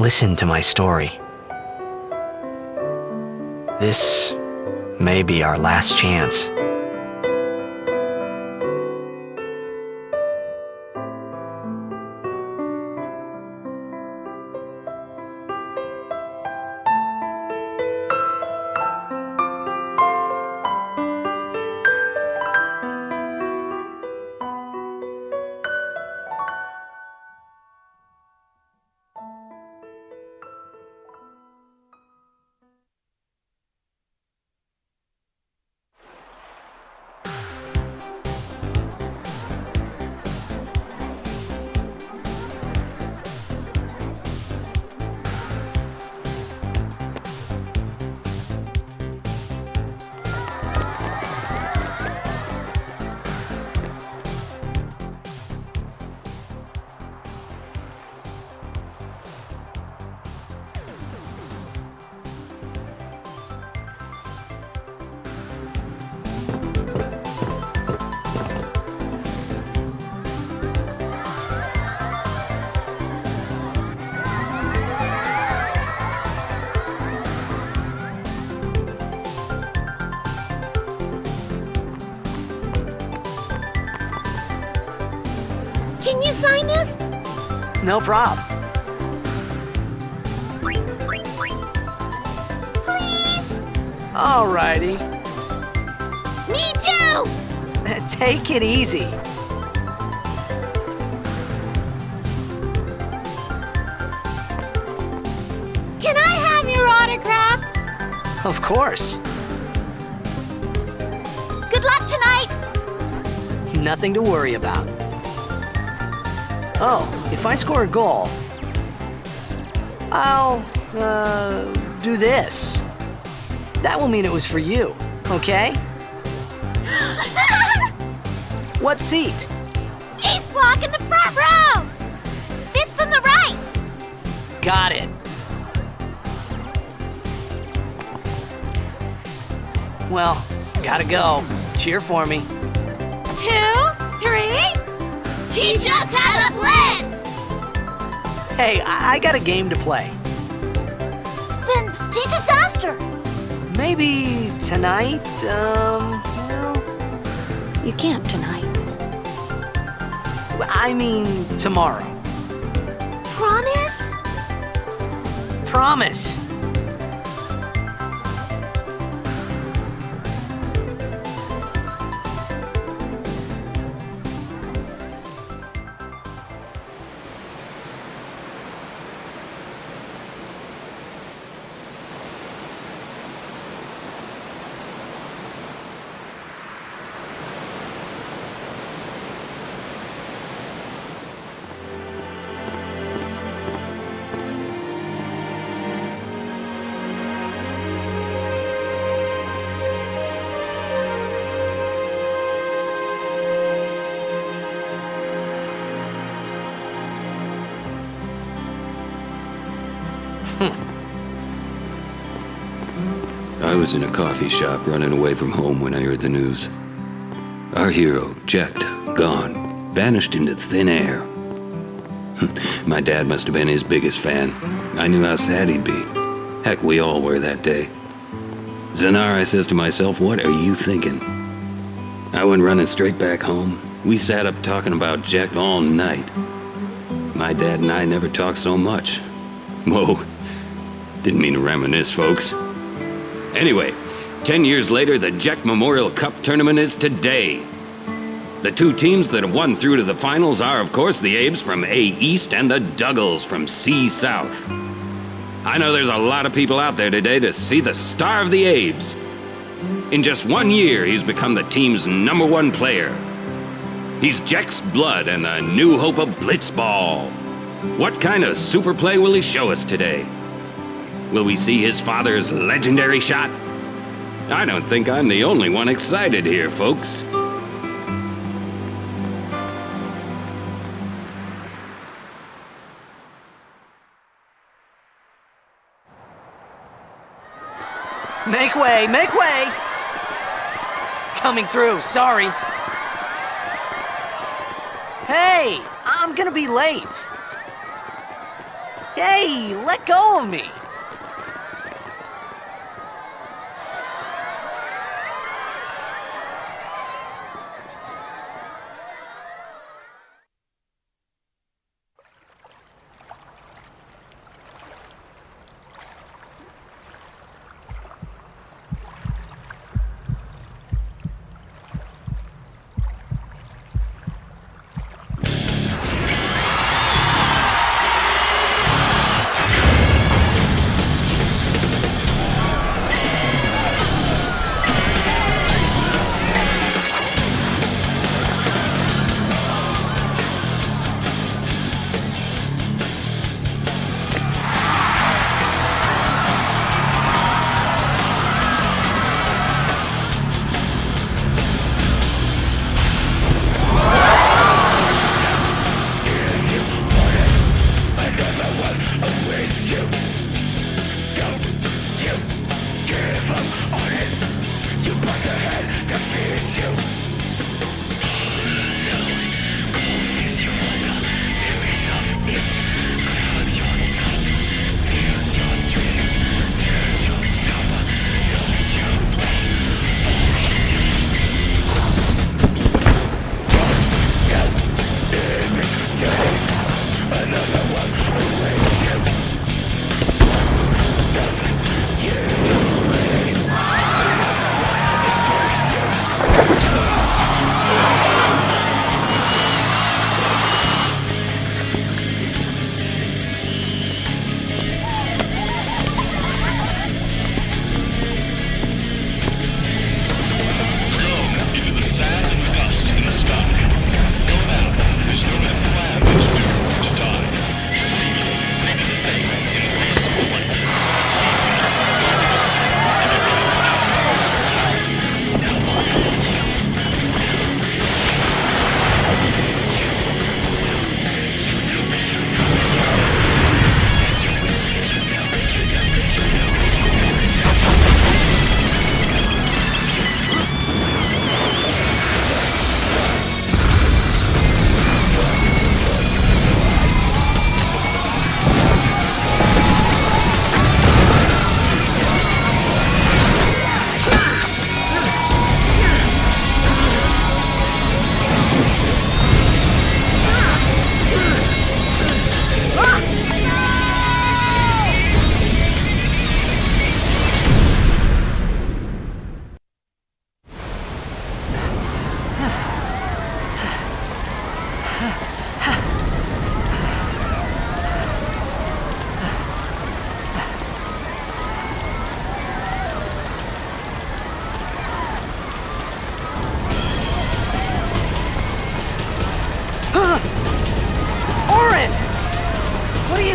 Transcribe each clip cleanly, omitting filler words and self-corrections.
listen to my story. This may be our last chance. Can you sign this? No prob. Please? Alrighty. Me too! Take it easy. Can I have your autograph? Of course. Good luck tonight! Nothing to worry about. Oh, if I score a goal, I'll, do this. That will mean it was for you, okay? What seat? He's blocking the front row! Fifth from the right! Got it. Well, gotta go. Cheer for me. 2, 3... Teach us how to blitz! Hey, I got a game to play. Then teach us after. Maybe tonight, You can't tonight. I mean tomorrow. Promise? Promise. I was in a coffee shop running away from home when I heard the news. Our hero, Jekt, gone, vanished into thin air. My dad must have been his biggest fan. I knew how sad he'd be. Heck, we all were that day. Zanar, I says to myself, what are you thinking? I went running straight back home. We sat up talking about Jekt all night. My dad and I never talked so much. Whoa, didn't mean to reminisce, folks. Anyway, 10 years later, the Jekt Memorial Cup tournament is today. The two teams that have won through to the finals are, of course, the Abes from A East and the Duggles from C South. I know there's a lot of people out there today to see the star of the Abes. In just 1 year, he's become the team's #1 player. He's Jekt's blood and the new hope of Blitzball. What kind of super play will he show us today? Will we see his father's legendary shot? I don't think I'm the only one excited here, folks. Make way, make way! Coming through, sorry. Hey, I'm gonna be late. Hey, let go of me!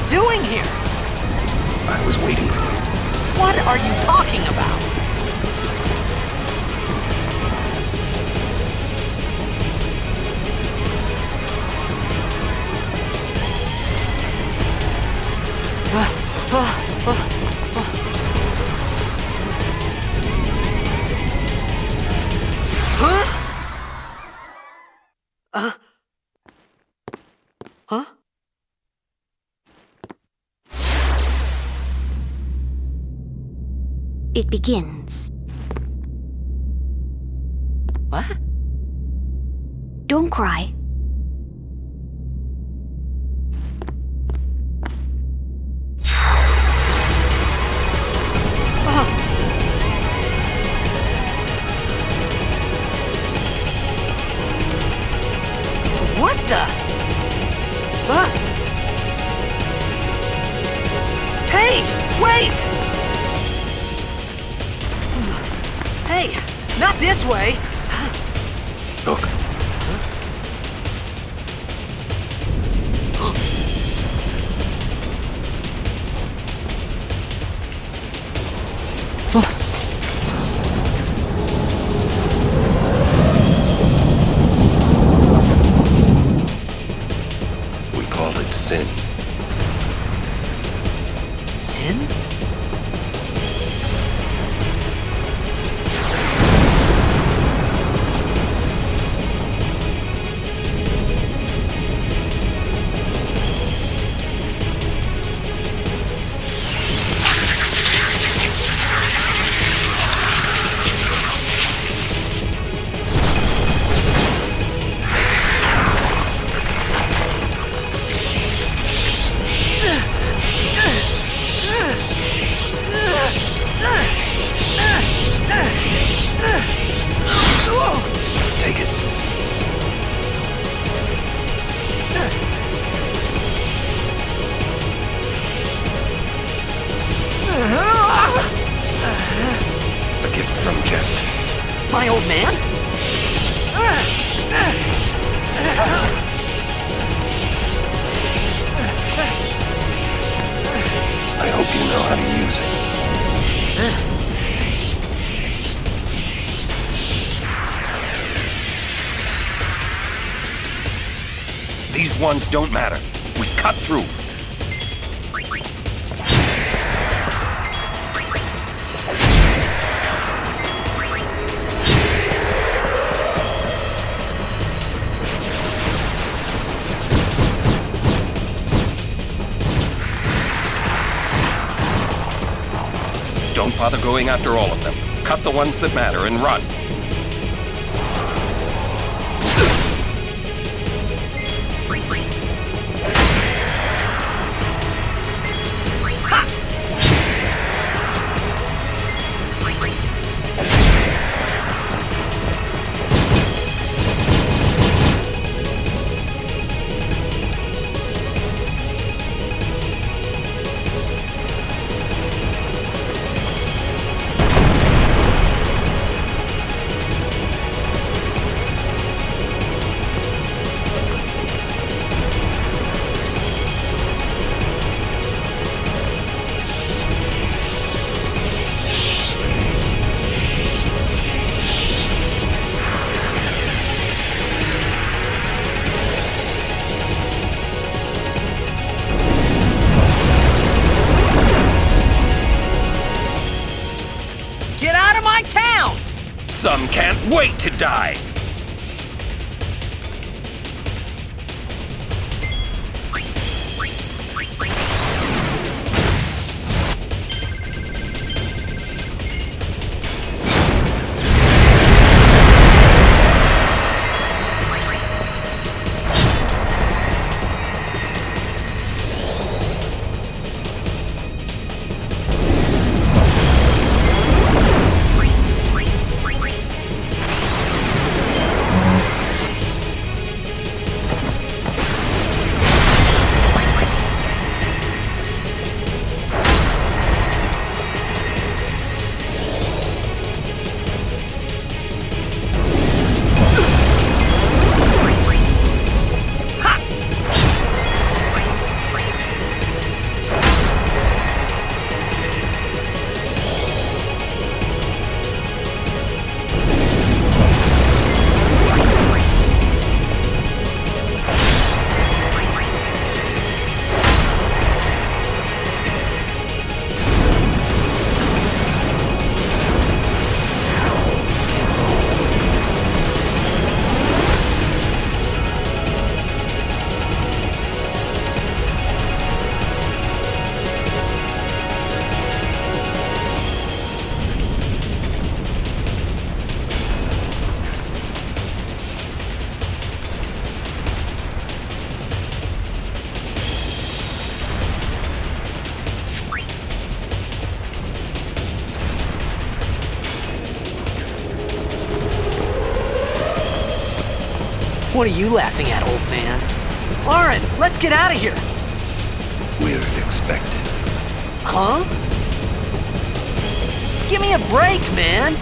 Doing here? I was waiting for you. What are you talking about? Huh? It begins. What? Don't cry. What the? Hey, wait! Hey, not this way! Look. We call it sin. Sin? from Jet. My old man? I hope you know how to use it. These ones don't matter. We cut through. Don't bother going after all of them. Cut the ones that matter and run. Some can't wait to die! What are you laughing at, old man? Lauren, let's get out of here! We're expected. Huh? Give me a break, man!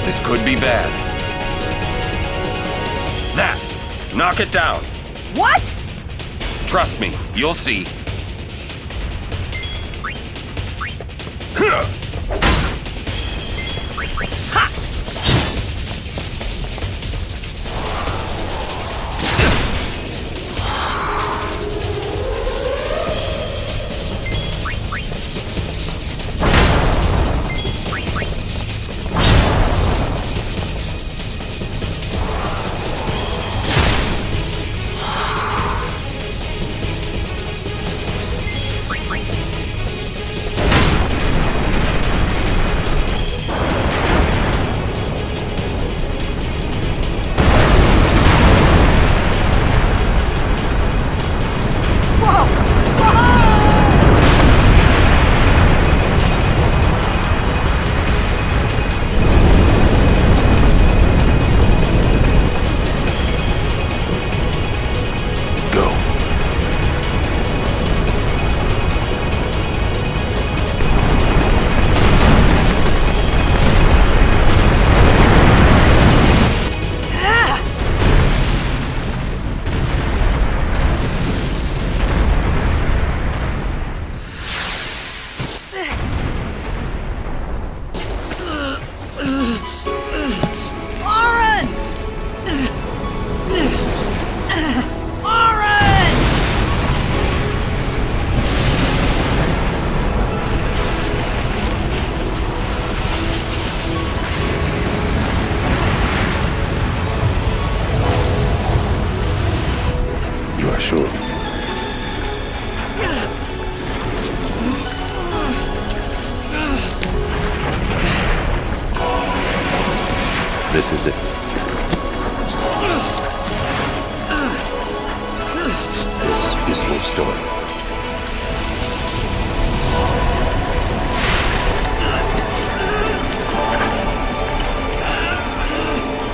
This could be bad. That! Knock it down! What? Trust me, you'll see. Sure. This is it. This is your story.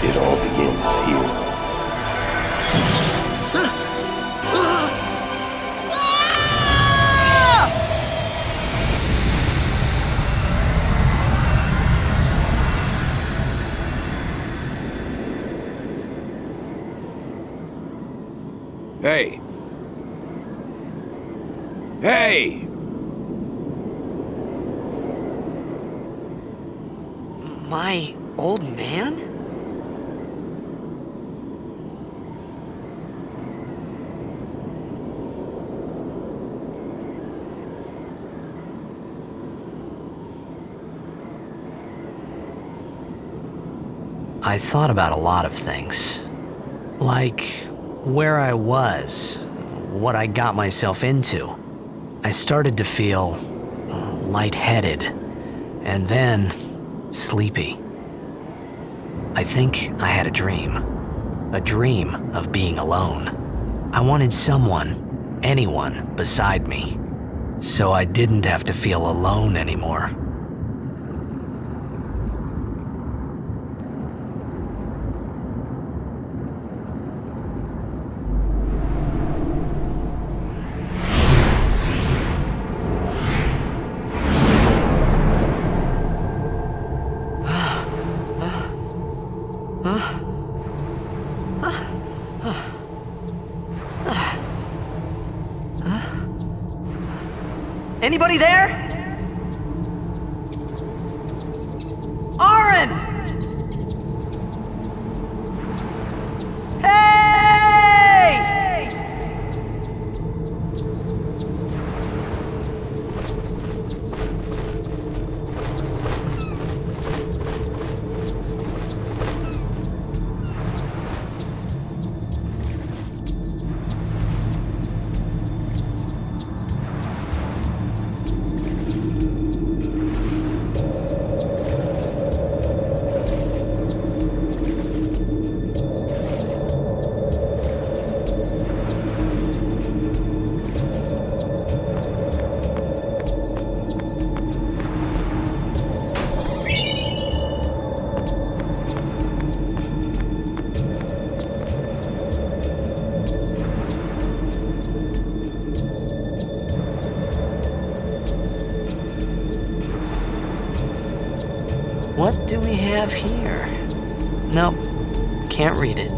It all begins here. Hey! Hey! My old man? I thought about a lot of things. Like where I was, what I got myself into. I started to feel lightheaded, and then sleepy. I think I had a dream of being alone. I wanted someone, anyone, beside me, so I didn't have to feel alone anymore. Anybody there? Aaron! Hey! What do we have here? Nope, can't read it.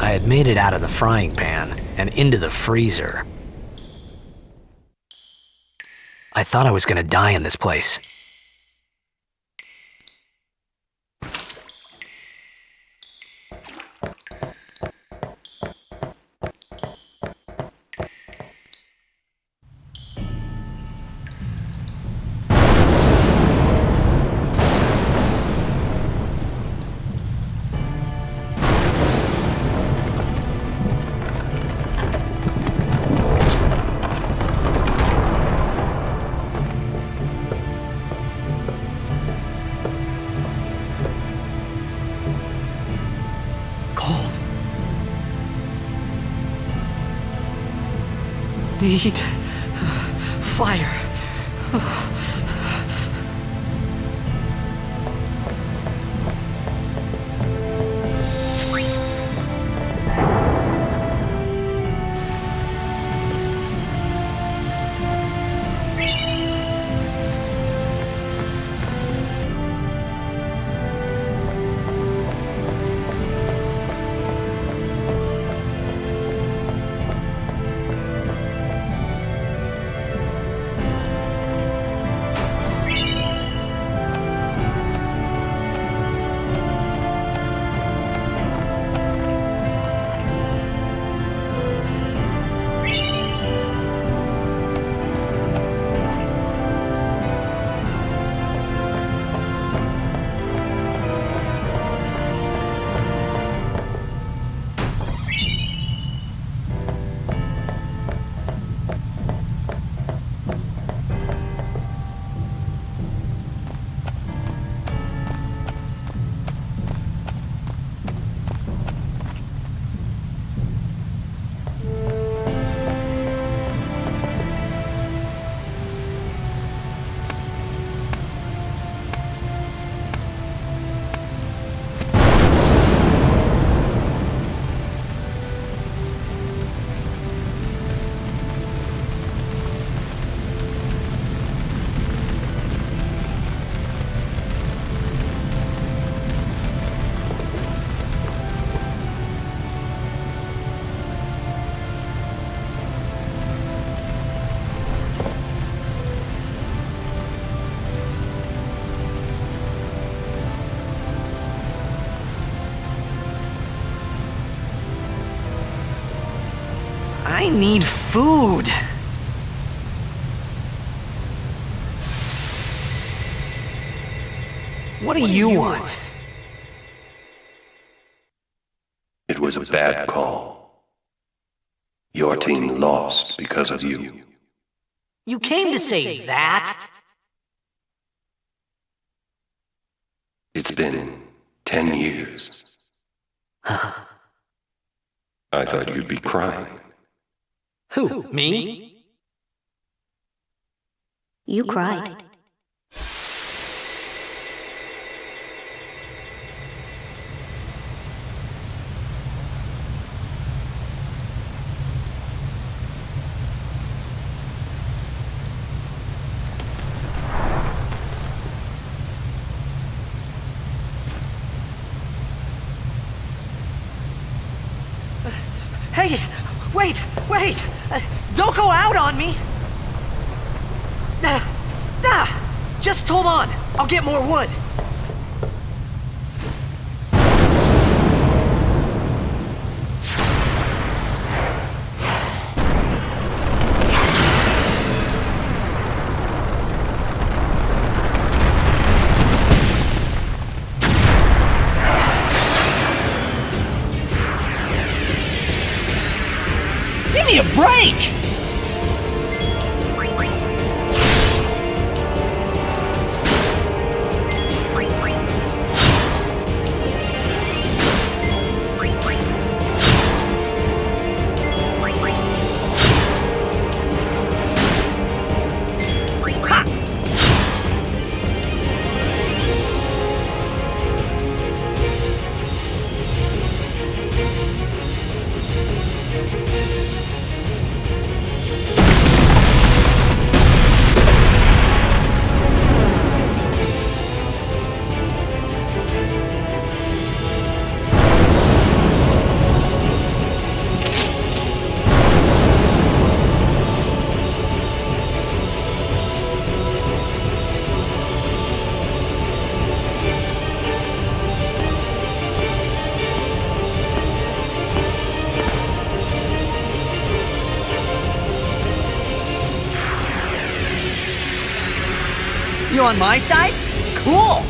I had made it out of the frying pan and into the freezer. I thought I was gonna die in this place. Need fire. I need food. What do you want? It was a bad call. Your team lost because of you. You came to say that? It's been 10 years. I thought you'd be crying. Who, me? You cried. Hey, wait! Don't go out on me! Just hold on. I'll get more wood. Give me a break! You on my side? Cool!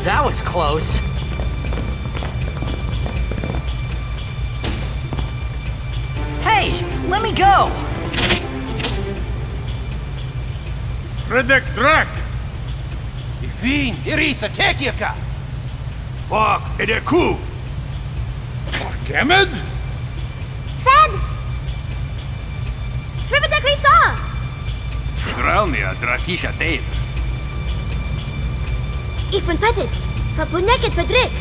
That was close. Hey, let me go! Redek Drak! Ifin, Irisa, Tekiaka! Bak Edeku! Gemed? Fed! Trivida Grisa! Dralnia Drakisha Dave. Ifun Petted! Fapuneket Fedrik!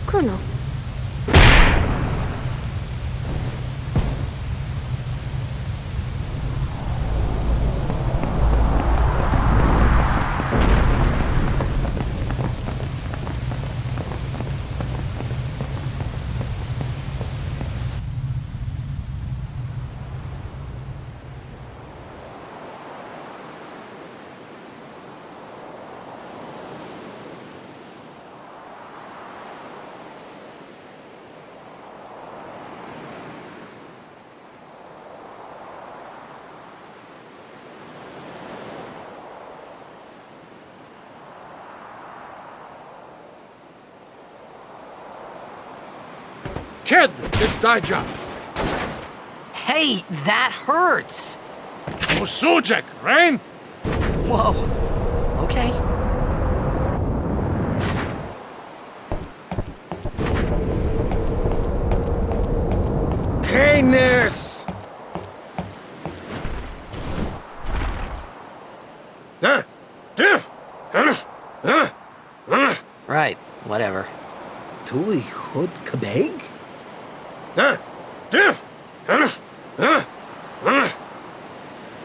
Kuno. Kid, Diddaja. Hey, that hurts! Usujek, Rain? Whoa. Okay. Kenes! Right, whatever. Tui Hood Kabeg?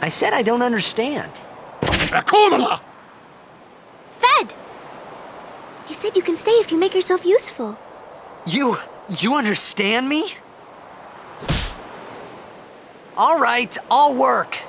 I said I don't understand. Akumala! Fed! He said you can stay if you make yourself useful. You understand me? All right, I'll work.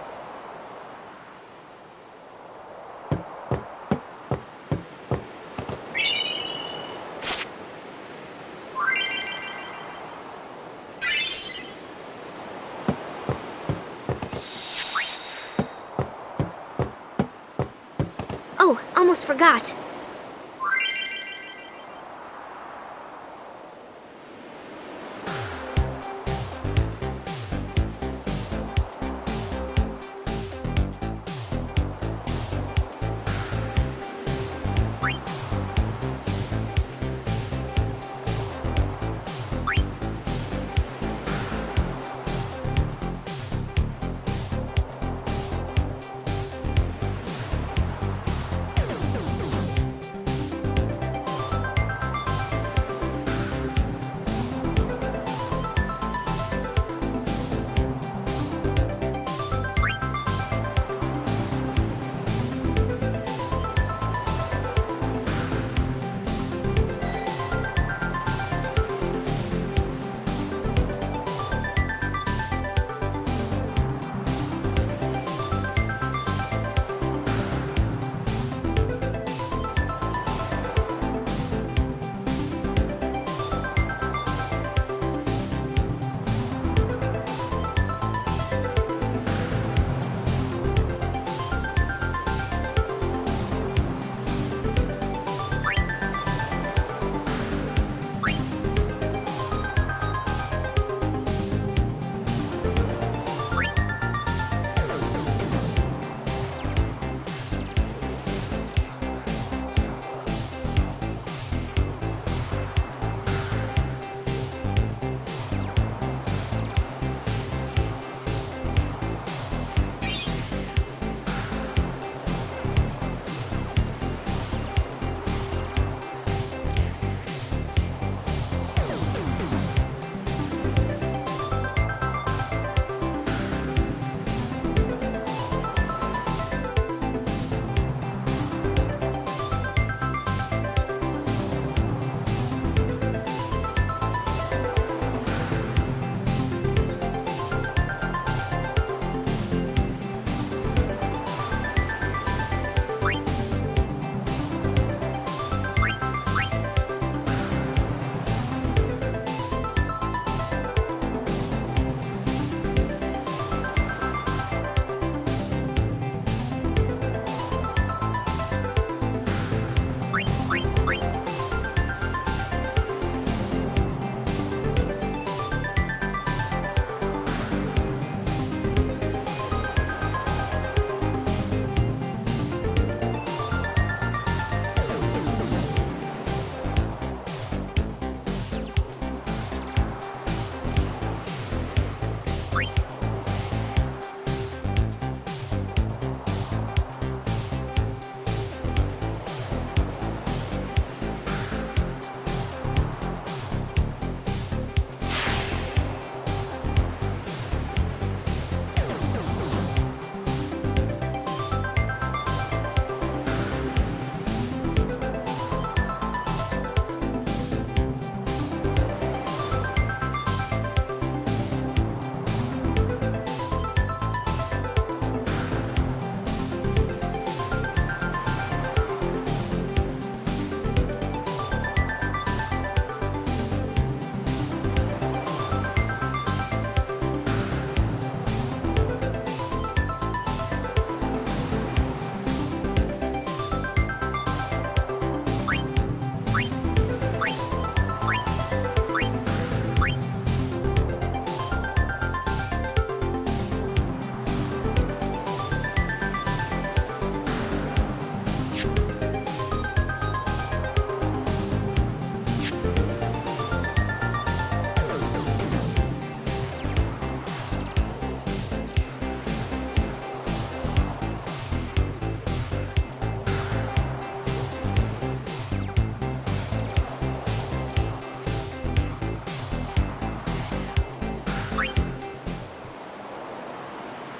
Oh, almost forgot.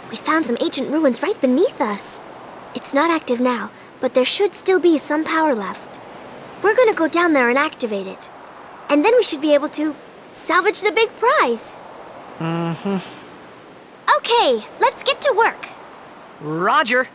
We found some ancient ruins right beneath us. It's not active now, but there should still be some power left. We're gonna go down there and activate it. And then we should be able to salvage the big prize. Mm-hmm. Okay, let's get to work. Roger.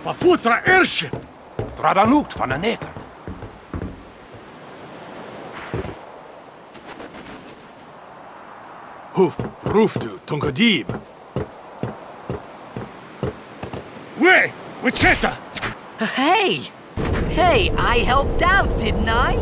Pafutra airship! Tradanukt van een neker. Hoof, roofdu, tungadib. Way, Wichita! Hey! Hey, I helped out, didn't I?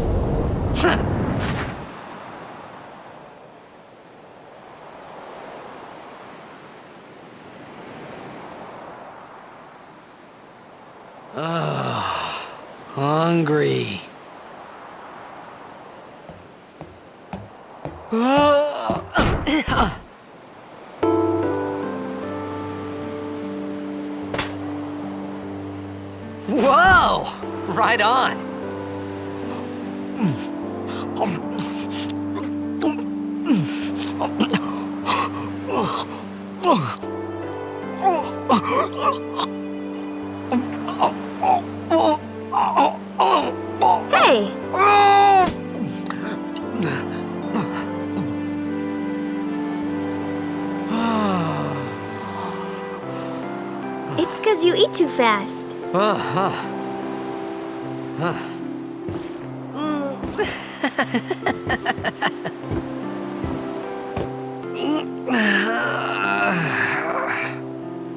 Hungry. Whoa! Right on. Hey! It's 'cause you eat too fast.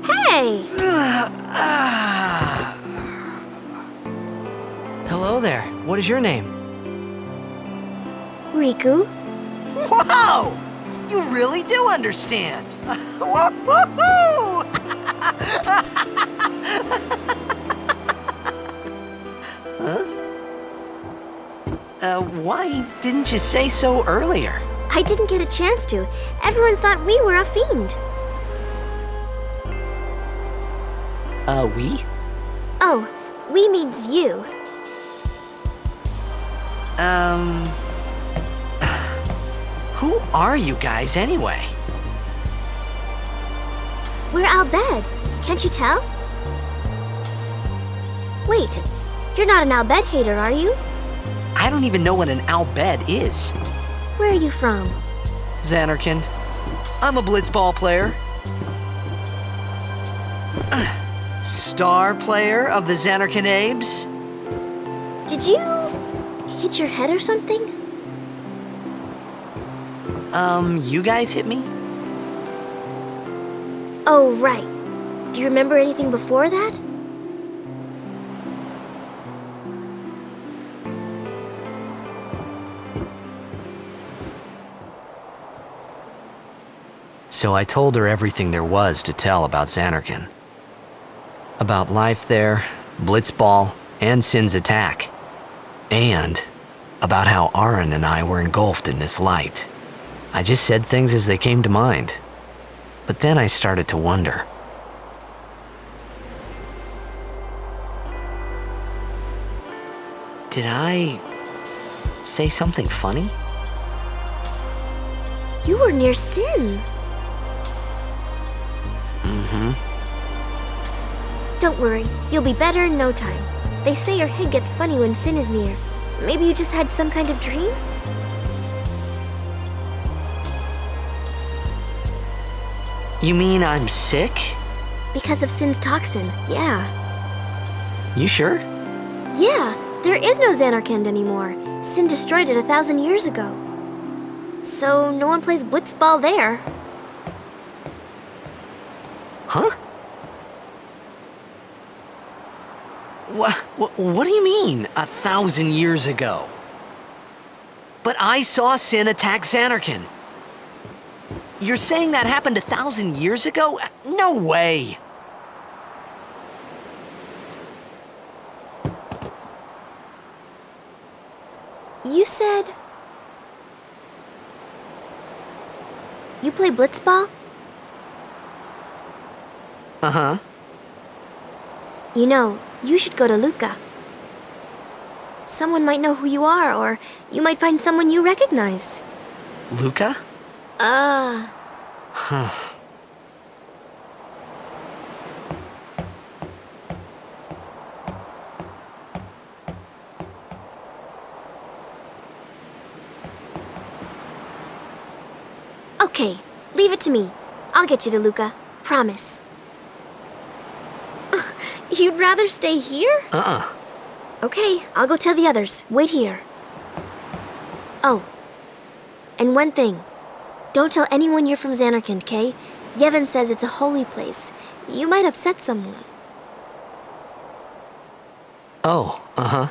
Hey! Hello there. What is your name? Riku? Whoa! You really do understand. Woo-hoo-hoo! Why didn't you say so earlier? I didn't get a chance to. Everyone thought we were a fiend. We? Oh, we means you. Who are you guys anyway? We're Al Bhed. Can't you tell? Wait, you're not an Al Bhed hater, are you? I don't even know what an Al Bhed is. Where are you from? Zanarkand. I'm a blitzball player. Star player of the Zanarkand Abes. Did you hit your head or something? You guys hit me? Oh, right. Do you remember anything before that? So I told her everything there was to tell about Zanarkand. About life there, Blitzball, and Sin's attack. And about how Aaron and I were engulfed in this light. I just said things as they came to mind. But then I started to wonder. Did I say something funny? You were near Sin. Don't worry, you'll be better in no time. They say your head gets funny when Sin is near. Maybe you just had some kind of dream? You mean I'm sick? Because of Sin's toxin, yeah. You sure? Yeah, there is no Zanarkand anymore. Sin destroyed it 1,000 years ago. So no one plays blitzball there. Huh? What do you mean, 1,000 years ago? But I saw Sin attack Zanarkand. You're saying that happened 1,000 years ago? No way! You said... You play blitzball? Uh-huh. You know, you should go to Luca. Someone might know who you are, or you might find someone you recognize. Luca? Huh. Okay, leave it to me. I'll get you to Luca. Promise. You'd rather stay here? Okay, I'll go tell the others. Wait here. Oh, and one thing. Don't tell anyone you're from Zanarkand, okay? Yevon says it's a holy place. You might upset someone. Oh, uh-huh.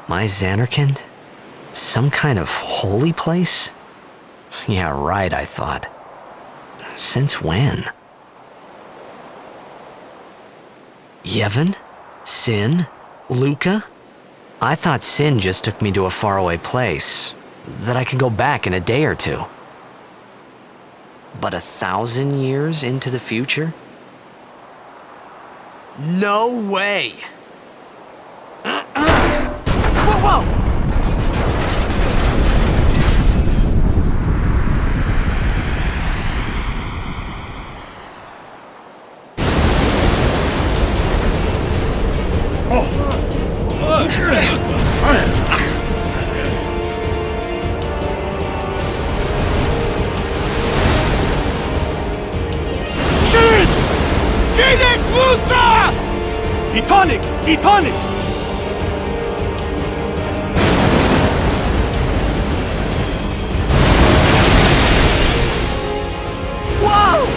My Zanarkand? Some kind of holy place? Yeah, right, I thought. Since when? Yevon? Sin? Luca? I thought Sin just took me to a faraway place, that I could go back in a day or two. But 1,000 years into the future? No way! Whoa, whoa! Etonic! Etonic! Whoa!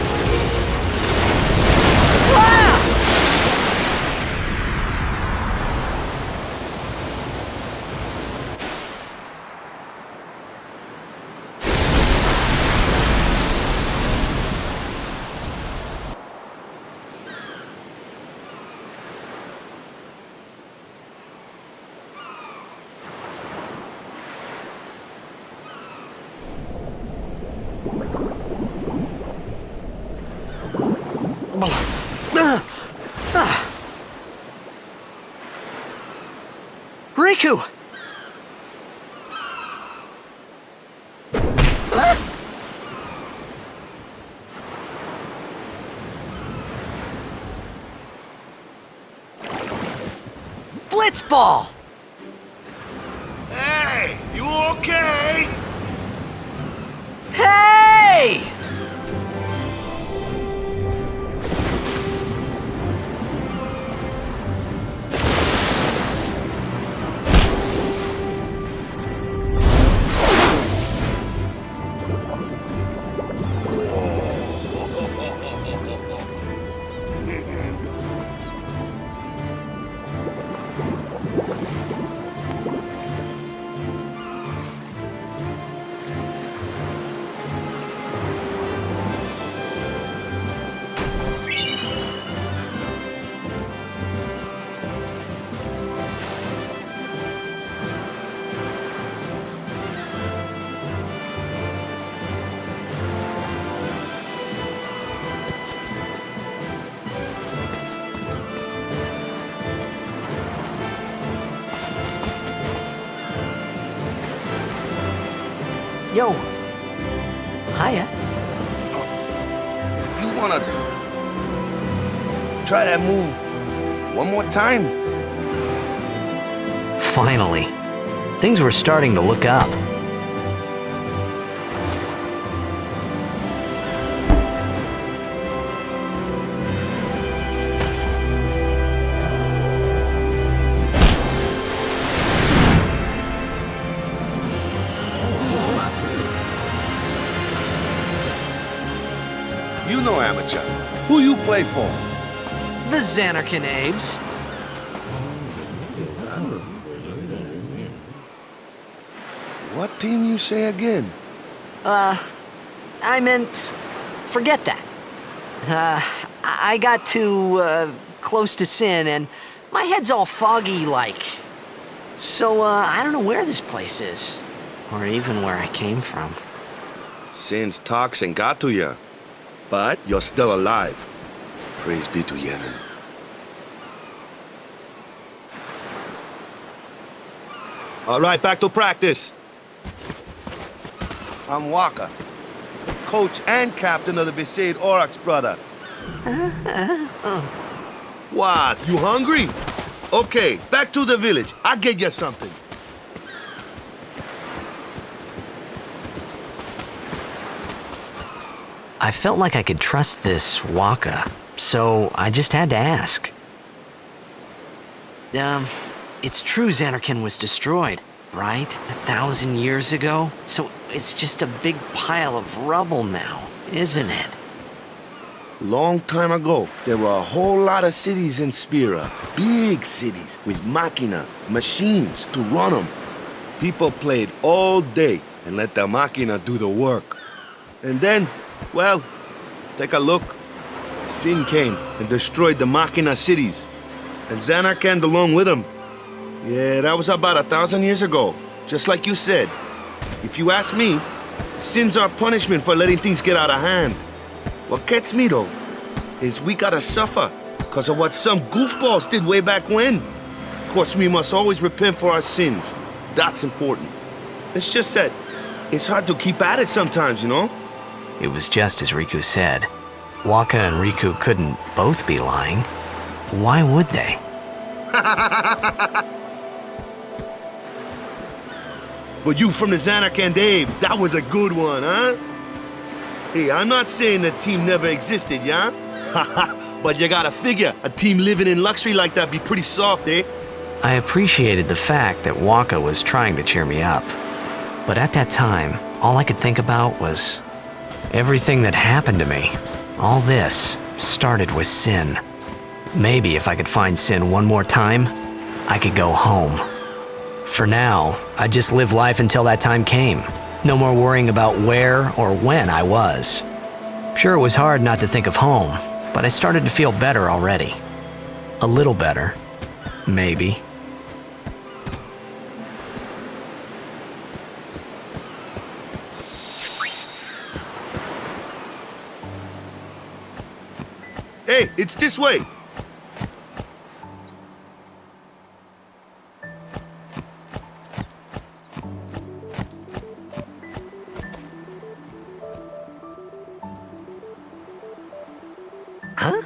Ah! Riku! Blitzball! Hey, you okay? Hey! Yo. Hiya. You wanna try that move one more time? Finally. Things were starting to look up. You know amateur. Who you play for? The Zanarkand Abes. What team you say again? I meant, forget that. I got too, close to Sin, and my head's all foggy like. So, I don't know where this place is. Or even where I came from. Sin's toxin got to you. But you're still alive. Praise be to Yevon. All right, back to practice. I'm Waka, coach and captain of the Besaid Island, brother. What, you hungry? Okay, back to the village. I'll get you something. I felt like I could trust this Waka, so I just had to ask. It's true Zanarkand was destroyed, right? 1,000 years ago? So it's just a big pile of rubble now, isn't it? Long time ago, there were a whole lot of cities in Spira. Big cities with machina, machines to run them. People played all day and let the machina do the work. And then, well, take a look. Sin came and destroyed the machina cities. And Zanarkand along with them. Yeah, that was about 1,000 years ago. Just like you said. If you ask me, sin's our punishment for letting things get out of hand. What gets me, though, is we gotta suffer because of what some goofballs did way back when. Of course, we must always repent for our sins. That's important. It's just that it's hard to keep at it sometimes, you know? It was just as Riku said. Waka and Riku couldn't both be lying. Why would they? But you from the Zanarkand Aves, that was a good one, huh? Hey, I'm not saying the team never existed, yeah? But you gotta figure, a team living in luxury like that be pretty soft, eh? I appreciated the fact that Waka was trying to cheer me up. But at that time, all I could think about was everything that happened to me. All this started with Sin. Maybe if I could find Sin one more time, I could go home. For now, I'd just live life until that time came. No more worrying about where or when I was. Sure, it was hard not to think of home, but I started to feel better already. A little better, maybe. Hey, it's this way. Huh?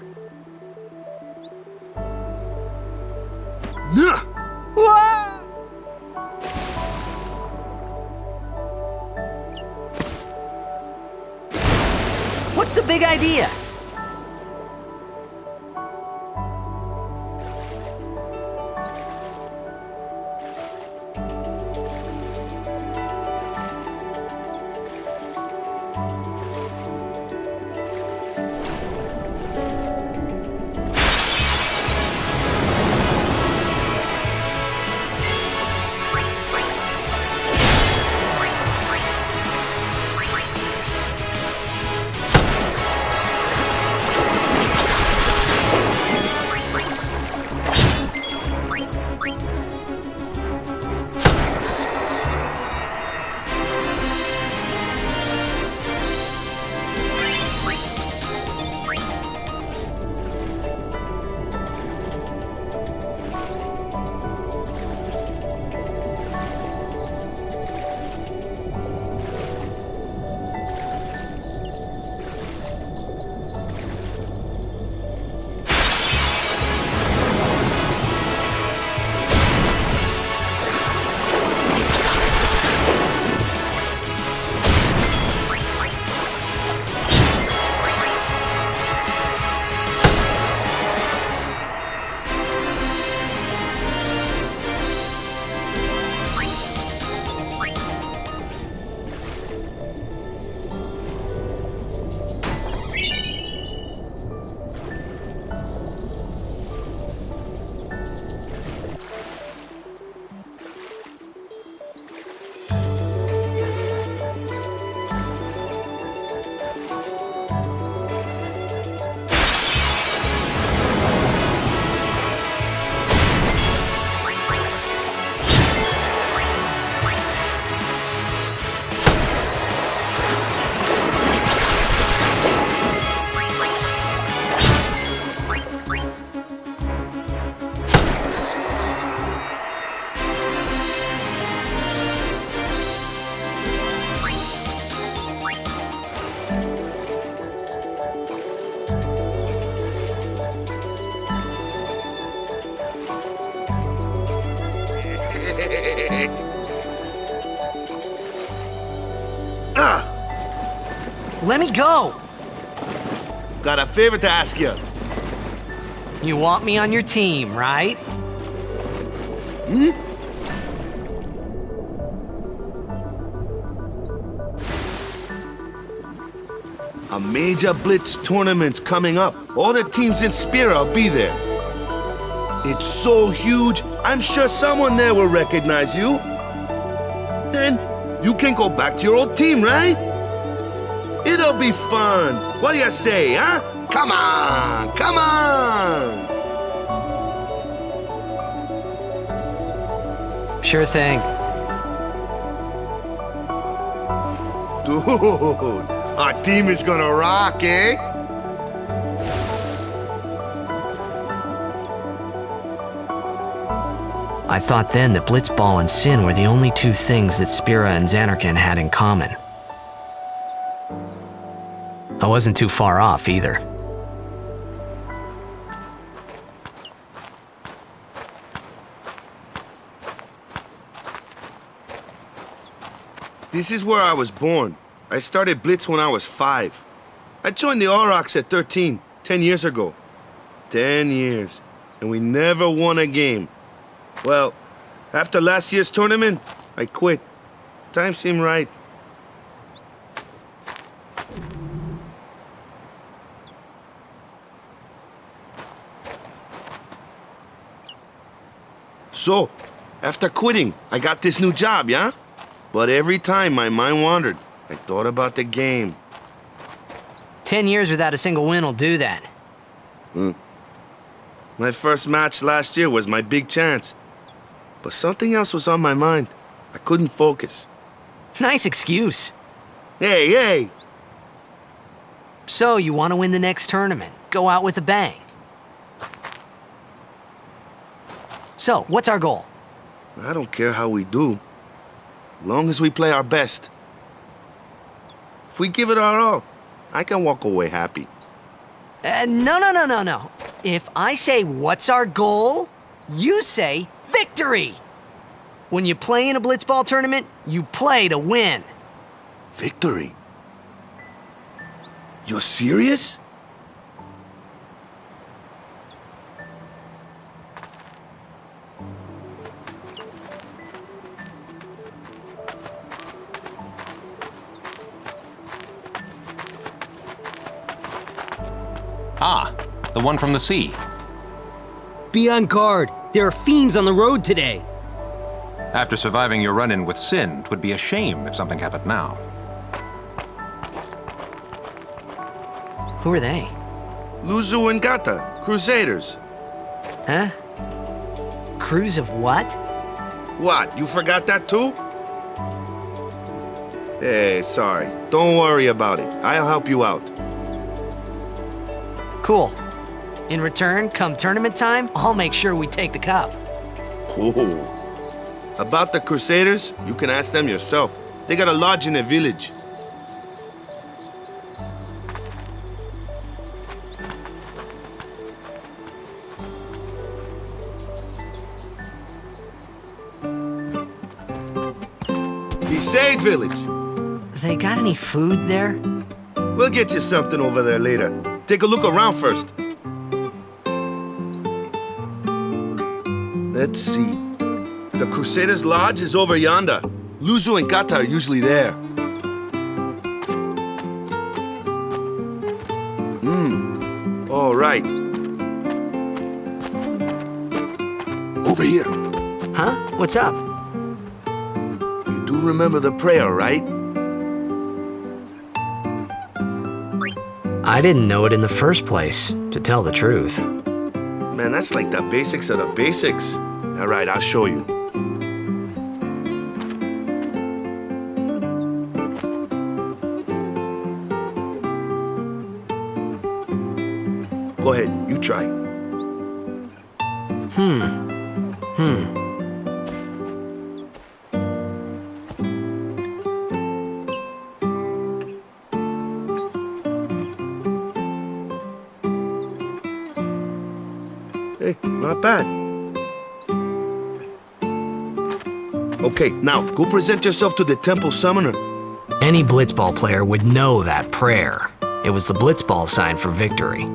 Nah. What's the big idea? Let me go! Got a favor to ask you. You want me on your team, right? A major Blitz tournament's coming up. All the teams in Spira will be there. It's so huge, I'm sure someone there will recognize you. Then you can go back to your old team, right? It'll be fun. What do you say, huh? Come on, come on! Sure thing. Dude, our team is gonna rock, eh? I thought then that Blitzball and Sin were the only two things that Spira and Zanarkand had in common. I wasn't too far off either. This is where I was born. I started Blitz when I was 5. I joined the Aurochs at 13, 10 years ago. 10 years, and we never won a game. Well, after last year's tournament, I quit. Time seemed right. So, after quitting, I got this new job, yeah? But every time my mind wandered, I thought about the game. 10 years without a single win will do that. My first match last year was my big chance. But something else was on my mind. I couldn't focus. Nice excuse. Hey, hey! So, you want to win the next tournament? Go out with a bang. So, what's our goal? I don't care how we do. Long as we play our best. If we give it our all, I can walk away happy. No. If I say, what's our goal? You say, victory! When you play in a blitzball tournament, you play to win. Victory? You're serious? Ah, the one from the sea. Be on guard. There are fiends on the road today. After surviving your run-in with Sin, 'twould be a shame if something happened now. Who are they? Luzu and Gata, Crusaders. Huh? Crews of what? What, you forgot that too? Hey, sorry. Don't worry about it. I'll help you out. Cool. In return, come tournament time, I'll make sure we take the cup. Cool. About the Crusaders, you can ask them yourself. They got a lodge in a village. Besaid Village. They got any food there? We'll get you something over there later. Take a look around first. Let's see. The Crusaders' Lodge is over yonder. Luzu and Gata are usually there. All right. Over here. Huh? What's up? You do remember the prayer, right? I didn't know it in the first place, to tell the truth. Man, that's like the basics of the basics. All right, I'll show you. Go ahead, you try. Hey, not bad. Okay, now, go present yourself to the temple summoner. Any blitzball player would know that prayer. It was the blitzball sign for victory.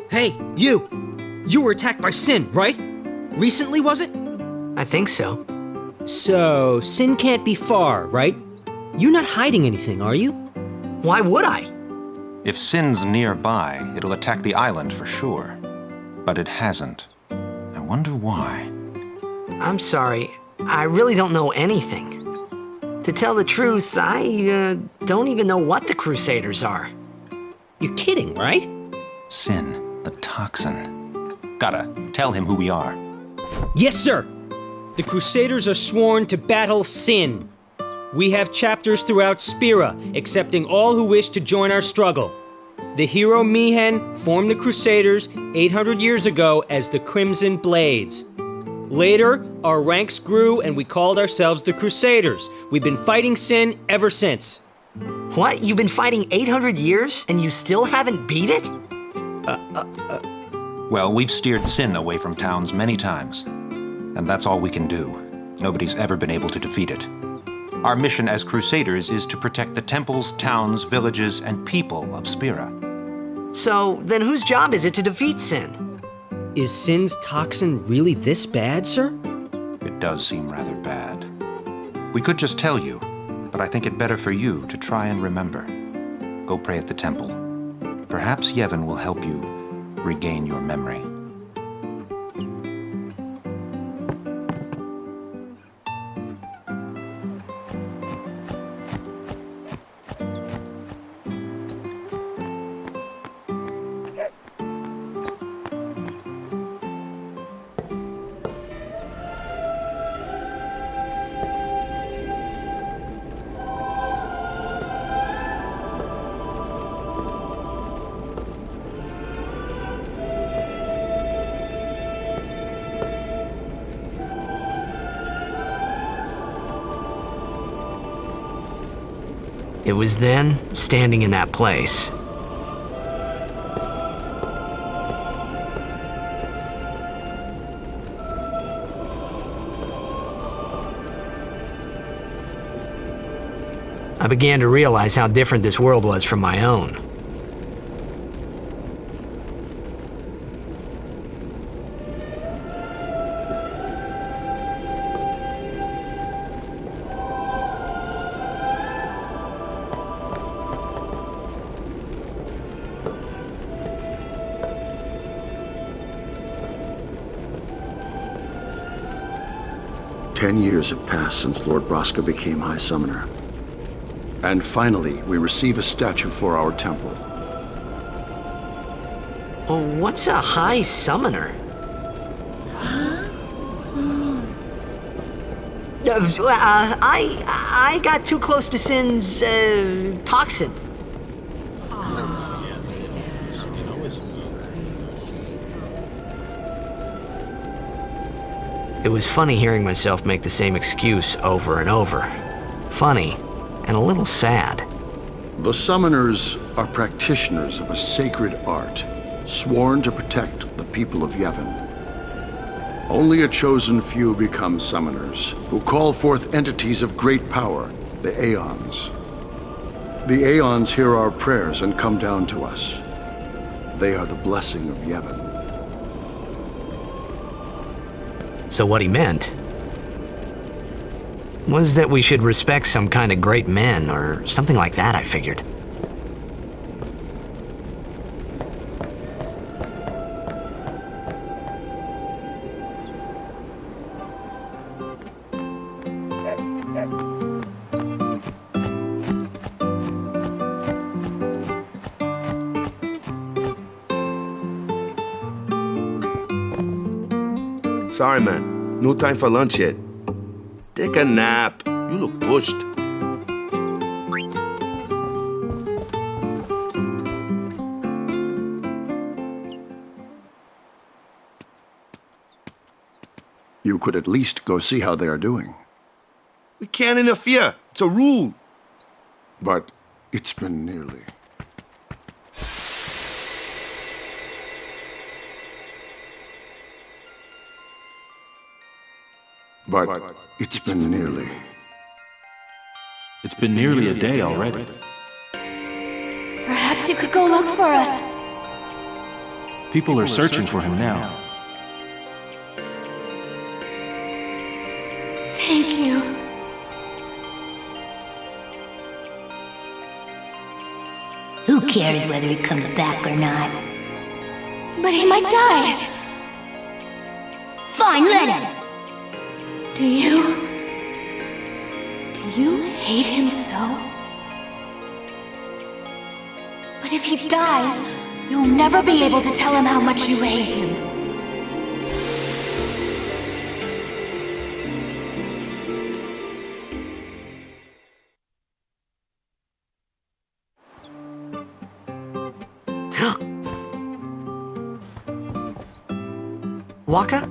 Hey, you! You were attacked by Sin, right? Recently, was it? I think so. So, Sin can't be far, right? You're not hiding anything, are you? Why would I? If Sin's nearby, it'll attack the island for sure. But it hasn't. I wonder why. I'm sorry. I really don't know anything. To tell the truth, I don't even know what the Crusaders are. You're kidding, right? Sin, the toxin. Gotta tell him who we are. Yes, sir! The Crusaders are sworn to battle Sin. We have chapters throughout Spira, accepting all who wish to join our struggle. The hero Mihen formed the Crusaders 800 years ago as the Crimson Blades. Later, our ranks grew and we called ourselves the Crusaders. We've been fighting Sin ever since. What? You've been fighting 800 years and you still haven't beat it? Well, we've steered Sin away from towns many times. And that's all we can do. Nobody's ever been able to defeat it. Our mission as Crusaders is to protect the temples, towns, villages, and people of Spira. So, then whose job is it to defeat Sin? Is Sin's toxin really this bad, sir? It does seem rather bad. We could just tell you, but I think it better for you to try and remember. Go pray at the temple. Perhaps Yevon will help you regain your memory. It was then, standing in that place, I began to realize how different this world was from my own. Ten years have passed since Lord Braska became High Summoner. And finally, we receive a statue for our temple. Oh, what's a High Summoner? I got too close to Sin's, toxin. It was funny hearing myself make the same excuse over and over. Funny, and a little sad. The Summoners are practitioners of a sacred art, sworn to protect the people of Yevon. Only a chosen few become Summoners, who call forth entities of great power, the Aeons. The Aeons hear our prayers and come down to us. They are the blessing of Yevon. So what he meant was that we should respect some kind of great men, or something like that, I figured. Sorry, man. No time for lunch yet. Take a nap. You look pushed. You could at least go see how they are doing. We can't interfere. It's a rule. But it's been nearly. But it's been nearly. It's been nearly a day already. Perhaps you could go look for us. People are searching for him now. Thank you. Who cares whether he comes back or not? But he might die. Fine, let him. Do you hate him so? But if he dies, you'll never be able to tell him how much you hate him. Waka?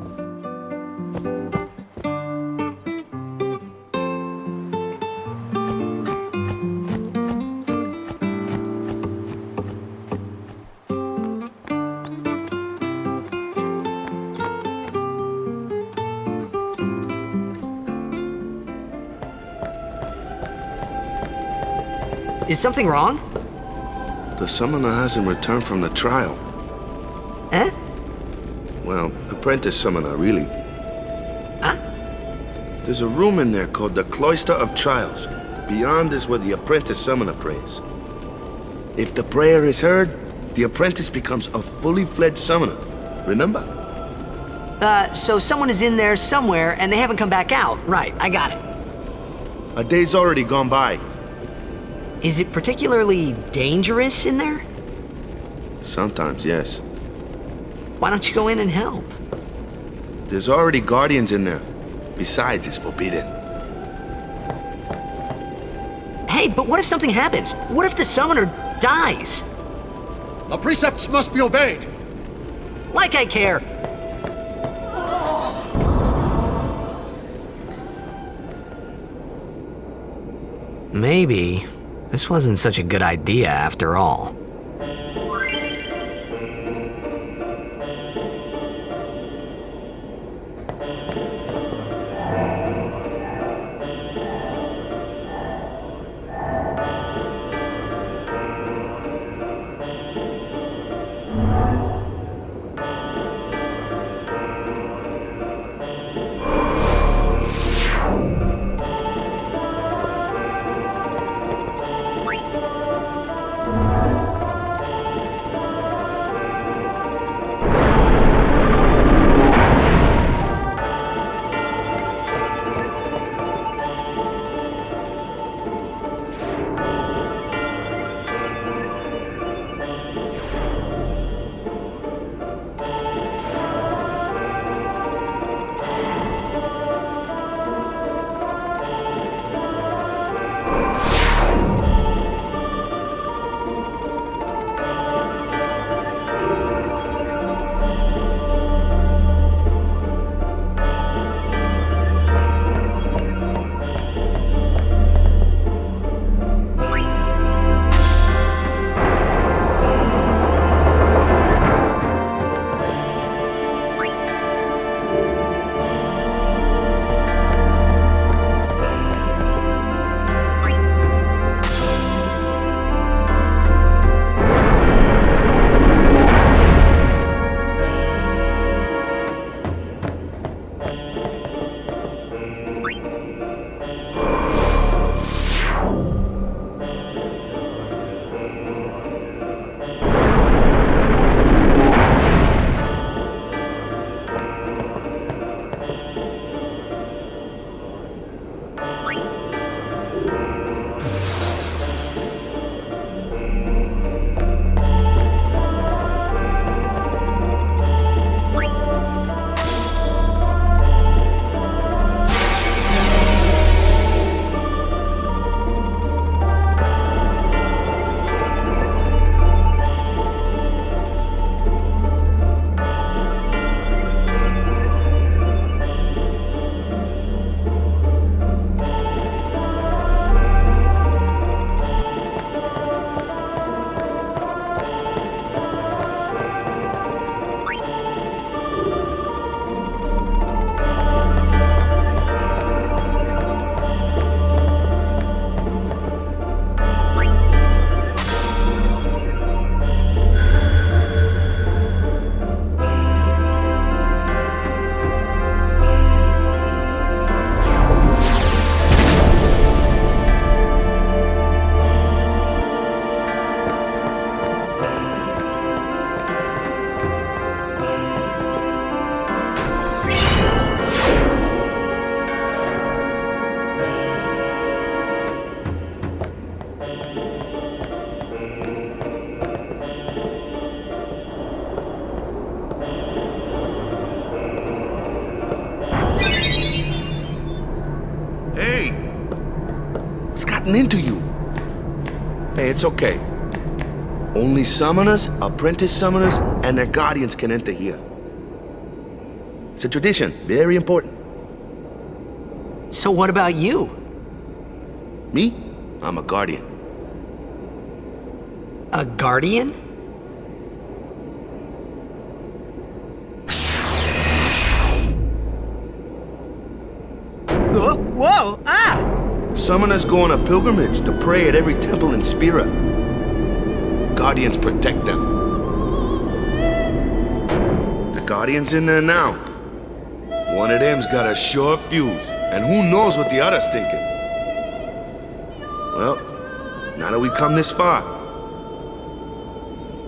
Is something wrong? The summoner hasn't returned from the trial. Eh? Well, apprentice summoner, really. Huh? There's a room in there called the Cloister of Trials. Beyond is where the apprentice summoner prays. If the prayer is heard, the apprentice becomes a fully fledged summoner. Remember? So someone is in there somewhere and they haven't come back out. Right, I got it. A day's already gone by. Is it particularly dangerous in there? Sometimes, yes. Why don't you go in and help? There's already guardians in there. Besides, it's forbidden. Hey, but what if something happens? What if the summoner dies? The precepts must be obeyed. Like I care. Maybe this wasn't such a good idea after all. Hey! What's gotten into you? Hey, it's okay. Only summoners, apprentice summoners, and their guardians can enter here. It's a tradition, very important. So what about you? Me? I'm a guardian. A guardian? Whoa! Ah! Summoners go on a pilgrimage to pray at every temple in Spira. Guardians protect them. The Guardian's in there now. One of them's got a sure fuse, and who knows what the other's thinking. Well, now that we come this far,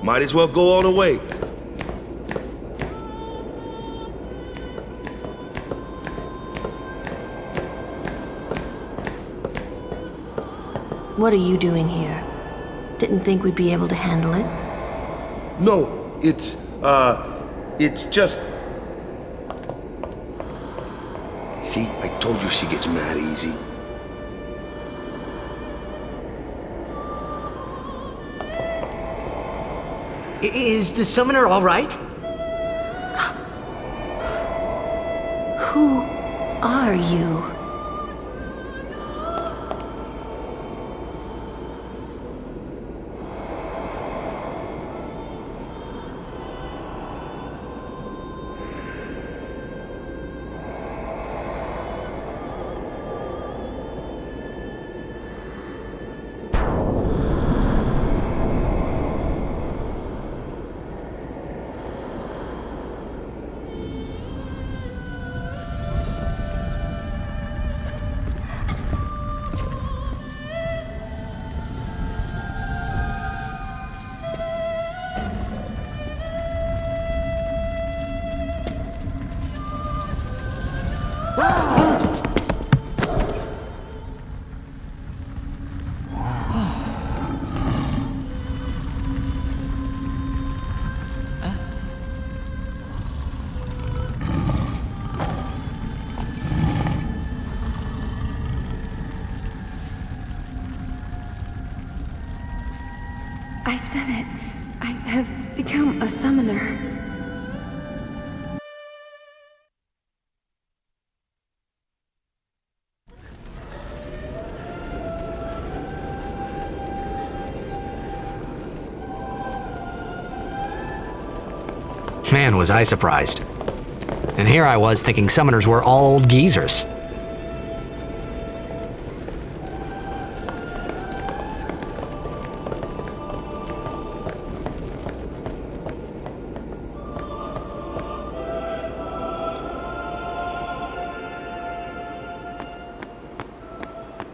might as well go all the way. What are you doing here? Didn't think we'd be able to handle it? No, it's just... See, I told you she gets mad easy. Is the summoner all right? Who are you? I've done it. I have become a summoner. Man, was I surprised. And here I was thinking summoners were all old geezers.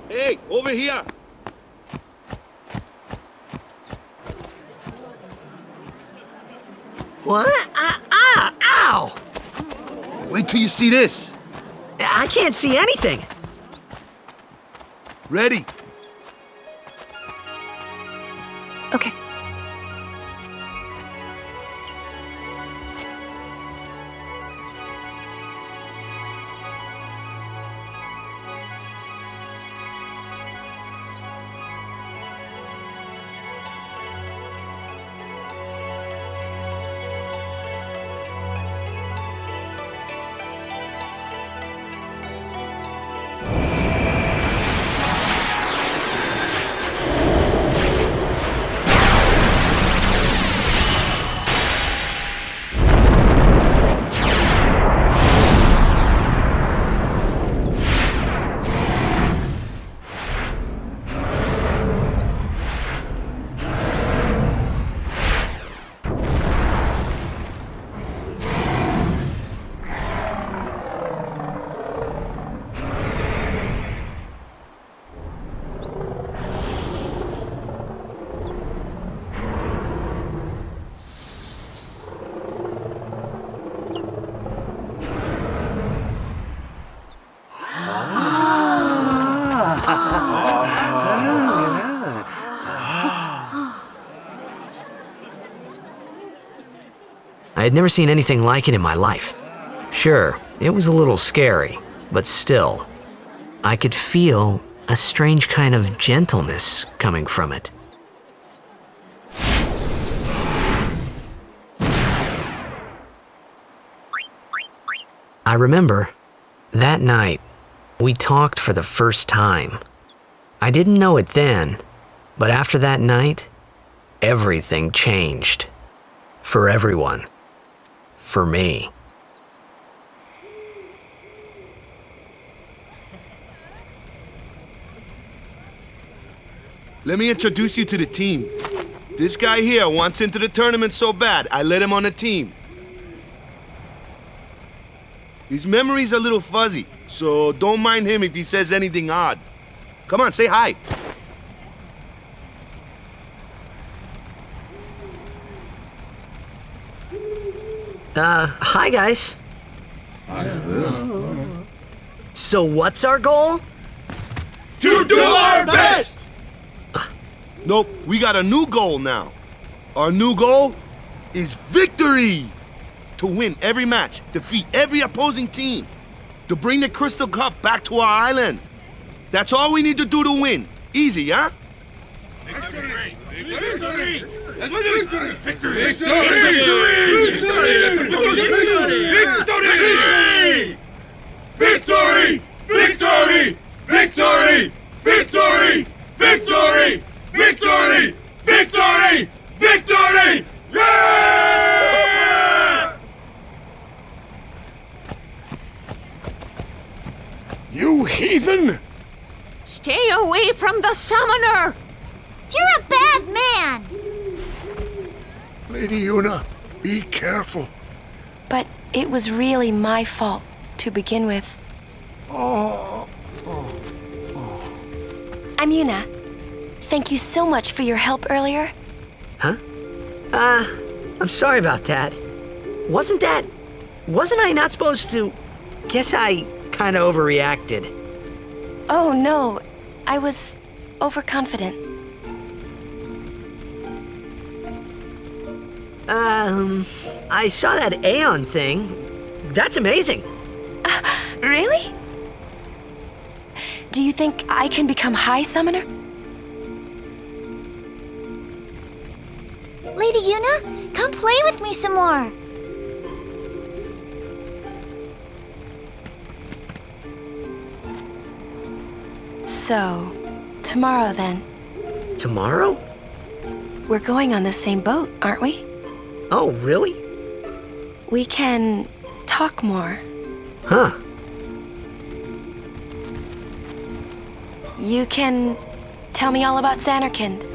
Hey, over here! What? Ow! Wait till you see this. I can't see anything. Ready? Okay. I had never seen anything like it in my life. Sure, it was a little scary, but still. I could feel a strange kind of gentleness coming from it. I remember that night we talked for the first time. I didn't know it then, but after that night, everything changed. For everyone. For me. Let me introduce you to the team. This guy here wants into the tournament so bad, I let him on the team. His memory's a little fuzzy, so don't mind him if he says anything odd. Come on, say hi. Hi guys. So what's our goal? To do our best! Nope, we got a new goal now. Our new goal is victory! To win every match, defeat every opposing team, to bring the Crystal Cup back to our island. That's all we need to do to win. Easy, huh? Victory! Victory! Victory! Victory! Victory! Victory! Victory! Victory! Victory! Victory! Victory! Victory! Yeah! You heathen! Stay away from the summoner! You're a bad man! Lady Una, be careful. But it was really my fault to begin with. Oh. I'm Una. Thank you so much for your help earlier. Huh? I'm sorry about that. Wasn't I not supposed to? Guess I kinda overreacted. Oh no, I was overconfident. I saw that Aeon thing. That's amazing. Really? Do you think I can become High Summoner? Lady Una, come play with me some more. So, tomorrow then. Tomorrow? We're going on the same boat, aren't we? Oh, really? We can talk more. Huh. You can tell me all about Zanarkand.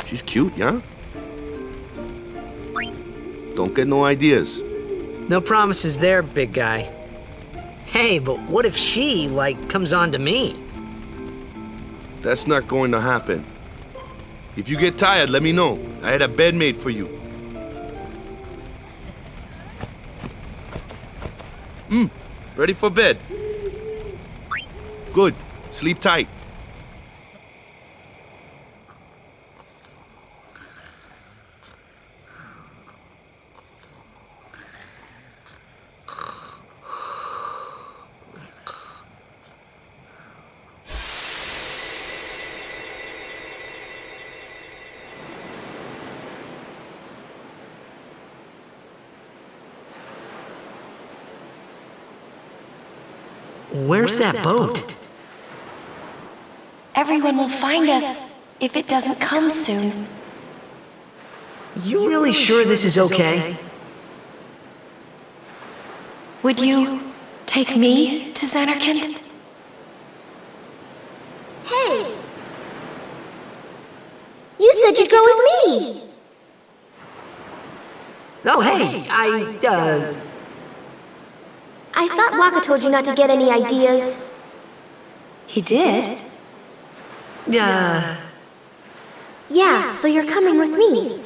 She's cute, yeah? Don't get no ideas. No promises there, big guy. Hey, but what if she, comes on to me? That's not going to happen. If you get tired, let me know. I had a bed made for you. Ready for bed? Good. Sleep tight. Where's that boat? Everyone will find us if it doesn't come soon. You really sure this is okay? Would you take me to Zanarkand? Hey! You said you'd go with me! Oh, hey, I thought Waka told you not to get any ideas. He did? Yeah, so you're coming with me.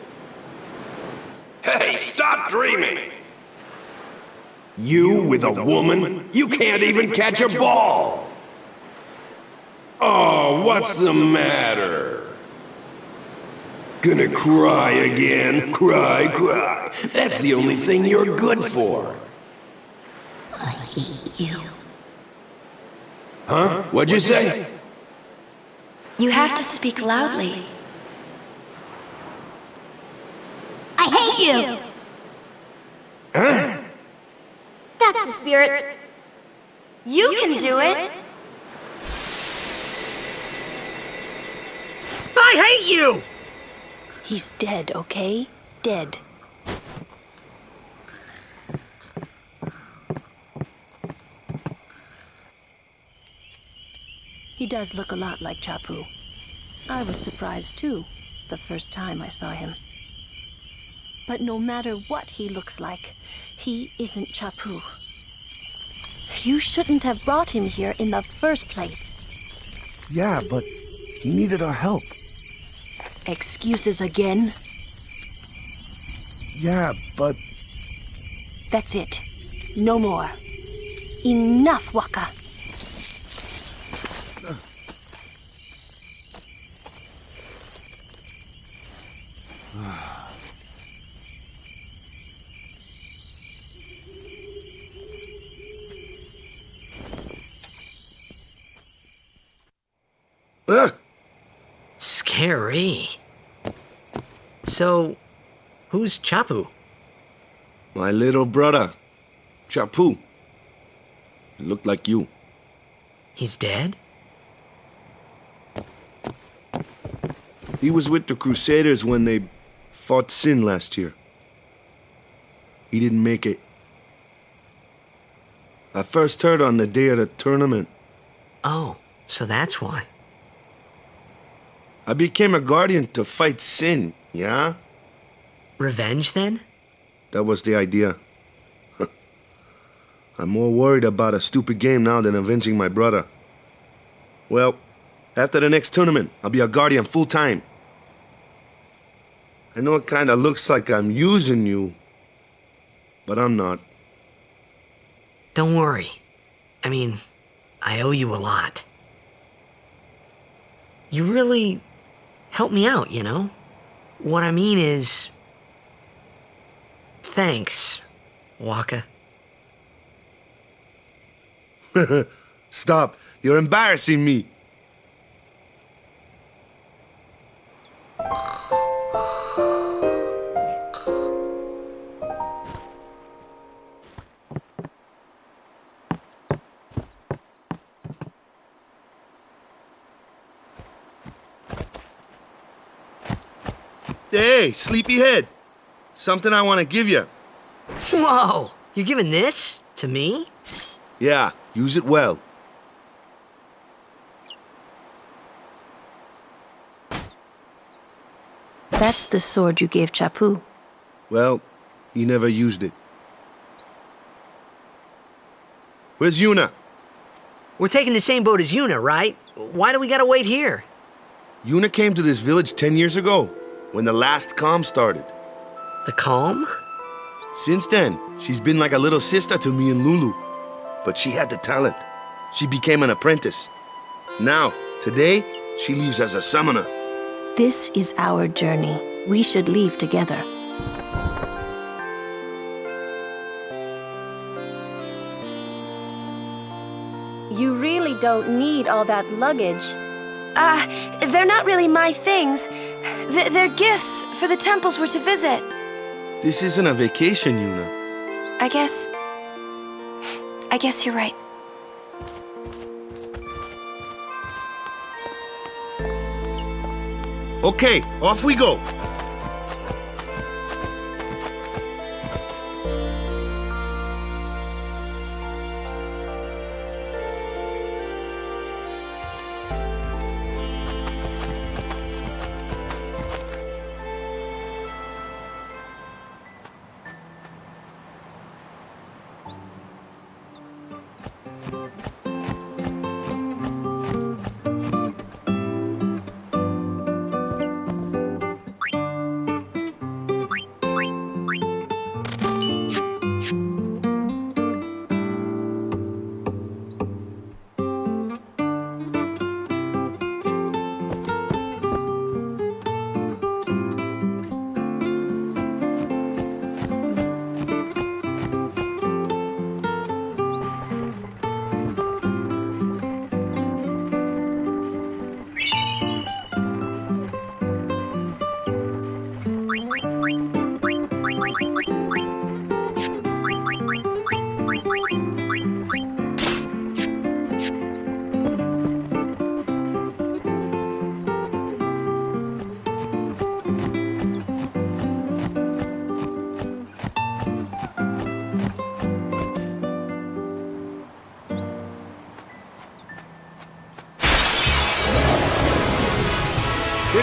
Hey, stop dreaming! You with a woman? You can't even catch a ball! Oh, what's the matter? Gonna cry again? Cry. That's the only thing you're good for. I hate you. Huh? What'd you say? You have to speak loudly. I hate you! Huh? That's the spirit. You can do it. I hate you! He's dead, okay? Dead. He does look a lot like Chapu. I was surprised too, the first time I saw him. But no matter what he looks like, he isn't Chapu. You shouldn't have brought him here in the first place. Yeah, but he needed our help. Excuses again? Yeah, but... That's it. No more. Enough, Waka. Scary. So, who's Chapu? My little brother, Chapu. He looked like you. He's dead? He was with the Crusaders when they fought Sin last year. He didn't make it. I first heard on the day of the tournament. Oh, so that's why. I became a guardian to fight Sin, yeah? Revenge, then? That was the idea. I'm more worried about a stupid game now than avenging my brother. Well, after the next tournament, I'll be a guardian full-time. I know it kinda looks like I'm using you, but I'm not. Don't worry. I mean, I owe you a lot. You really helped me out, you know? What I mean is... Thanks, Waka. Stop. You're embarrassing me. Hey, sleepyhead. Something I want to give you. Whoa! You giving this to me? Yeah, use it well. That's the sword you gave Chapu. Well, he never used it. Where's Yuna? We're taking the same boat as Yuna, right? Why do we gotta wait here? Yuna came to this village 10 years ago, when the last calm started. The calm? Since then, she's been like a little sister to me and Lulu. But she had the talent. She became an apprentice. Now, today, she leaves as a summoner. This is our journey. We should leave together. You really don't need all that luggage. They're not really my things. They're gifts for the temples we're to visit. This isn't a vacation, Yuna. I guess you're right. Okay, off we go.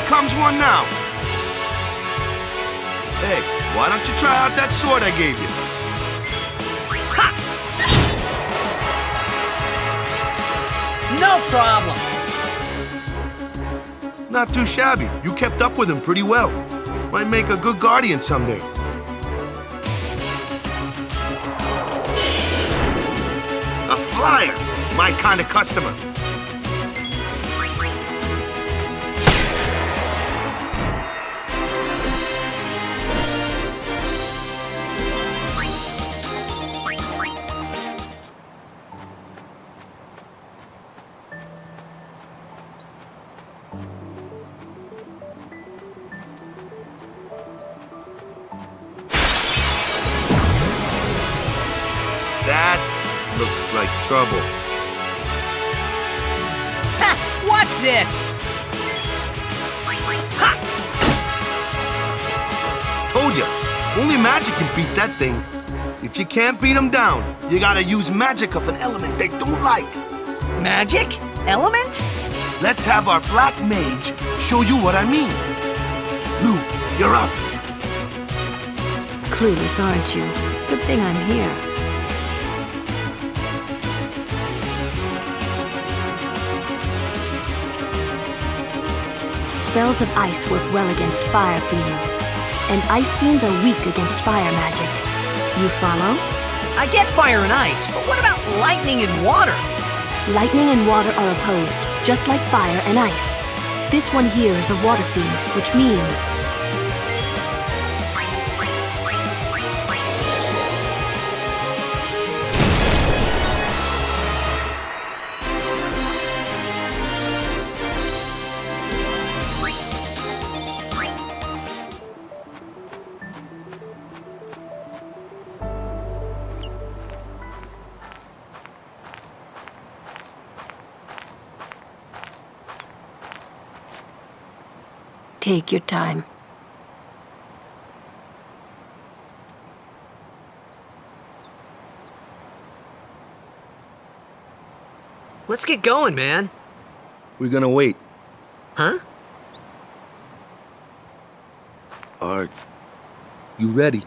comes one now. Hey, why don't you try out that sword I gave you? Ha! No problem. Not too shabby. You kept up with him pretty well. Might make a good guardian someday. A flyer! My kind of customer. That looks like trouble. Ha! Watch this! Ha! Told ya, only magic can beat that thing. If you can't beat them down, you gotta use magic of an element they don't like. Magic? Element? Let's have our black mage show you what I mean. Lou, you're up. Clueless, aren't you? Good thing I'm here. Spells of ice work well against fire fiends, and ice fiends are weak against fire magic. You follow? I get fire and ice, but what about lightning and water? Lightning and water are opposed, just like fire and ice. This one here is a water fiend, which means... Take your time. Let's get going, man. We're gonna wait. Huh? Are you ready?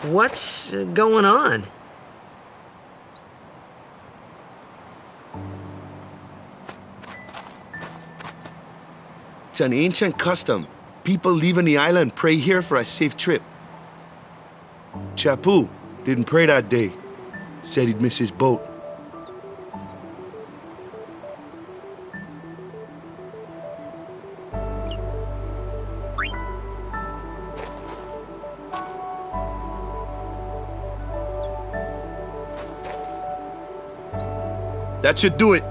What's going on? It's an ancient custom. People leaving the island pray here for a safe trip. Chappu didn't pray that day. Said he'd miss his boat. That should do it.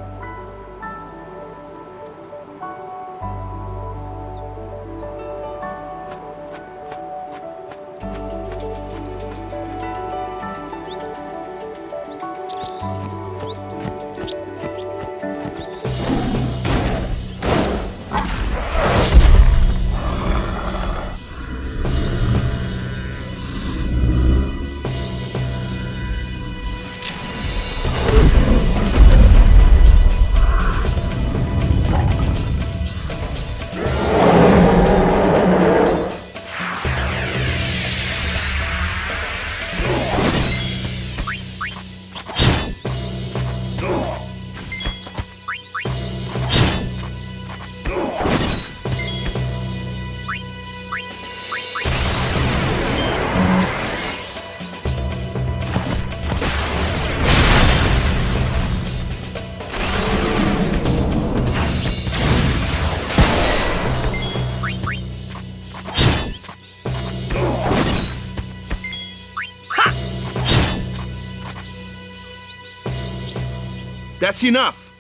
That's enough.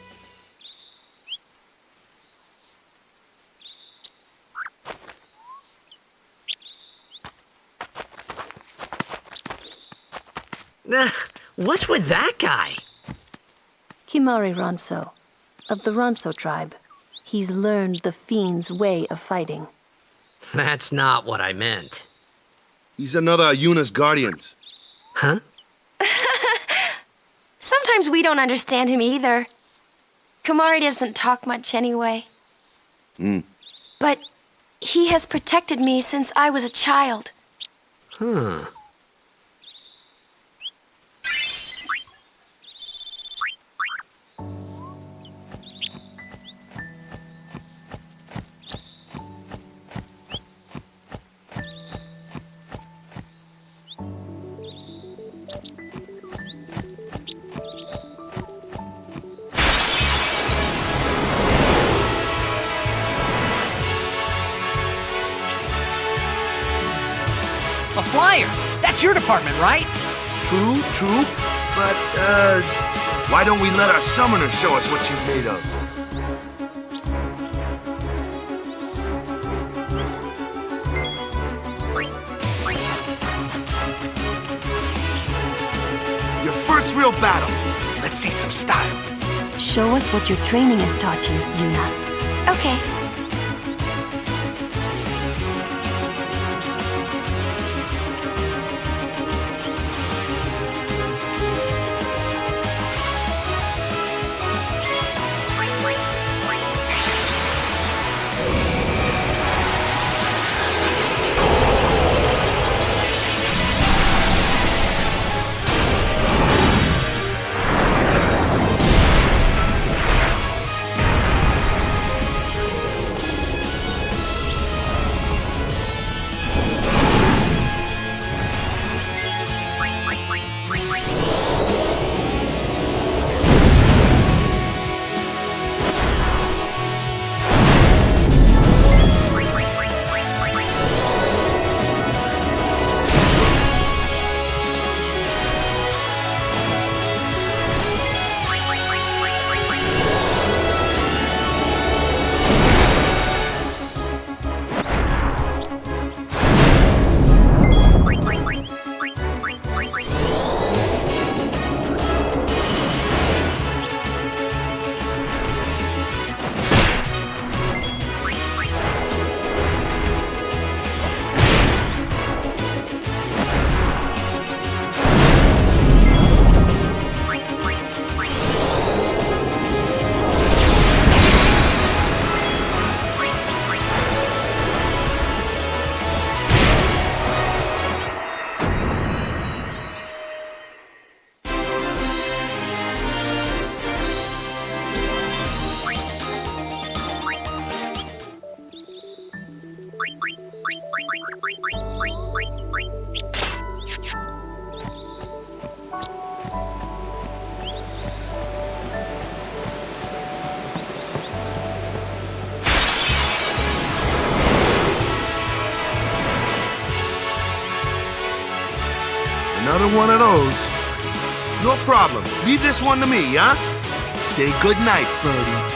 What's with that guy? Kimari Ronso, of the Ronso tribe. He's learned the fiend's way of fighting. That's not what I meant. He's another Yuna's guardians. Huh? Sometimes we don't understand him either. Kamari doesn't talk much anyway. But he has protected me since I was a child. Huh. A flyer! That's your department, right? True. But, why don't we let our summoner show us what she's made of? Your first real battle. Let's see some style. Show us what your training has taught you, Yuna. Okay. Another one of those. No problem. Leave this one to me, huh? Say goodnight, birdie.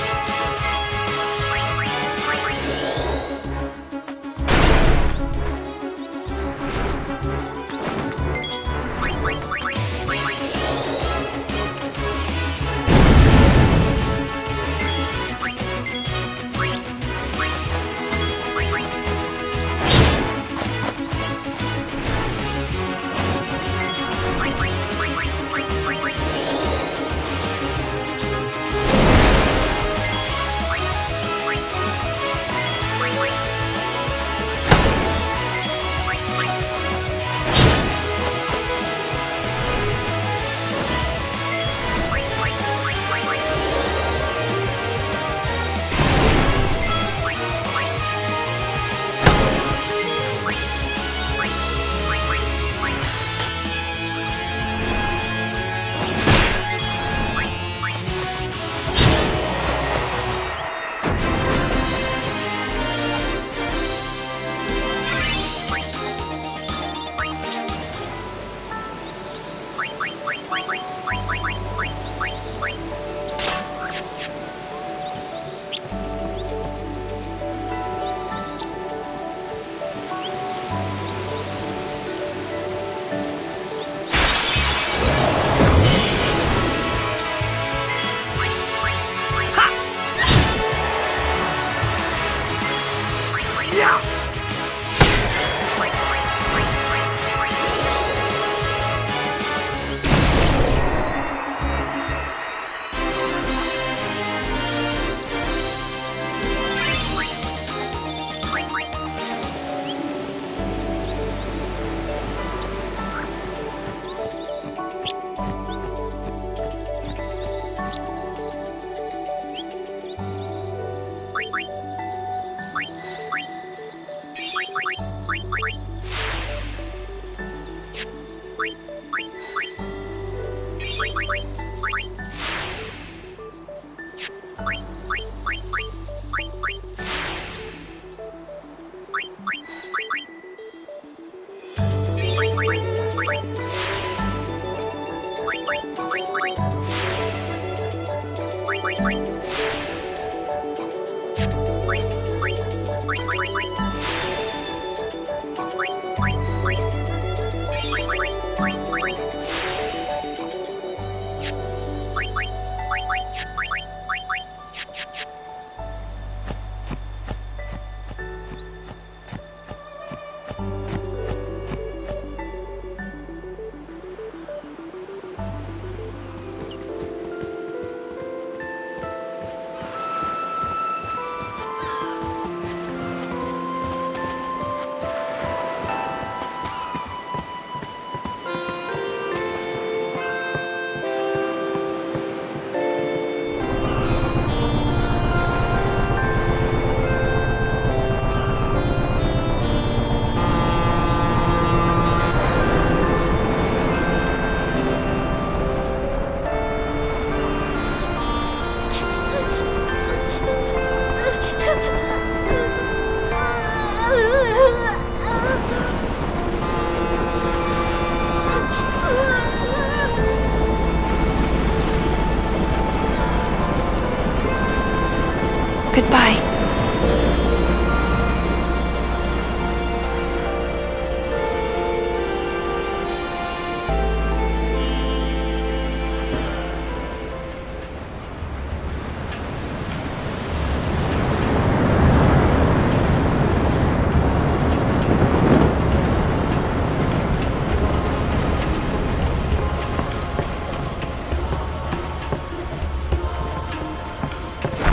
Goodbye.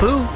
Who?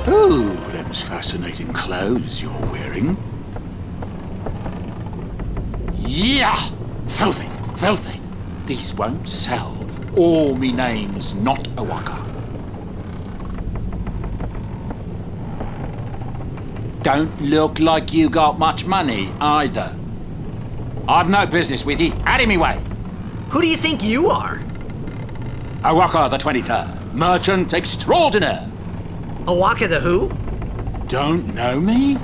Ooh, them's fascinating clothes you're wearing. Yeah! Filthy, filthy. These won't sell. Or me name's not a waka. Don't look like you got much money, either. I've no business with you. Out of me way. Who do you think you are? Awaka the 23rd, merchant extraordinaire. Awaka the who? Don't know me?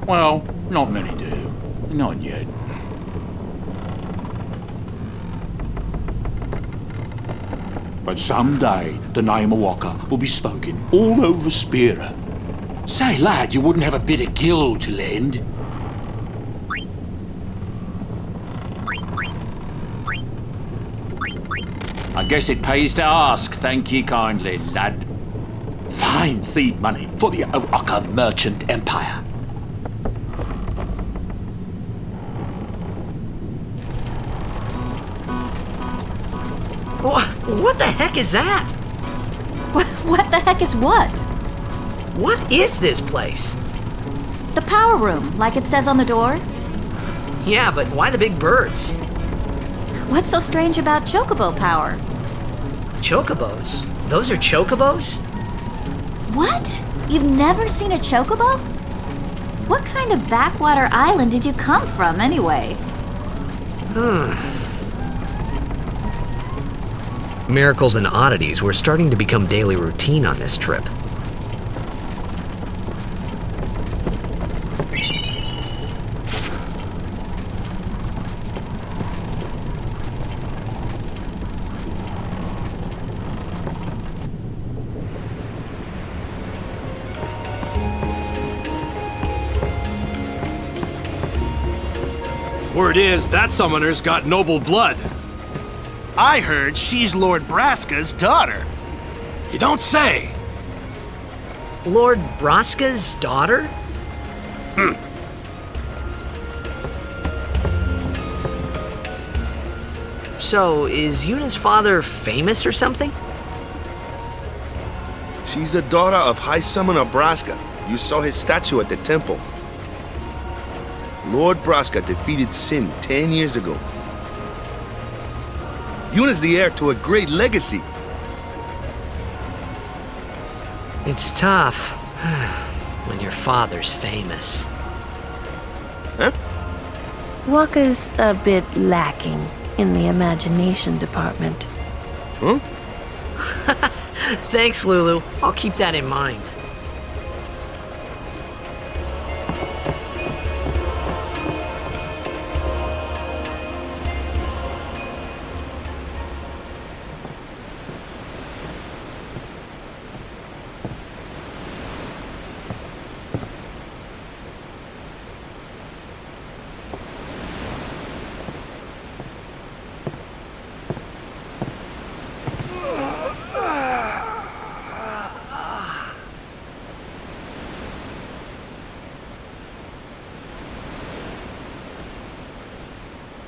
Well, not many do. Not yet. But someday, the name Awaka will be spoken all over Spira. Say, lad, you wouldn't have a bit of gill to lend? I guess it pays to ask, thank ye kindly, lad. Fine seed money for the Awaka merchant empire. What the heck is that? What the heck is what? What is this place? The power room, like it says on the door. Yeah, but why the big birds? What's so strange about chocobo power? Chocobos? Those are chocobos? What? You've never seen a chocobo? What kind of backwater island did you come from, anyway? Miracles and oddities were starting to become daily routine on this trip. Word is, that summoner's got noble blood. I heard she's Lord Braska's daughter. You don't say! Lord Braska's daughter? So, is Yuna's father famous or something? She's the daughter of High Summoner Braska. You saw his statue at the temple. Lord Braska defeated Sin 10 years ago. Yuna's the heir to a great legacy. It's tough when your father's famous. Huh? Waka's a bit lacking in the imagination department. Huh? Thanks, Lulu. I'll keep that in mind.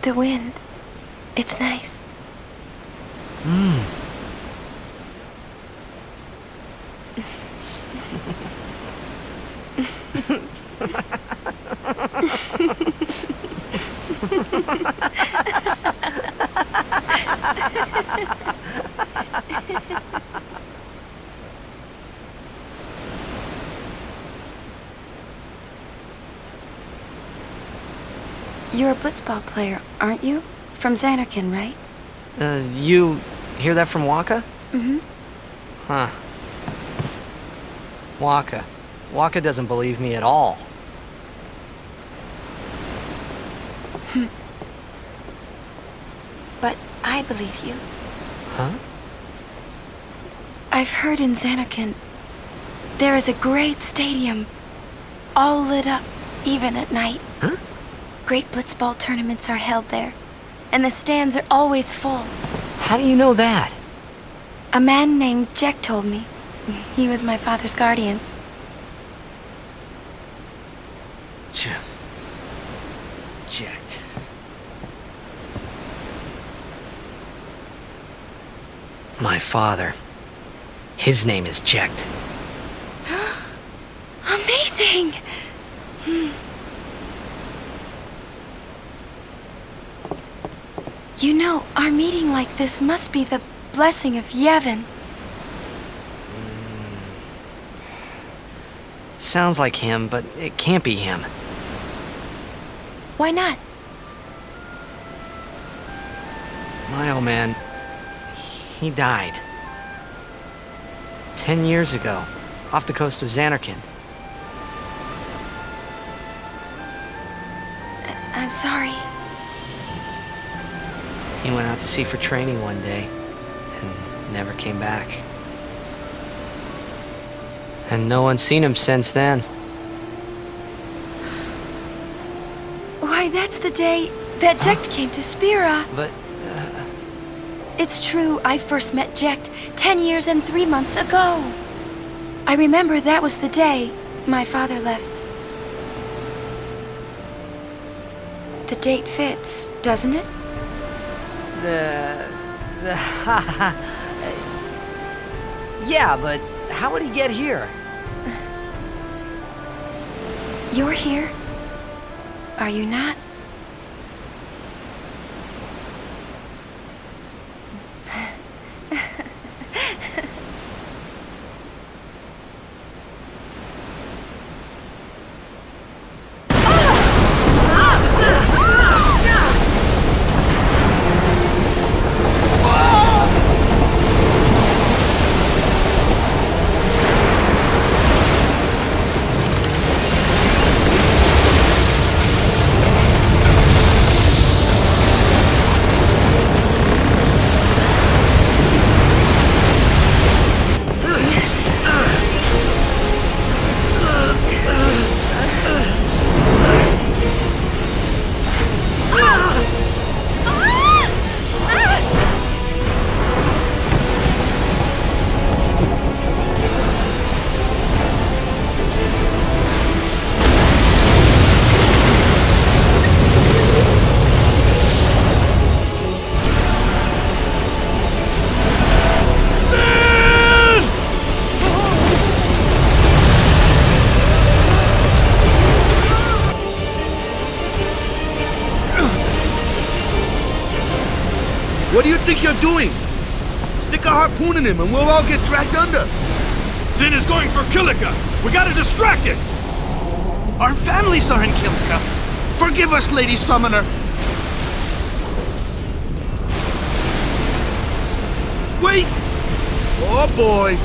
The wind. It's nice. You're a blitzball player, aren't you? From Zanarkand, right? You hear that from Waka? Mm-hmm. Huh. Waka. Waka doesn't believe me at all. But I believe you. Huh? I've heard in Zanarkand there is a great stadium, all lit up, even at night. Huh? Great blitzball tournaments are held there, and the stands are always full. How do you know that? A man named Jack told me. He was my father's guardian. Jacked. My father. His name is Jacked. Amazing! You know, our meeting like this must be the blessing of Yevon. Sounds like him, but it can't be him. Why not? My old man, he died. 10 years ago, off the coast of Zanarkand. I'm sorry. He went out to sea for training one day, and never came back. And no one's seen him since then. Why, that's the day that Jekt came to Spira. But, It's true, I first met Jekt 10 years and 3 months ago. I remember that was the day my father left. The date fits, doesn't it? Yeah, but how would he get here? You're here, are you not? Sin doing? Stick a harpoon in him and we'll all get dragged under. Sin is going for Kilika. We gotta distract it. Our families are in Kilika. Forgive us, Lady Summoner. Wait! Oh boy!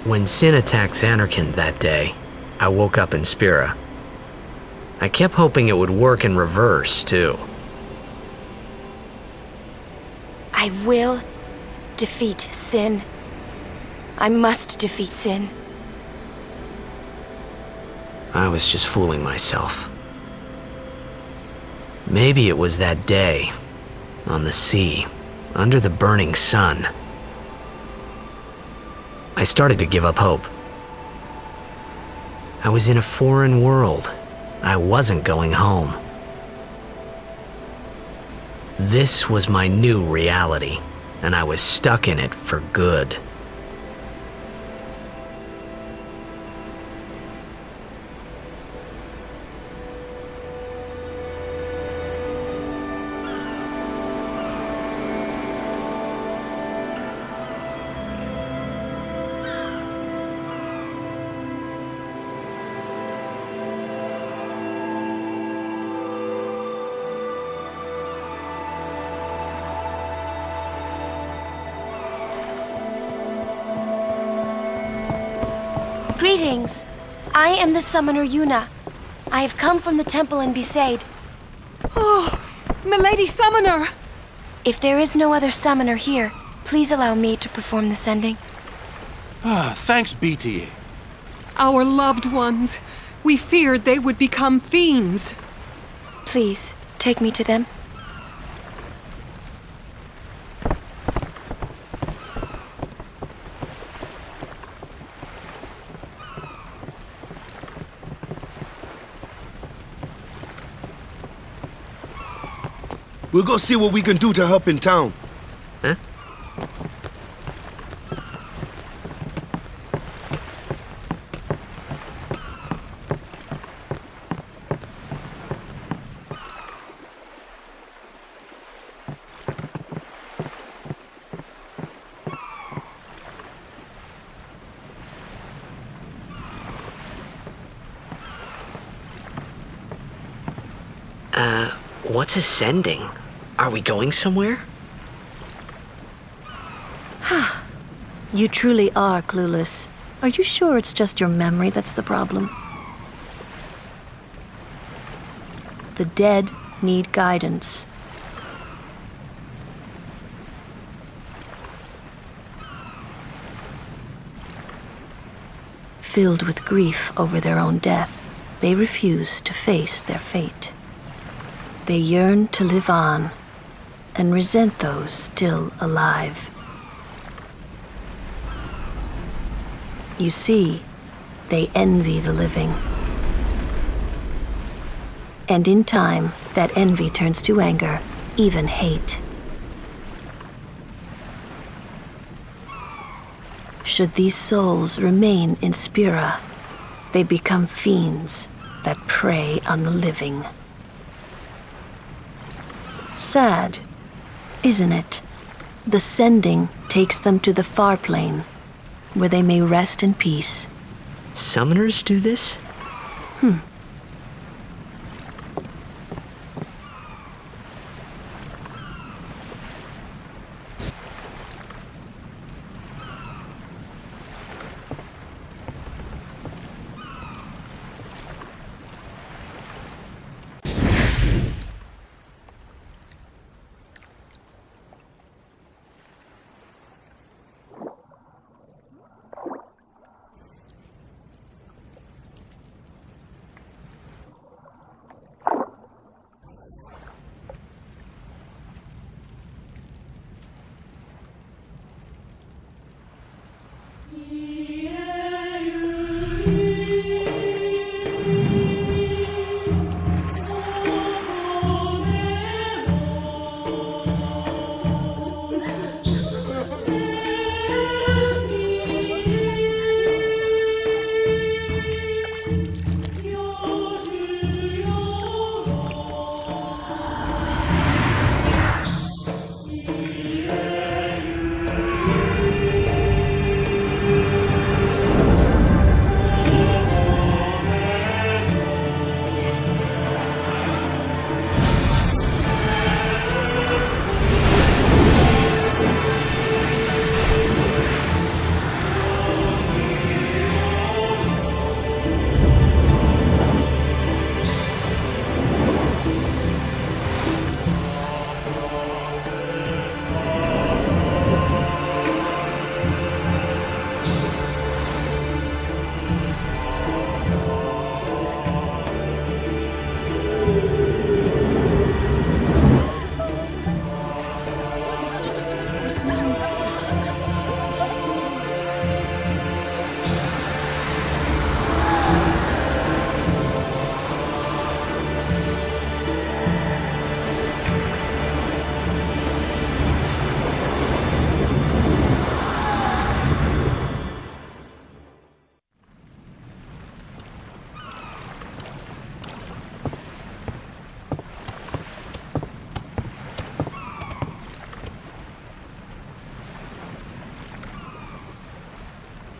When Sin attacked Zanarkand that day, I woke up in Spira. I kept hoping it would work in reverse, too. I will defeat Sin. I must defeat Sin. I was just fooling myself. Maybe it was that day, on the sea, under the burning sun. I started to give up hope. I was in a foreign world. I wasn't going home. This was my new reality, and I was stuck in it for good. Greetings. I am the summoner Yuna. I have come from the temple in Besaid. Oh, Milady Summoner! If there is no other summoner here, please allow me to perform the sending. Thanks, BT. Our loved ones. We feared they would become fiends. Please, take me to them. We'll go see what we can do to help in town. Huh? What's ascending? Are we going somewhere? You truly are clueless. Are you sure it's just your memory that's the problem? The dead need guidance. Filled with grief over their own death, they refuse to face their fate. They yearn to live on and resent those still alive. You see, they envy the living. And in time, that envy turns to anger, even hate. Should these souls remain in Spira, they become fiends that prey on the living. Sad, isn't it? The sending takes them to the far plane, where they may rest in peace. Summoners do this?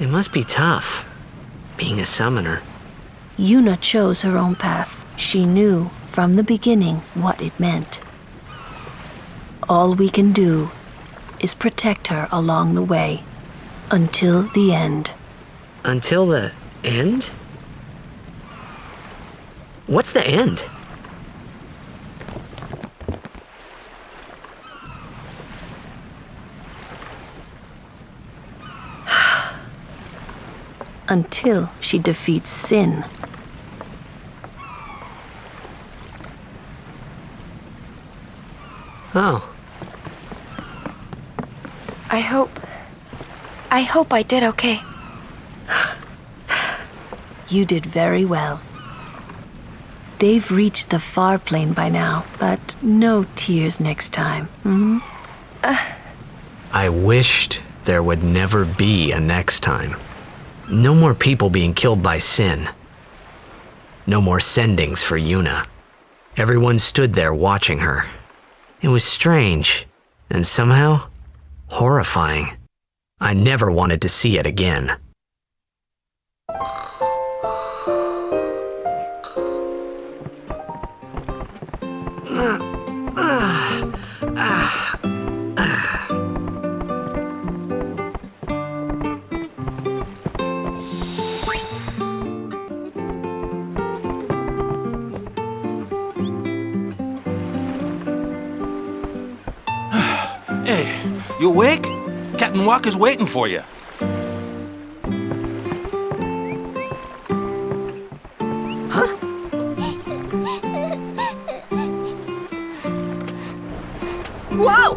It must be tough, being a summoner. Yuna chose her own path. She knew from the beginning what it meant. All we can do is protect her along the way, until the end. Until the end? What's the end? Until she defeats sin. Oh. I hope I did okay. You did very well. They've reached the far plane by now, but no tears next time. Hmm? I wished there would never be a next time. No more people being killed by sin. No more sendings for Yuna. Everyone stood there watching her. It was strange, and somehow horrifying. I never wanted to see it again. Hey, you awake? Captain Walker's waiting for you. Huh? Whoa!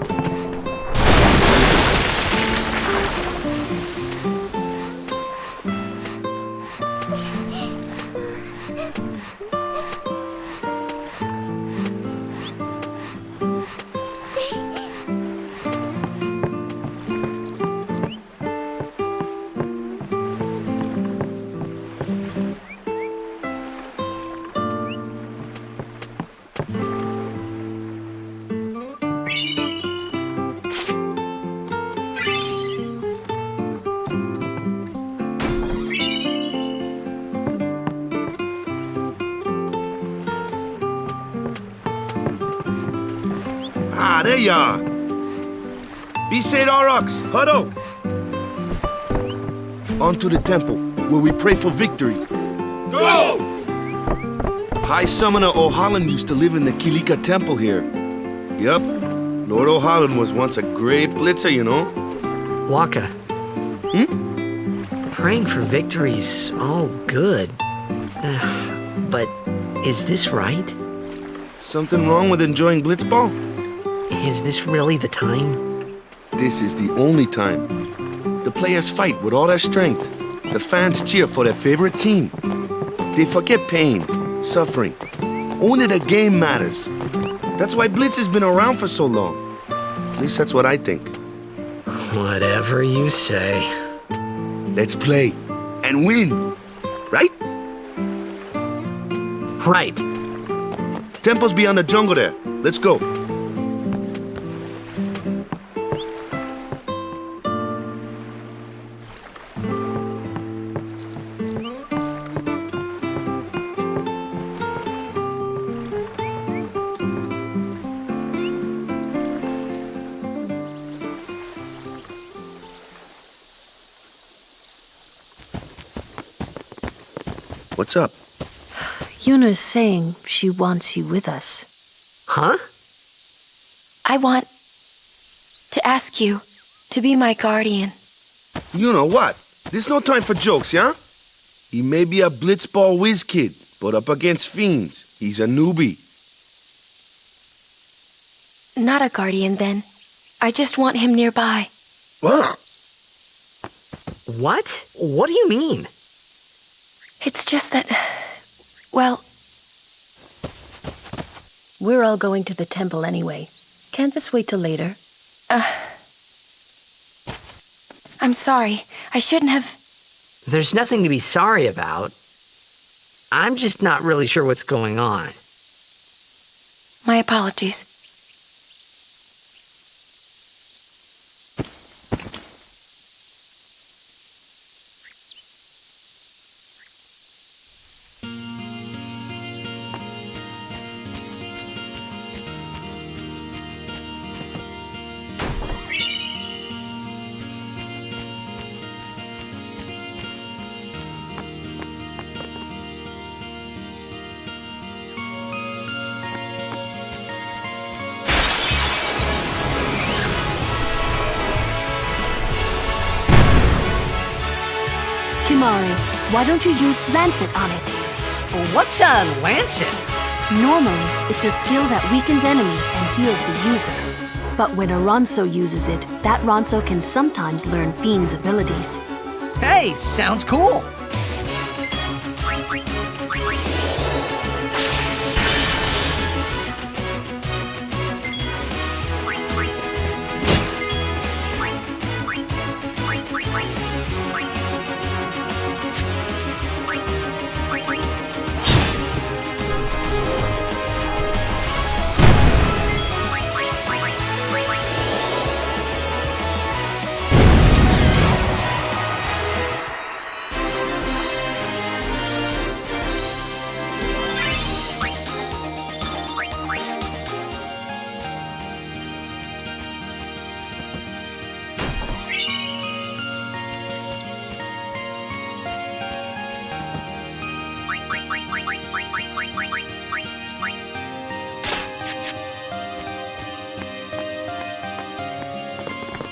Ah, there you are. Besaid Island, huddle. On to the temple, where we pray for victory. Go! High Summoner O'Holland used to live in the Kilika temple here. Yup, Lord O'Holland was once a great blitzer, you know. Waka. Praying for victory's all good. But is this right? Something wrong with enjoying blitzball? Is this really the time? This is the only time. The players fight with all their strength. The fans cheer for their favorite team. They forget pain, suffering. Only the game matters. That's why Blitz has been around for so long. At least that's what I think. Whatever you say. Let's play and win, right? Right. Temple's beyond the jungle there. Let's go. What's up? Yuna's saying she wants you with us. Huh? I want to ask you to be my guardian. You know what? There's no time for jokes, yeah? He may be a blitzball whiz kid, but up against fiends, he's a newbie. Not a guardian, then. I just want him nearby. What? What? What do you mean? It's just that, well... We're all going to the temple anyway. Can't this wait till later? I'm sorry. I shouldn't have... There's nothing to be sorry about. I'm just not really sure what's going on. My apologies. Kimari, why don't you use Lancet on it? What's a Lancet? Normally, it's a skill that weakens enemies and heals the user. But when a Ronso uses it, that Ronso can sometimes learn Fiend's abilities. Hey, sounds cool.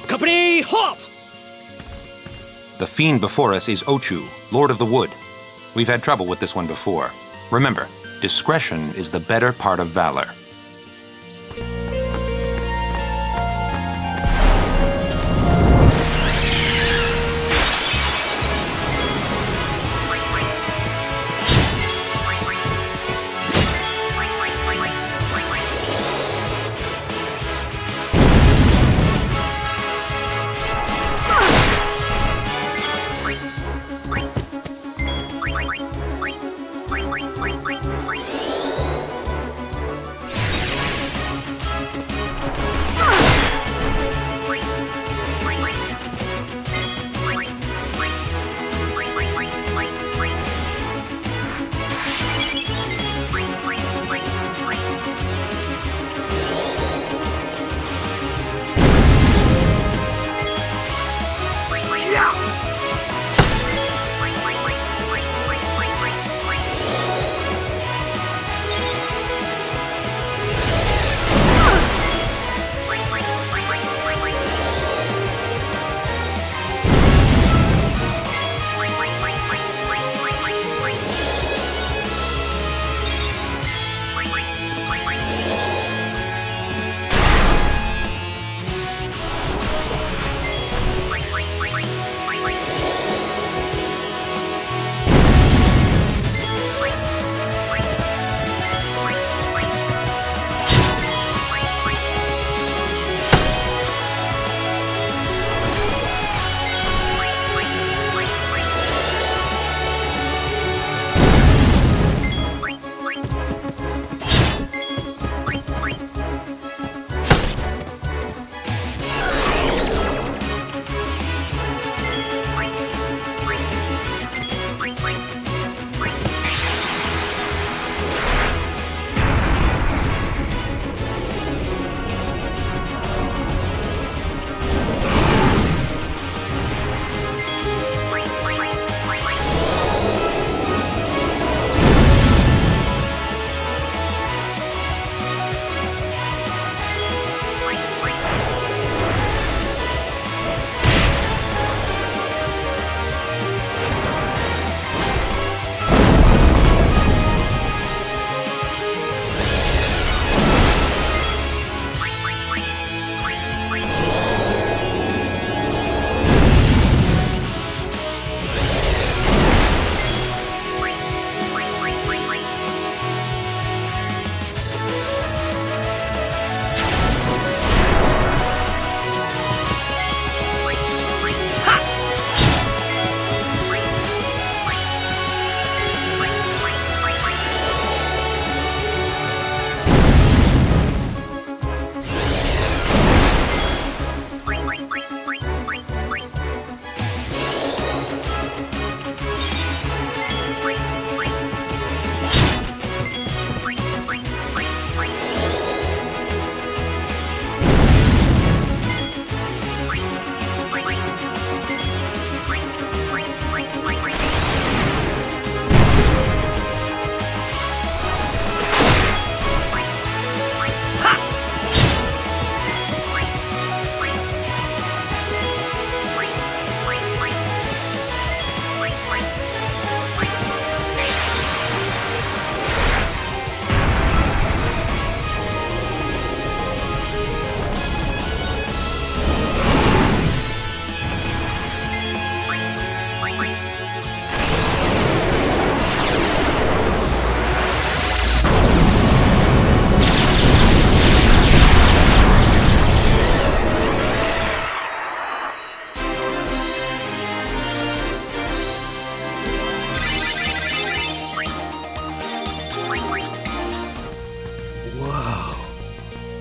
Company, halt! The fiend before us is Ochu, Lord of the Wood. We've had trouble with this one before. Remember, discretion is the better part of valor.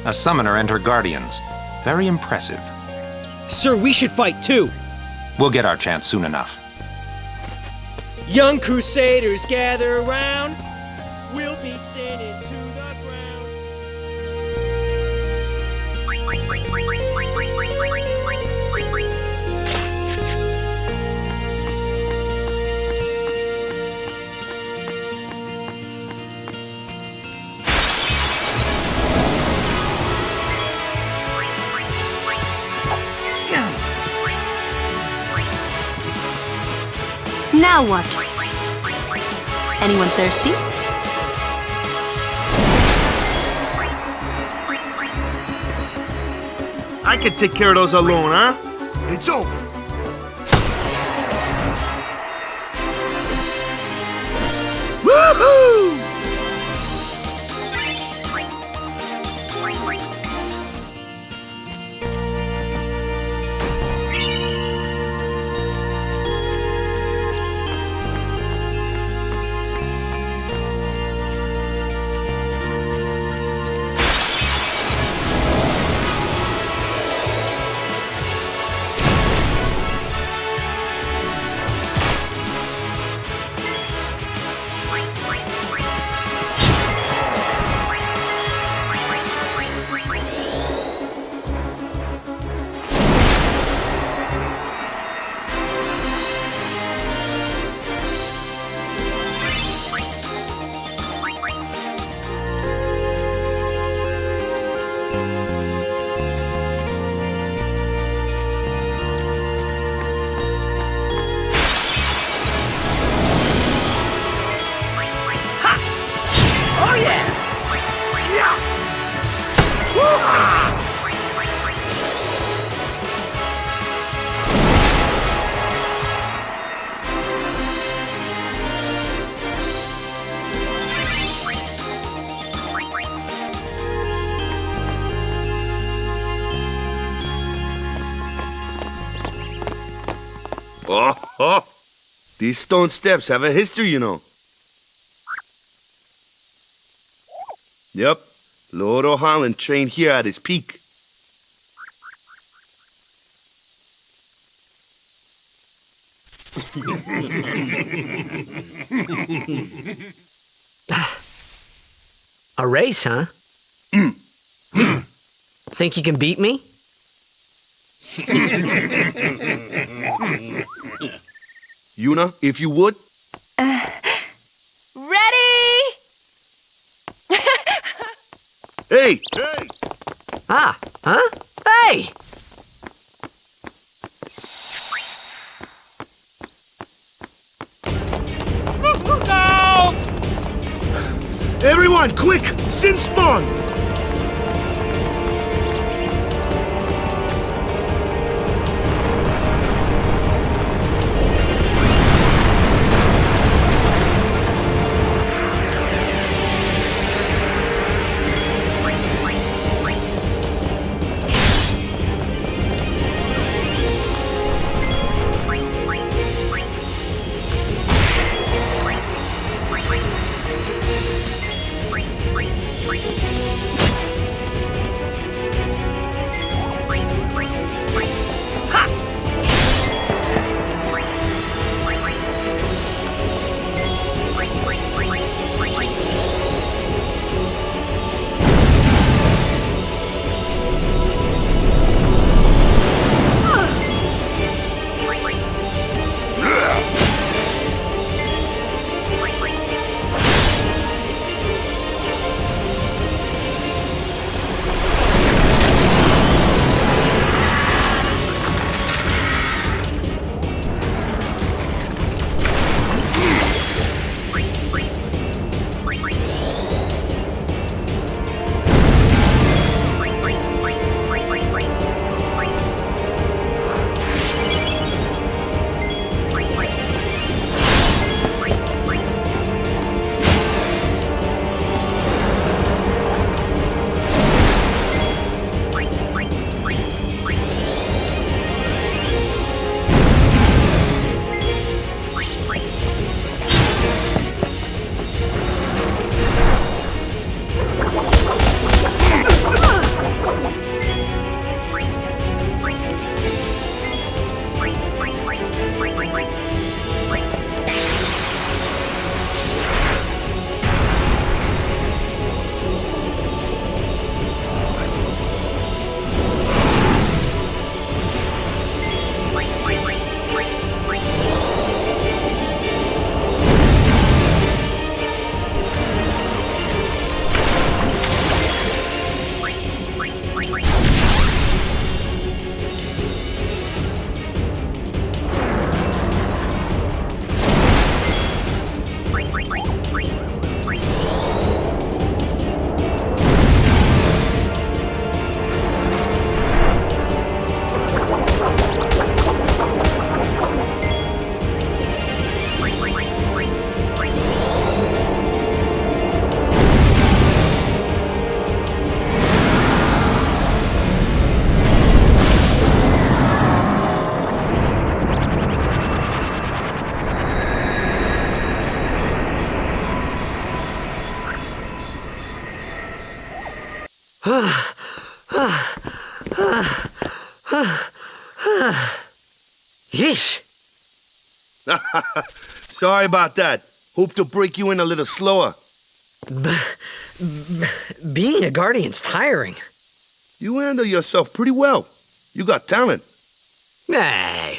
A summoner and her guardians. Very impressive. Sir, we should fight too. We'll get our chance soon enough. Young Crusaders, gather around. We'll beat sin into the ground. Now what? Anyone thirsty? I could take care of those alone, huh? It's over. Woohoo! Oh, these stone steps have a history, you know. Yep, Lord O'Holland trained here at his peak. A race, huh? Think you can beat me? Yuna, if you would. Ready? Hey! Hey! Ah, huh? Hey! No! Everyone, quick! Sin spawn! Yeesh. Sorry about that. Hope to break you in a little slower. Being a guardian's tiring. You handle yourself pretty well. You got talent. Hey.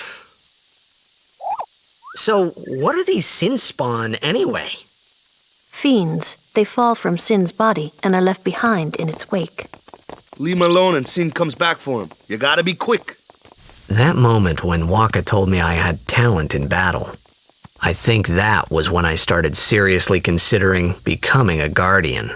So, what are these sin spawn anyway? Fiends. They fall from Sin's body and are left behind in its wake. Leave him alone and Sin comes back for him. You gotta be quick. That moment when Waka told me I had talent in battle, I think that was when I started seriously considering becoming a guardian.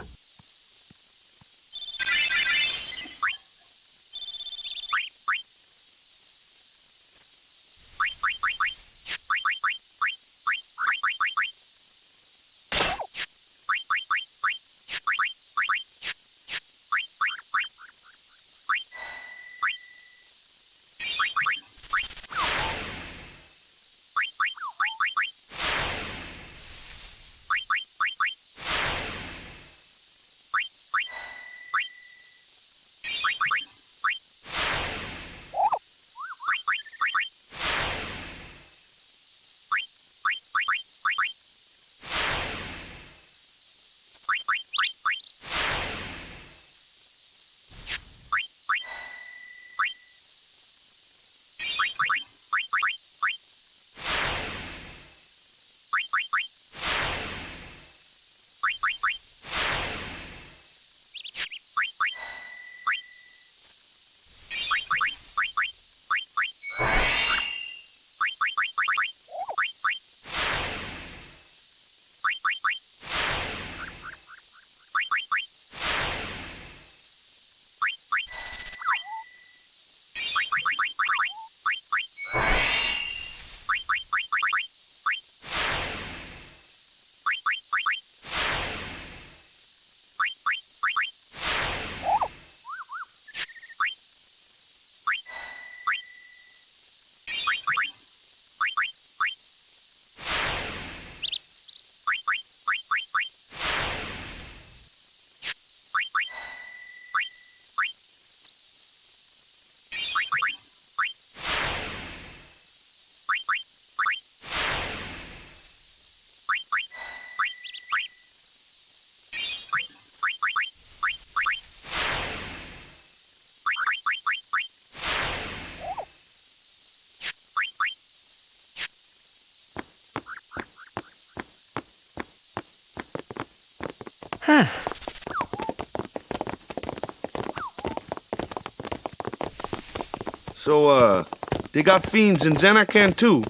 So, they got fiends in Zanarkand too?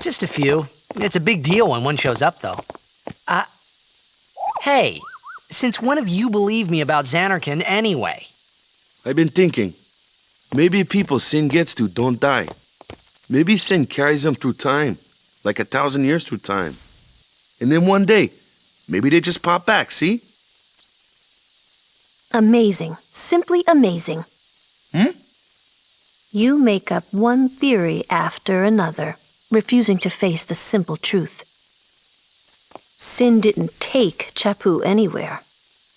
Just a few. It's a big deal when one shows up, though. Hey, since when have you believed me about Zanarkand anyway? I've been thinking. Maybe people Sin gets to don't die. Maybe Sin carries them through time, like 1,000 years through time. And then one day, maybe they just pop back, see? Amazing. Simply amazing. You make up one theory after another, refusing to face the simple truth. Sin didn't take Chappu anywhere.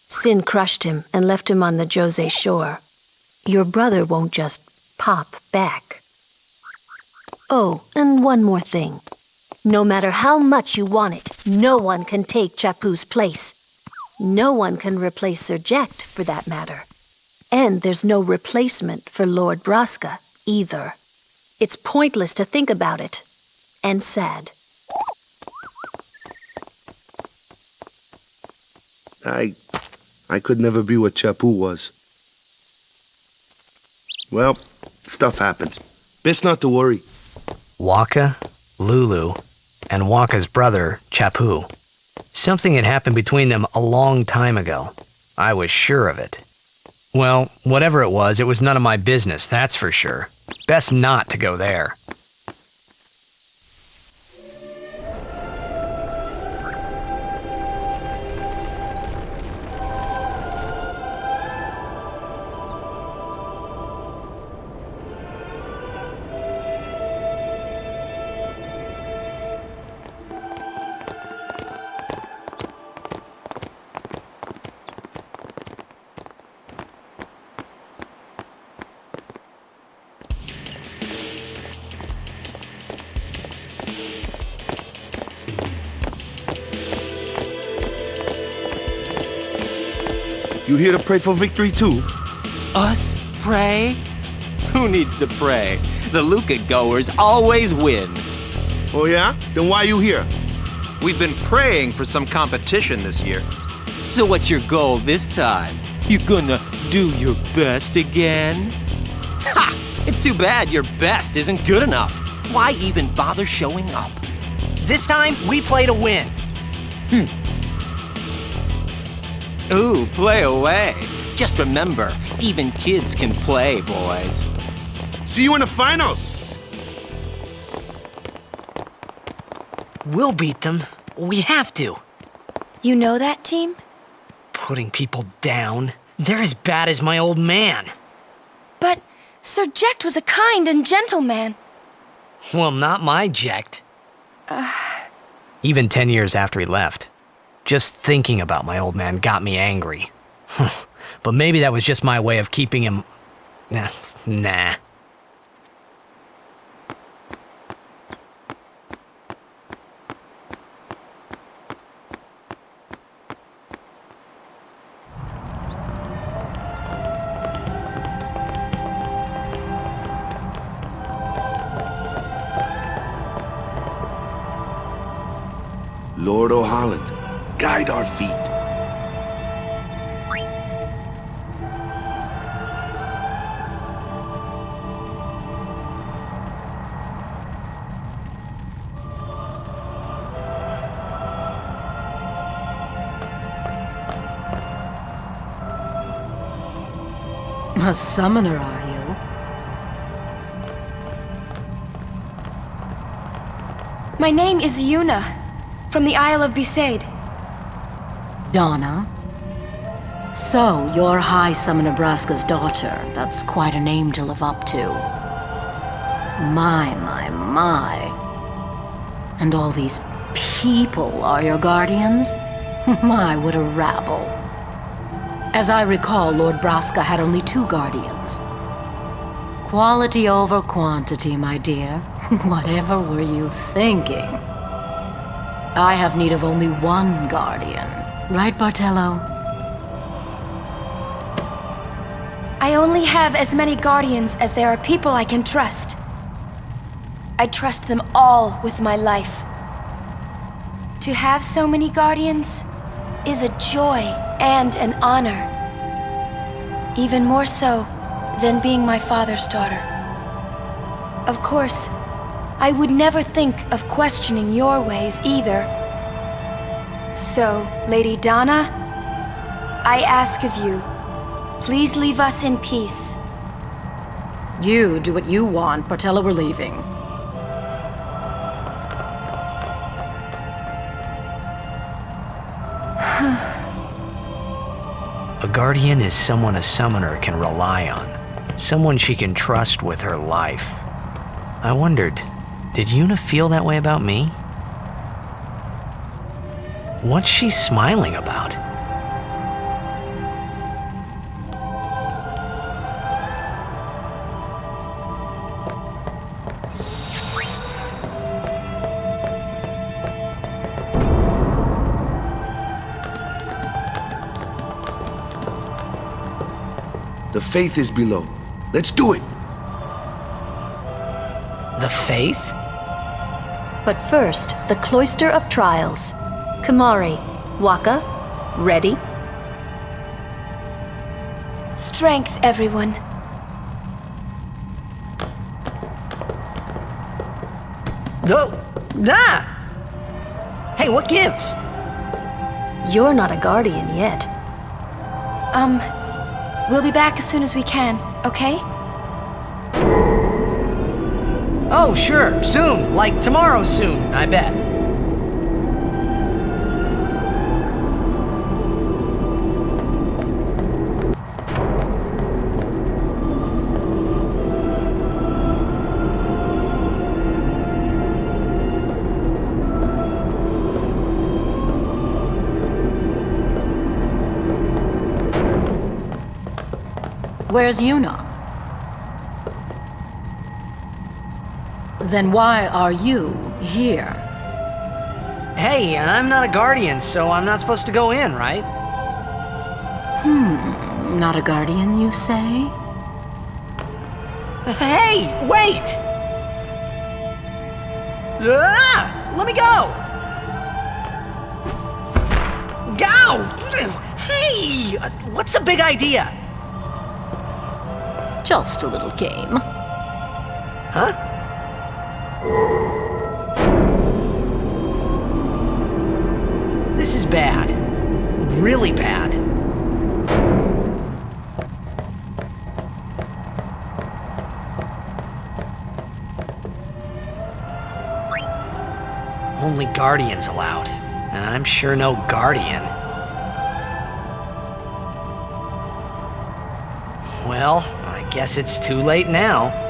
Sin crushed him and left him on the Djose shore. Your brother won't just pop back. Oh, and one more thing. No matter how much you want it, no one can take Chappu's place. No one can replace Sir Jekt, for that matter. And there's no replacement for Lord Braska, either. It's pointless to think about it. And sad. I could never be what Chappu was. Well, stuff happens. Best not to worry. Waka, Lulu, and Waka's brother, Chappu. Something had happened between them a long time ago. I was sure of it. Well, whatever it was none of my business, that's for sure. Best not to go there. You here to pray for victory too? Us? Pray? Who needs to pray? The Luca goers always win. Oh yeah? Then why are you here? We've been praying for some competition this year. So what's your goal this time? You gonna do your best again? Ha! It's too bad your best isn't good enough. Why even bother showing up? This time, we play to win. Ooh, play away. Just remember, even kids can play, boys. See you in the finals! We'll beat them. We have to. You know that team? Putting people down. They're as bad as my old man. But Sir Jecht was a kind and gentle man. Well, not my Jecht. Even 10 years after he left. Just thinking about my old man got me angry. But maybe that was just my way of keeping him... Nah. Lord O'Holland, guide our feet. A summoner, are you? My name is Yuna, from the Isle of Besaid. Donna? So, you're High Summoner Braska's daughter. That's quite a name to live up to. My. And all these people are your guardians? My, what a rabble. As I recall, Lord Braska had only 2 guardians. Quality over quantity, my dear. Whatever were you thinking? I have need of only 1 guardian. Right, Bartello? I only have as many guardians as there are people I can trust. I trust them all with my life. To have so many guardians is a joy and an honor. Even more so than being my father's daughter. Of course, I would never think of questioning your ways either. So, Lady Donna, I ask of you, please leave us in peace. You do what you want, Bartello, we're leaving. A guardian is someone a summoner can rely on. Someone she can trust with her life. I wondered, did Yuna feel that way about me? What's she smiling about? The faith is below. Let's do it! The faith? But first, the Cloister of Trials. Kamari, Waka, ready? Strength, everyone. No! Ah! Hey, what gives? You're not a guardian yet. We'll be back as soon as we can, okay? Oh, sure, soon. Like tomorrow soon, I bet. Where's Yuna? Then why are you here? Hey, I'm not a guardian, so I'm not supposed to go in, right? Not a guardian, you say? Hey, wait! Ah! Let me go! Go! Hey! What's the big idea? Just a little game. Huh? This is bad. Really bad. Only guardians allowed. And I'm sure no guardian. Well, I guess it's too late now.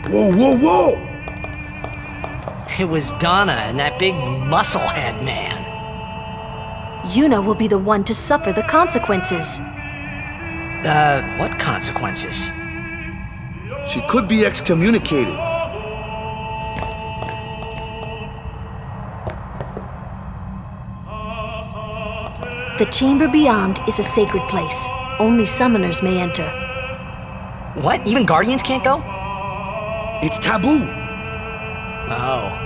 Whoa, whoa, whoa! It was Donna and that big musclehead man. Yuna will be the one to suffer the consequences. What consequences? She could be excommunicated. The chamber beyond is a sacred place. Only summoners may enter. What? Even guardians can't go? It's taboo. Oh.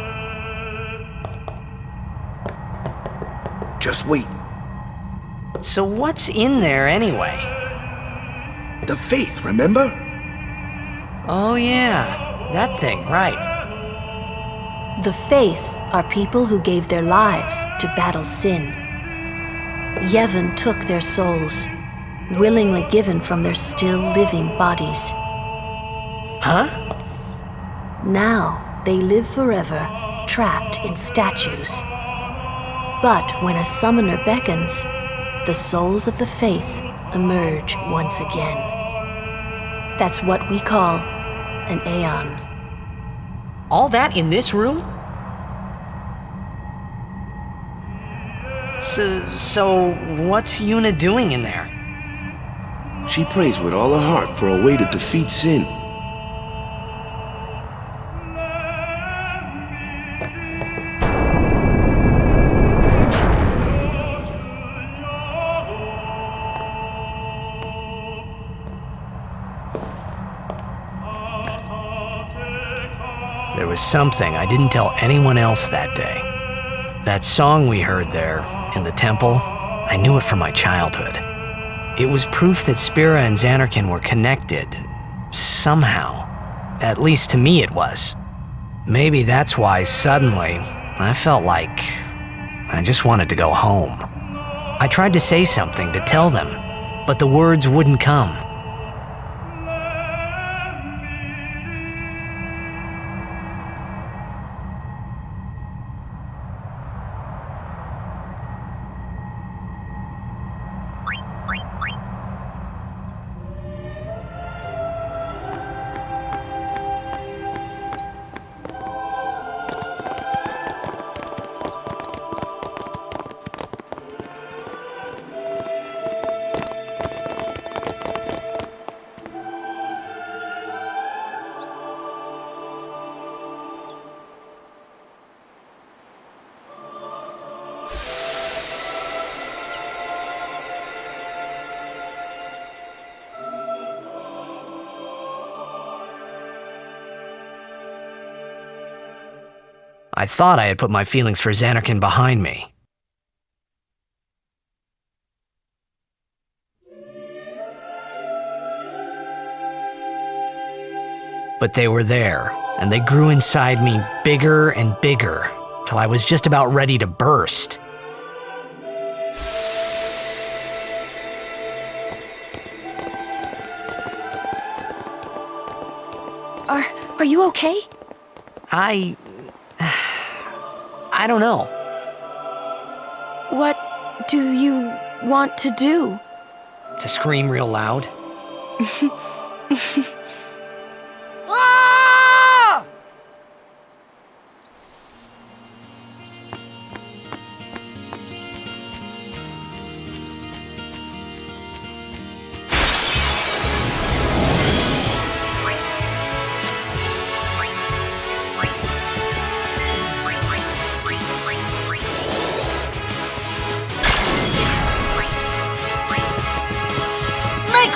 Just wait. So what's in there anyway? The faith, remember? Oh yeah, that thing, right. The faith are people who gave their lives to battle sin. Yevon took their souls, willingly given from their still living bodies. Huh? Now they live forever, trapped in statues. But when a summoner beckons, the souls of the faith emerge once again. That's what we call an Aeon. All that in this room? So what's Yuna doing in there? She prays with all her heart for a way to defeat sin. There was something I didn't tell anyone else that day. That song we heard there, in the temple, I knew it from my childhood. It was proof that Spira and Zanarkand were connected, somehow. At least to me it was. Maybe that's why suddenly, I felt like I just wanted to go home. I tried to say something to tell them, but the words wouldn't come. I thought I had put my feelings for Zanarkand behind me. But they were there, and they grew inside me bigger and bigger, till I was just about ready to burst. Are you okay? I don't know. What do you want to do? To scream real loud.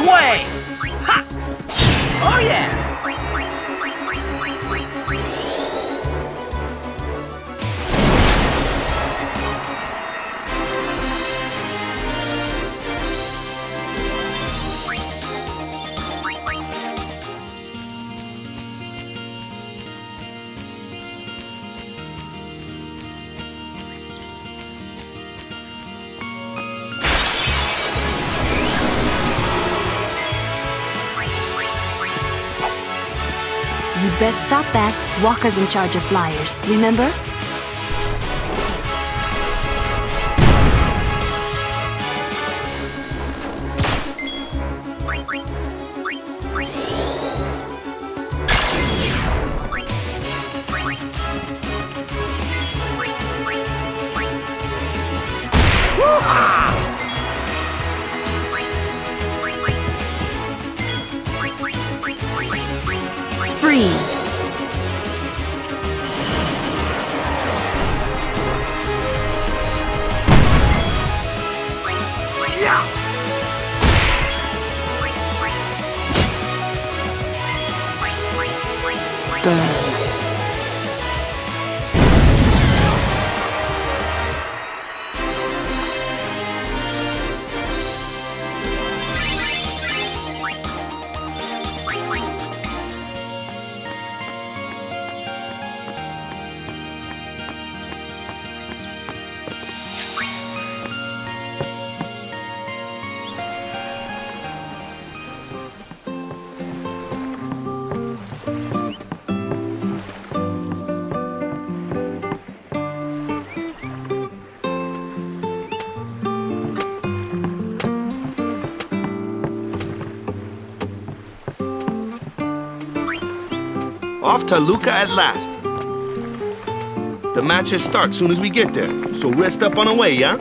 Way! Ha! Oh yeah! You best stop that. Wakka's in charge of flyers, remember? Freeze! Burn. Off to Luca at last. The matches start soon as we get there, so rest up on the way, yeah?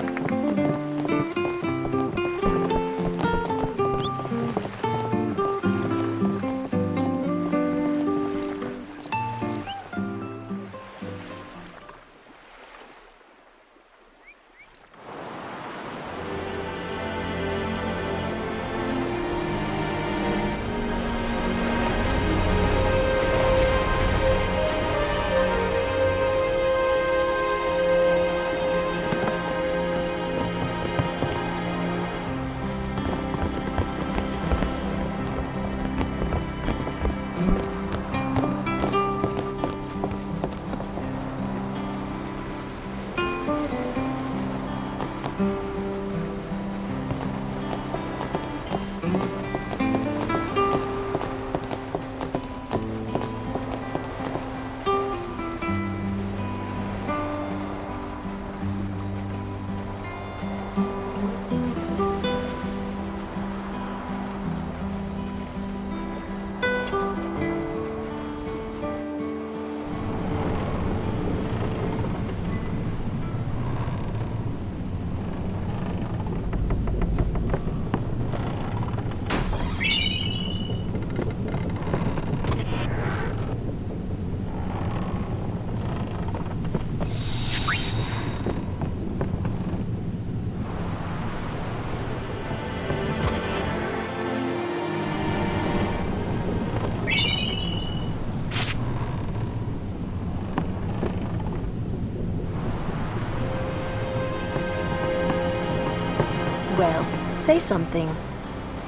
Well, say something.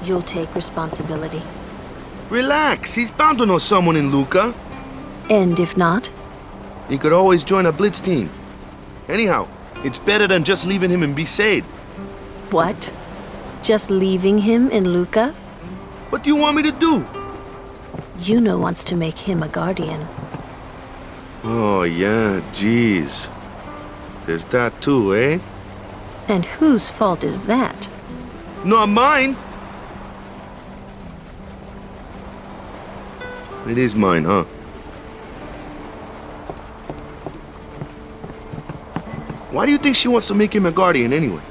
You'll take responsibility. Relax, he's bound to know someone in Luca. And if not? He could always join a blitz team. Anyhow, it's better than just leaving him in Besaid. What? Just leaving him in Luca? What do you want me to do? Winno wants to make him a guardian. Oh, yeah, jeez. There's that too, eh? And whose fault is that? Not mine! It is mine, huh? Why do you think she wants to make him a guardian anyway?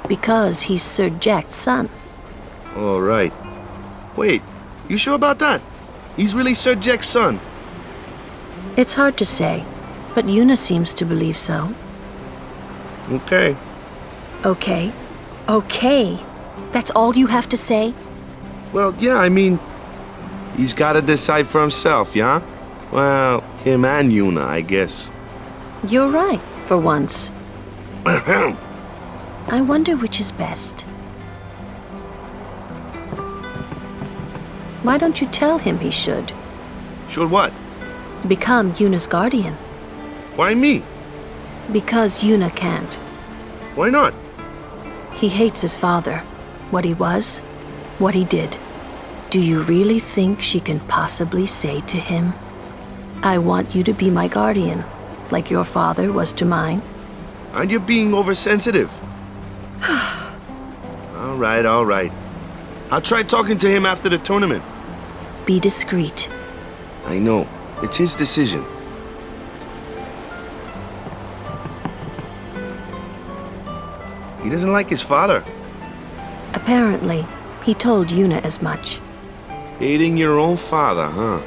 Because he's Sir Jack's son. All right. Wait, you sure about that? He's really Sir Jack's son? It's hard to say, but Winno seems to believe so. Okay. Okay. Okay. That's all you have to say? Well, yeah, I mean, he's got to decide for himself, yeah? Well, him and Winno, I guess. You're right, for once. I wonder which is best. Why don't you tell him he should? Should what? Become Winno's guardian. Why me? Because Winno can't. Why not? He hates his father. What he was, what he did. Do you really think she can possibly say to him, I want you to be my guardian, like your father was to mine? And you're being oversensitive. All right, all right. I'll try talking to him after the tournament. Be discreet. I know. It's his decision. He doesn't like his father. Apparently, he told Winno as much. Hating your own father, huh?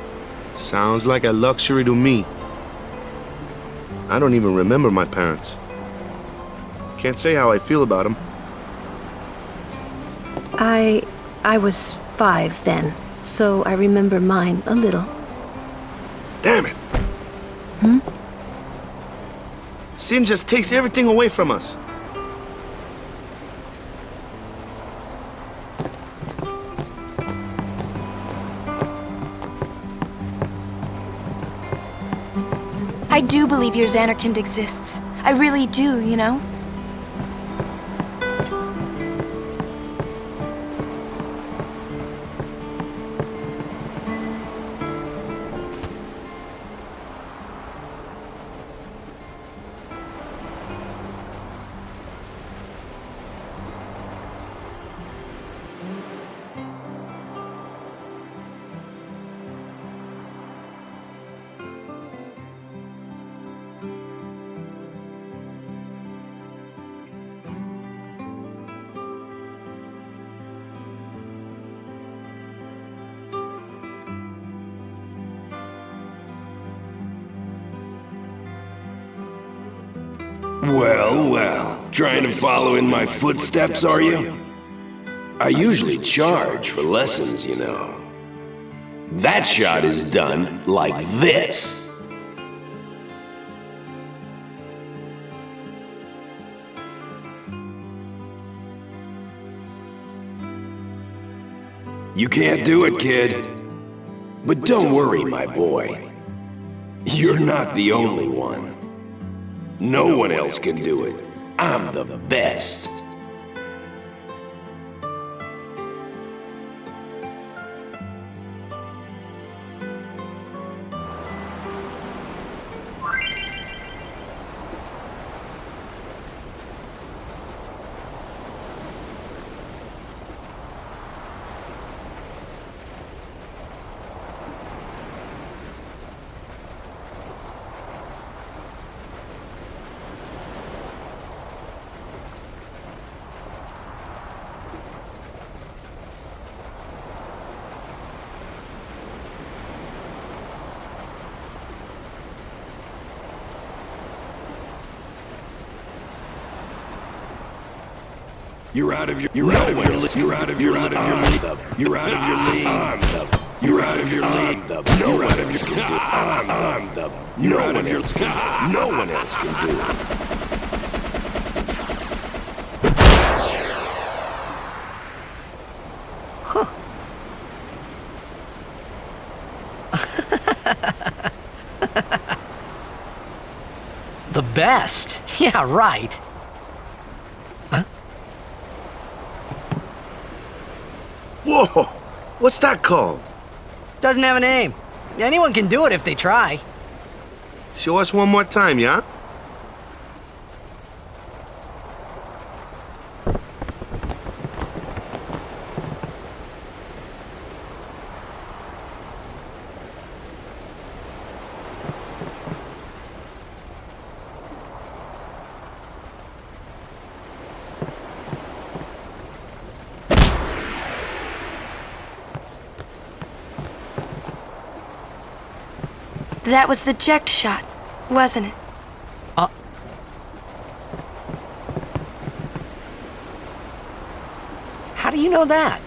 Sounds like a luxury to me. I don't even remember my parents. Can't say how I feel about them. I was 5 then, so I remember mine a little. Damn it! Hmm? Sin just takes everything away from us. I do believe your Zanarkand exists. I really do, you know? Well, well. Trying to follow in my footsteps, are you? I usually charge for lessons, you know. That shot is done like this. You can't do it, kid. But don't worry, my boy. You're not the only one. No one else can do it. I'm the best. You're out of your league. You're out of your league. You're out of your league. You're out of your league. You're out of your league. No one else can do it. No one else can. No one else can do it. The best? Yeah, right. Whoa! What's that called? Doesn't have a name. Anyone can do it if they try. Show us one more time, yeah? That was the eject shot, wasn't it? How do you know that?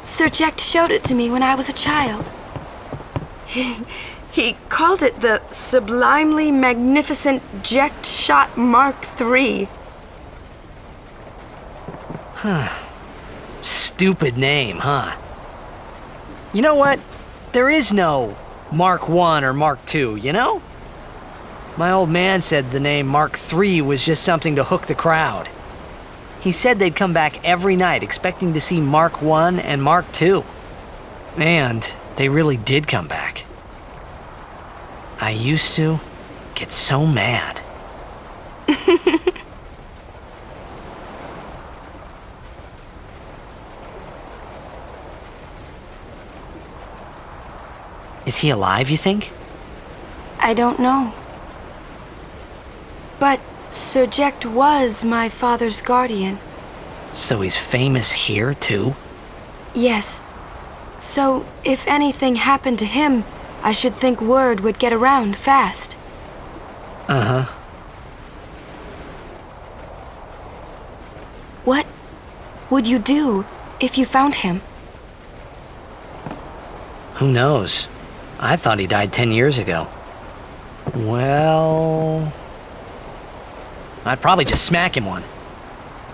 Sir Jekt showed it to me when I was a child. He called it the Sublimely Magnificent Jekt Shot Mark III. Stupid name, huh? You know what? There is no Mark I or Mark II, you know? My old man said the name Mark III was just something to hook the crowd. He said they'd come back every night expecting to see Mark I and Mark II. And they really did come back. I used to get so mad. Is he alive, you think? I don't know. But Sir Jekt was my father's guardian. So he's famous here, too? Yes. So, if anything happened to him, I should think word would get around fast. Uh-huh. What would you do if you found him? Who knows? I thought he died 10 years ago. Well... I'd probably just smack him one.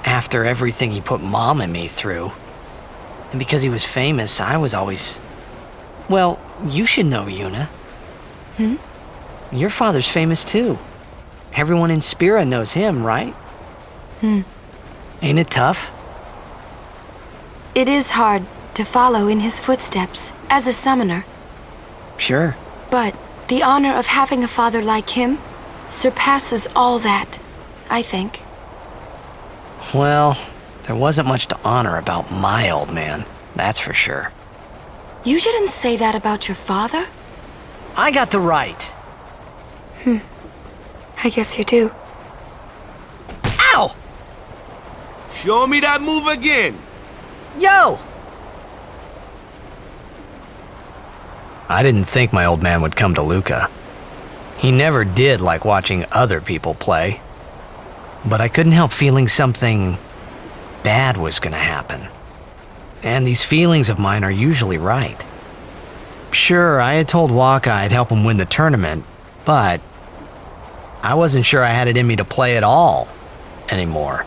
After everything he put Mom and me through. And because he was famous, I was always... Well, you should know, Yuna. Hmm? Your father's famous too. Everyone in Spira knows him, right? Ain't it tough? It is hard to follow in his footsteps as a summoner. Sure. But the honor of having a father like him surpasses all that, I think. Well, there wasn't much to honor about my old man, that's for sure. You shouldn't say that about your father. I got the right. I guess you do. Ow! Show me that move again. Yo! I didn't think my old man would come to Luca. He never did like watching other people play. But I couldn't help feeling something bad was gonna happen. And these feelings of mine are usually right. Sure, I had told Waka I'd help him win the tournament, but I wasn't sure I had it in me to play at all anymore.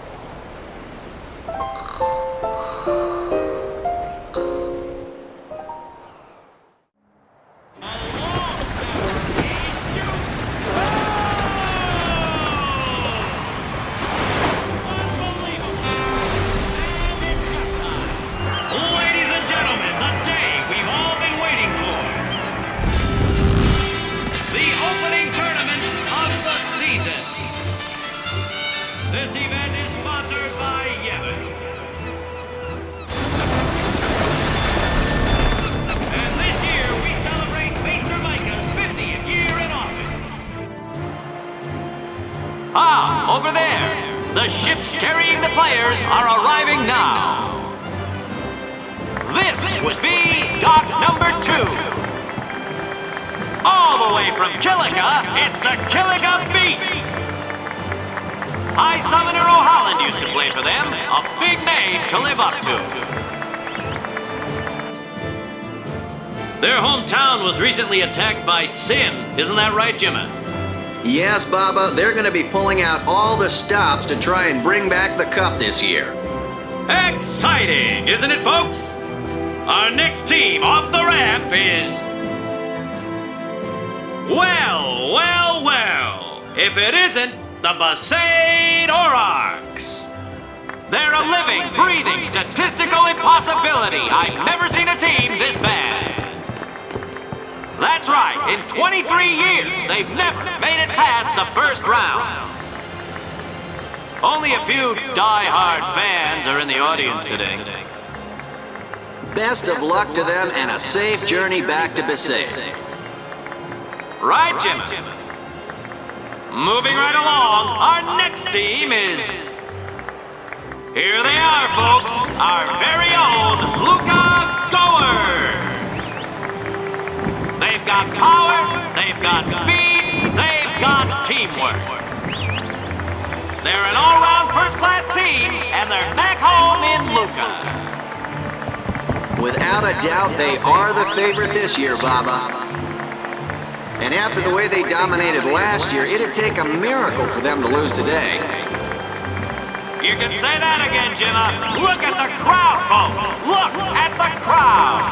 This event is sponsored by Yemen. And this year we celebrate Maester Micah's 50th year in office. Ah, over there! The ships carrying the players are arriving now. This would be dock number 2. All the way from Kilika, it's the Kilika Beasts! High Summoner O'Holland used to play for them, a big name to live up to. Their hometown was recently attacked by Sin, isn't that right, Jimmy? Yes, Baba, they're gonna be pulling out all the stops to try and bring back the cup this year. Exciting, isn't it, folks? Our next team off the ramp is... Well, if it isn't the Besaid Island. They're a living, breathing, statistical impossibility. I've never seen a team this bad. That's right, in 23 years, they've never made it past the first round. Only a few die-hard fans are in the audience today. Best of luck to them and a safe journey back to Besaid. Right, Jimmy? Moving right along, our next team is... Here they are, folks, our very own Luca Goers! They've got power, they've got speed, they've got teamwork. They're an all-round first-class team, and they're back home in Luca. Without a doubt, they are the favorite this year, Baba. And after the way they dominated last year, it'd take a miracle for them to lose today. You can say that again, Jimmy. Look at the crowd, folks. Look at the crowd.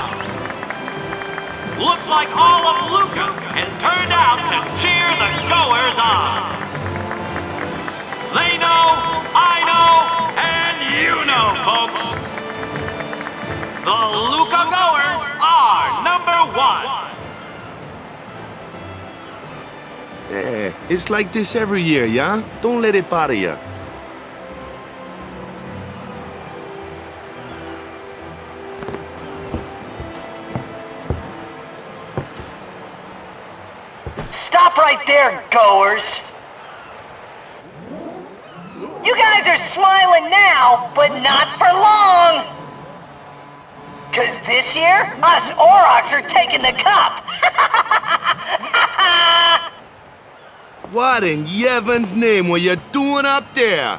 Looks like all of Luca has turned out to cheer the Goers on. They know, I know, and you know, folks. The Luca Goers are number 1. Yeah, it's like this every year, yeah? Don't let it bother you. Stop right there, Goers! You guys are smiling now, but not for long! 'Cause this year, us Aurochs are taking the cup! What in Yevon's name were you doing up there?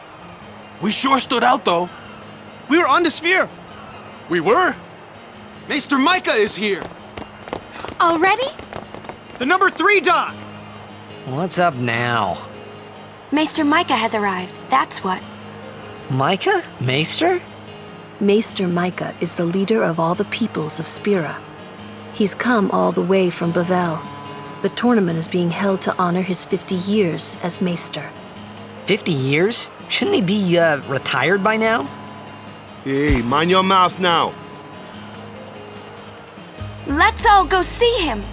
We sure stood out, though. We were on the sphere. We were? Maester Micah is here. Already? The number 3 dock. What's up now? Maester Micah has arrived, that's what. Micah? Maester? Maester Micah is the leader of all the peoples of Spira. He's come all the way from Bavel. The tournament is being held to honor his 50 years as Maester. 50 years? Shouldn't he be, retired by now? Hey, mind your mouth now. Let's all go see him!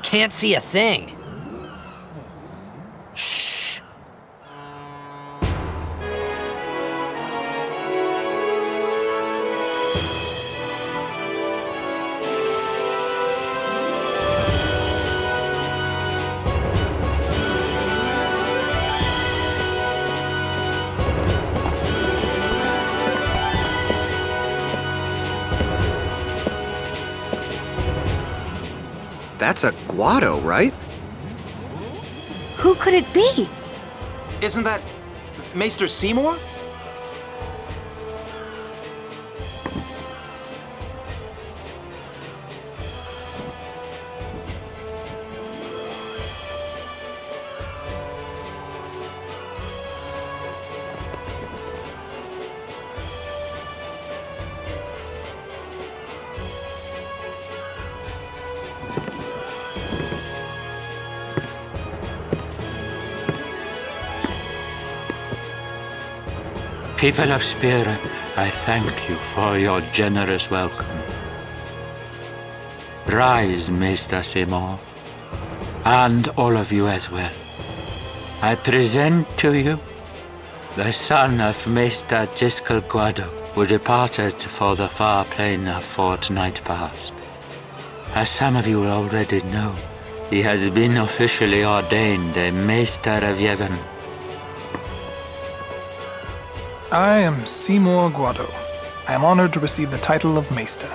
Can't see a thing. Shh. That's a Guado, right? Who could it be? Isn't that Maester Seymour? People of Spira, I thank you for your generous welcome. Rise, Maester Seymour, and all of you as well. I present to you the son of Maester Giskel Guado, who departed for the far plain a fortnight past. As some of you already know, he has been officially ordained a Maester of Yevon. I am Seymour Guado. I am honored to receive the title of Maester.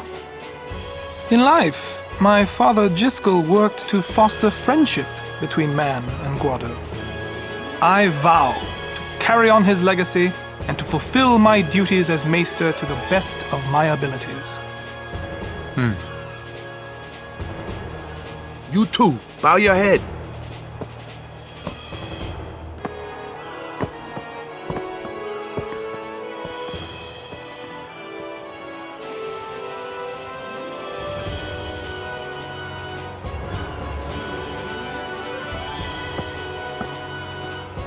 In life, my father Giskel worked to foster friendship between man and Guado. I vow to carry on his legacy and to fulfill my duties as Maester to the best of my abilities. You too, bow your head.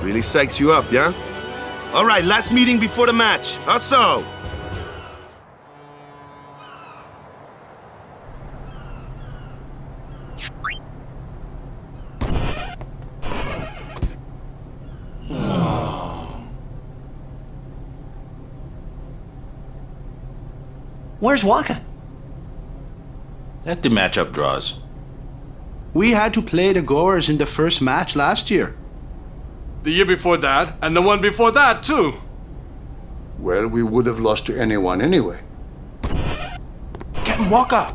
Really psychs you up, yeah? All right, last meeting before the match. Also. Where's Waka? Let the matchup draws. We had to play the Goers in the first match last year. The year before that, and the one before that, too. Well, we would have lost to anyone anyway. Captain Walker!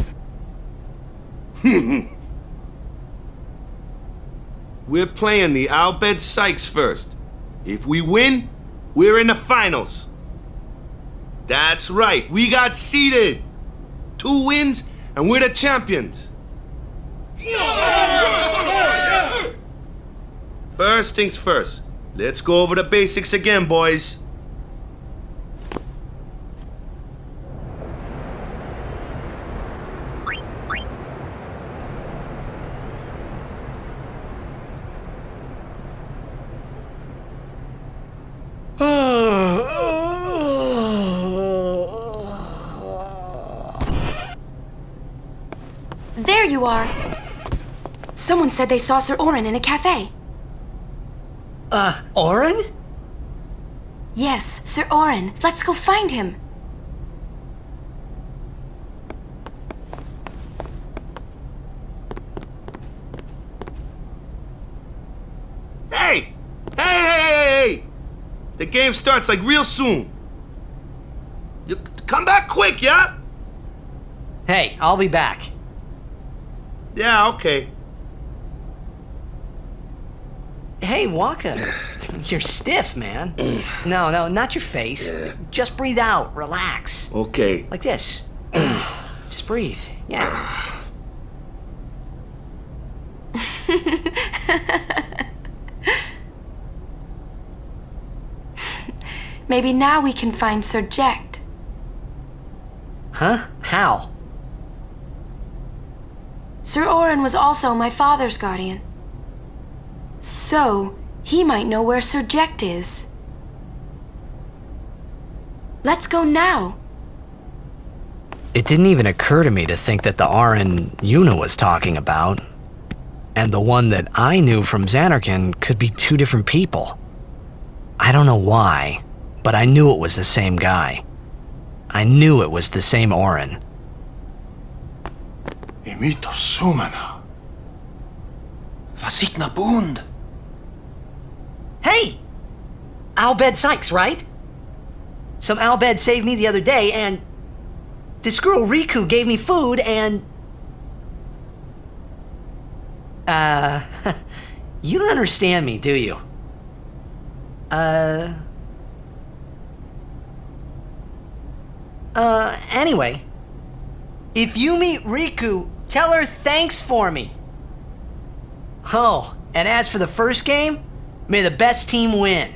We're playing the Al Bhed Sykes first. If we win, we're in the finals. That's right, we got seeded. 2 wins, and we're the champions. First things first. Let's go over the basics again, boys. There you are. Someone said they saw Sir Orin in a cafe. Orin? Yes, Sir Orin. Let's go find him. Hey! Hey! The game starts like real soon. You come back quick, yeah? Hey, I'll be back. Yeah, okay. Hey, Waka. You're stiff, man. No, not your face. Just breathe out. Relax. Okay. Like this. Just breathe. Yeah. Maybe now we can find Sir Jekt. Huh? How? Sir Orin was also my father's guardian. So, he might know where Sir Jekt is. Let's go now. It didn't even occur to me to think that the Aran Yuna was talking about. And the one that I knew from Zanarkand could be two different people. I don't know why, but I knew it was the same guy. I knew it was the same Orin. Imito Sumana. Vasikna Bund. Hey! Albed Sykes, right? Some Albed saved me the other day, and this girl Riku gave me food, and... you don't understand me, do you? Anyway, if you meet Riku, tell her thanks for me. Oh, and as for the first game, may the best team win.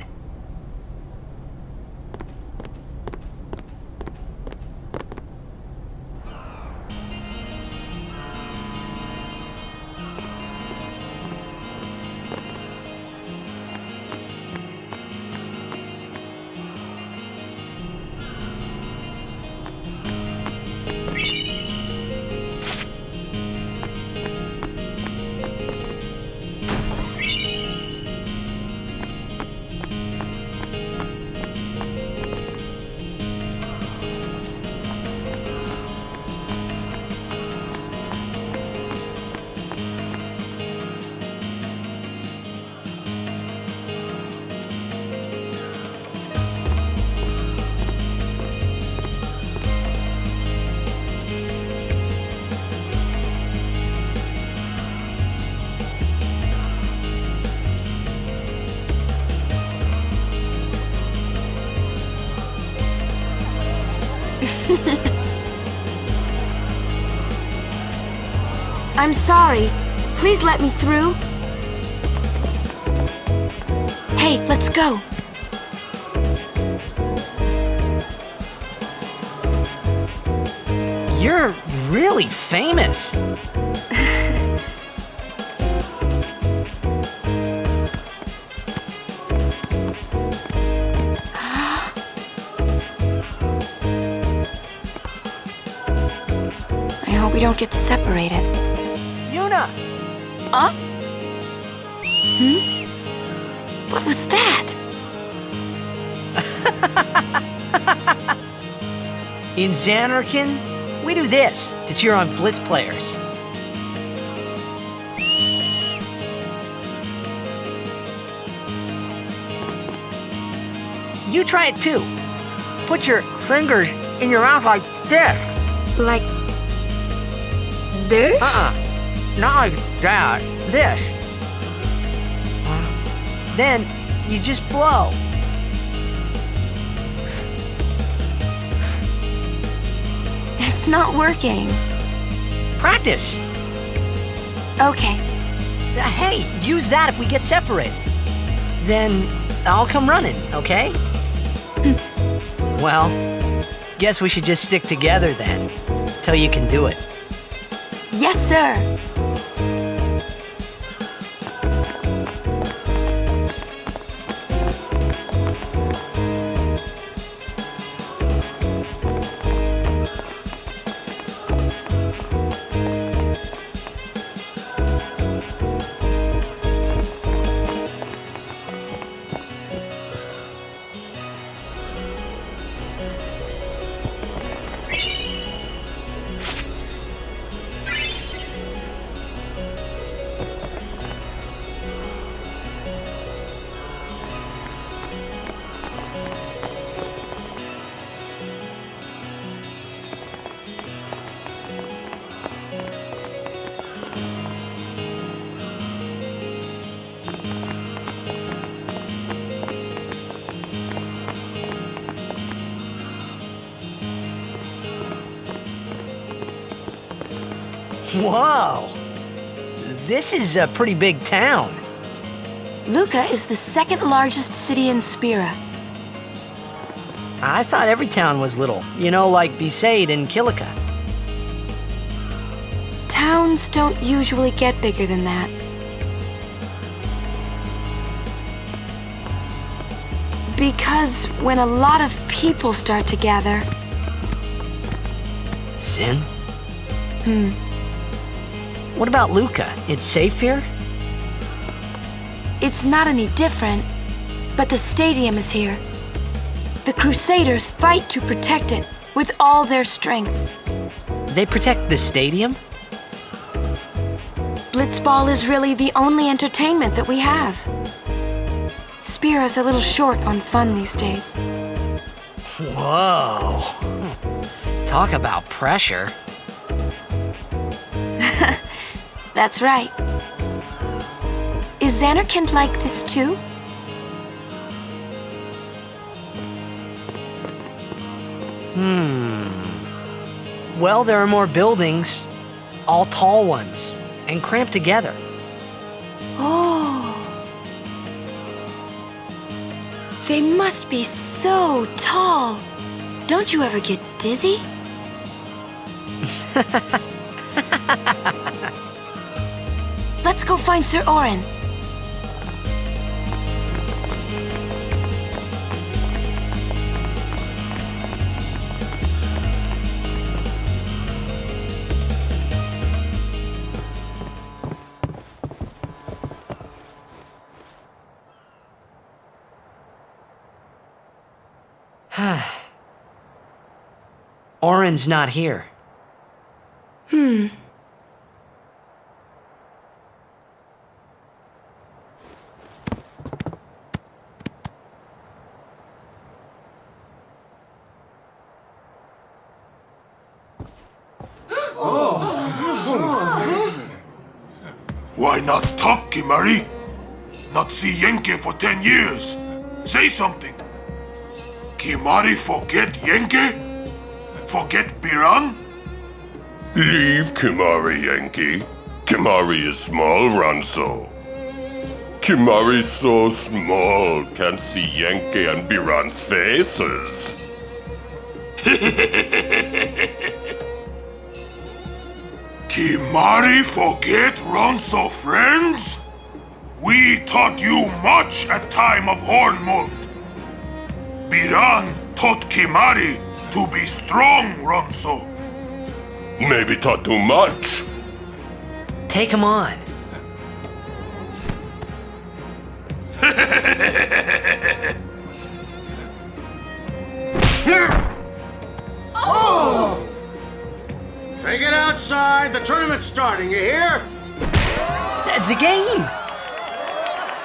I'm sorry. Please let me through. Hey, let's go. You're really famous. I hope we don't get separated. Yuna! Huh? What was that? In Zanarkand, we do this to cheer on Blitz players. You try it too. Put your fingers in your mouth like this. Like this? Not like that. This. Then you just blow. It's not working. Practice. Okay. Hey, use that if we get separated. Then I'll come running, okay? Well, guess we should just stick together then, till you can do it. Yes, sir. Whoa! This is a pretty big town. Luca is the second largest city in Spira. I thought every town was little, you know, like Besaid and Kilika. Towns don't usually get bigger than that. Because when a lot of people start to gather... Sin? What about Luca? It's safe here? It's not any different, but the stadium is here. The Crusaders fight to protect it with all their strength. They protect the stadium? Blitzball is really the only entertainment that we have. Spira's a little short on fun these days. Whoa. Talk about pressure. That's right. Is Zanarkand like this too? Well, there are more buildings, all tall ones, and cramped together. Oh. They must be so tall. Don't you ever get dizzy? Let's go find Sir Orin. Orin's not here. Why not talk, Kimari? Not see Yenke for 10 years. Say something. Kimari forget Yenke? Forget Biran? Leave Kimari, Yankee. Kimari is small, Ranso. Kimari's so small, can't see Yankee and Biran's faces. Kimari forget Ranso friends? We taught you much at time of Hornmund. Biran taught Kimari to be strong, Ranso. Maybe taught too much. Take him on. Oh! Take it outside. The tournament's starting, you hear? The game!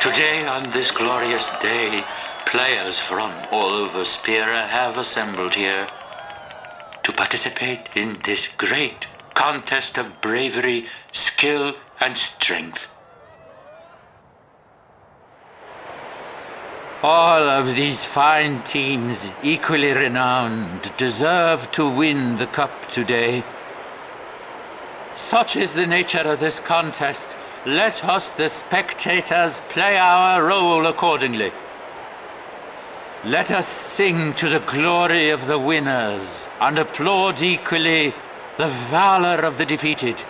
Today, on this glorious day, players from all over Spira have assembled here to participate in this great contest of bravery, skill, and strength. All of these fine teams, equally renowned, deserve to win the cup today. Such is the nature of this contest. Let us, the spectators, play our role accordingly. Let us sing to the glory of the winners and applaud equally the valor of the defeated.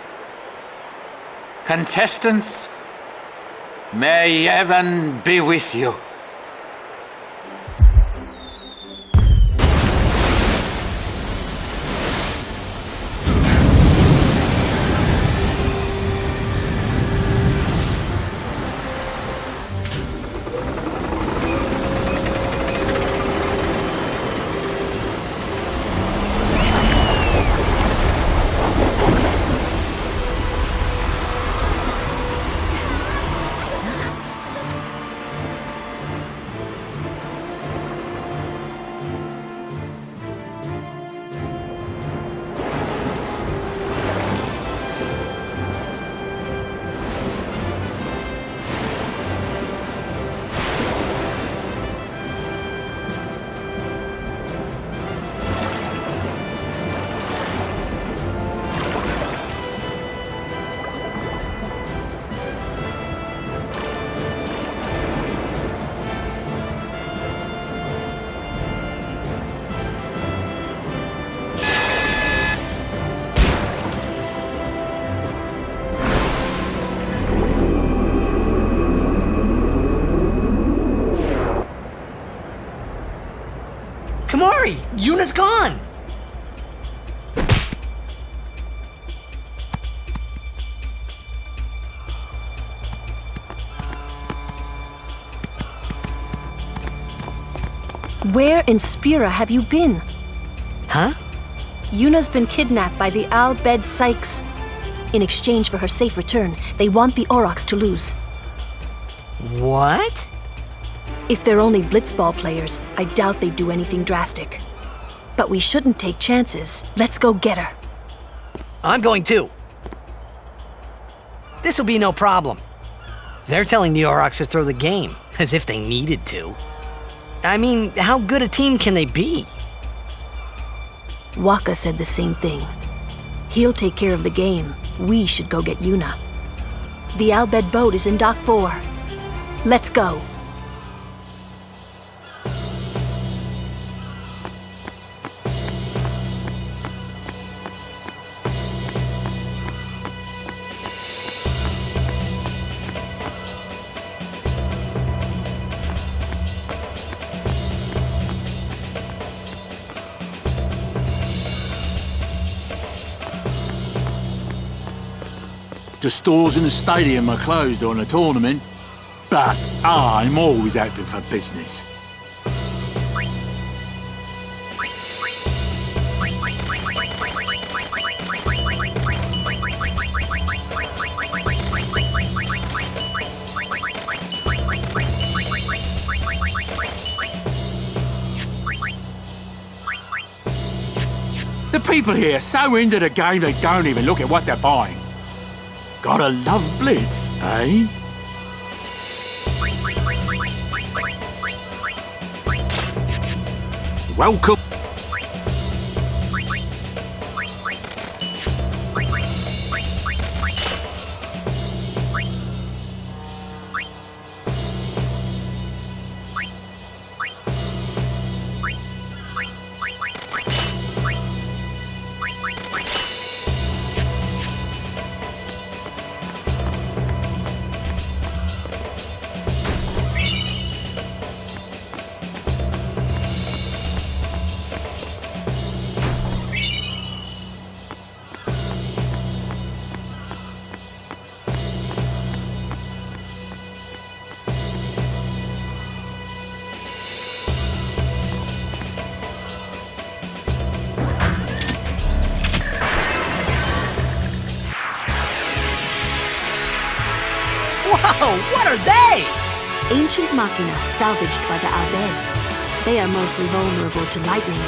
Contestants, may heaven be with you. Kimari! Yuna's gone! Where in Spira have you been? Huh? Yuna's been kidnapped by the Bhed Sykes. In exchange for her safe return, they want the Aurochs to lose. What? If they're only blitzball players, I doubt they'd do anything drastic. But we shouldn't take chances. Let's go get her. I'm going too. This'll be no problem. They're telling the Aurochs to throw the game, as if they needed to. I mean, how good a team can they be? Waka said the same thing. He'll take care of the game. We should go get Yuna. The Bhed boat is in Dock 4. Let's go. The stores in the stadium are closed on a tournament, but I'm always open for business. The people here are so into the game they don't even look at what they're buying. Gotta love Blitz, eh? Welcome. Whoa, what are they? Ancient machina salvaged by the Bhed. They are mostly vulnerable to lightning.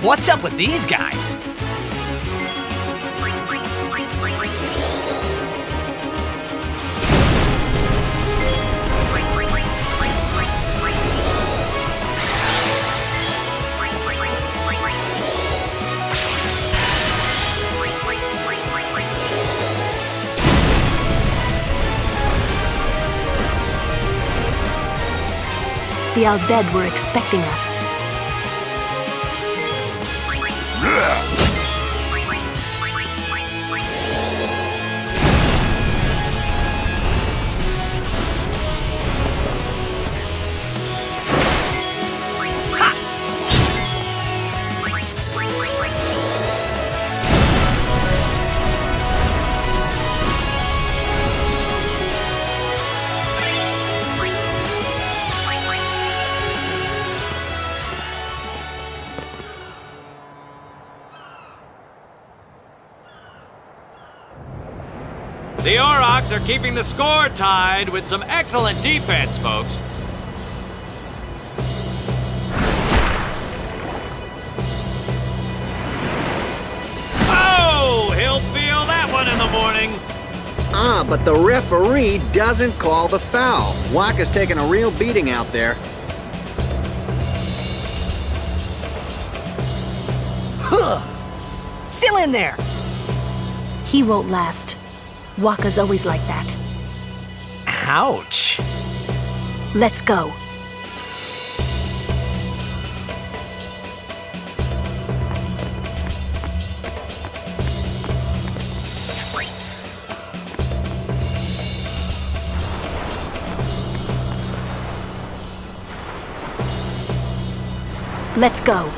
What's up with these guys? The Al Bhed were expecting us. The Aurochs are keeping the score tied with some excellent defense, folks. Oh, he'll feel that one in the morning. Ah, but the referee doesn't call the foul. Waka's taking a real beating out there. Huh! Still in there! He won't last. Waka's always like that. Ouch! Let's go. Let's go.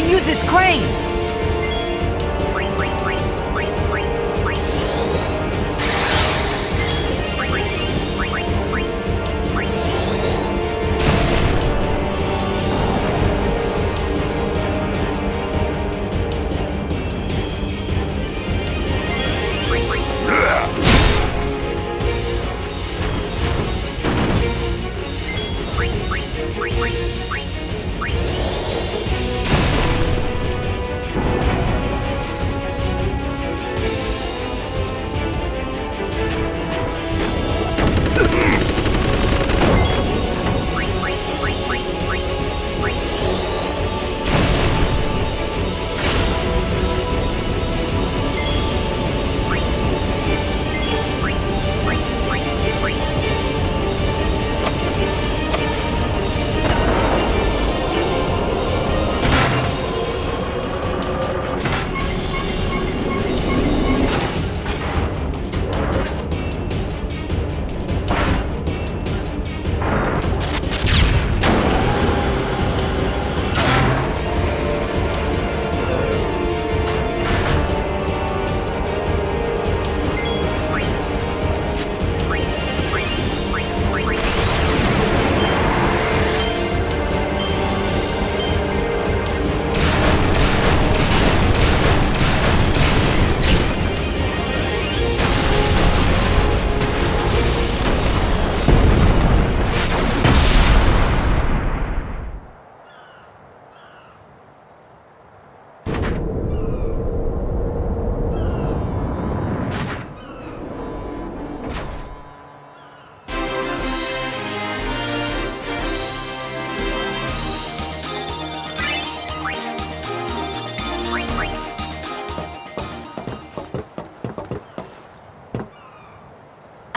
Use this crane!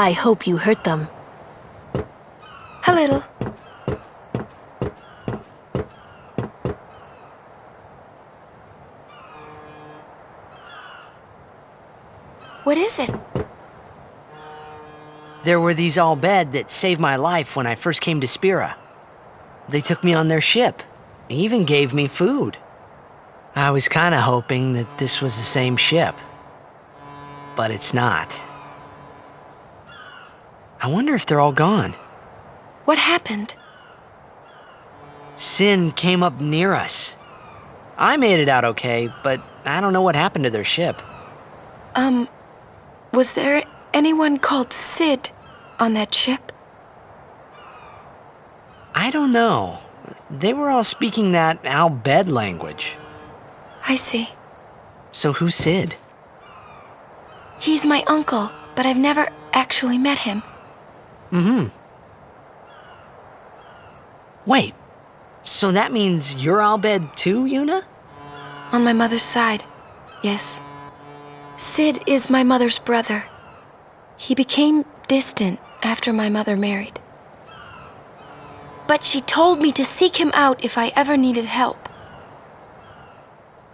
I hope you hurt them. A little. What is it? There were these Al Bhed that saved my life when I first came to Spira. They took me on their ship, even gave me food. I was kinda hoping that this was the same ship. But it's not. I wonder if they're all gone. What happened? Sin came up near us. I made it out okay, but I don't know what happened to their ship. Was there anyone called Sid on that ship? I don't know. They were all speaking that Bhed language. I see. So who's Sid? He's my uncle, but I've never actually met him. Mm-hmm. Wait, so that means you're Bhed too, Yuna? On my mother's side, yes. Sid is my mother's brother. He became distant after my mother married. But she told me to seek him out if I ever needed help.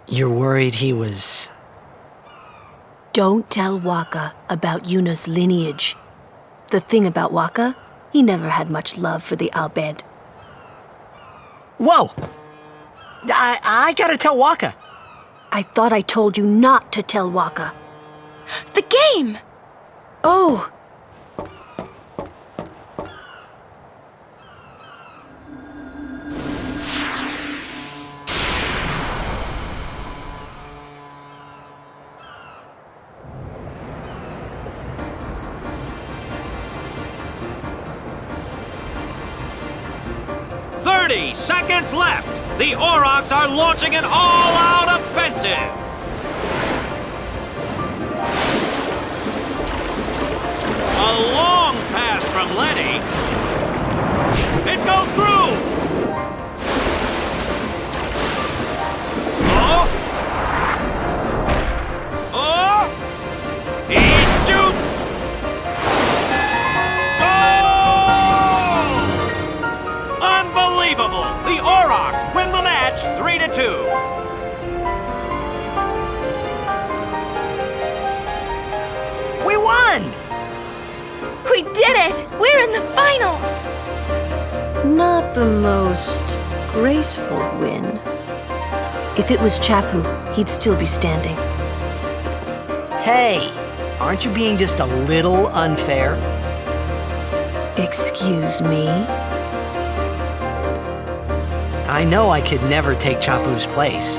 You're worried he was... Don't tell Waka about Yuna's lineage. The thing about Waka, he never had much love for the Bhed. Whoa! I gotta tell Waka. I thought I told you not to tell Waka. The game! Oh! Seconds left. The Aurochs are launching an all-out offensive. A long pass from Letty. It goes through. Oh. Oh. He shoots. Unbelievable! The Aurochs win the match 3-2. We won! We did it! We're in the finals! Not the most graceful win. If it was Chapu, he'd still be standing. Hey, aren't you being just a little unfair? Excuse me? I know I could never take Chapu's place.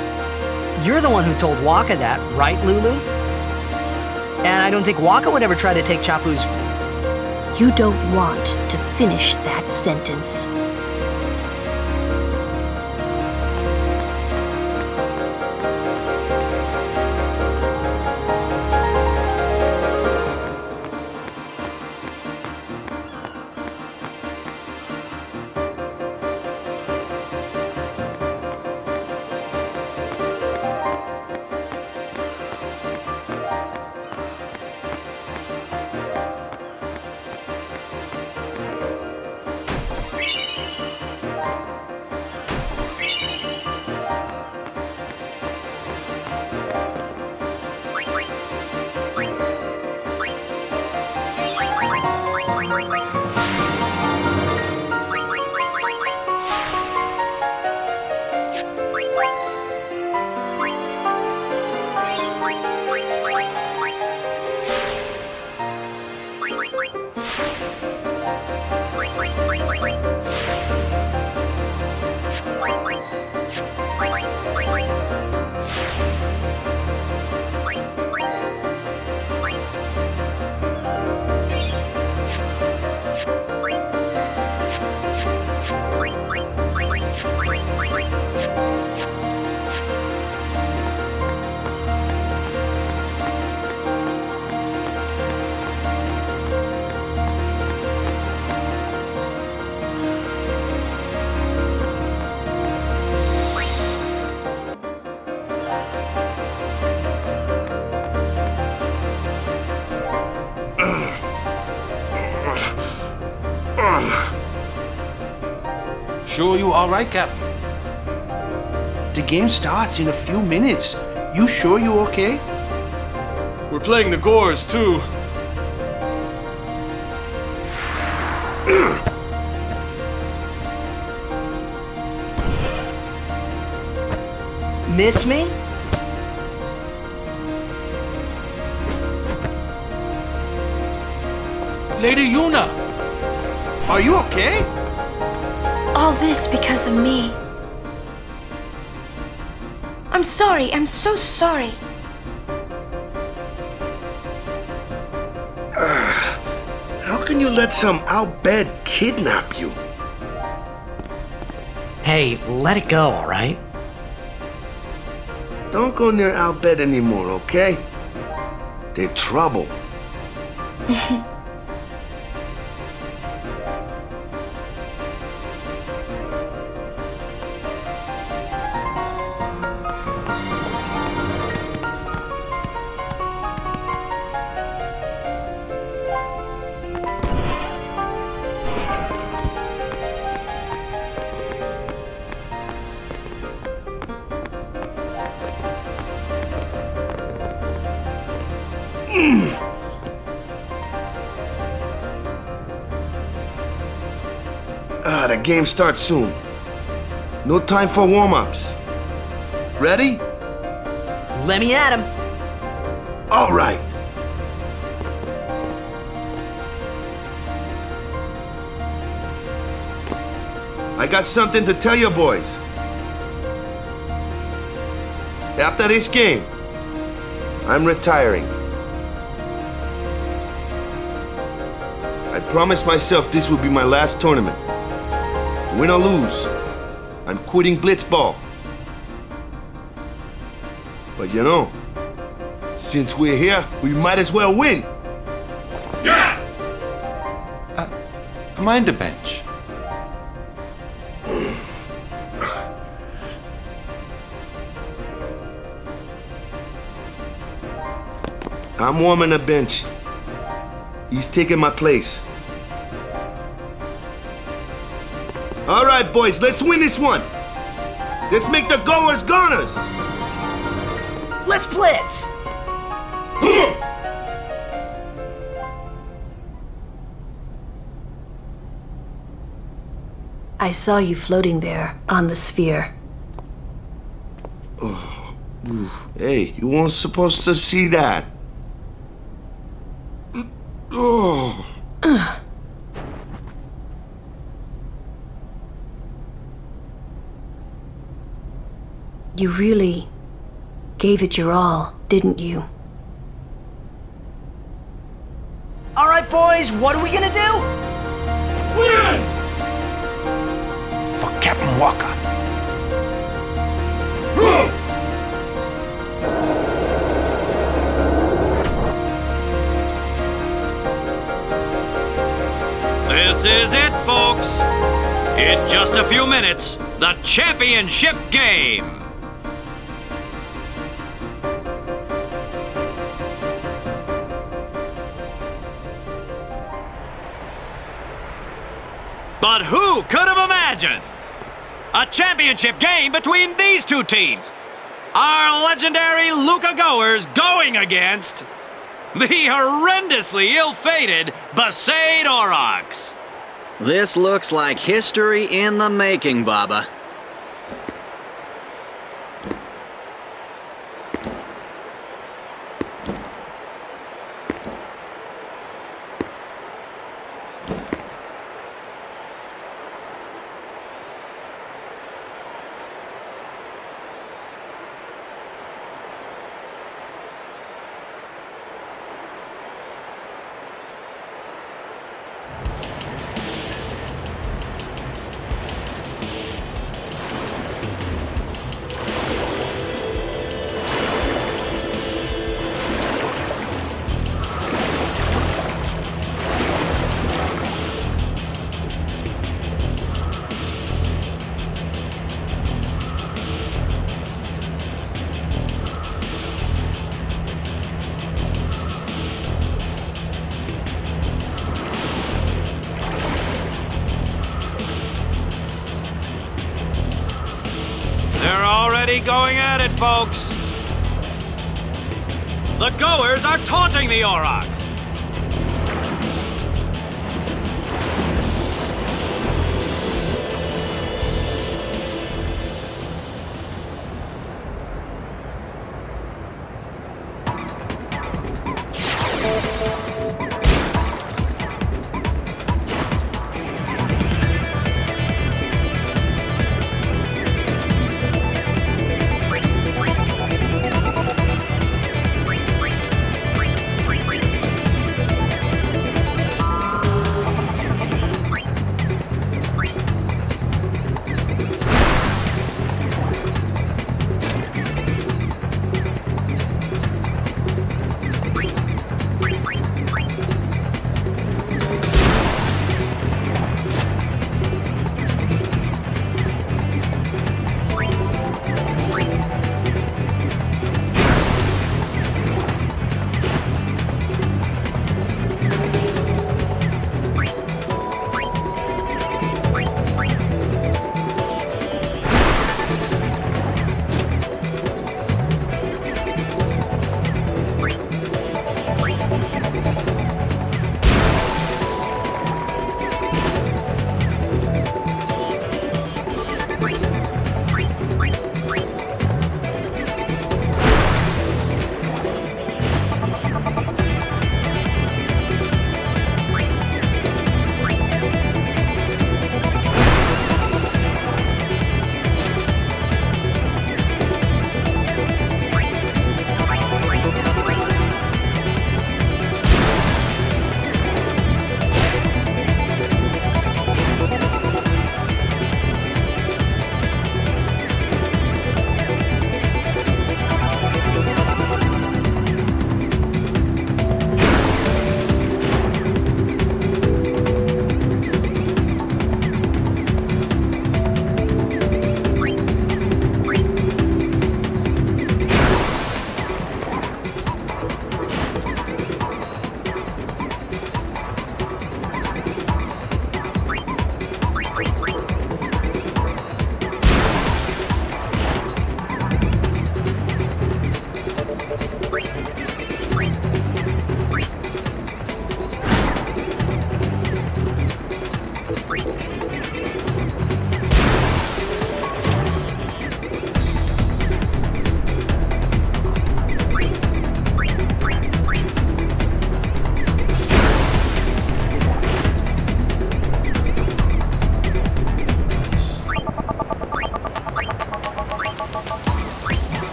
You're the one who told Waka that, right, Lulu? And I don't think Waka would ever try to take Chapu's... You don't want to finish that sentence. Sure you all right, Captain? The game starts in a few minutes. You sure you okay? We're playing the Gores, too. Miss me? Lady Yuna! Are you okay? All this because of me. I'm sorry. I'm so sorry. can you let some Al-Bhed kidnap you? Hey, let it go, alright? Don't go near Al-Bhed anymore, okay? They're trouble. The game starts soon. No time for warm-ups. Ready? Let me at him. All right. I got something to tell you boys. After this game, I'm retiring. I promised myself this would be my last tournament. Win or lose, I'm quitting Blitzball. But you know, since we're here, we might as well win. Yeah! Mind the bench. I'm warming the bench. He's taking my place. All right, boys, let's win this one. Let's make the goers goners. Let's blitz. I saw you floating there on the sphere. Oh, hey, you weren't supposed to see that. Oh. You really gave it your all, didn't you? All right, boys, what are we gonna do? Win! For Captain Walker. This is it, folks. In just a few minutes, the championship game. But who could have imagined a championship game between these two teams? Our legendary Luca goers going against the horrendously ill-fated Besaid Island. This looks like history in the making, Baba. Going at it, folks. The goers are taunting the Aurochs.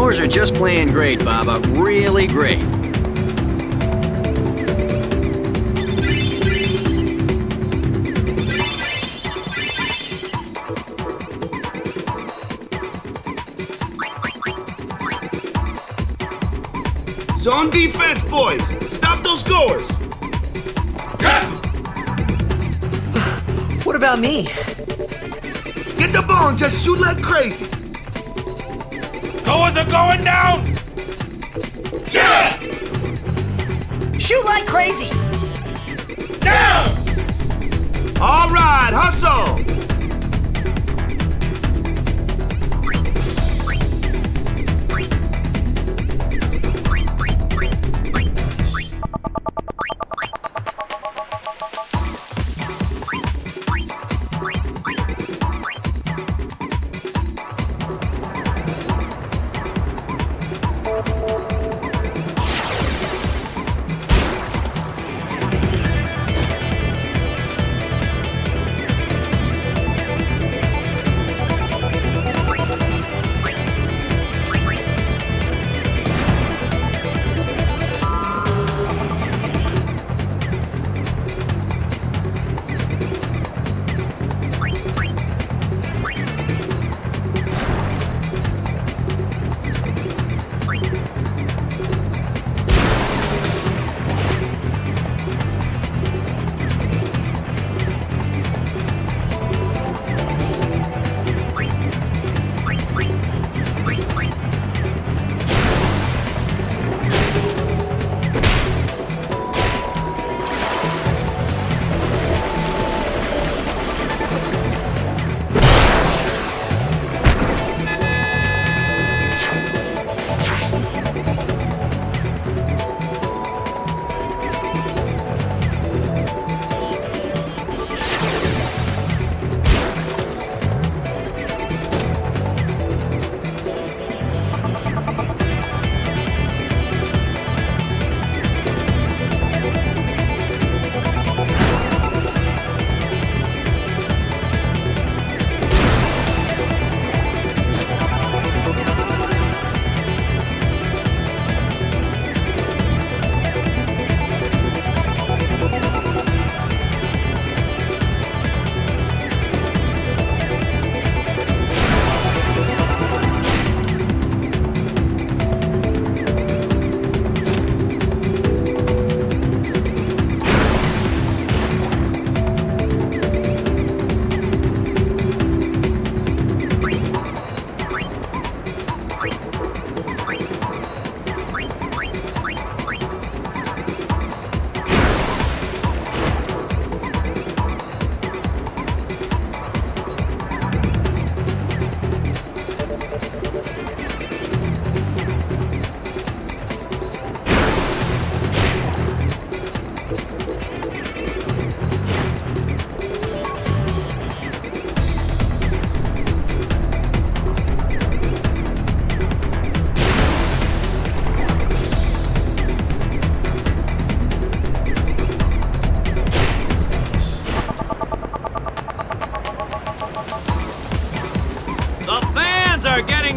Goers are just playing great, Baba. Really great. Zone defense, boys! Stop those goers! What about me? Get the ball and just shoot like crazy! Goers are going down! Yeah! Shoot like crazy! Down! All right, hustle!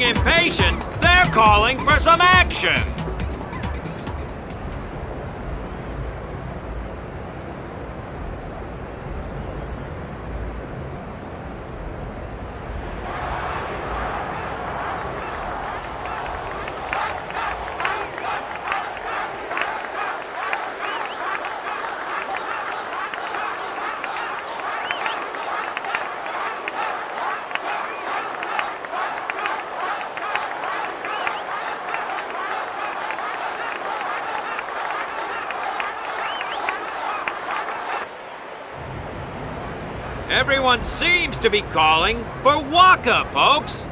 Impatient, they're calling for some action! Everyone seems to be calling for Waka, folks!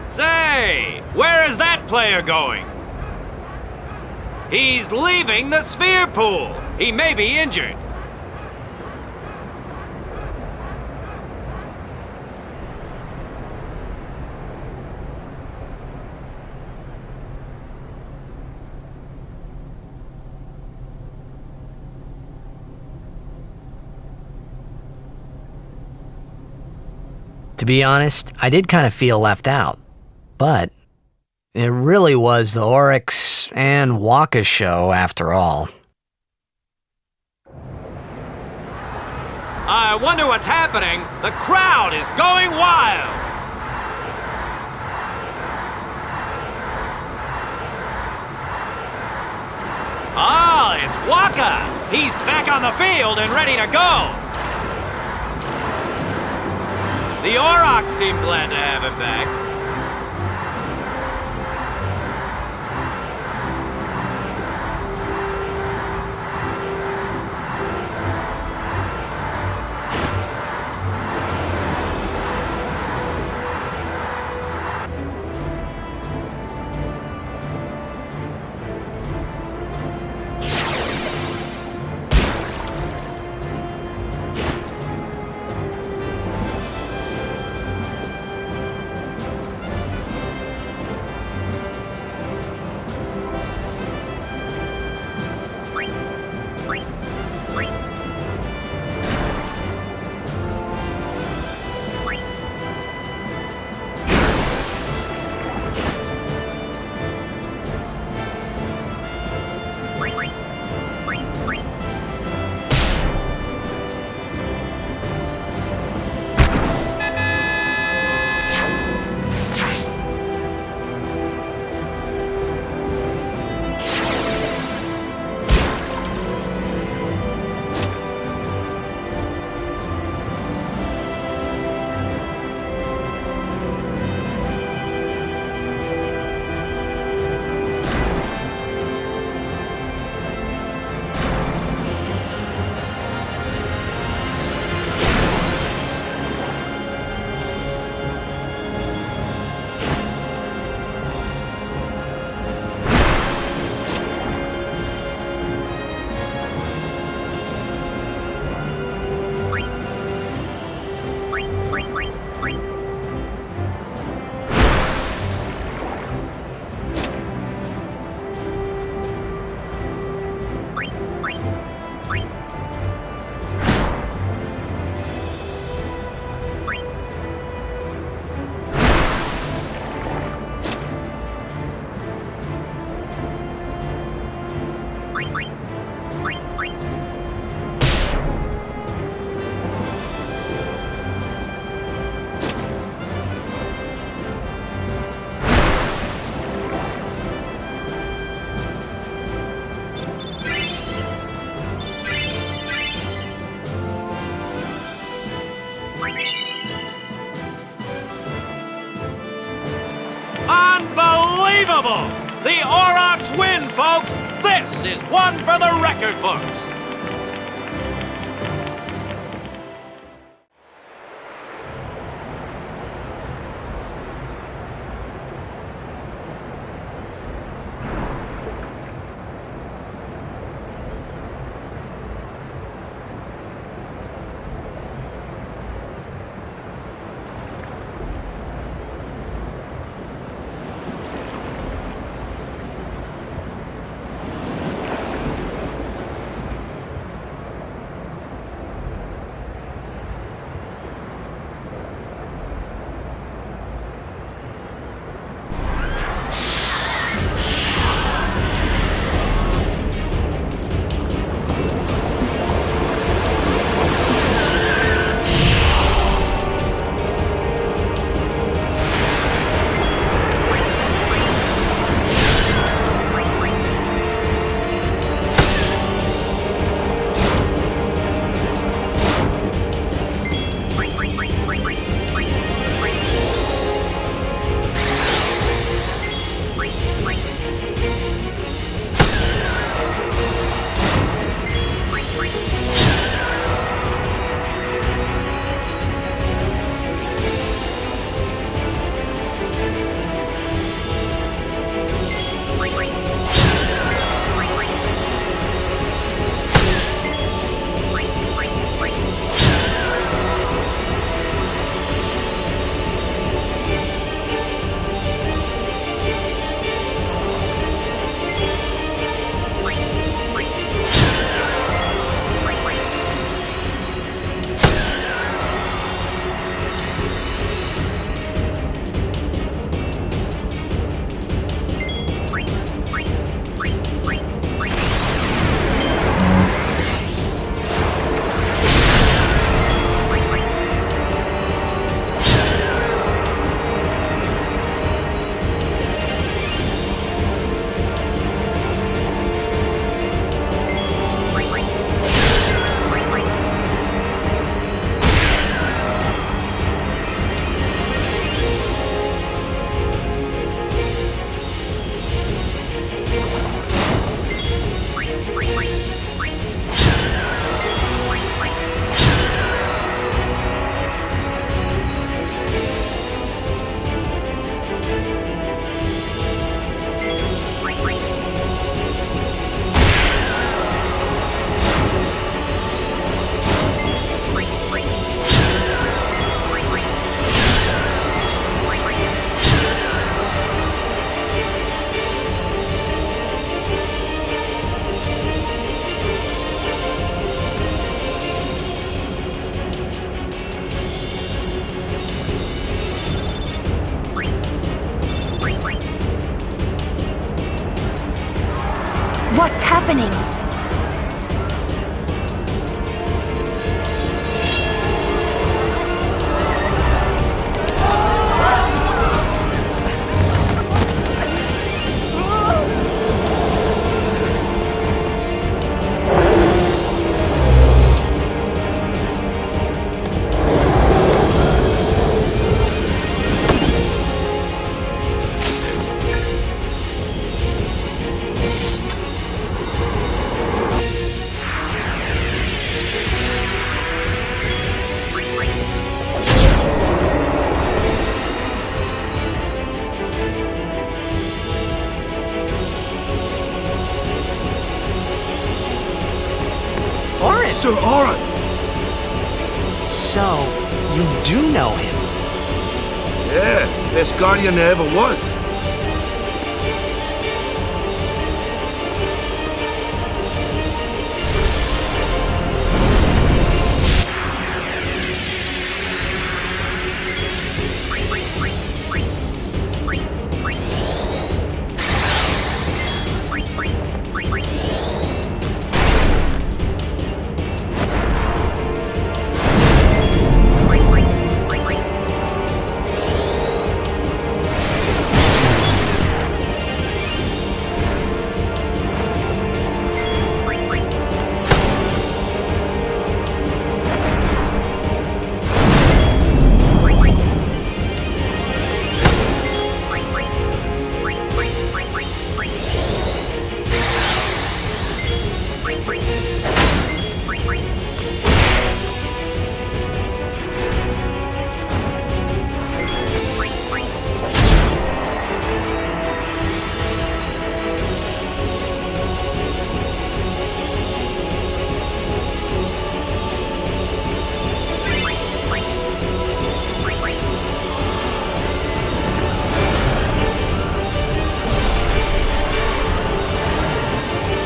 Say, where is that player going? He's leaving the sphere pool! He may be injured. To be honest, I did kind of feel left out. But it really was the Oryx and Waka show after all. I wonder what's happening. The crowd is going wild. Oh, it's Waka. He's back on the field and ready to go. The Aurochs seem glad to have him back. Unbelievable! The Aurochs win, folks! This is one for the record books! What's happening? Sir Oren! So, you do know him? Yeah, best guardian there ever was.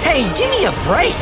Hey, give me a break!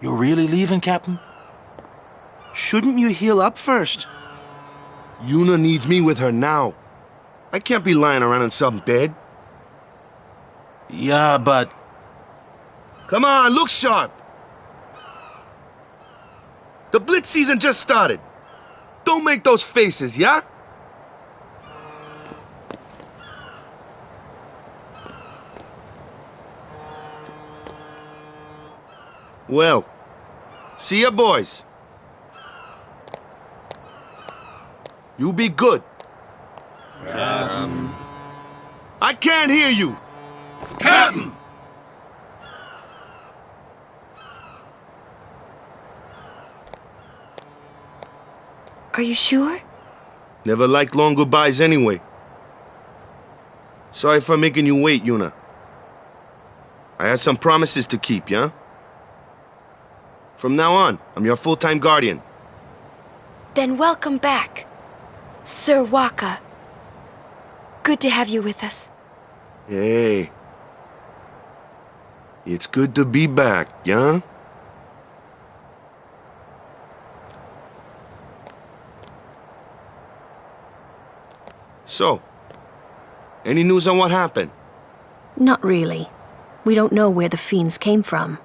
You're really leaving, Captain? Shouldn't you heal up first? Yuna needs me with her now. I can't be lying around in some bed. Yeah, but... Come on, look sharp! The Blitz season just started. Don't make those faces, yeah? Well, see ya, boys. You be good. Captain. I can't hear you. Captain! Are you sure? Never liked long goodbyes anyway. Sorry for making you wait, Yuna. I had some promises to keep, yeah? From now on, I'm your full-time guardian. Then welcome back, Sir Waka. Good to have you with us. Hey. It's good to be back, yeah? So, any news on what happened? Not really. We don't know where the fiends came from.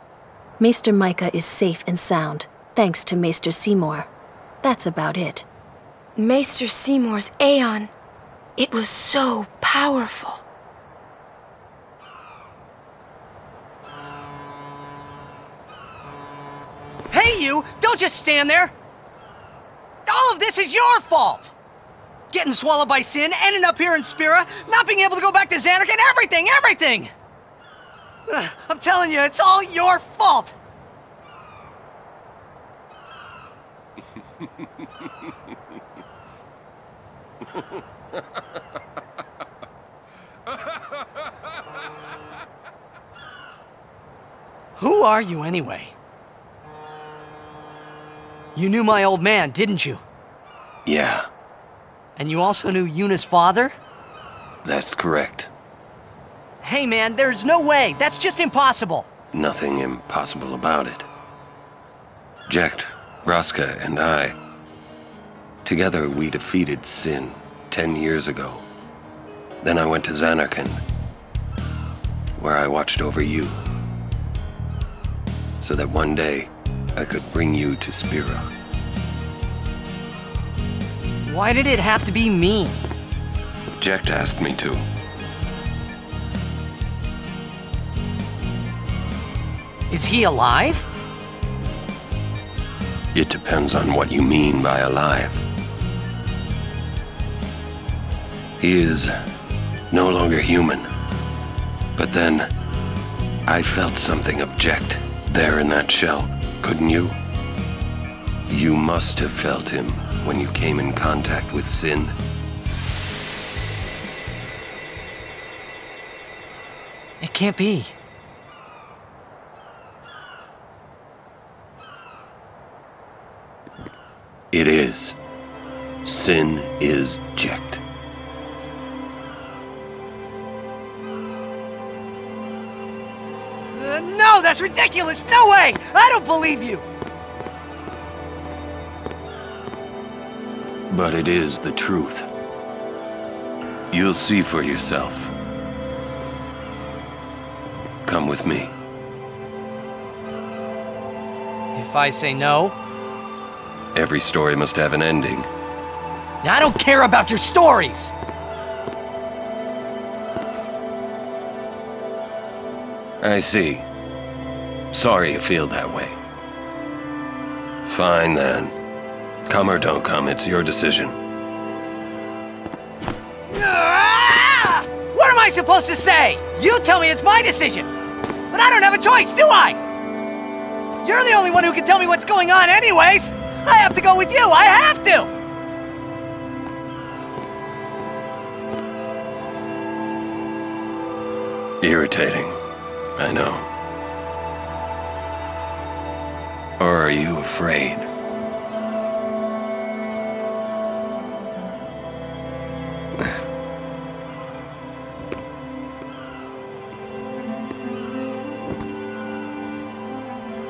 Maester Micah is safe and sound, thanks to Maester Seymour. That's about it. Maester Seymour's Aeon. It was so powerful. Hey, you! Don't just stand there! All of this is your fault! Getting swallowed by sin, ending up here in Spira, not being able to go back to Zanarkand, everything! I'm telling you, it's all your fault! Who are you, anyway? You knew my old man, didn't you? Yeah, And you also knew Yuna's father? that's correct. Hey man, there's no way! That's just impossible! Nothing impossible about it. Jekt, Vraska, and I, together we defeated Sin 10 years ago. Then I went to Zanarkand, where I watched over you, so that one day I could bring you to Spira. Why did it have to be me? Jekt asked me to. Is he alive? It depends on what you mean by alive. He is no longer human. But then, I felt something of Jekt there in that shell, couldn't you? You must have felt him when you came in contact with Sin. It can't be. It is. Sin is Jekt. No, that's ridiculous! No way! I don't believe you! But it is the truth. You'll see for yourself. Come with me. If I say no? Every story must have an ending. I don't care about your stories! I see. Sorry you feel that way. Fine then. Come or don't come, it's your decision. Ah! What am I supposed to say? You tell me it's my decision! But I don't have a choice, do I? You're the only one who can tell me what's going on anyways! I have to go with you, I have to! Irritating, I know. Or are you afraid?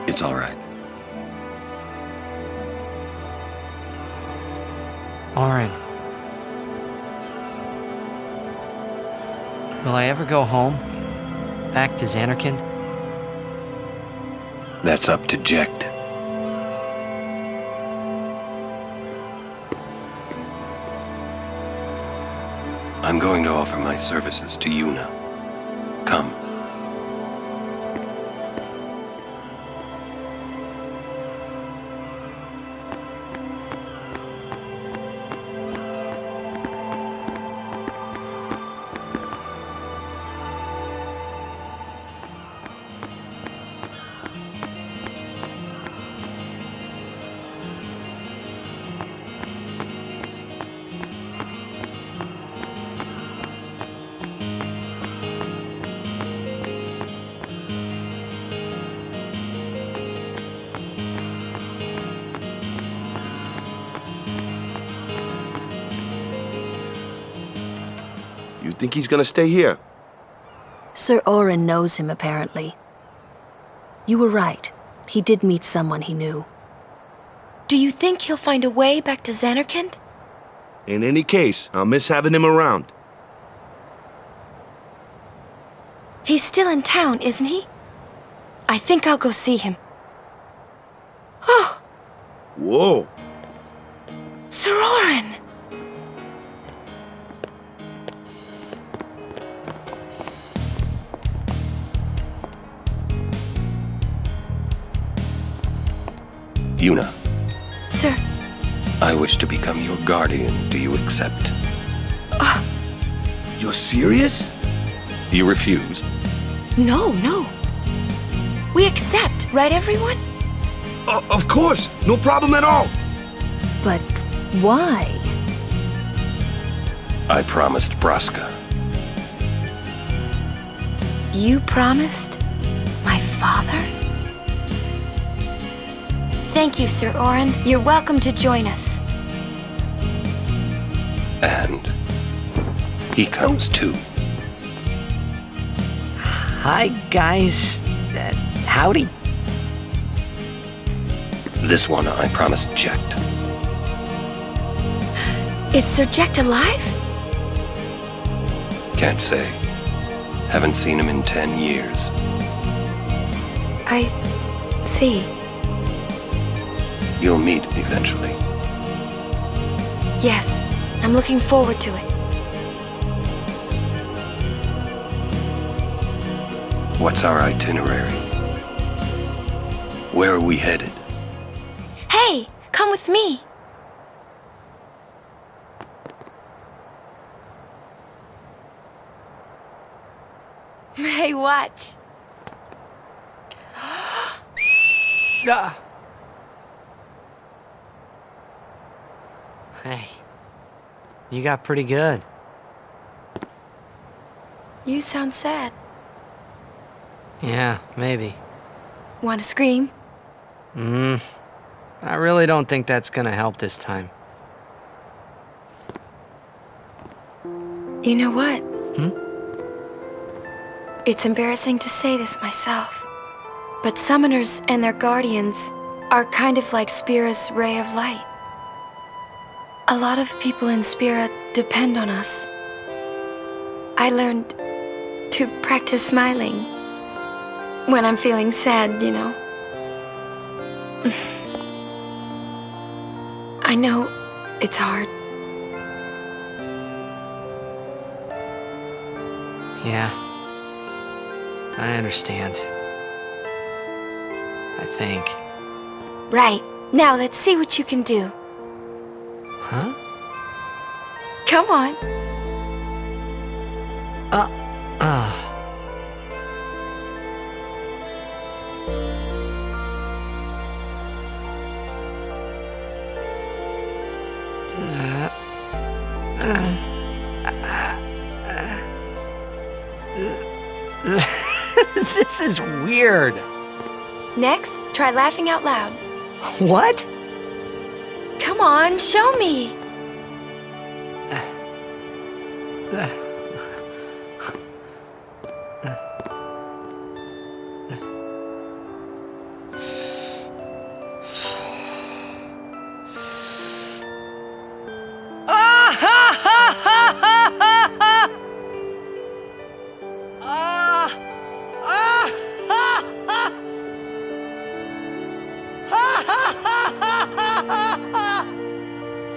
It's all right. Oren. Will I ever go home? Back to Zanarkand? That's up to Jekt. I'm going to offer my services to Yuna. Come. think he's gonna stay here? Sir Orin knows him, apparently. You were right. He did meet someone he knew. Do you think he'll find a way back to Zanarkand? In any case, I'll miss having him around. He's still in town, isn't he? I think I'll go see him. Oh! Whoa! Sir Orin! Yuna. Sir. I wish to become your guardian. Do you accept? You're serious? You refuse? No. We accept, right everyone? Of course! No problem at all! But why? I promised Braska. You promised? My father? Thank you, Sir Orin. You're welcome to join us. And he comes too. Hi, guys. Howdy. This one I promised Jecht. Is Sir Jecht alive? Can't say. Haven't seen him in 10 years. I see. You'll meet eventually. Yes, I'm looking forward to it. What's our itinerary? Where are we headed? Hey, come with me. Hey, watch. Hey, you got pretty good. You sound sad. Yeah, maybe. Want to scream? I really don't think that's gonna help this time. You know what? It's embarrassing to say this myself, but summoners and their guardians are kind of like Spira's ray of light. A lot of people in Spira depend on us. I learned to practice smiling when I'm feeling sad, you know. I know it's hard. Yeah, I understand. I think. Right. Now let's see what you can do. Huh? Come on. This is weird. Next, try laughing out loud. What? Come on, show me.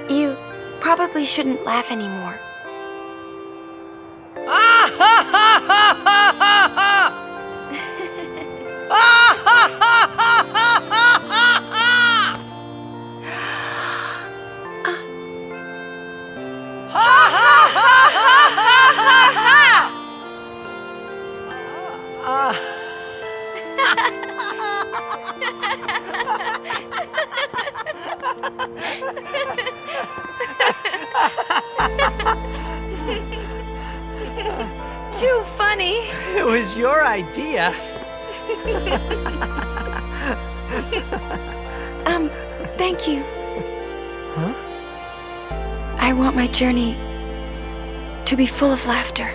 You probably shouldn't laugh anymore. Too funny. It was your idea. Thank you. Huh? I want my journey to be full of laughter.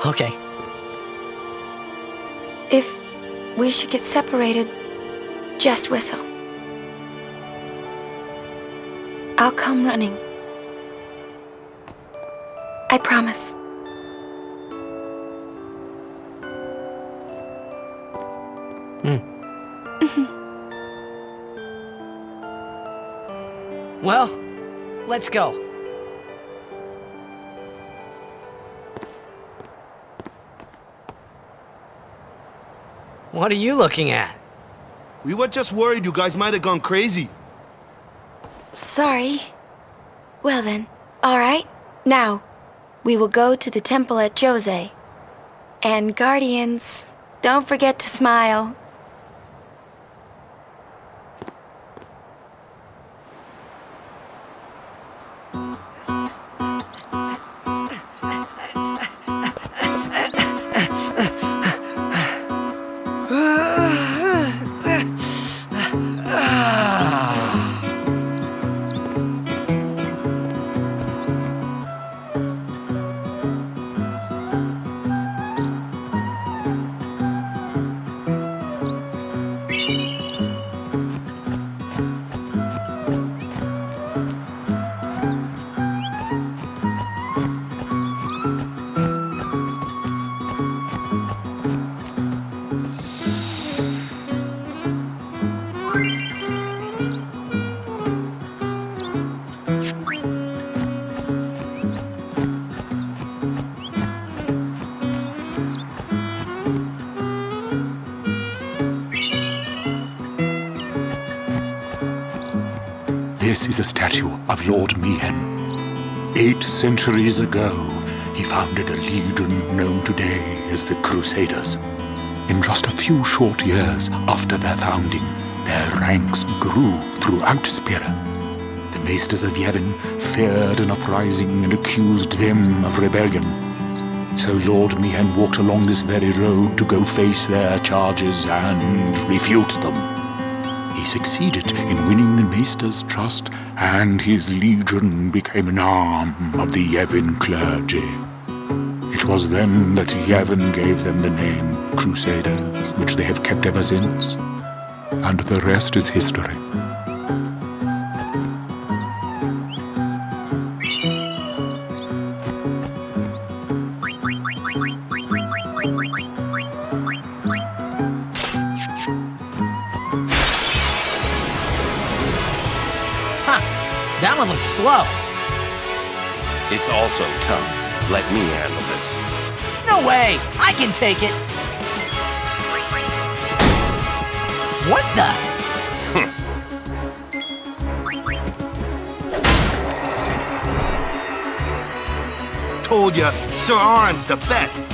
Okay. If we should get separated, just whistle. I'll come running. I promise. Well, let's go. What are you looking at? We were just worried you guys might have gone crazy. Sorry. Well then, all right. Now, we will go to the temple at Djose. And Guardians, don't forget to smile. This is a statue of Lord Mihen. 8 centuries ago, he founded a legion known today as the Crusaders. In just a few short years after their founding, their ranks grew throughout Spira. The Maesters of Yevon feared an uprising and accused them of rebellion. So Lord Mihen walked along this very road to go face their charges and refute them. He succeeded in winning the Maester's trust, and his legion became an arm of the Yevon clergy. It was then that Yevon gave them the name Crusaders, which they have kept ever since. And the rest is history. That one looks slow. It's also tough. Let me handle this. No way! I can take it! What the? Told ya, Sir Arn's the best.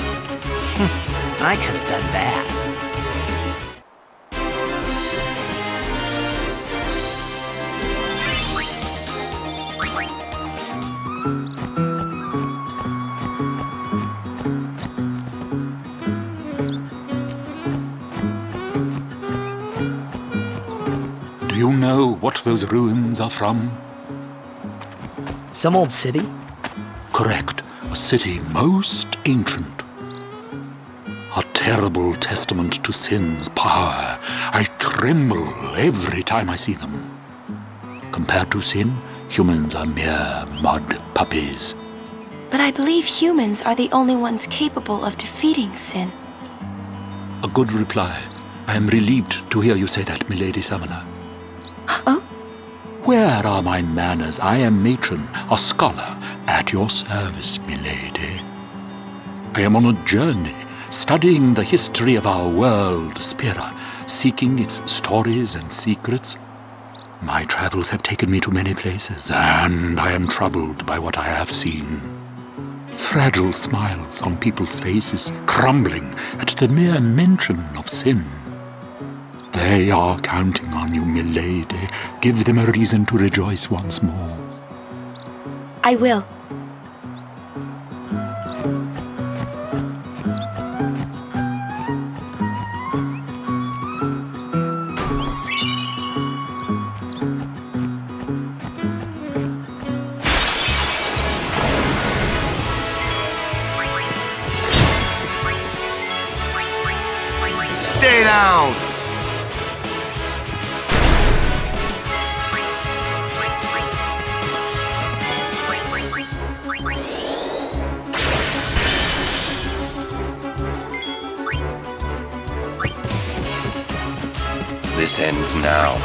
I could have done that. Do you know what those ruins are from? Some old city? Correct. A city most ancient. A terrible testament to sin's power. I tremble every time I see them. Compared to sin, humans are mere mud puppies. But I believe humans are the only ones capable of defeating sin. A good reply. I am relieved to hear you say that, milady Samala. Oh? Where are my manners? I am matron, a scholar, at your service, milady. I am on a journey, studying the history of our world, Spira, seeking its stories and secrets. My travels have taken me to many places, and I am troubled by what I have seen. Fragile smiles on people's faces, crumbling at the mere mention of sin. They are counting on you, milady. Give them a reason to rejoice once more. I will. Stay down! This ends now.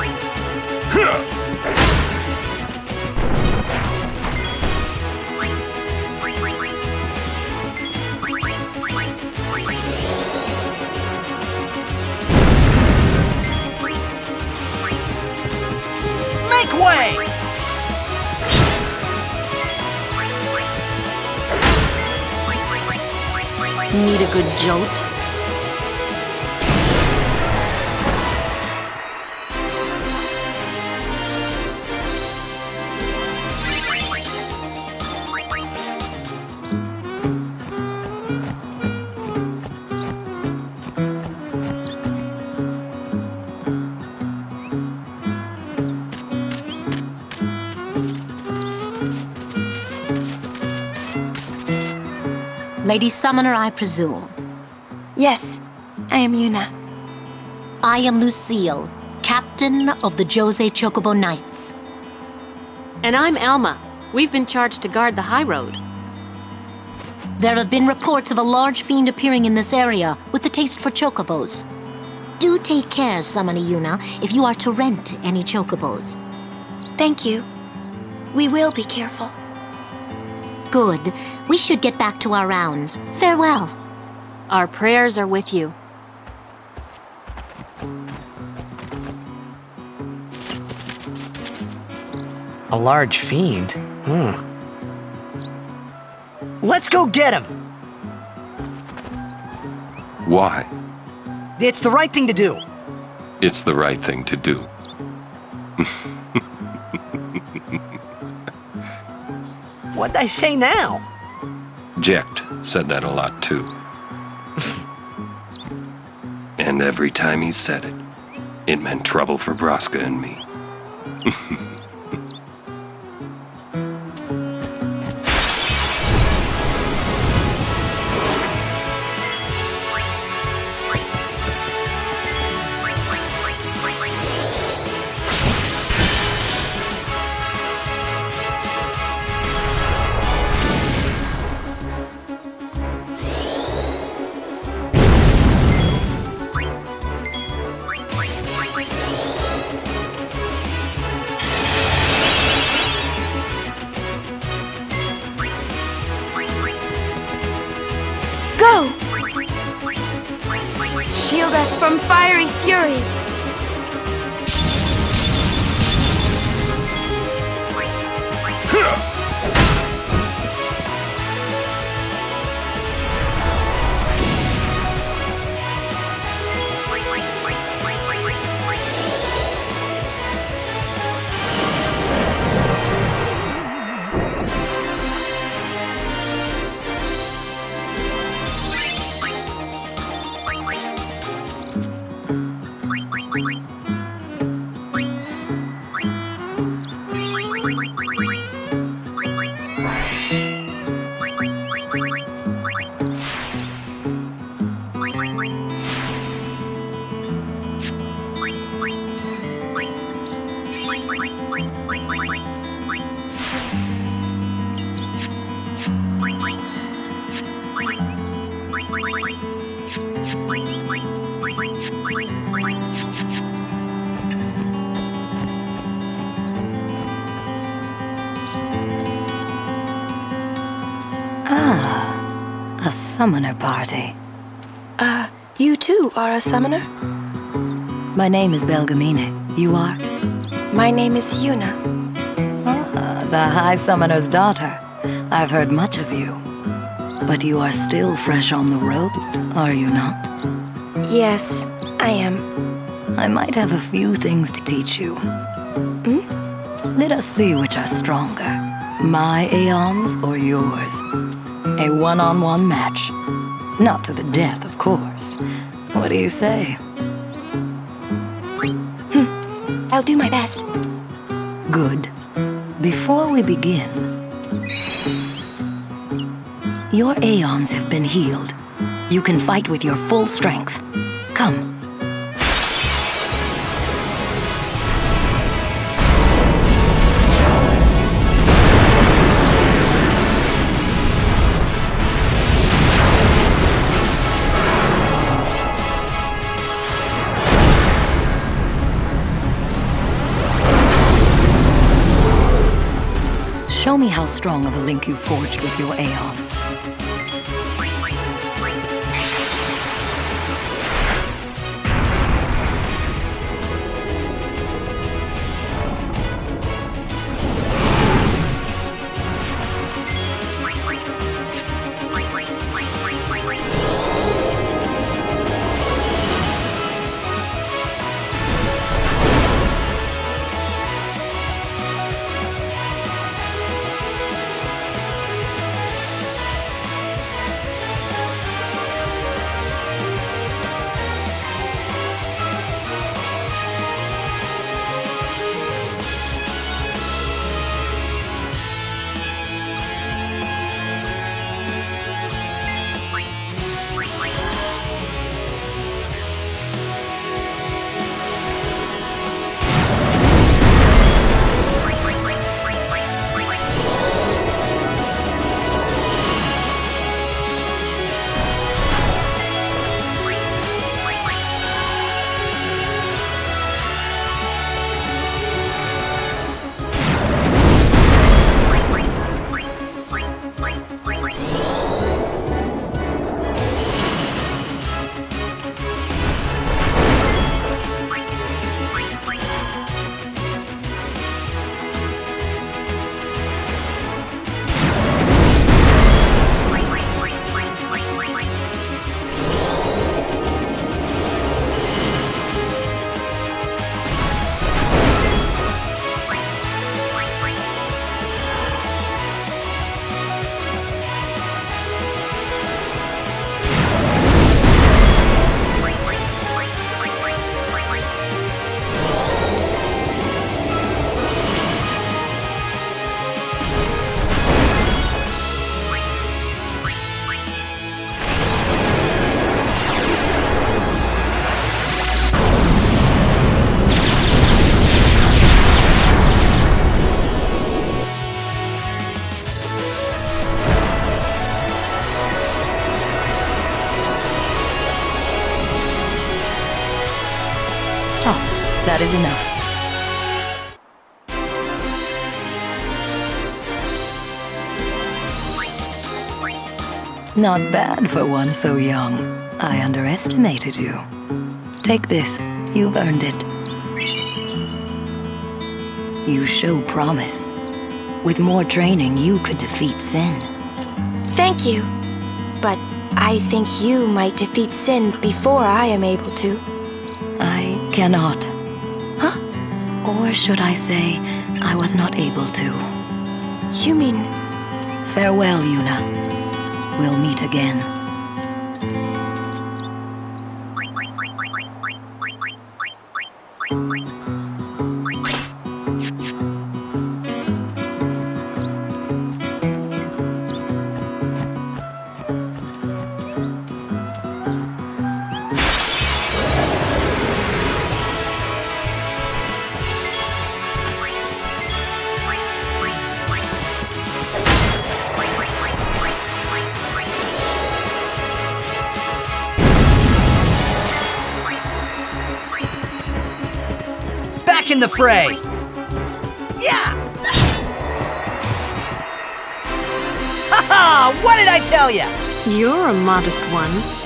Make way! Need a good jolt? Lady Summoner, I presume. Yes, I am Yuna. I am Lucille, captain of the Djose Chocobo Knights. And I'm Alma. We've been charged to guard the Highroad. There have been reports of a large fiend appearing in this area with a taste for chocobos. Do take care, Summoner Yuna, if you are to rent any chocobos. Thank you. We will be careful. Good. We should get back to our rounds. Farewell. Our prayers are with you. A large fiend? Let's go get him! Why? It's the right thing to do. It's the right thing to do. What'd I say now? Jecht said that a lot too. And every time he said it, it meant trouble for Braska and me. Go! Shield us from fiery fury! A summoner party. You too are a summoner? My name is Belgamine. You are? My name is Yuna. The High Summoner's daughter. I've heard much of you. But you are still fresh on the road, are you not? Yes, I am. I might have a few things to teach you. Let us see which are stronger. My Aeons or yours? A one-on-one match. Not to the death, of course. What do you say? I'll do my best. Good. Before we begin, your Aeons have been healed. You can fight with your full strength. Come, Show me how strong of a link you forged with your aeons. That is enough. Not bad for one so young. I underestimated you. Take this. You've earned it. You show promise. With more training, you could defeat Sin. Thank you. But I think you might defeat Sin before I am able to. I cannot. Or should I say, I was not able to. You mean... Farewell, Yuna. We'll meet again. In the fray. Yeah! Haha! What did I tell you? You're a modest one.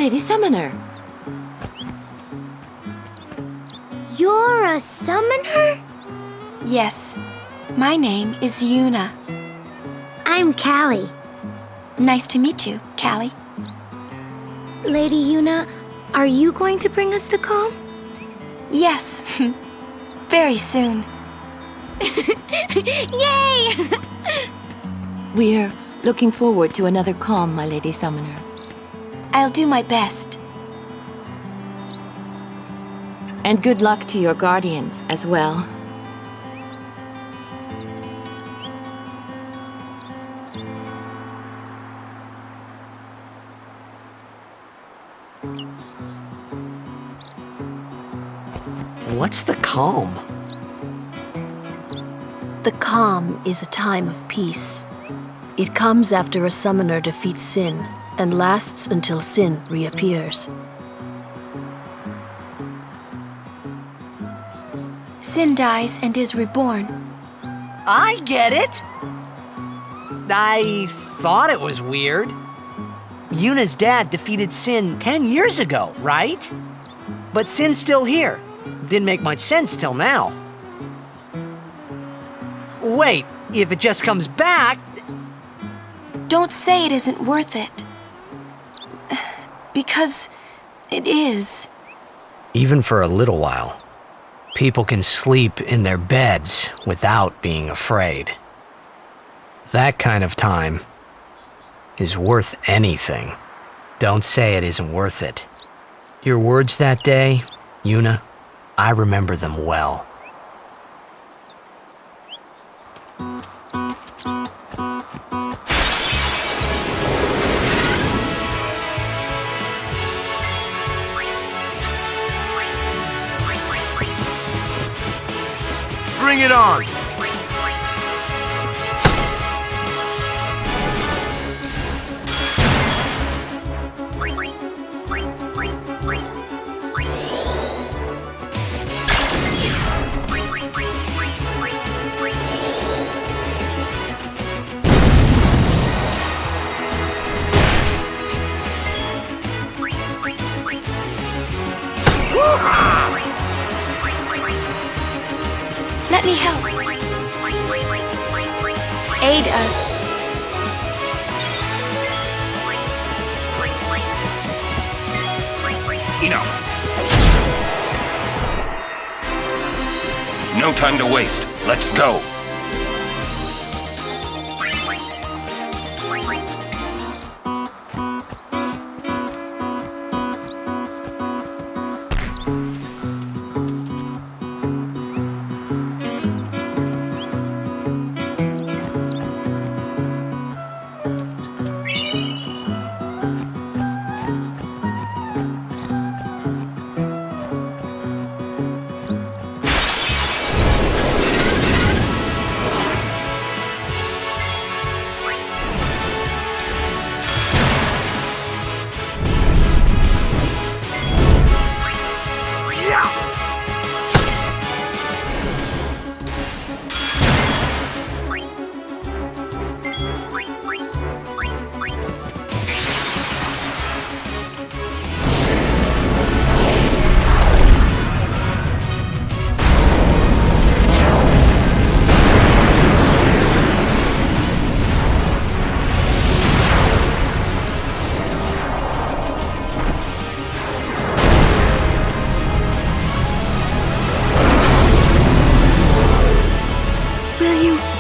Lady Summoner. You're a summoner? Yes. My name is Yuna. I'm Callie. Nice to meet you, Callie. Lady Yuna, Are you going to bring us the calm? Yes. Very soon. Yay! We're looking forward to another calm, my Lady Summoner. I'll do my best. And good luck to your guardians as well. What's the calm? The calm is a time of peace. It comes after a summoner defeats sin and lasts until sin reappears. Sin dies and is reborn. I get it. I thought it was weird. Yuna's dad defeated Sin 10 years ago, right? But Sin's still here. Didn't make much sense till now. Wait, if it just comes back... Don't say it isn't worth it. Because it is. Even for a little while, people can sleep in their beds without being afraid. That kind of time is worth anything. Don't say it isn't worth it. Your words that day, Yuna, I remember them well. Bring it on! Let me help. Aid us. Enough. No time to waste. Let's go.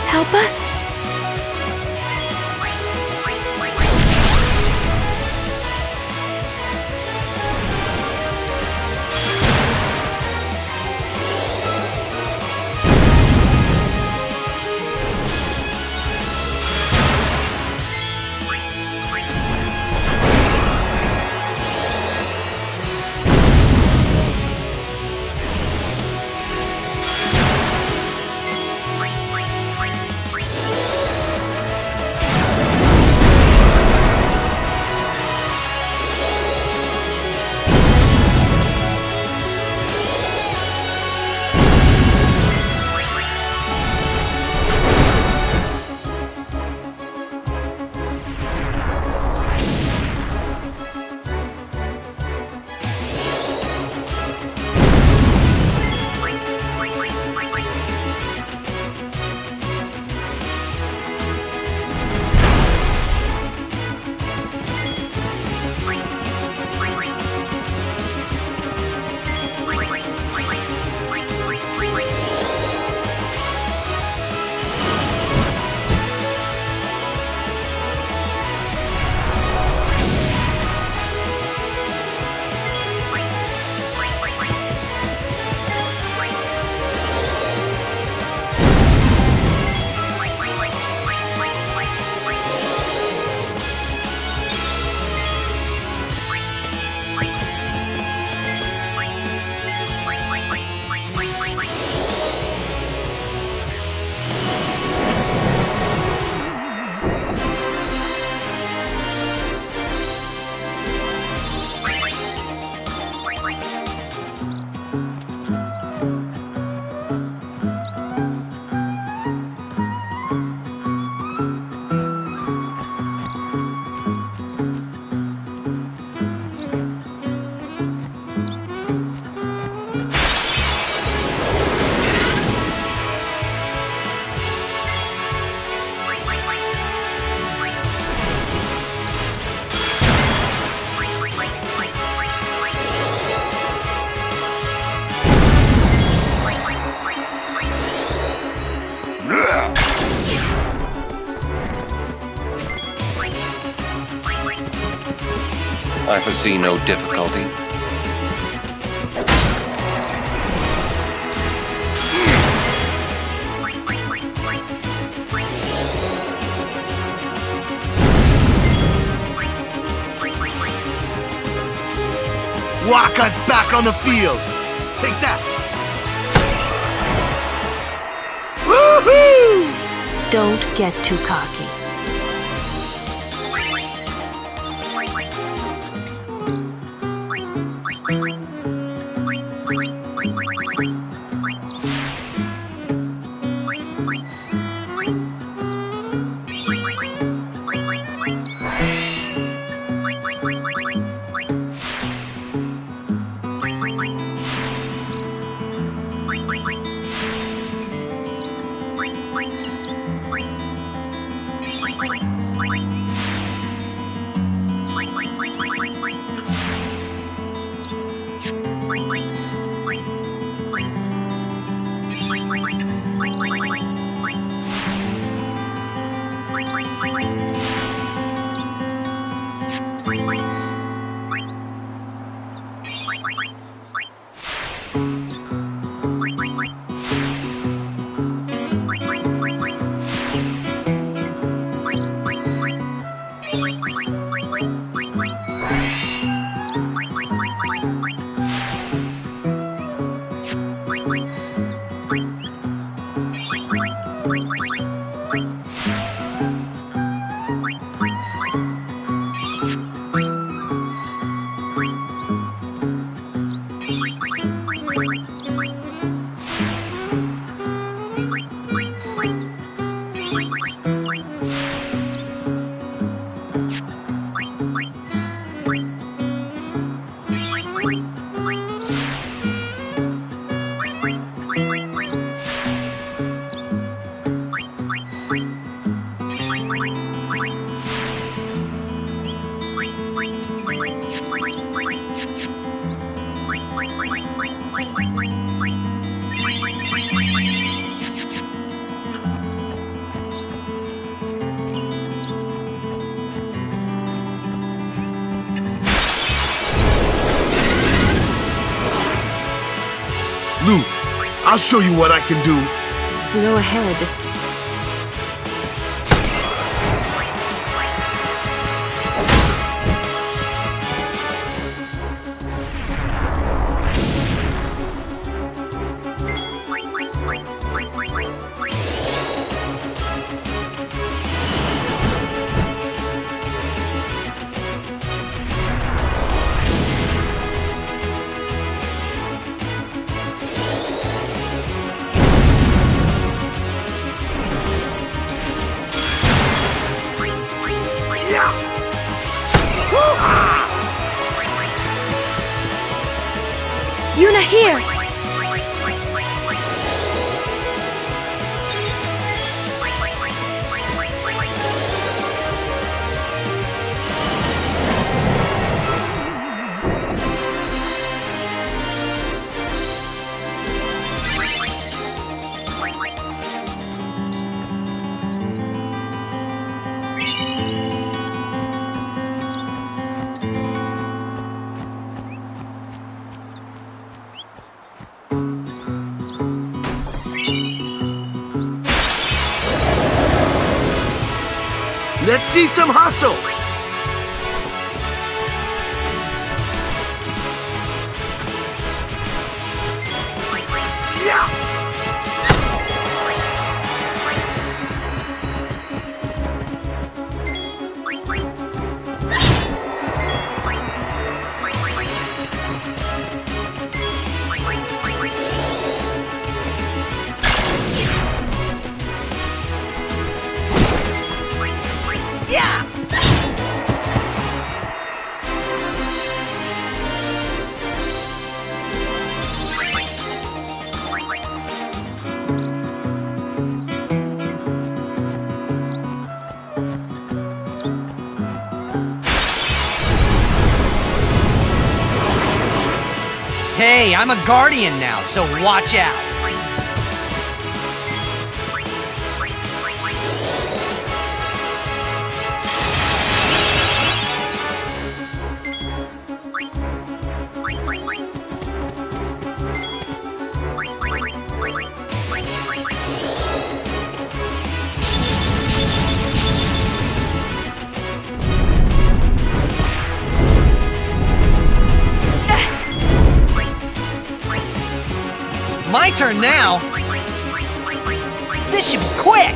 Help us? I foresee no difficulty. Waka's back on the field. Take that. Woohoo! Don't get too cocky. Luke, I'll show you what I can do. Go ahead. Yuna, here! Let's see some hustle! Yeah! Hey, I'm a guardian now, so watch out. turn now. This should be quick.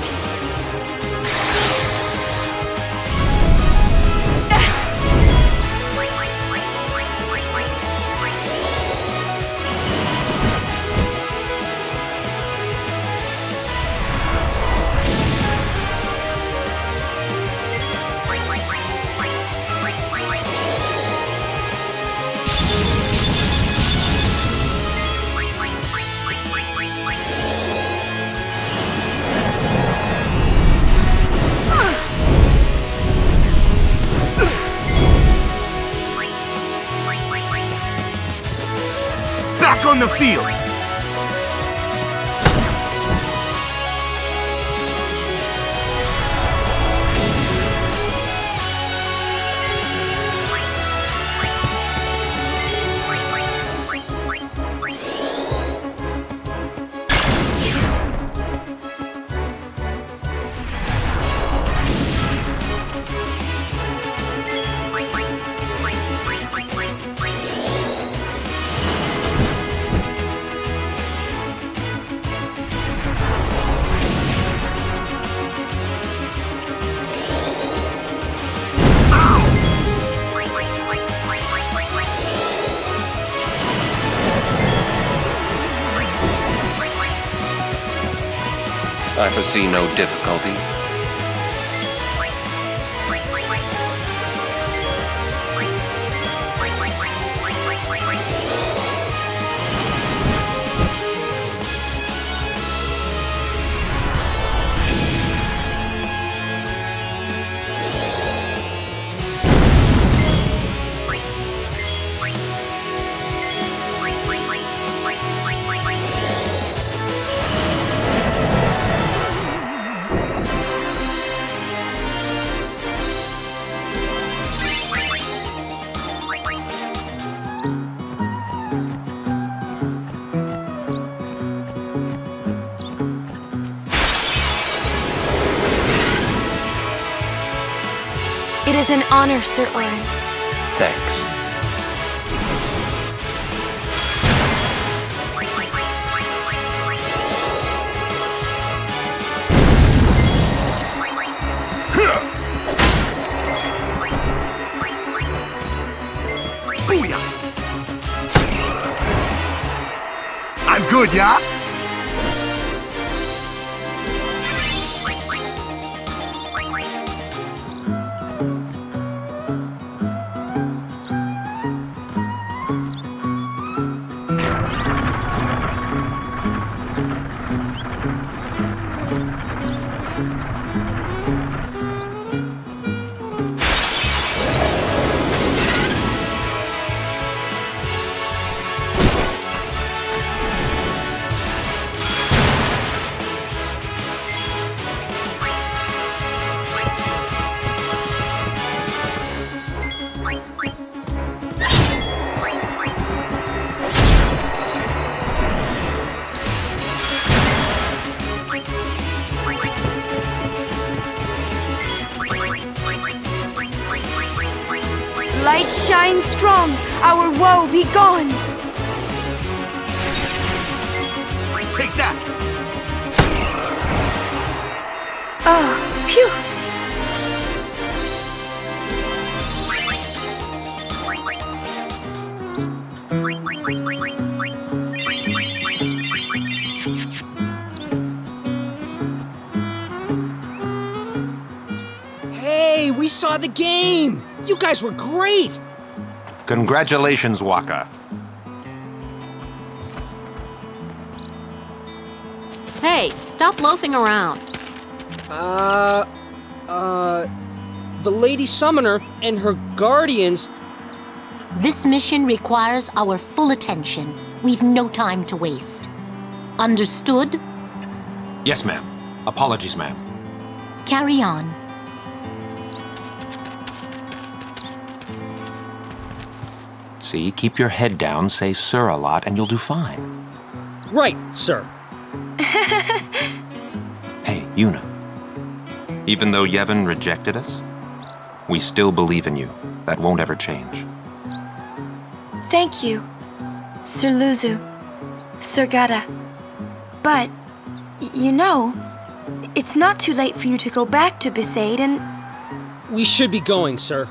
Back on the field! I foresee no difficulty. It is an honor, Sir Orin. Thanks. Booyah! I'm good, yeah? Light shine strong, our woe be gone. Take that! Oh, phew. Hey, we saw the game! You guys were great! Congratulations, Waka. Hey, stop loafing around. The Lady Summoner and her guardians... This mission requires our full attention. We've no time to waste. Understood? Yes, ma'am. Apologies, ma'am. Carry on. See, keep your head down, say sir a lot, and you'll do fine. Right, sir. Hey, Yuna. Even though Yevon rejected us, we still believe in you. That won't ever change. Thank you, Sir Luzu, Sir Gata. But, you know, it's not too late for you to go back to Besaid and... We should be going, sir.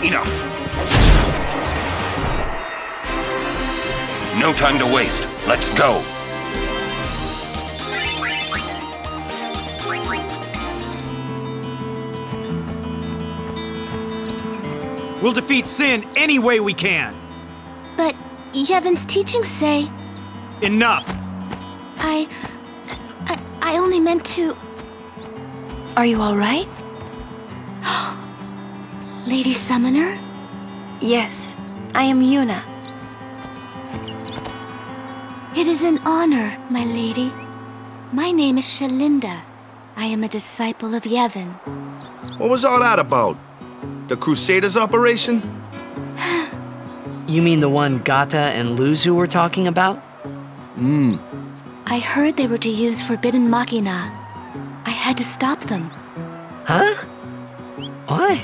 Enough. No time to waste. Let's go. We'll defeat Sin any way we can. But Yevon's teachings say... Enough. I only meant to... Are you all right? Lady Summoner? Yes, I am Yuna. It is an honor, my lady. My name is Shalinda. I am a disciple of Yevon. What was all that about? The Crusaders operation? You mean the one Gata and Luzu were talking about? I heard they were to use forbidden machina. I had to stop them. Huh? Why?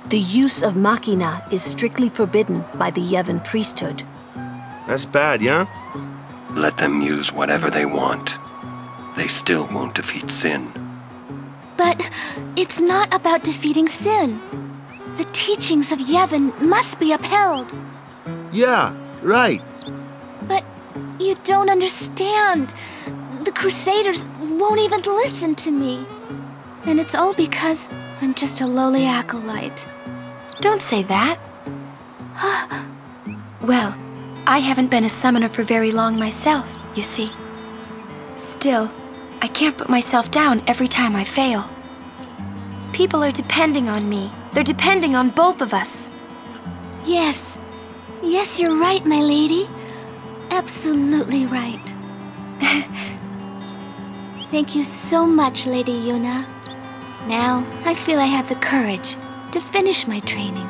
The use of machina is strictly forbidden by the Yevon priesthood. That's bad, yeah? Let them use whatever they want. They still won't defeat Sin. But it's not about defeating Sin. The teachings of Yevon must be upheld. Yeah, right. But you don't understand. The Crusaders won't even listen to me. And it's all because I'm just a lowly acolyte. Don't say that. Well, I haven't been a summoner for very long myself, you see. Still, I can't put myself down every time I fail. People are depending on me. They're depending on both of us. Yes. Yes, you're right, my lady. Absolutely right. Thank you so much, Lady Yuna. Now, I feel I have the courage to finish my training.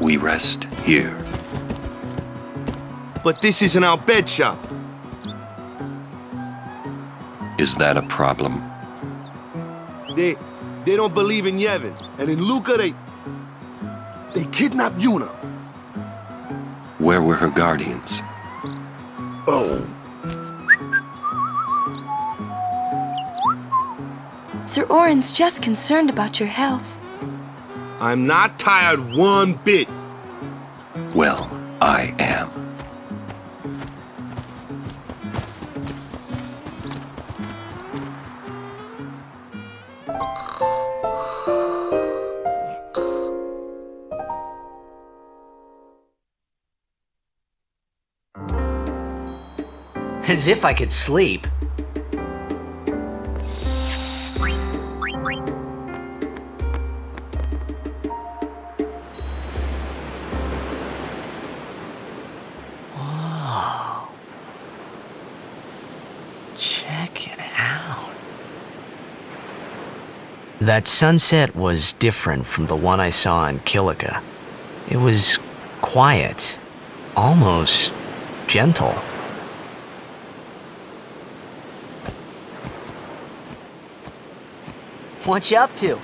We rest here. But this isn't our bed shop. Is that a problem? They don't believe in Yevon. And in Luca, they kidnapped Yuna. Where were her guardians? Oh. Sir Orin's just concerned about your health. I'm not tired one bit. Well, I am. As if I could sleep. Whoa. Check it out. That sunset was different from the one I saw in Kilika. It was quiet, almost gentle. What you up to?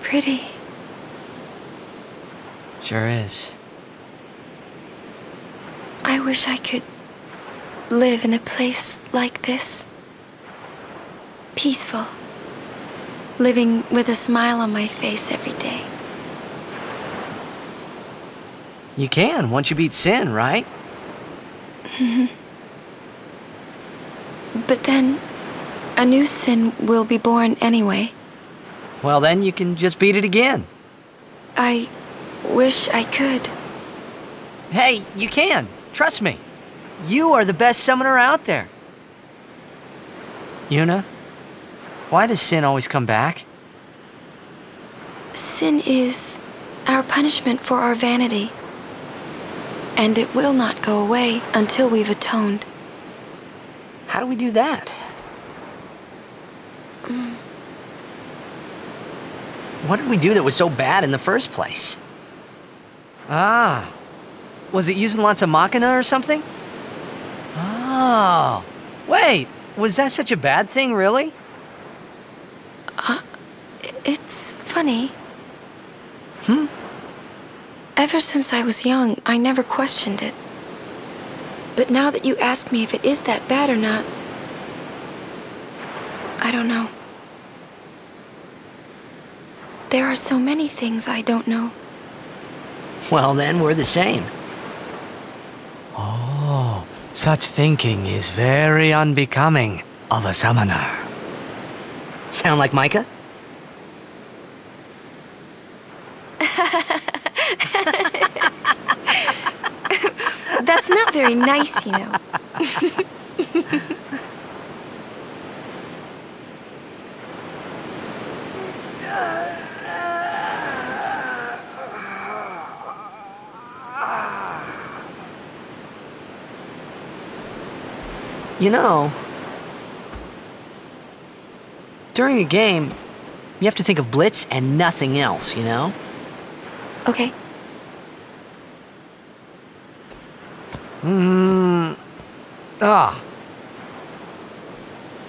Pretty. Sure is. I wish I could live in a place like this. Peaceful. Living with a smile on my face every day. You can, once you beat Sin, right? But then, a new Sin will be born anyway. Well, then you can just beat it again. I wish I could. Hey, you can. Trust me. You are the best summoner out there. Yuna, why does Sin always come back? Sin is our punishment for our vanity. And it will not go away until we've atoned. How do we do that? What did we do that was so bad in the first place? Ah, was it using lots of Machina or something? Oh, wait, was that such a bad thing, really? It's funny. Ever since I was young, I never questioned it. But now that you ask me if it is that bad or not, I don't know. There are so many things I don't know. Well, then we're the same. Oh, such thinking is very unbecoming of a summoner. Sound like Micah? That's not very nice, you know. You know, during a game, you have to think of Blitz and nothing else, you know? Okay.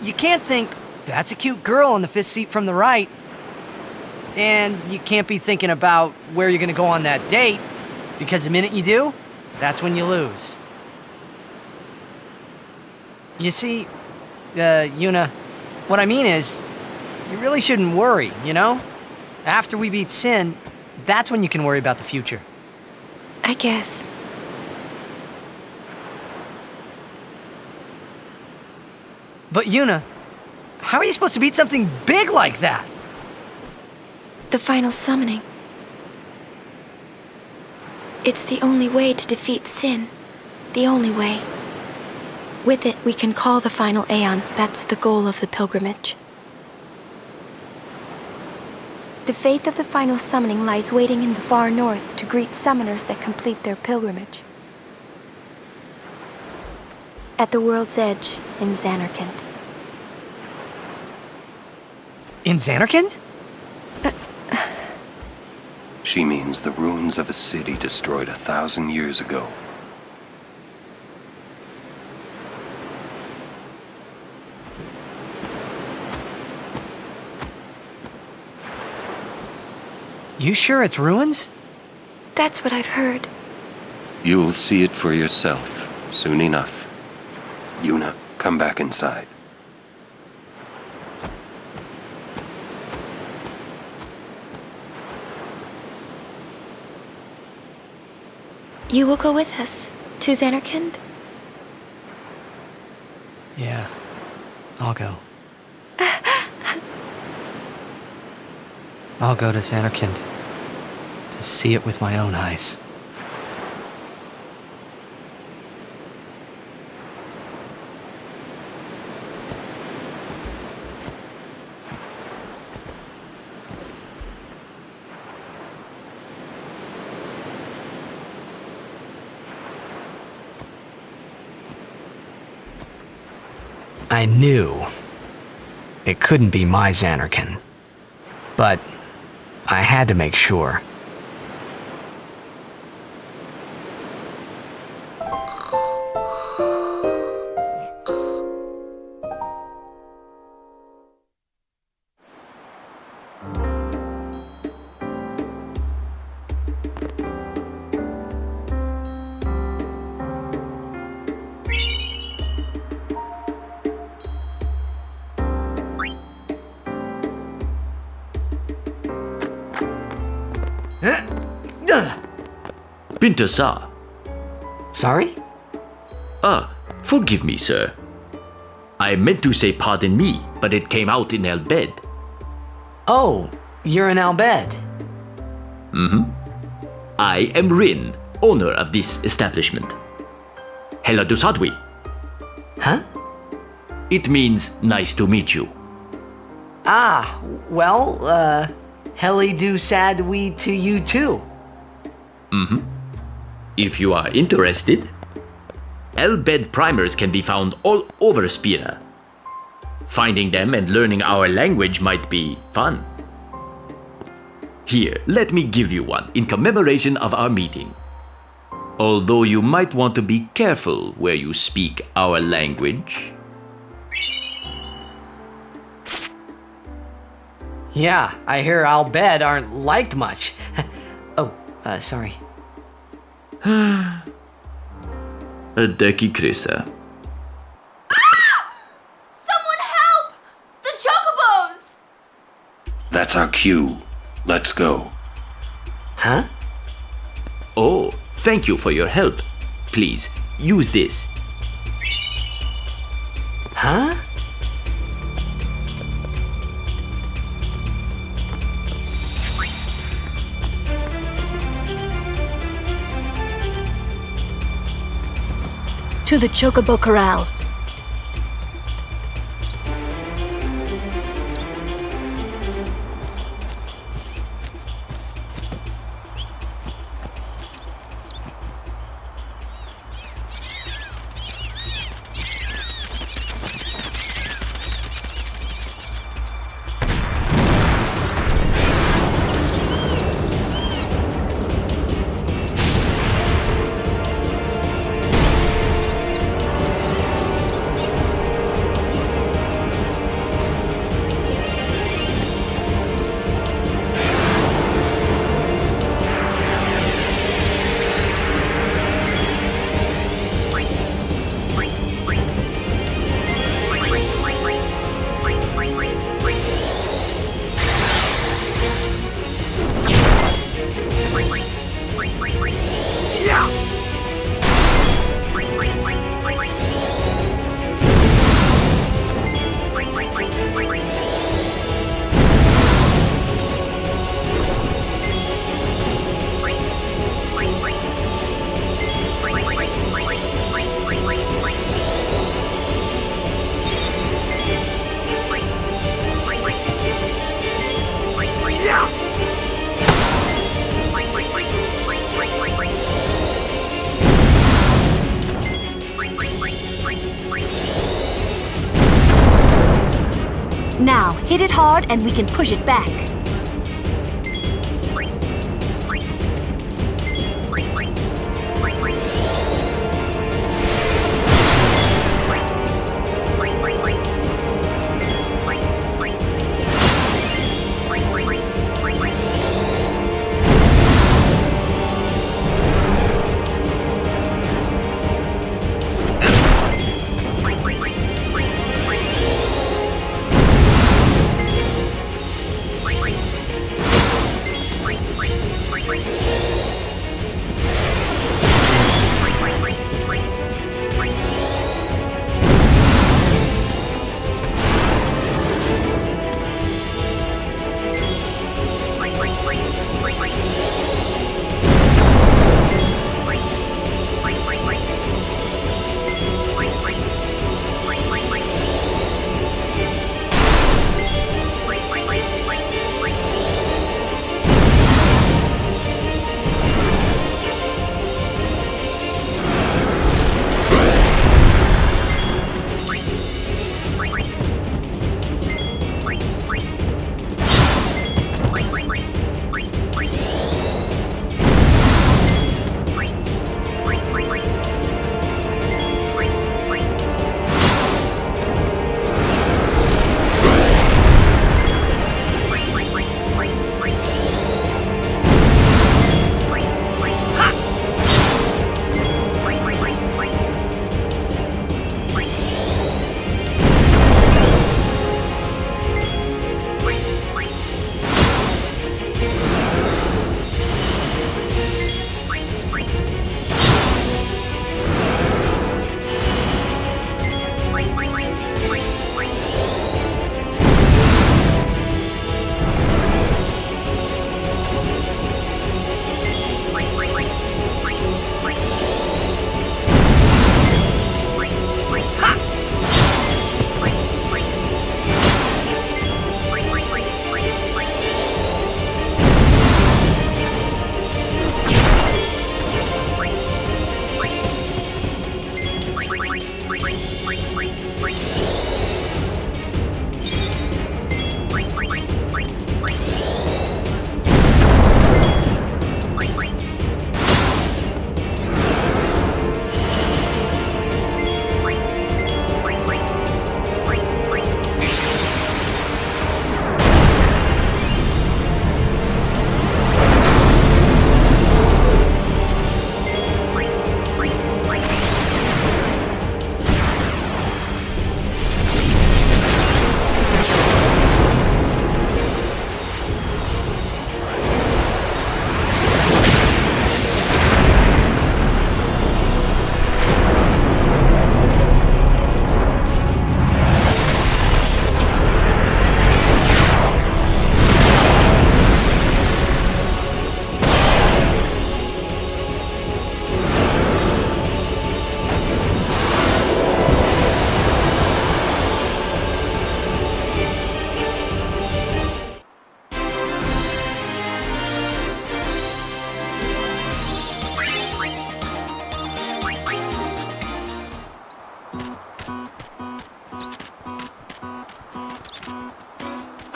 You can't think, that's a cute girl in the fifth seat from the right. And you can't be thinking about where you're gonna go on that date, because the minute you do, that's when you lose. You see, Yuna, what I mean is, you really shouldn't worry, you know? After we beat Sin, that's when you can worry about the future. I guess. But Yuna, how are you supposed to beat something big like that? The final summoning. It's the only way to defeat Sin. The only way. With it, we can call the final Aeon. That's the goal of the pilgrimage. The faith of the final summoning lies waiting in the far north to greet summoners that complete their pilgrimage. At the world's edge in Zanarkand. In Zanarkand? She means the ruins of a city destroyed 1,000 years ago. You sure it's ruins? That's what I've heard. You'll see it for yourself soon enough. Yuna, come back inside. You will go with us to Zanarkand? Yeah, I'll go. I'll go to Zanarkand to see it with my own eyes. I knew it couldn't be my Zanarkand, but I had to make sure. Pinto Sa. Sorry? Forgive me, sir. I meant to say pardon me, but it came out in El Bhed. Oh, you're in Al Bhed. Mm-hmm. I am Rin, owner of this establishment. Hela Dusadwi. Huh? It means nice to meet you. Ah, well, Heli do sadwi to you too. Mm-hmm. If you are interested, Bhed Primers can be found all over Spira. Finding them and learning our language might be fun. Here, let me give you one in commemoration of our meeting. Although you might want to be careful where you speak our language. Yeah, I hear Al Bhed aren't liked much. Sorry. Adeki Krisa. Someone help! The chocobos! That's our cue. Let's go. Huh? Oh, thank you for your help. Please, use this. Huh? To the Chocobo Corral. Hit it hard and we can push it back.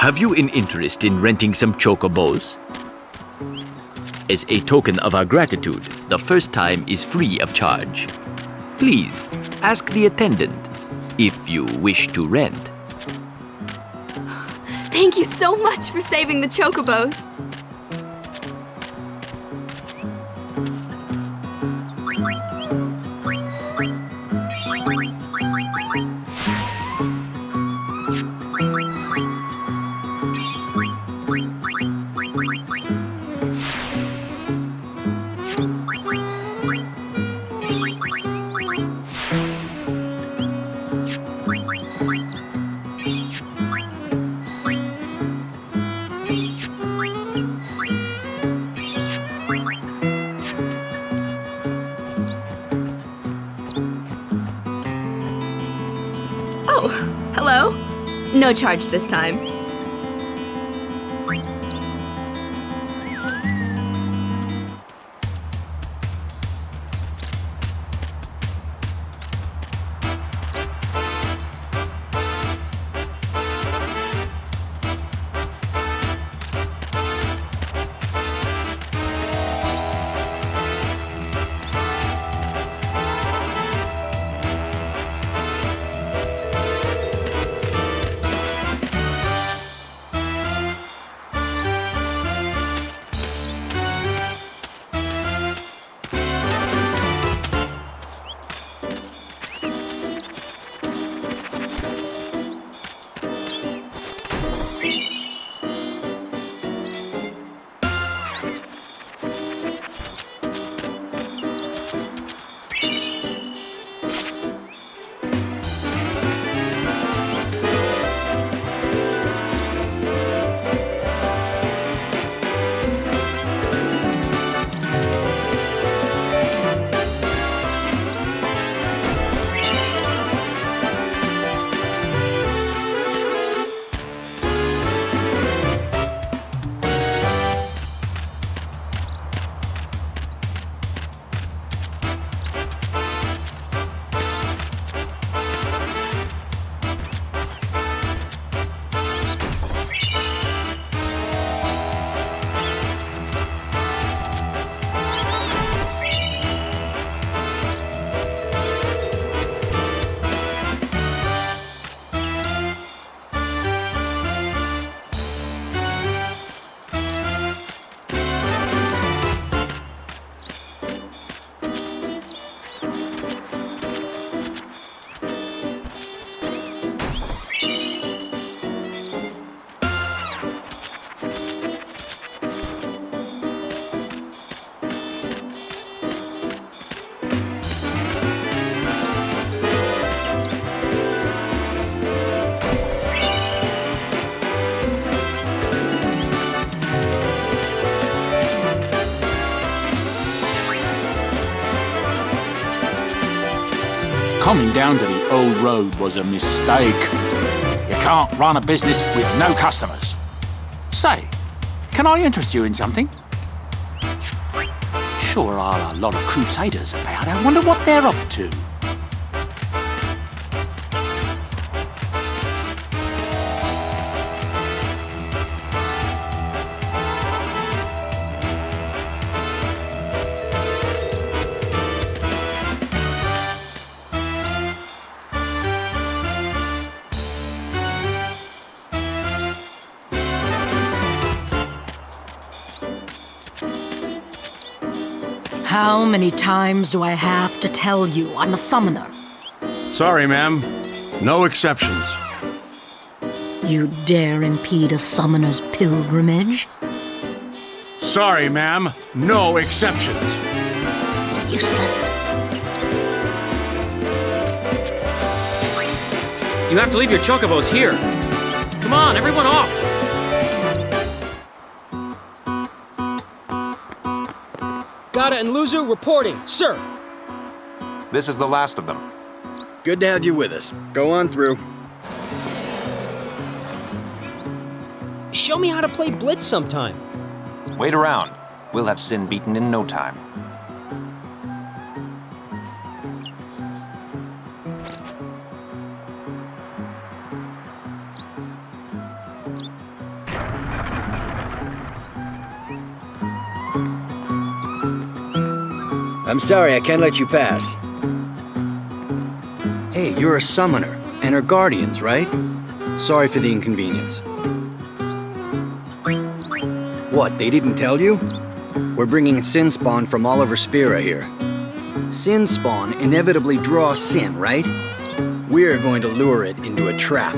Have you an interest in renting some chocobos? As a token of our gratitude, the first time is free of charge. Please, ask the attendant if you wish to rent. Thank you so much for saving the chocobos. Hello? No charge this time. Coming down to the old road was a mistake. You can't run a business with no customers. Say, can I interest you in something? Sure are a lot of crusaders about. I wonder what they're up to. How many times do I have to tell you I'm a summoner? Sorry, ma'am. No exceptions. You dare impede a summoner's pilgrimage? Sorry, ma'am. No exceptions. Useless. You have to leave your chocobos here. Come on, everyone off! Gada and Luzu reporting, sir. This is the last of them. Good to have you with us. Go on through. Show me how to play Blitz sometime. Wait around. We'll have Sin beaten in no time. I'm sorry, I can't let you pass. Hey, you're a summoner, and her guardians, right? Sorry for the inconvenience. What, they didn't tell you? We're bringing sin spawn from all over Spira here. Sin spawn inevitably draws sin, right? We're going to lure it into a trap.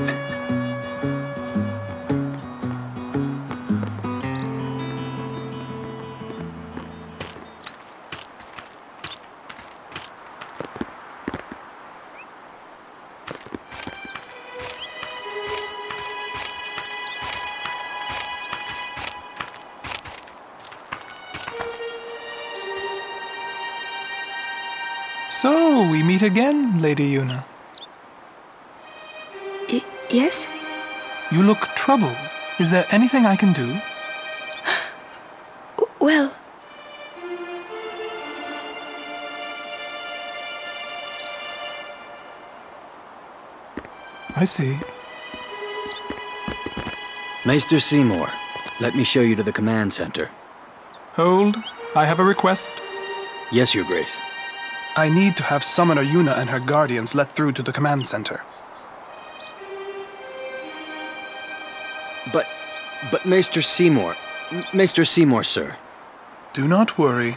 So, we meet again, Lady Yuna. Yes? You look troubled. Is there anything I can do? Well... I see. Maester Seymour, let me show you to the command center. Hold. I have a request. Yes, Your Grace. I need to have Summoner Yuna and her guardians let through to the command center. But Maester Seymour... Maester Seymour, sir. Do not worry.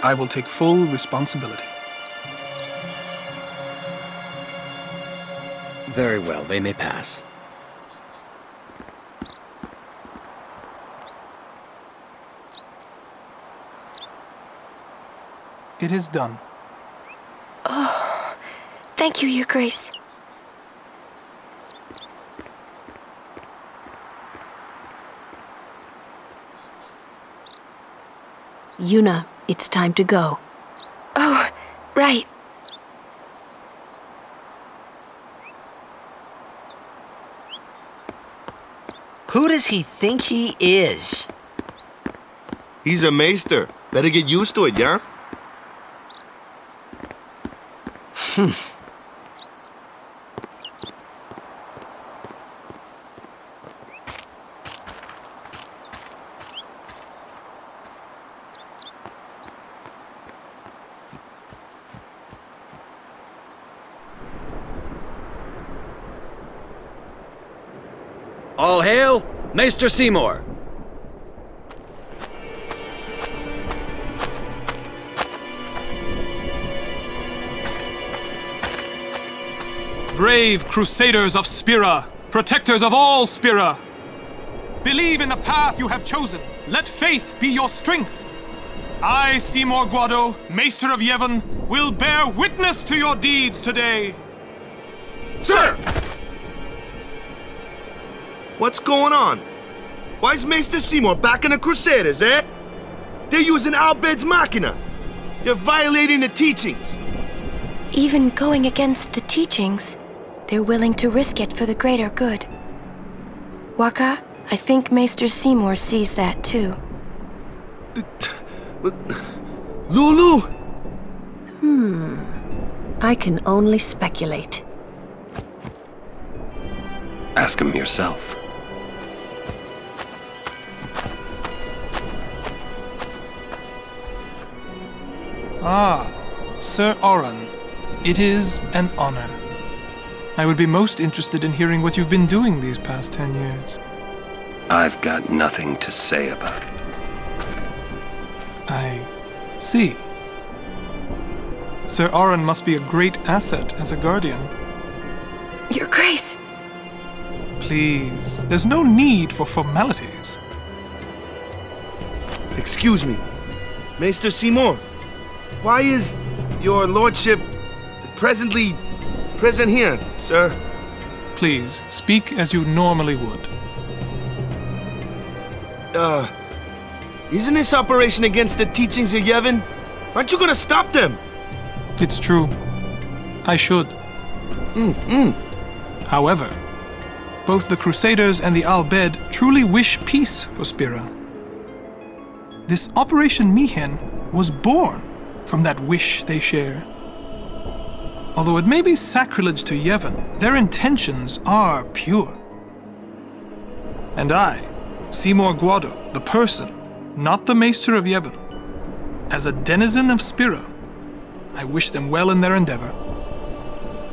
I will take full responsibility. Very well, they may pass. It is done. Oh, thank you, Your Grace. Yuna, it's time to go. Oh, right. Who does he think he is? He's a maester. Better get used to it, yeah? All hail, Maester Seymour! Brave Crusaders of Spira, protectors of all Spira. Believe in the path you have chosen. Let faith be your strength. I, Seymour Guado, Maester of Yevon, will bear witness to your deeds today. Sir! What's going on? Why is Maester Seymour back in the Crusaders, eh? They're using Al Bhed's Machina. They're violating the teachings. Even going against the teachings, they're willing to risk it for the greater good. Waka, I think Maester Seymour sees that too. Lulu! I can only speculate. Ask him yourself. Ah, Sir Oran, it is an honor. I would be most interested in hearing what you've been doing these past 10 years. I've got nothing to say about it. I see. Sir Oran must be a great asset as a guardian. Your Grace! Please, there's no need for formalities. Excuse me, Maester Seymour. Why is your lordship present here, sir? Please, speak as you normally would. Isn't this operation against the teachings of Yevon? Aren't you gonna stop them? It's true. I should. However, both the Crusaders and the Al Bhed truly wish peace for Spira. This Operation Mihen was born from that wish they share. Although it may be sacrilege to Yevon, their intentions are pure. And I, Seymour Guado, the person, not the Maester of Yevon, as a denizen of Spira, I wish them well in their endeavor.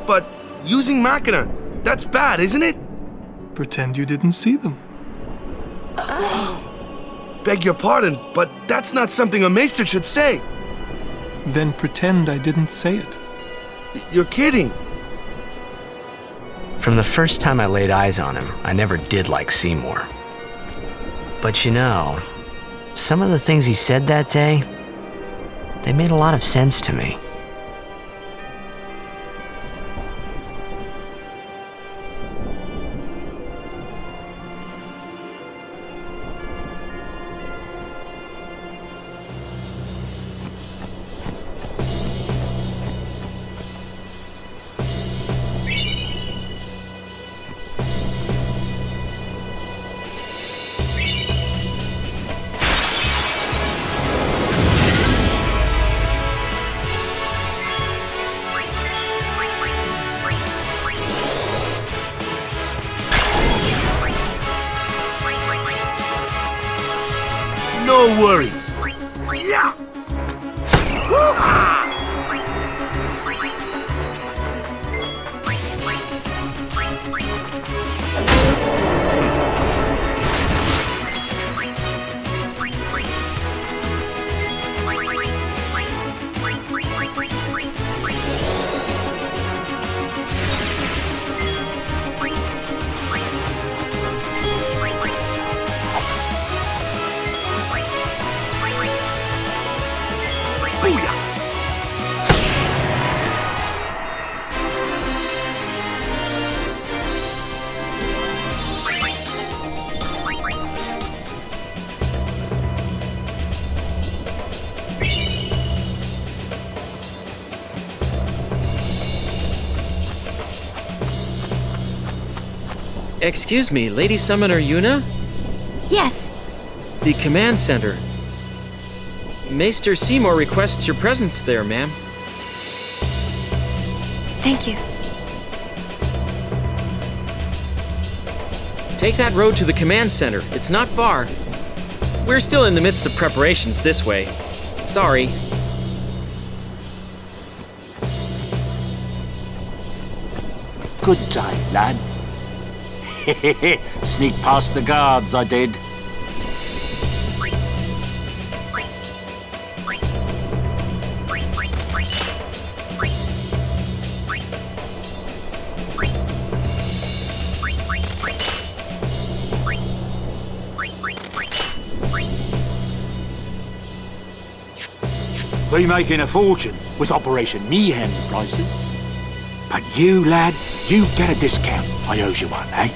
But using Machina, that's bad, isn't it? Pretend you didn't see them. Beg your pardon, but that's not something a Maester should say. Then pretend I didn't say it. You're kidding. From the first time I laid eyes on him, I never did like Seymour. But you know, some of the things he said that day, they made a lot of sense to me. No worries. Yeah. Excuse me, Lady Summoner Yuna? Yes. The command center. Maester Seymour requests your presence there, ma'am. Thank you. Take that road to the command center. It's not far. We're still in the midst of preparations this way. Sorry. Good day, lad. Sneak past the guards, I did. We're making a fortune with Operation Mayhem prices. But you, lad, you get a discount. I owes you one, eh?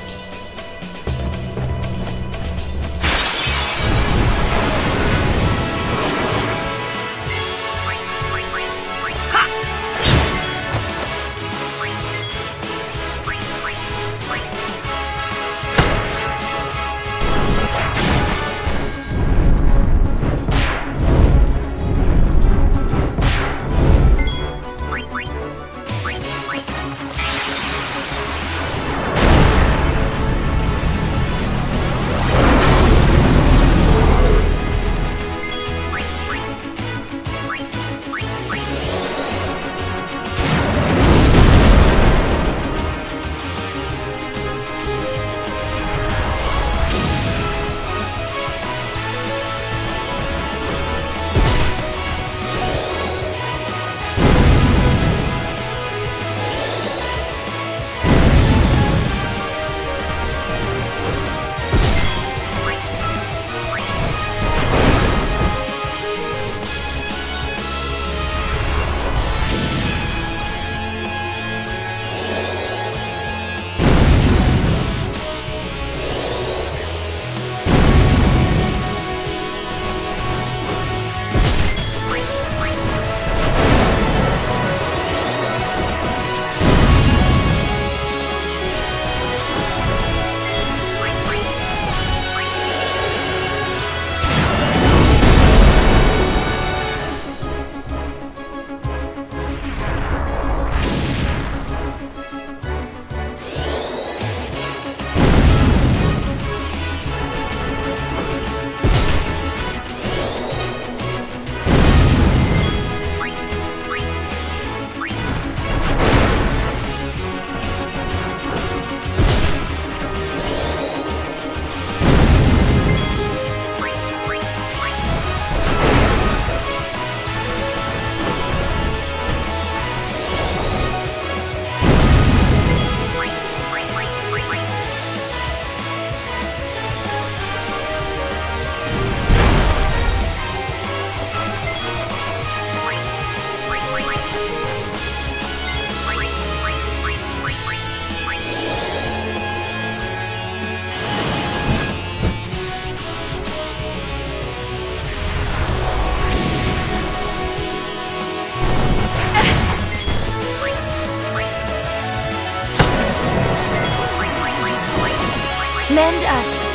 Mend us.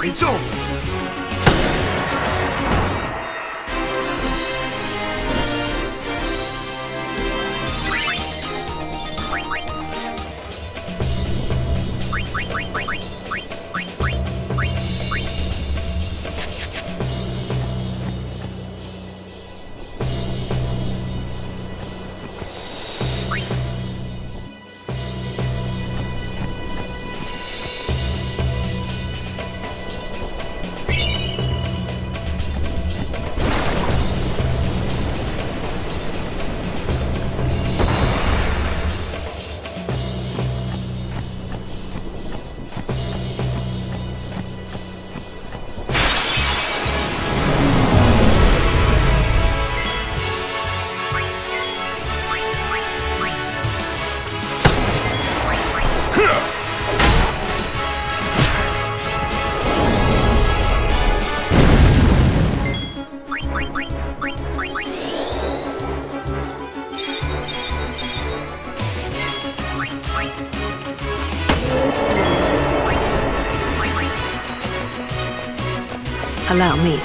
It's over. Allow me.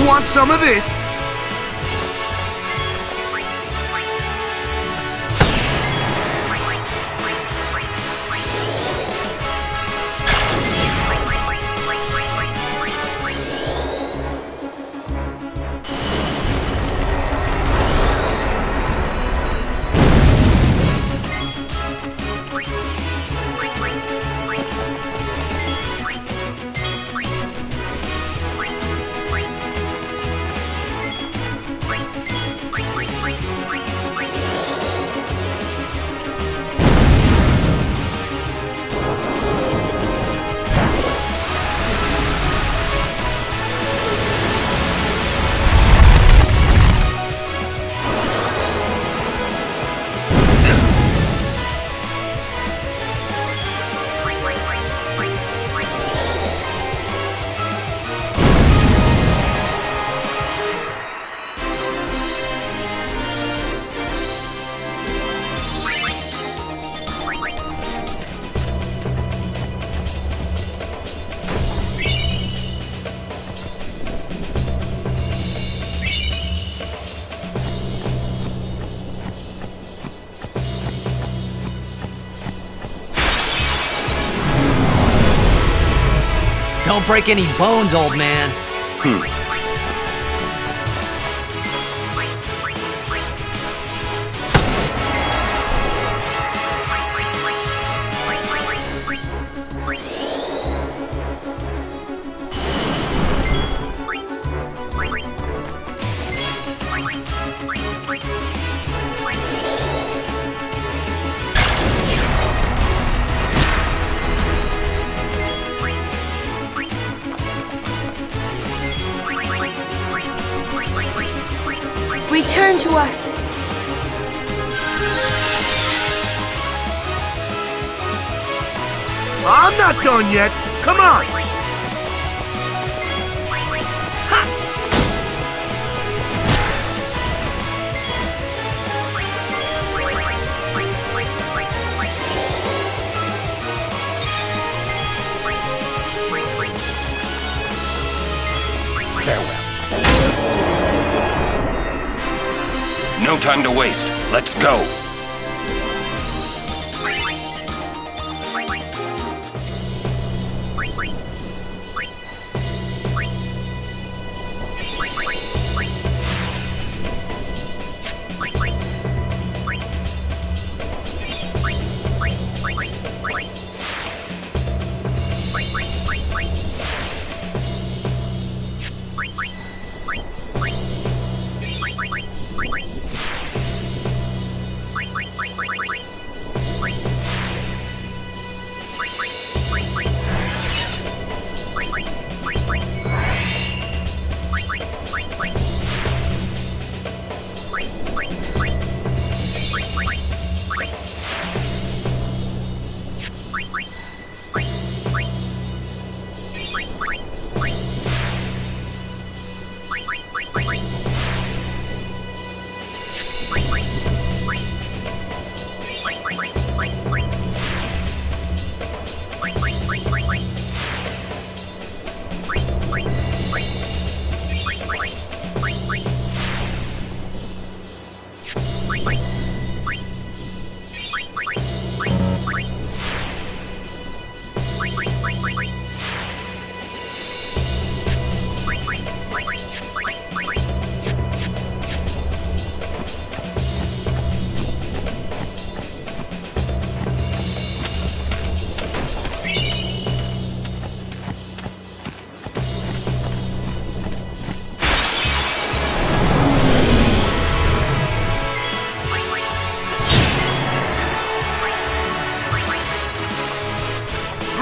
Want some of this? Don't break any bones, old man. Return to us. I'm not done yet. Come on. Farewell. No time to waste. Let's go.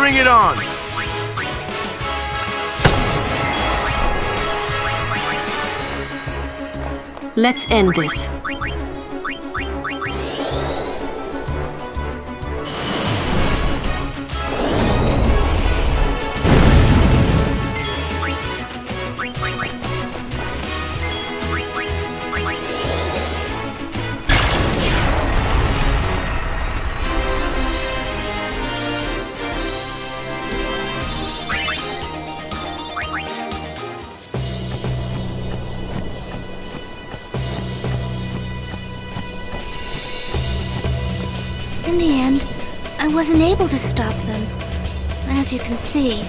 Bring it on! Let's end this. In the end, I wasn't able to stop them, as you can see.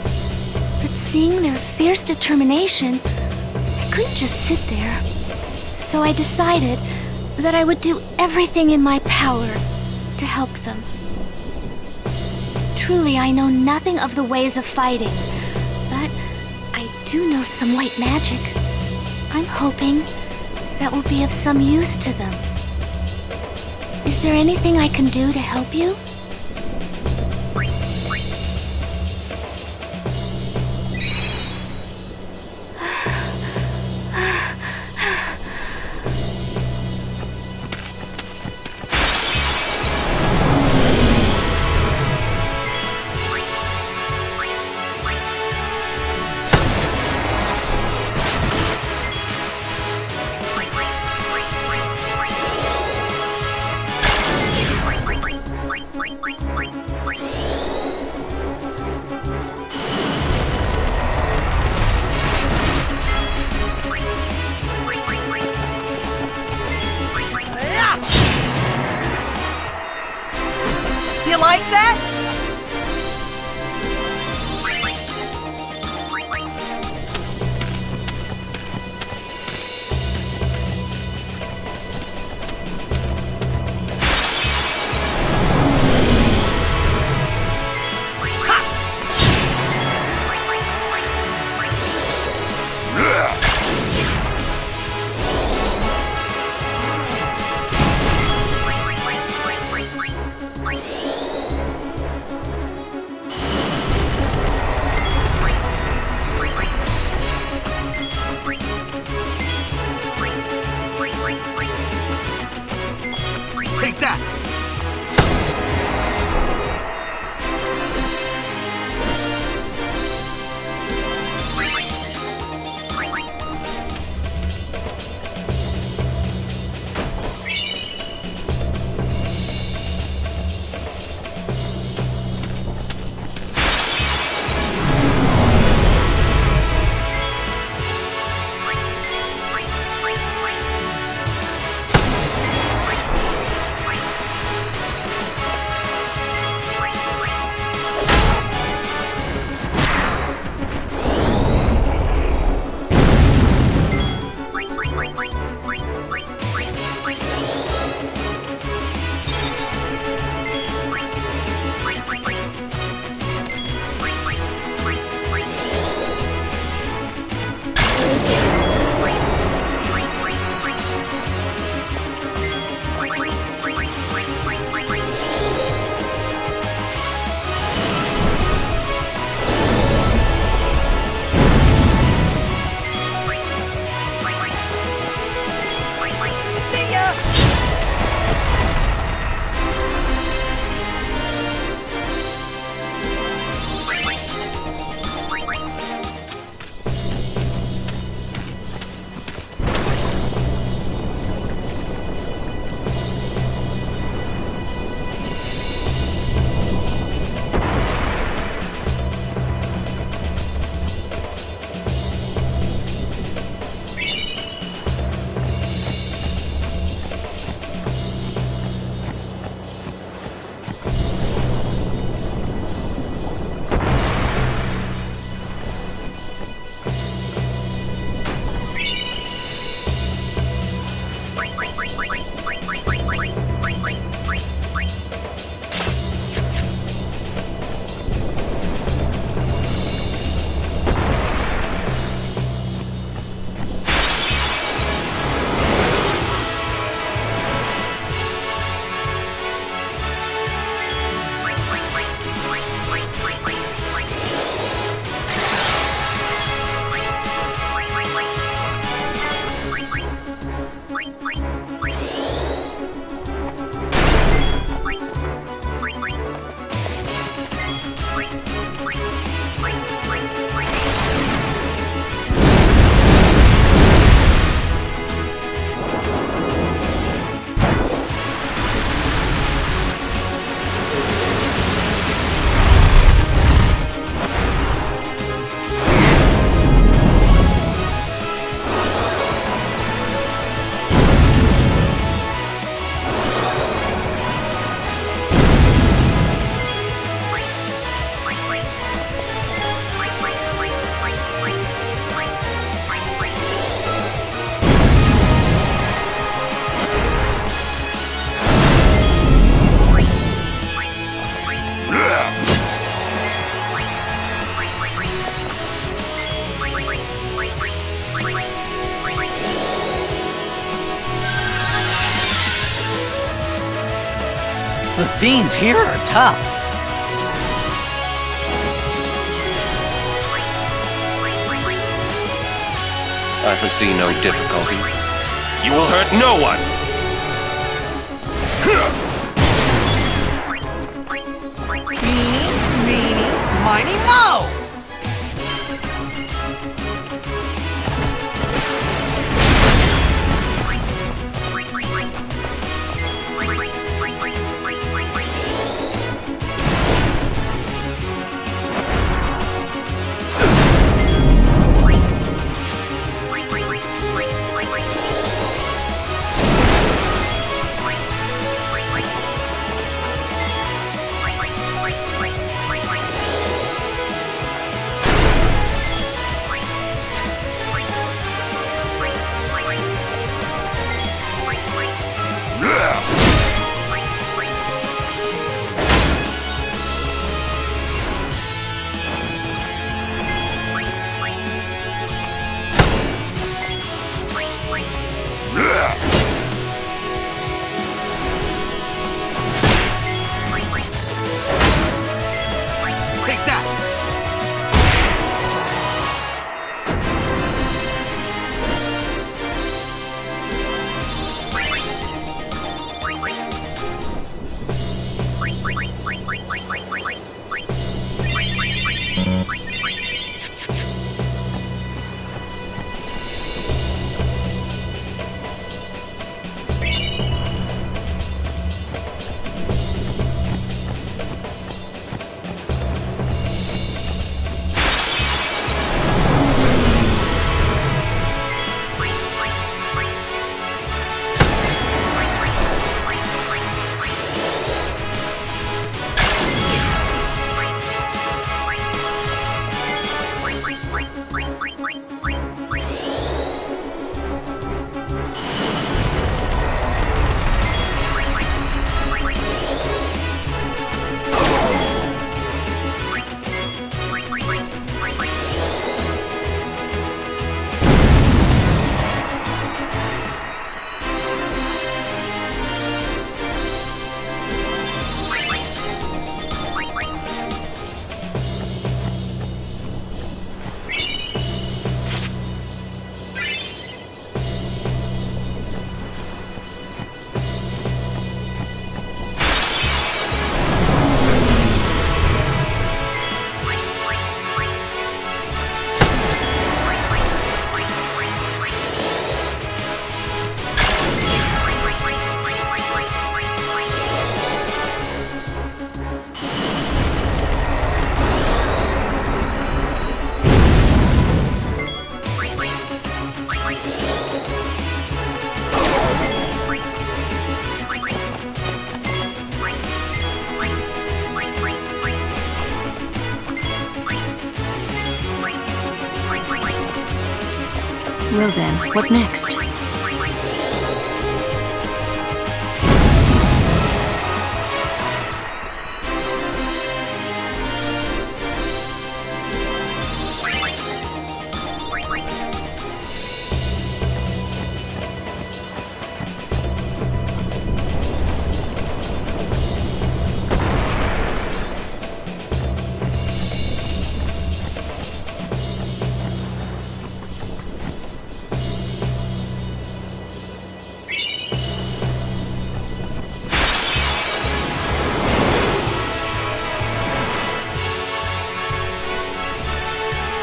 But seeing their fierce determination, I couldn't just sit there. So I decided that I would do everything in my power to help them. Truly, I know nothing of the ways of fighting, but I do know some white magic. I'm hoping that will be of some use to them. Is there anything I can do to help you? You like that? The fiends here are tough. I foresee no difficulty. You will hurt no one! Meeny, meeny, miny, moe! Well then, what next?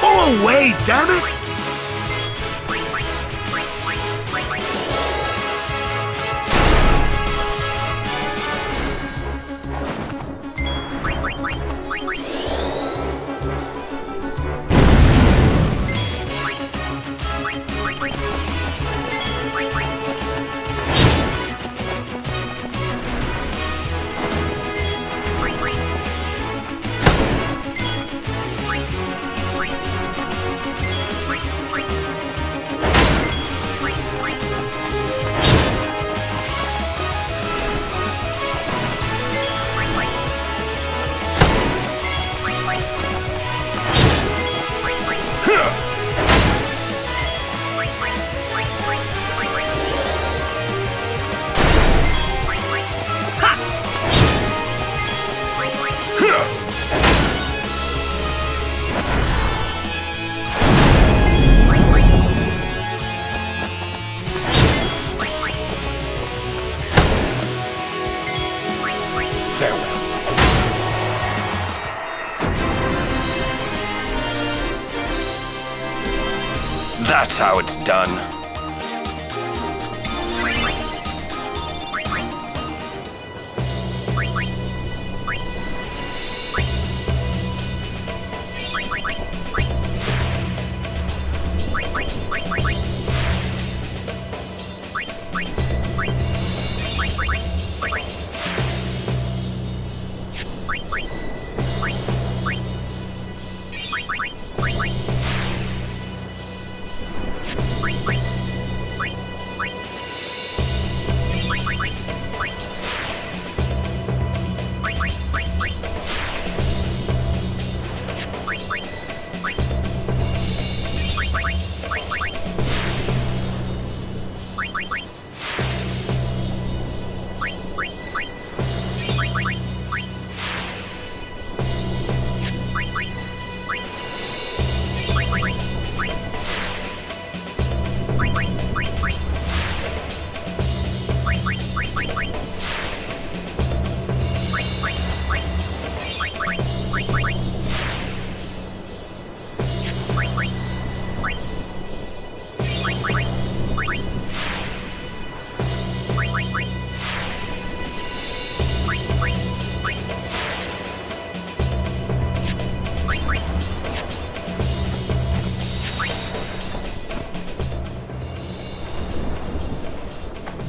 Go away, damn it! Farewell. That's how it's done.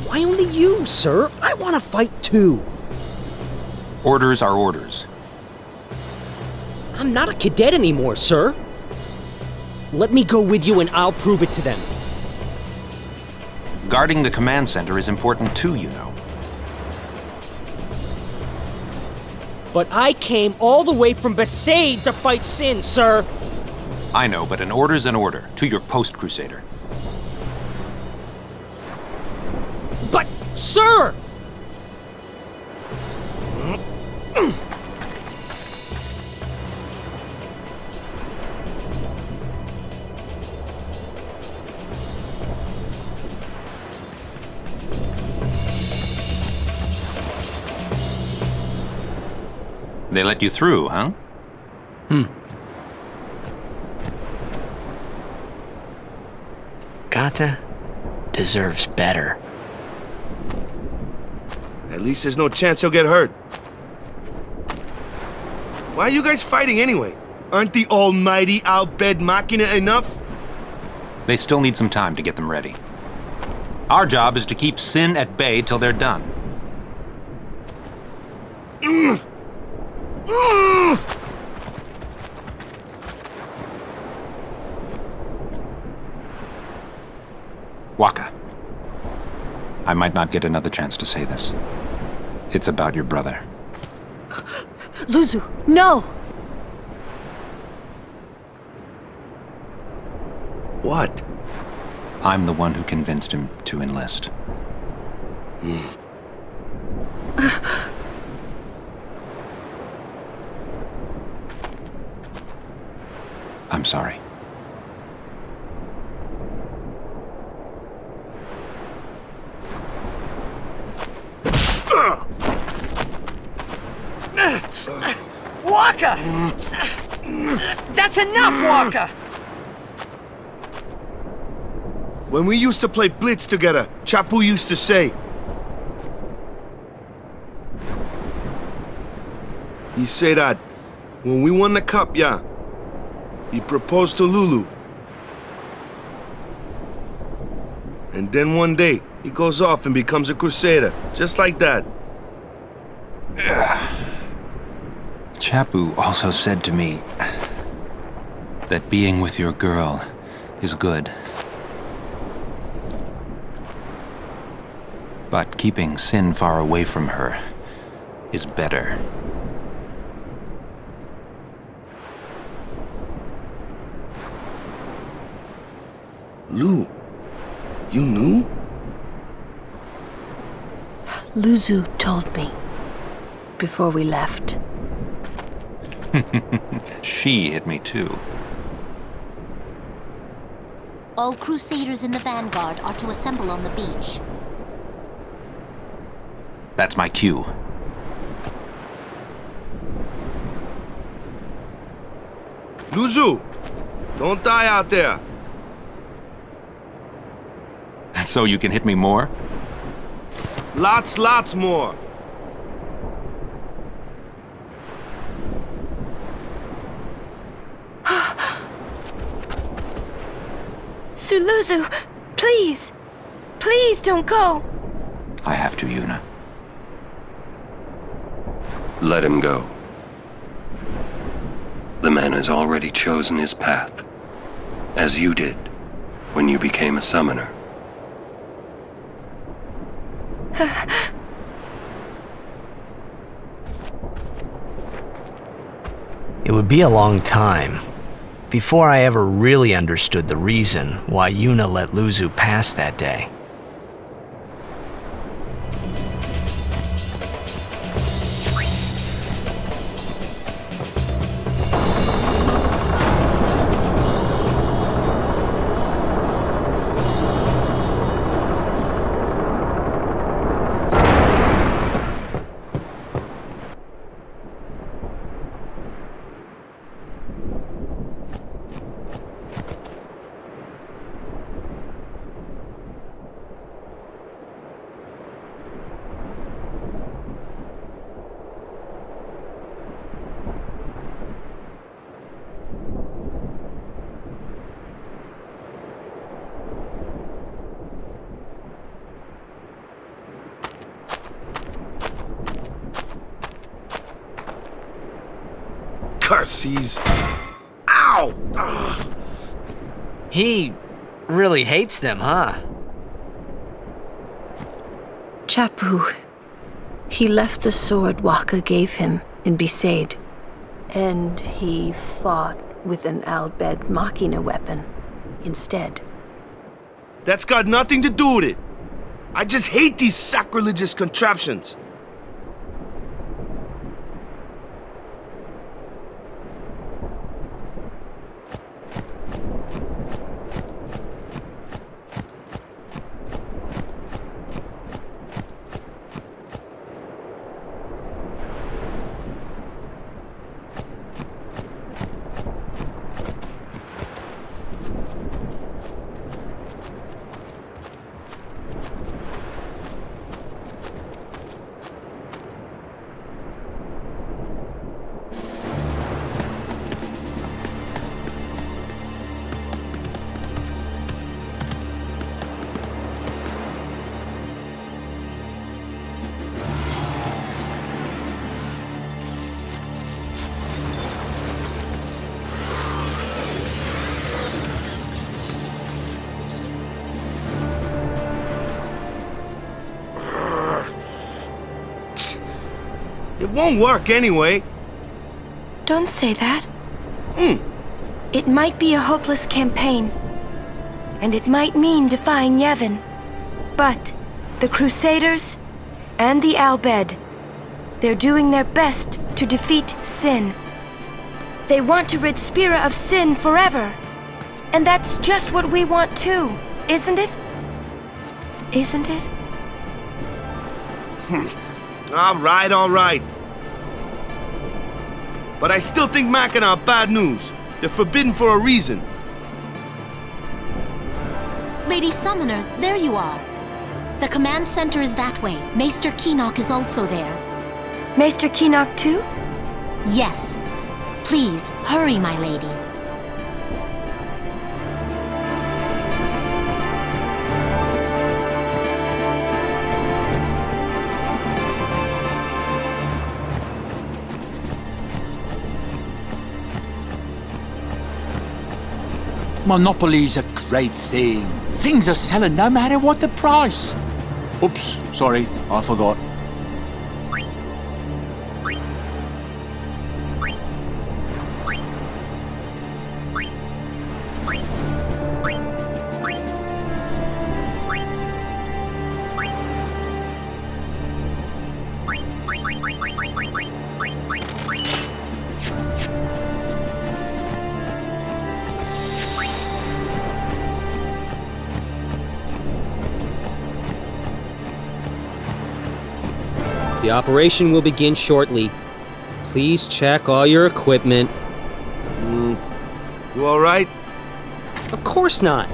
Why only you, sir? I want to fight too. Orders are orders. I'm not a cadet anymore, sir. Let me go with you and I'll prove it to them. Guarding the command center is important too, you know. But I came all the way from Besaid to fight Sin, sir. I know, but an order's an order. To your post, Crusader. But, sir! They let you through, huh? Gata deserves better. At least there's no chance he'll get hurt. Why are you guys fighting anyway? Aren't the almighty Bhed Machina enough? They still need some time to get them ready. Our job is to keep Sin at bay till they're done. Waka. I might not get another chance to say this. It's about your brother. Luzu, no! What? I'm the one who convinced him to enlist. I'm sorry. Waka! That's enough, Waka! When we used to play Blitz together, Chapu used to say... He said that when we won the cup, yeah, he proposed to Lulu. And then one day, he goes off and becomes a crusader, just like that. Chapu also said to me that being with your girl is good. But keeping Sin far away from her is better. Lu, you knew? Luzu told me before we left. She hit me too. All Crusaders in the Vanguard are to assemble on the beach. That's my cue. Luzu, don't die out there. So you can hit me more? Lots more. Suluzu, please! Please don't go! I have to, Yuna. Let him go. The man has already chosen his path, as you did when you became a summoner. It would be a long time before I ever really understood the reason why Yuna let Luzu pass that day. Curses! Ow! Ugh. He really hates them, huh? Chapu. He left the sword Waka gave him in Besaid, and he fought with an Bhed Machina weapon instead. That's got nothing to do with it. I just hate these sacrilegious contraptions. It won't work anyway. Don't say that. It might be a hopeless campaign, and it might mean defying Yevon. But the Crusaders and the Bhed, they're doing their best to defeat sin. They want to rid Spira of sin forever. And that's just what we want too, isn't it? Isn't it? All right. But I still think Macalania are bad news. They're forbidden for a reason. Lady Summoner, there you are. The command center is that way. Maester Keenock is also there. Maester Keenock too? Yes. Please, hurry, my lady. Monopoly's a great thing. Things are selling no matter what the price. Oops, sorry, I forgot. The operation will begin shortly. Please check all your equipment. You all right? Of course not.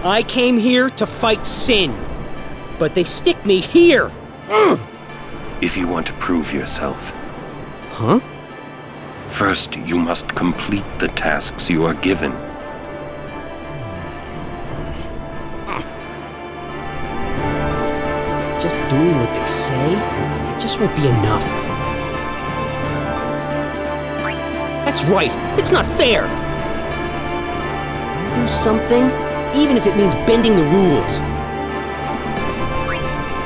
I came here to fight sin. But they stick me here. If you want to prove yourself. Huh? First, you must complete the tasks you are given. Just doing what they say? It just won't be enough. That's right. It's not fair. I'll do something, even if it means bending the rules.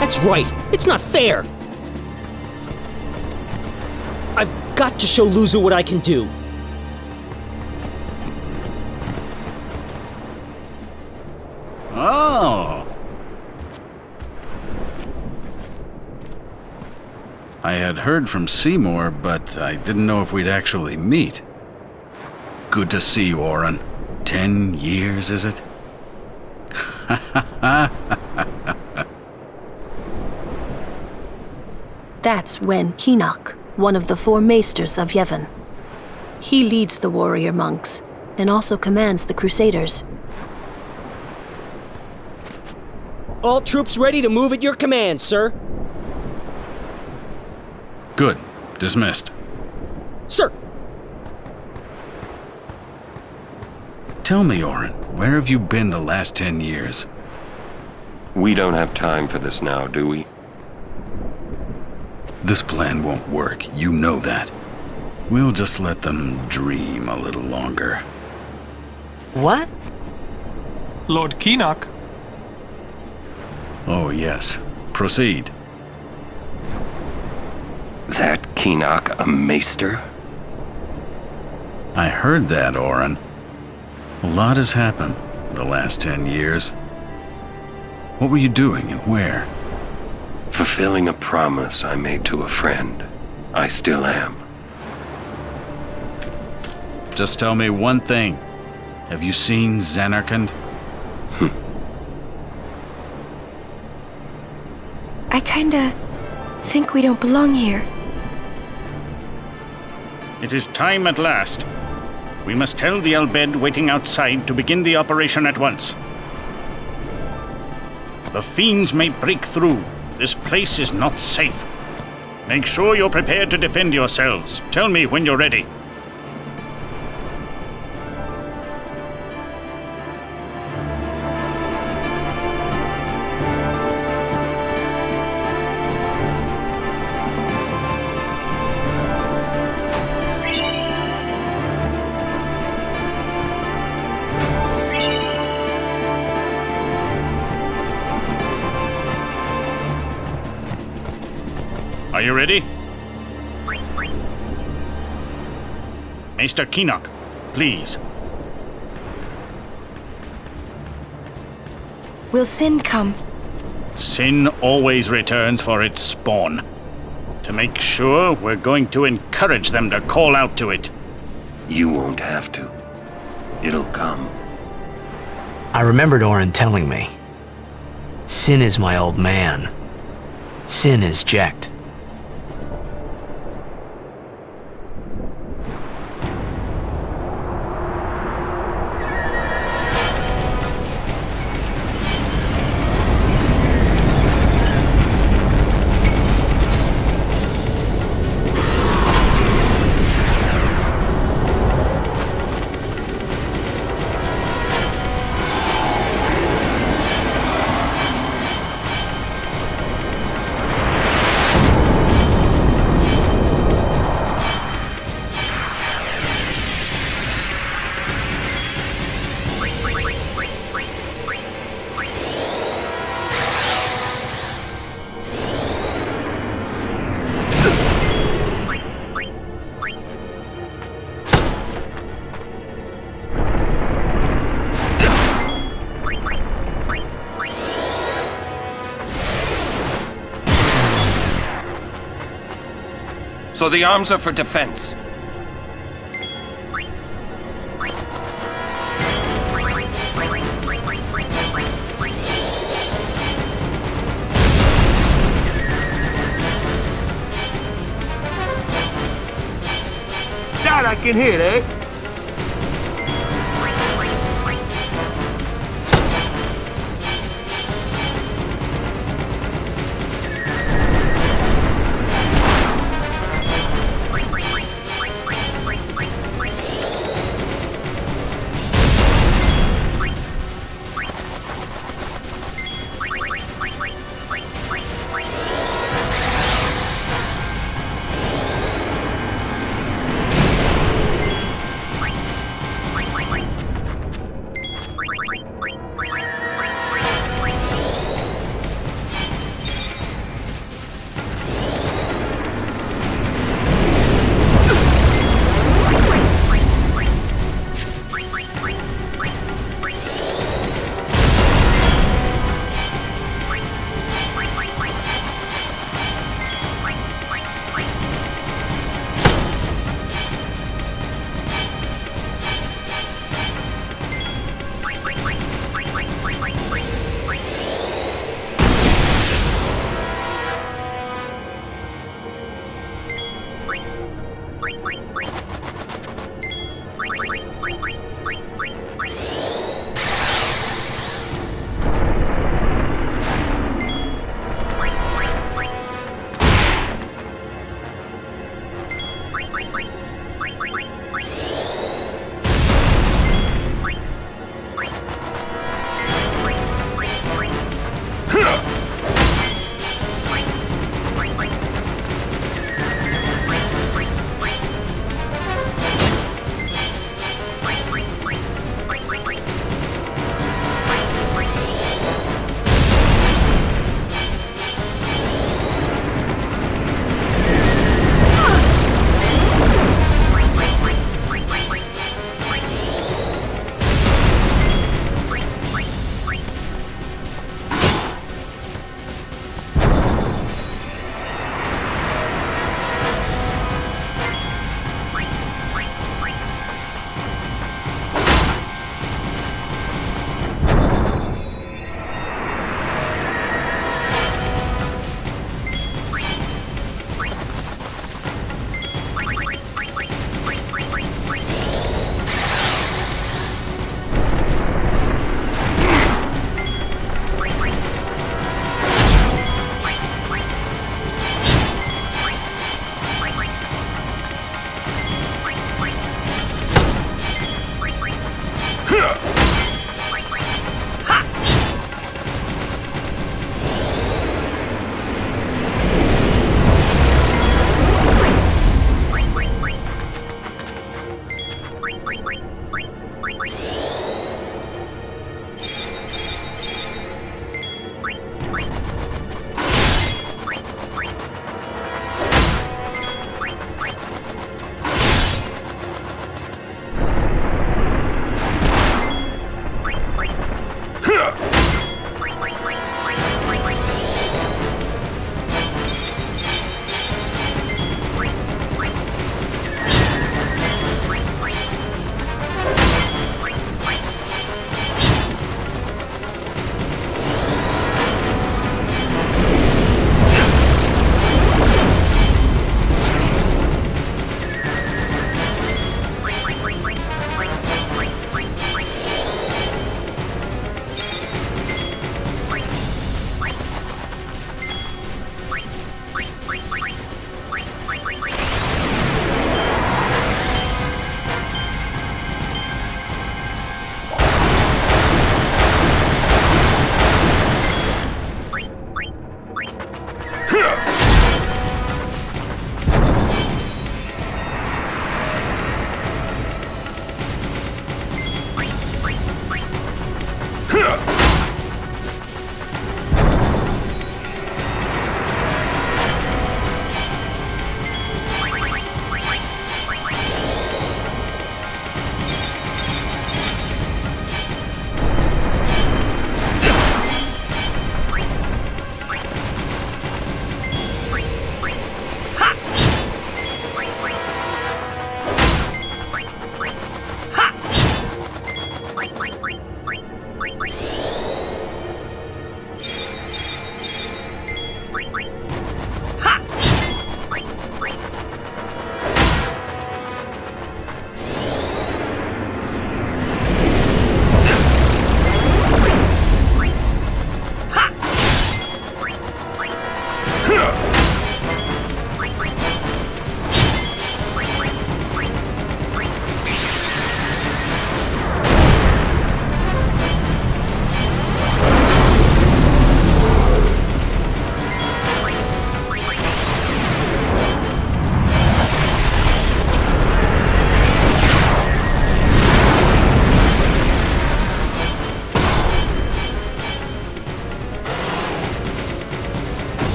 That's right. It's not fair. I've got to show Luca what I can do. Oh. I had heard from Seymour, but I didn't know if we'd actually meet. Good to see you, Oren. 10 years, is it? That's Wen Kinok, one of the 4 maesters of Yevon. He leads the warrior monks, and also commands the Crusaders. All troops ready to move at your command, sir. Good. Dismissed. Sir! Tell me, Oren, where have you been the last 10 years? We don't have time for this now, do we? This plan won't work, you know that. We'll just let them dream a little longer. What? Lord Kinok. Oh, yes. Proceed. That Kinok a maester? I heard that, Oren. A lot has happened the last 10 years. What were you doing and where? Fulfilling a promise I made to a friend. I still am. Just tell me one thing. Have you seen Zanarkand? I kinda think we don't belong here. It is time at last. We must tell the Al-Bhed waiting outside to begin the operation at once. The fiends may break through. This place is not safe. Make sure you're prepared to defend yourselves. Tell me when you're ready. Are you ready? Maester Kinok, please. Will sin come? Sin always returns for its spawn. To make sure, we're going to encourage them to call out to it. You won't have to. It'll come. I remembered Oren telling me. Sin is my old man. Sin is Jekt. So the arms are for defense. That I can hit, eh?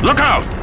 Look out!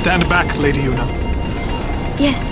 Stand back, Lady Yuna. Yes.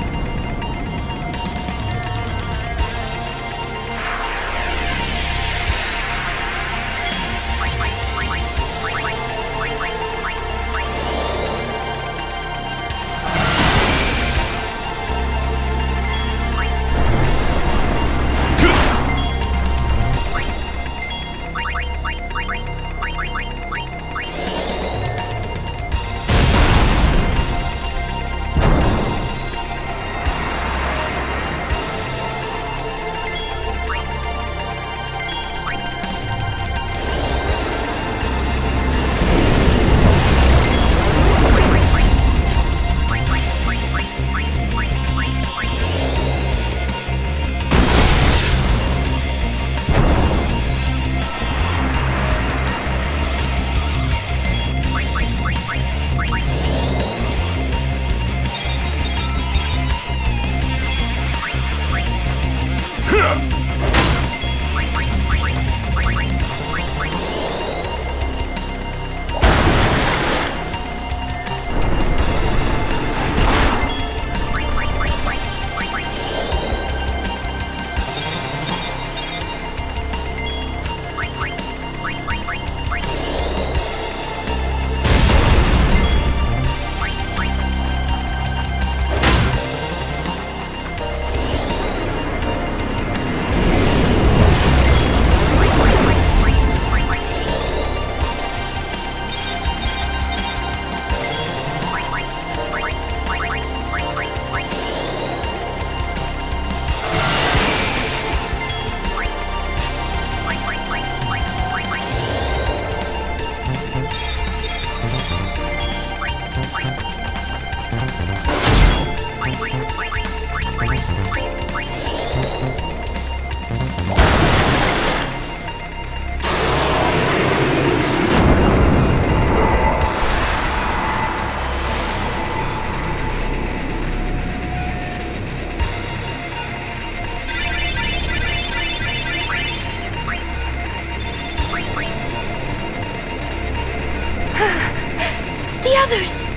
others!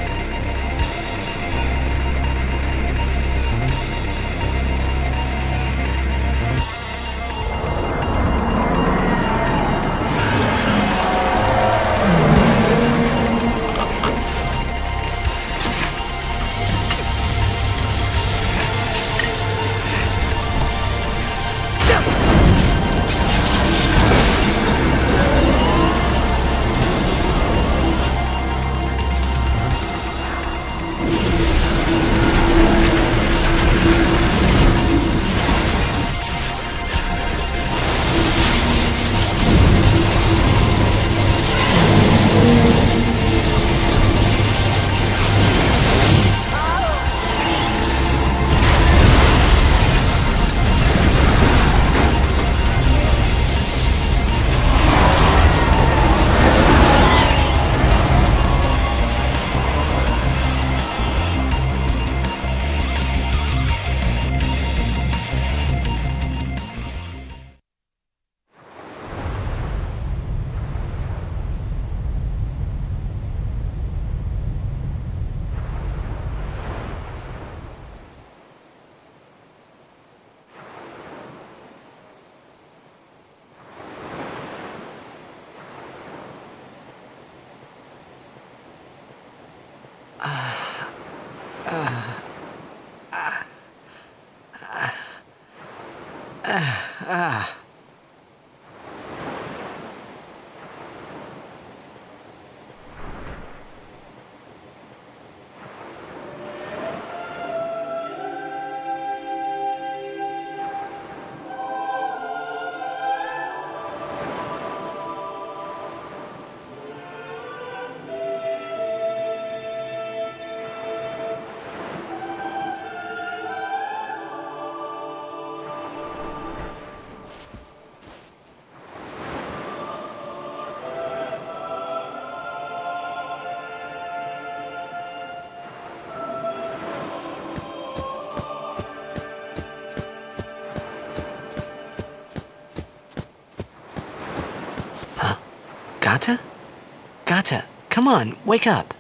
Gata? Gata, come on, wake up.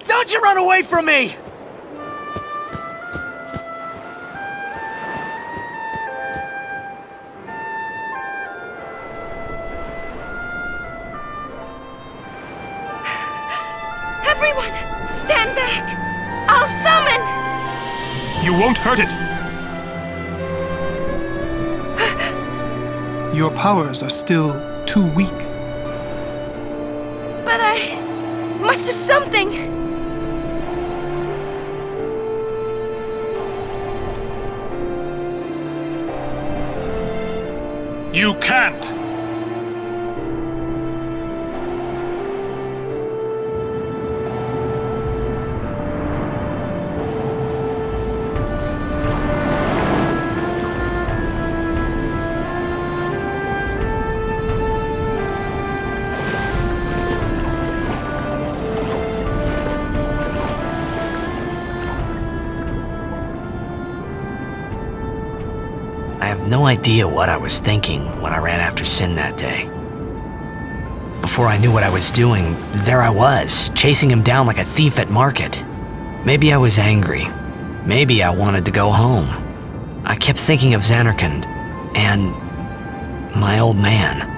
Don't you run away from me! Everyone, stand back! I'll summon! You won't hurt it! Your powers are still too weak. But I must do something! You can't! I have no idea what I was thinking when I ran after Sin that day. Before I knew what I was doing, there I was, chasing him down like a thief at market. Maybe I was angry. Maybe I wanted to go home. I kept thinking of Zanarkand and my old man.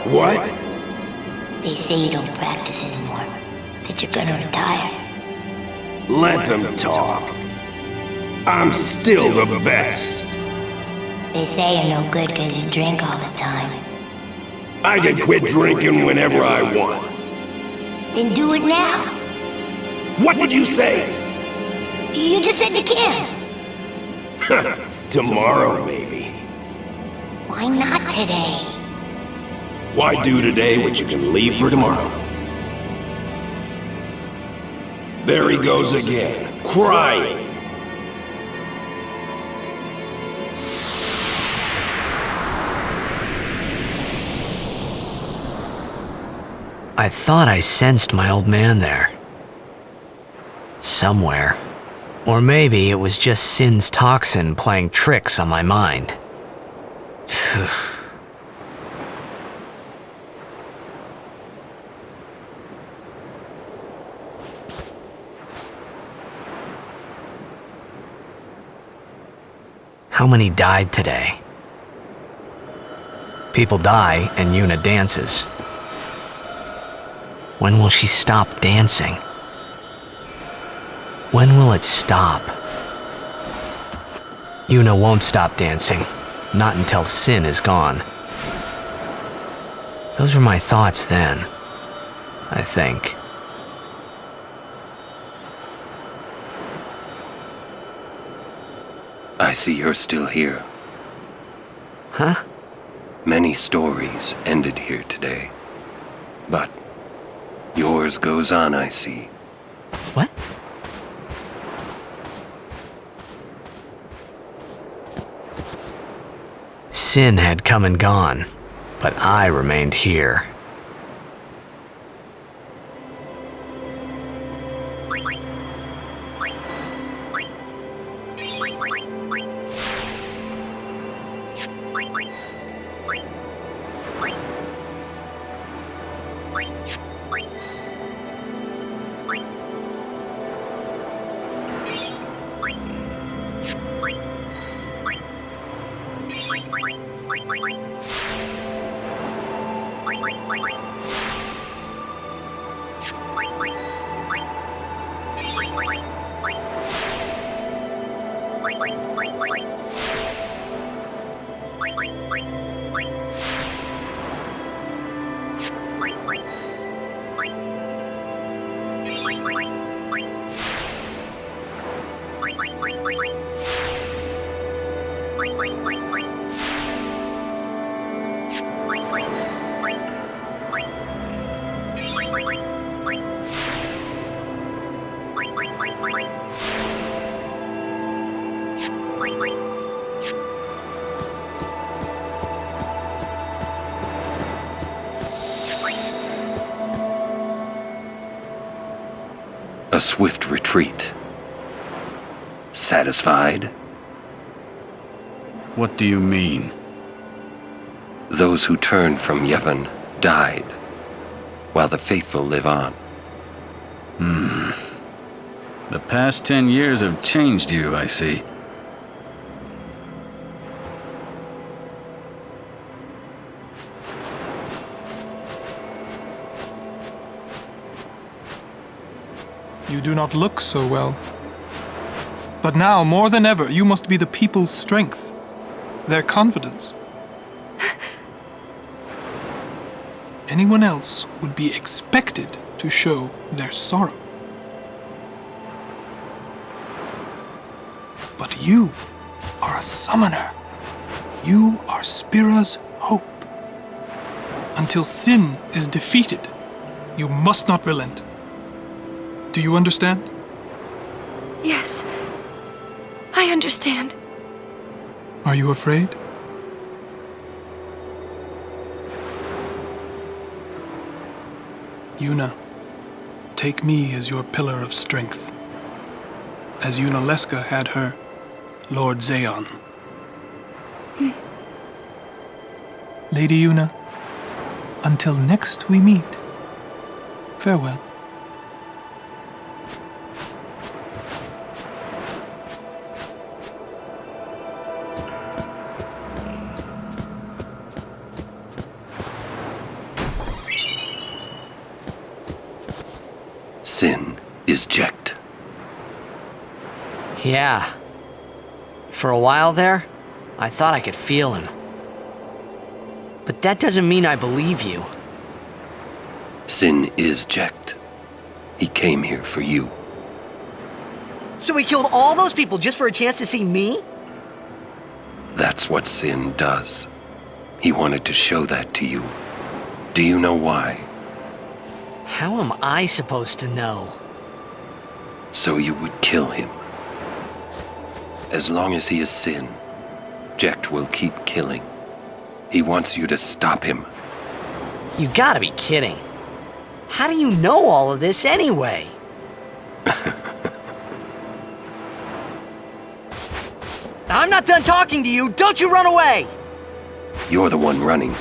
What? They say you don't practice anymore, that you're gonna retire. Let them talk. I'm still the best. They say you're no good because you drink all the time. I can quit drinking whenever I want. Then do it now. What did you say? You just said you can. Tomorrow, maybe. Why not today? Why do today what you can leave for tomorrow? There he goes again, crying. I thought I sensed my old man there. Somewhere. Or maybe it was just Sin's toxin playing tricks on my mind. How many died today? People die and Yuna dances. When will she stop dancing? When will it stop? Yuna won't stop dancing, not until Sin is gone. Those were my thoughts then, I think. I see you're still here. Huh? Many stories ended here today. But yours goes on, I see. What? Sin had come and gone, but I remained here. A swift retreat. Satisfied? What do you mean? Those who turned from Yevon died, while the faithful live on. The past 10 years have changed you, I see. You do not look so well. But now, more than ever, you must be the people's strength, their confidence. Anyone else would be expected to show their sorrow. But you are a summoner. You are Spira's hope. Until sin is defeated, you must not relent. Do you understand? Yes, I understand. Are you afraid? Yuna, take me as your pillar of strength, as Yunalesca had her Lord Zayon. Lady Yuna, until next we meet, farewell. Sin is Jecht. Yeah. For a while there, I thought I could feel him. But that doesn't mean I believe you. Sin is Jecht. He came here for you. So he killed all those people just for a chance to see me? That's what Sin does. He wanted to show that to you. Do you know why? How am I supposed to know? So you would kill him. As long as he is Sin, Jecht will keep killing. He wants you to stop him. You gotta be kidding. How do you know all of this anyway? I'm not done talking to you! Don't you run away! You're the one running.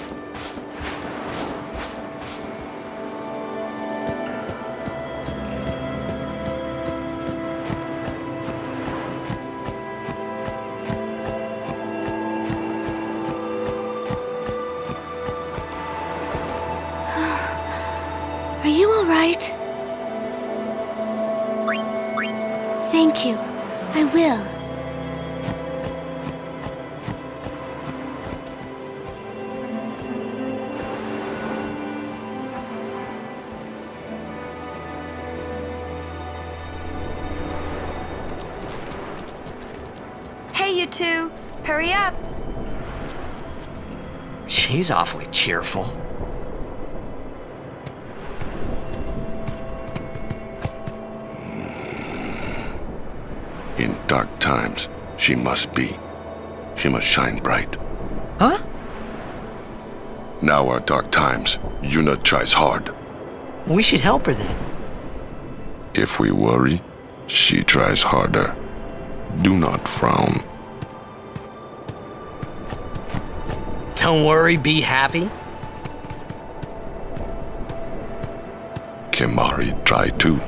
Are you all right? Thank you. I will. Hey, you two! Hurry up! She's awfully cheerful. In dark times, she must be. She must shine bright. Huh? Now are dark times. Yuna tries hard. We should help her then. If we worry, she tries harder. Do not frown. Don't worry, be happy. Kemari try too.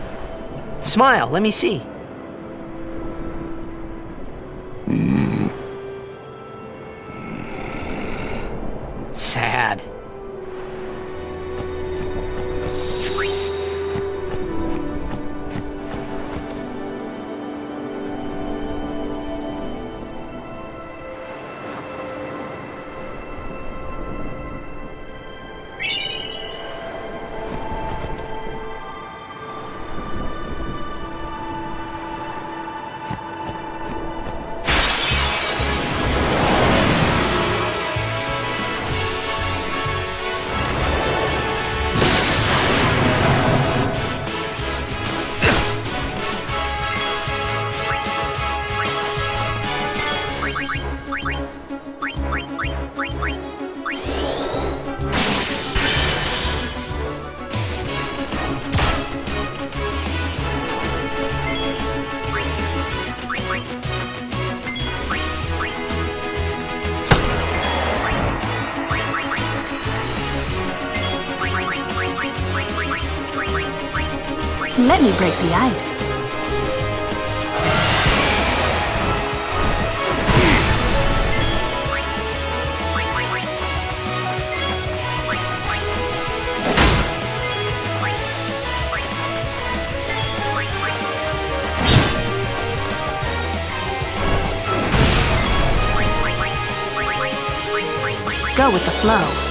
Smile, let me see. Sad. Let me break the ice. Go with the flow.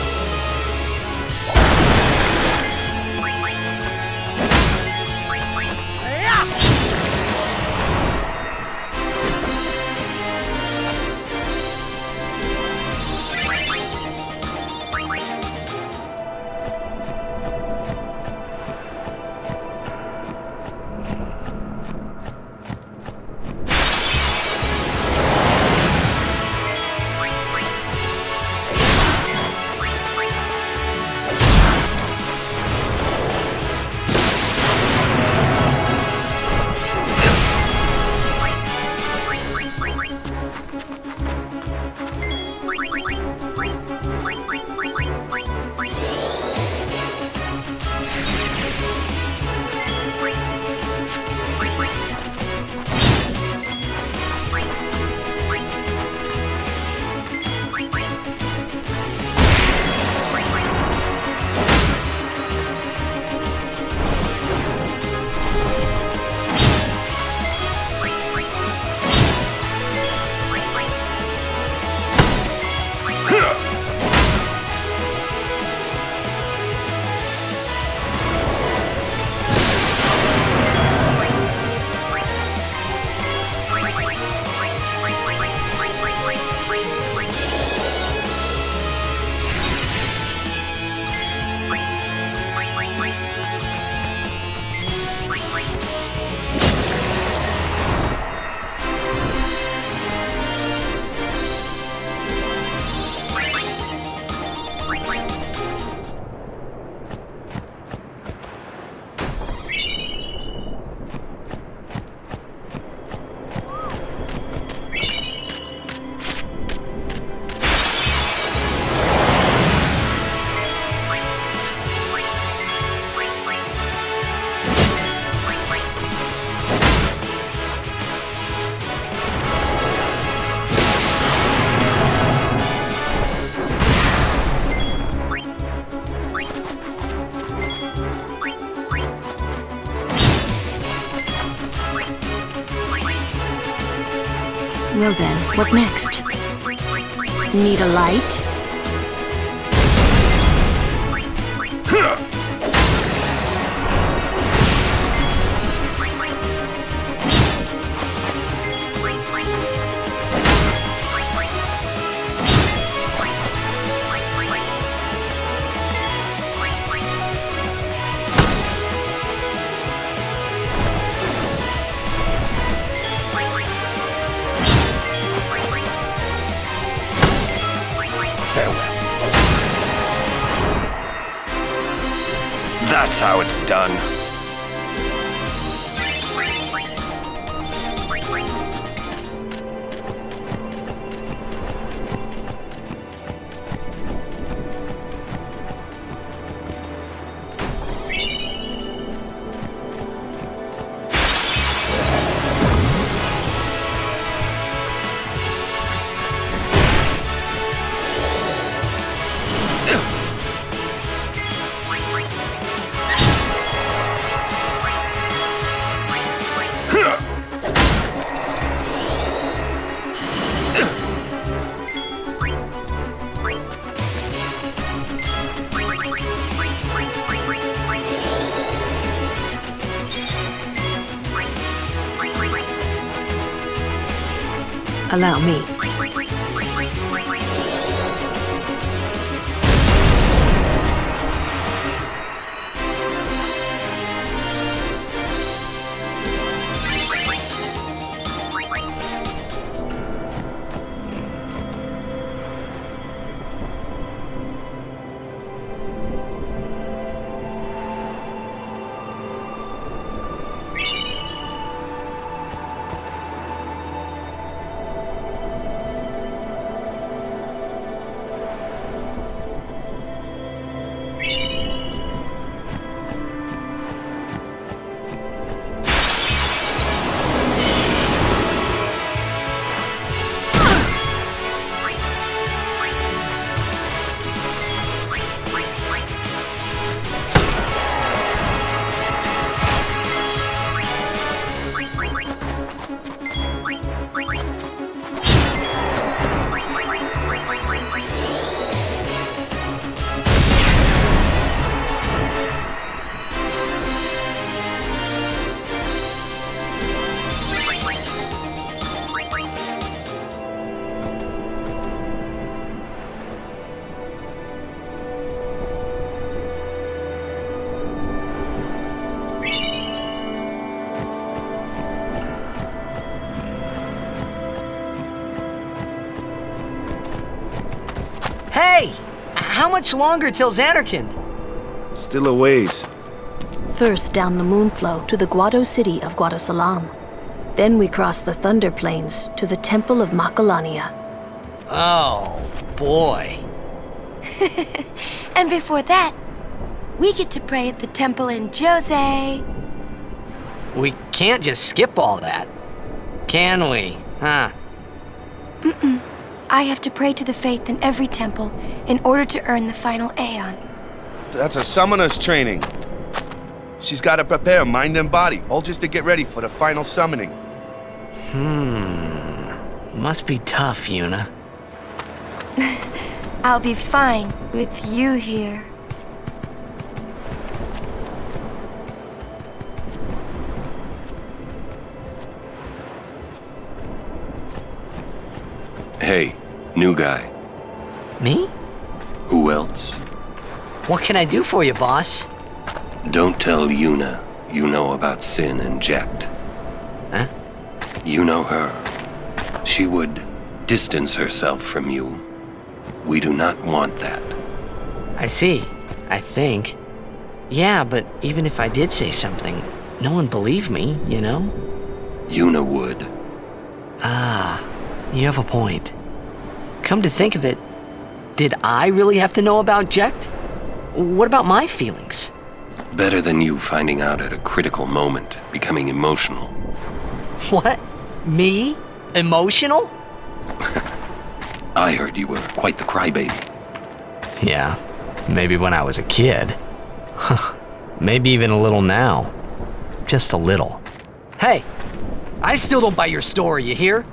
Well then, what next? Need a light? how it's done. Allow me. Hey! How much longer till Zanarkand? Still a ways. First down the Moonflow to the Guado city of Guadosalam. Then we cross the Thunder Plains to the Temple of Macalania. Oh, boy. And before that, we get to pray at the temple in Djose. We can't just skip all that, can we? Huh? Mm-mm. I have to pray to the faith in every temple in order to earn the final Aeon. That's a summoner's training. She's got to prepare mind and body, all just to get ready for the final summoning. Must be tough, Yuna. I'll be fine with you here. Hey, new guy. Me? Who else? What can I do for you, boss? Don't tell Yuna you know about Sin and Jekt. Huh? You know her. She would distance herself from you. We do not want that. I see. I think. Yeah, but even if I did say something, no one believed me, you know? Yuna would. Ah, you have a point. Come to think of it, did I really have to know about Jekt? What about my feelings? Better than you finding out at a critical moment, becoming emotional. What? Me? Emotional? I heard you were quite the crybaby. Yeah, maybe when I was a kid. Maybe even a little now. Just a little. Hey, I still don't buy your story, you hear?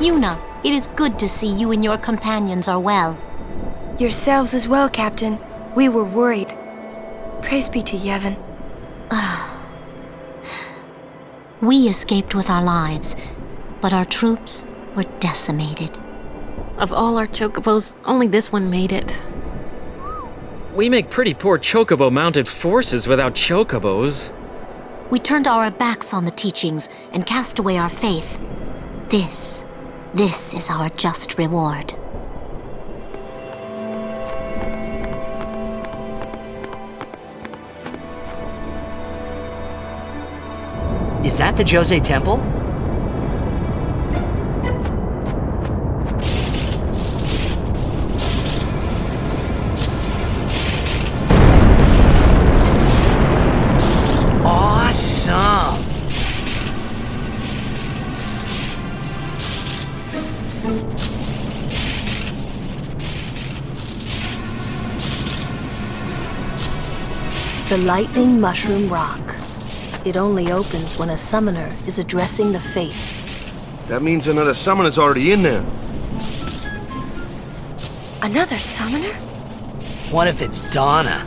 Yuna, it is good to see you and your companions are well. Yourselves as well, Captain. We were worried. Praise be to Yevon. We escaped with our lives, but our troops were decimated. Of all our chocobos, only this one made it. We make pretty poor chocobo-mounted forces without chocobos. We turned our backs on the teachings and cast away our faith. This is our just reward. Is that the Djose Temple? Awesome! The Lightning Mushroom Rock. It only opens when a summoner is addressing the faith. That means another summoner's already in there. Another summoner? What if it's Donna?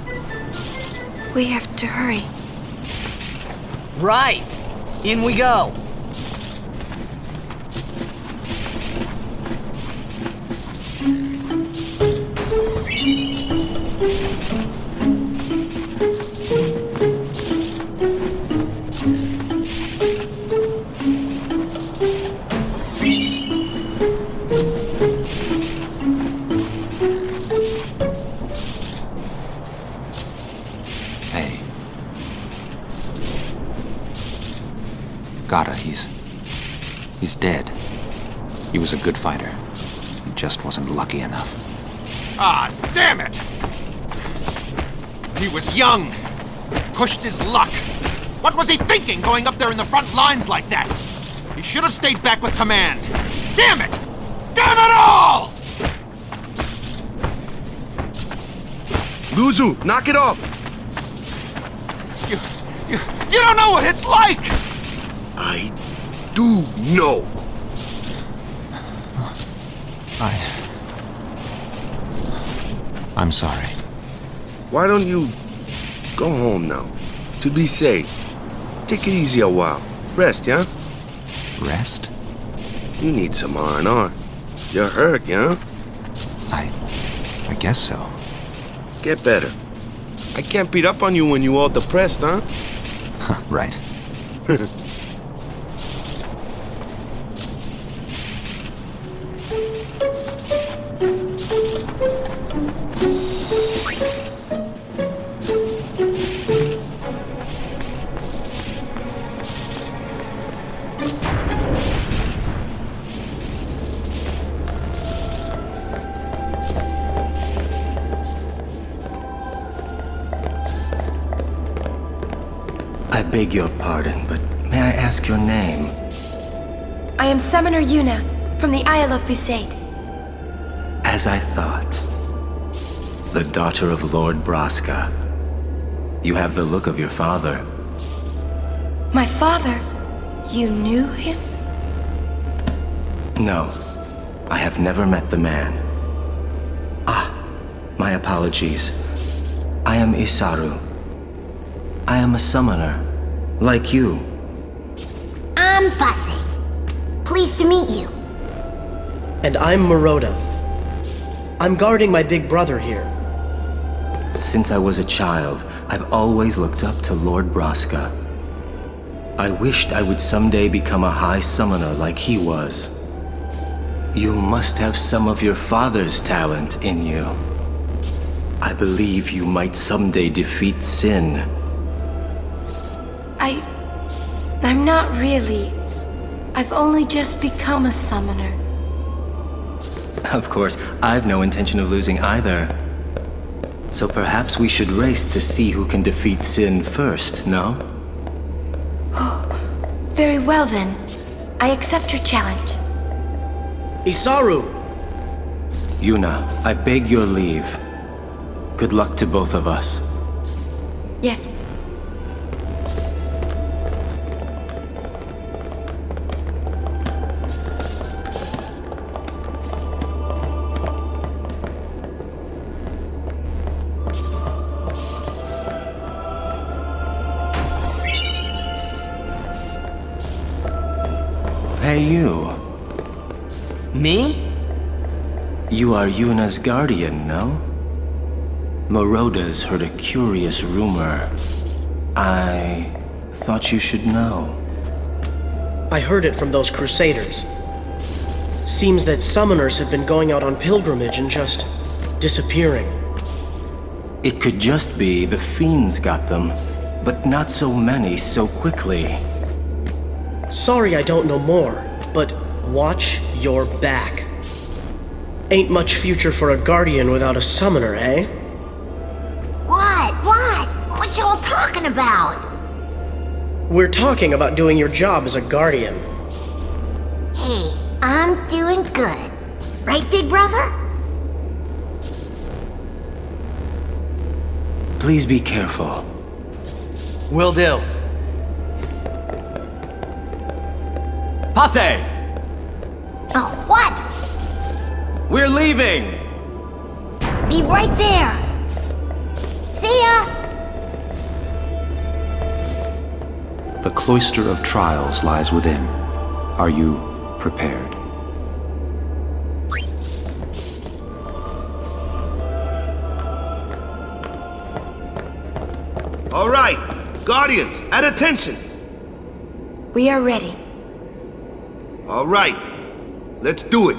We have to hurry. Right! In we go! He's dead. He was a good fighter. He just wasn't lucky enough. Ah, damn it! He was young. Pushed his luck. What was he thinking going up there in the front lines like that? He should have stayed back with command. Damn it! Damn it all! Luzu, knock it off! You don't know what it's like! I do know. I'm sorry. Why don't you go home now? To be safe. Take it easy a while. Rest, yeah? Rest? You need some R&R. You're hurt, yeah? I guess so. Get better. I can't beat up on you when you all depressed, huh? Right. I beg your pardon, but may I ask your name? I am Summoner Yuna, from the Isle of Besaid. As I thought. The daughter of Lord Braska. You have the look of your father. My father? You knew him? No, I have never met the man. Ah, my apologies. I am Isaru. I am a summoner, like you. I'm Besaid. Pleased to meet you. And I'm Maroda. I'm guarding my big brother here. Since I was a child, I've always looked up to Lord Braska. I wished I would someday become a high summoner like he was. You must have some of your father's talent in you. I believe you might someday defeat Sin. I'm not really... I've only just become a summoner. Of course, I've no intention of losing either. So perhaps we should race to see who can defeat Sin first, no? Very well then. I accept your challenge. Isaru! Yuna, I beg your leave. Good luck to both of us. Yes. Hey, you. Me? You are Yuna's guardian, no? Moroda's heard a curious rumor. I thought you should know. I heard it from those crusaders. Seems that summoners have been going out on pilgrimage and just disappearing. It could just be the fiends got them, but not so many so quickly. Sorry I don't know more, but watch your back. Ain't much future for a guardian without a summoner, eh? What? What y'all talking about? We're talking about doing your job as a guardian. Hey, I'm doing good. Right, big brother? Please be careful. Will do. Passe! Oh, what? We're leaving! Be right there. See ya! The cloister of trials lies within. Are you prepared? All right, Guardians, at attention! We are ready. All right, let's do it.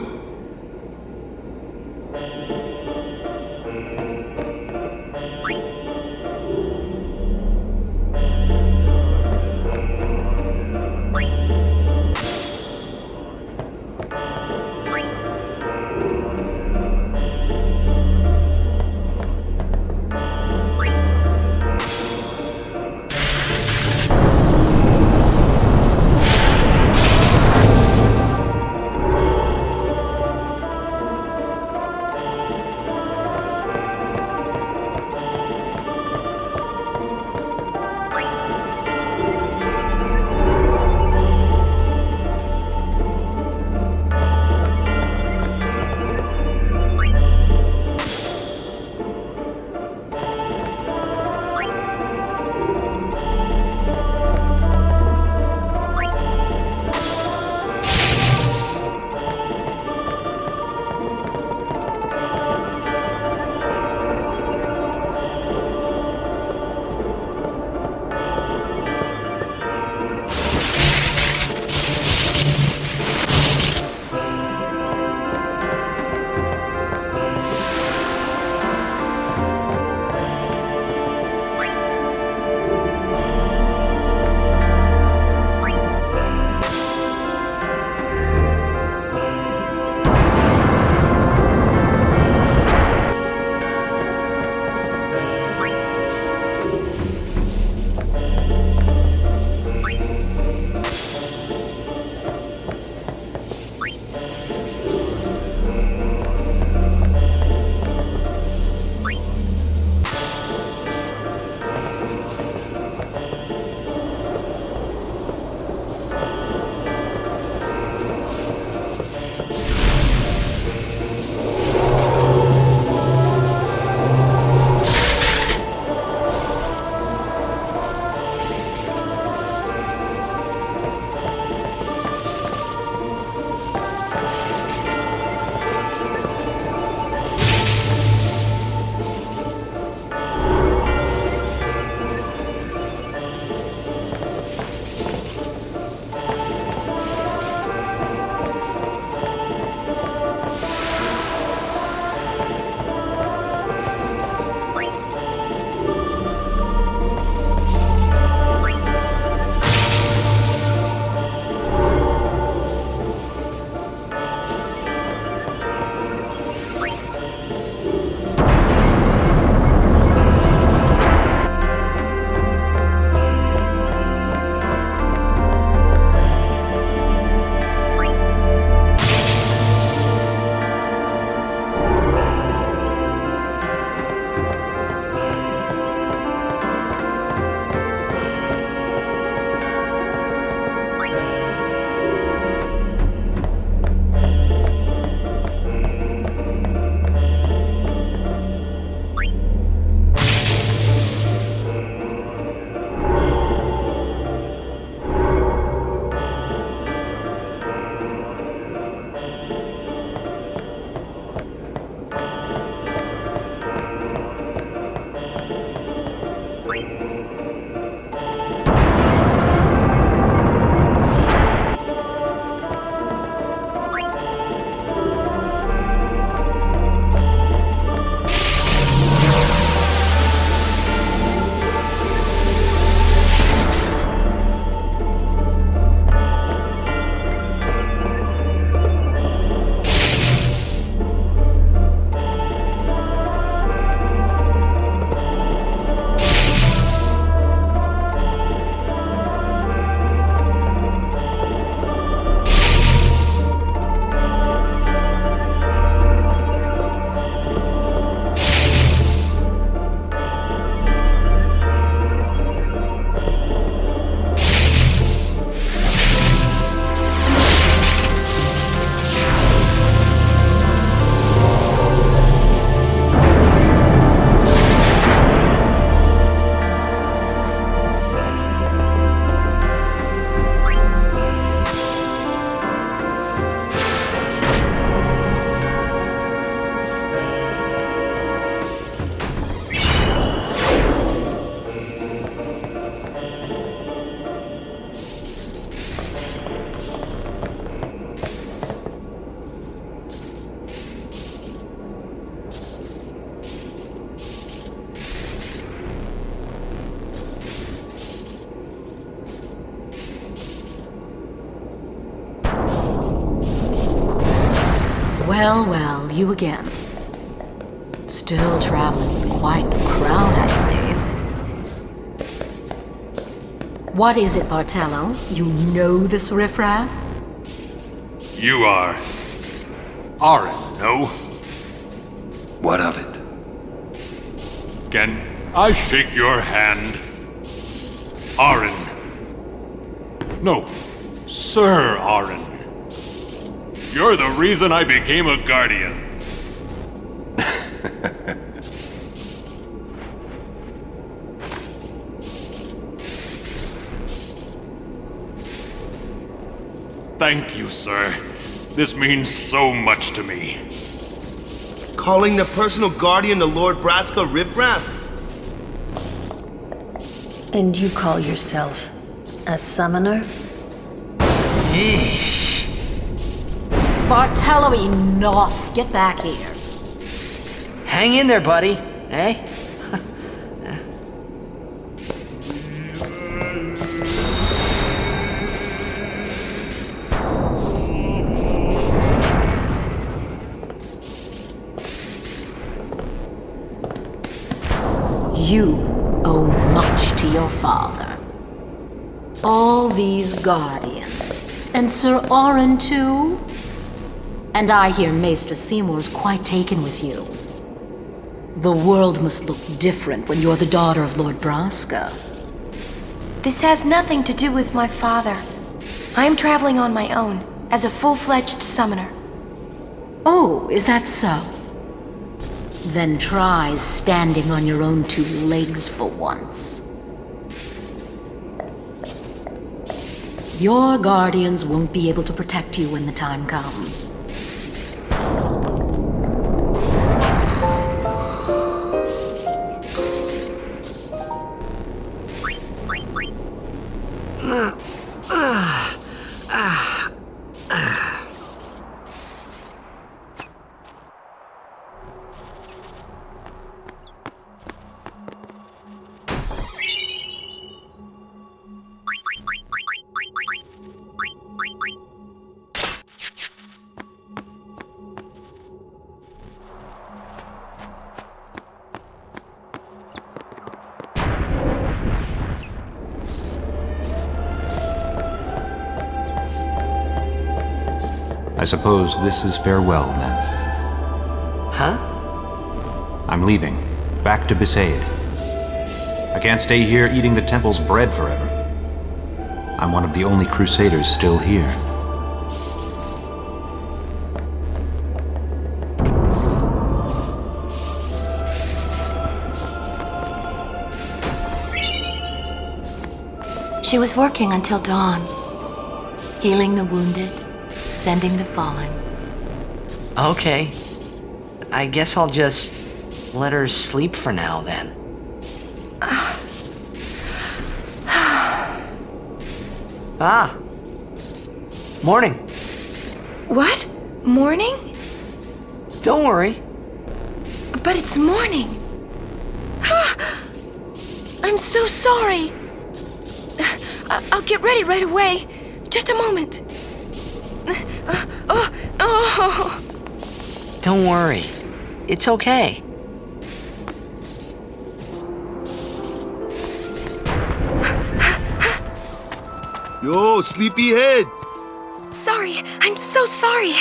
Well, well, you again. Still traveling with quite the crowd, I see. What is it, Bartello? You know this riffraff? You are Aaron, no? What of it? Can I shake your hand? Aaron. No, Sir Aaron. You're the reason I became a guardian. Thank you, sir. This means so much to me. Calling the personal guardian the Lord Braska riffraff? And you call yourself a summoner? Yeesh. Bartello, enough! Get back here. Hang in there, buddy. Eh? You owe much to your father. All these guardians. And Sir Oren, too? And I hear Maester Seymour's quite taken with you. The world must look different when you're the daughter of Lord Braska. This has nothing to do with my father. I'm traveling on my own, as a full-fledged summoner. Oh, is that so? Then try standing on your own two legs for once. Your guardians won't be able to protect you when the time comes. I suppose this is farewell, then. Huh? I'm leaving. Back to Besaid. I can't stay here eating the temple's bread forever. I'm one of the only crusaders still here. She was working until dawn, healing the wounded, sending the fallen. Okay. I guess I'll just let her sleep for now, then. Ah. Morning. What? Morning? Don't worry. But it's morning. I'm so sorry. I'll get ready right away. Just a moment. Don't worry. It's okay. Yo, sleepyhead! Sorry, I'm so sorry.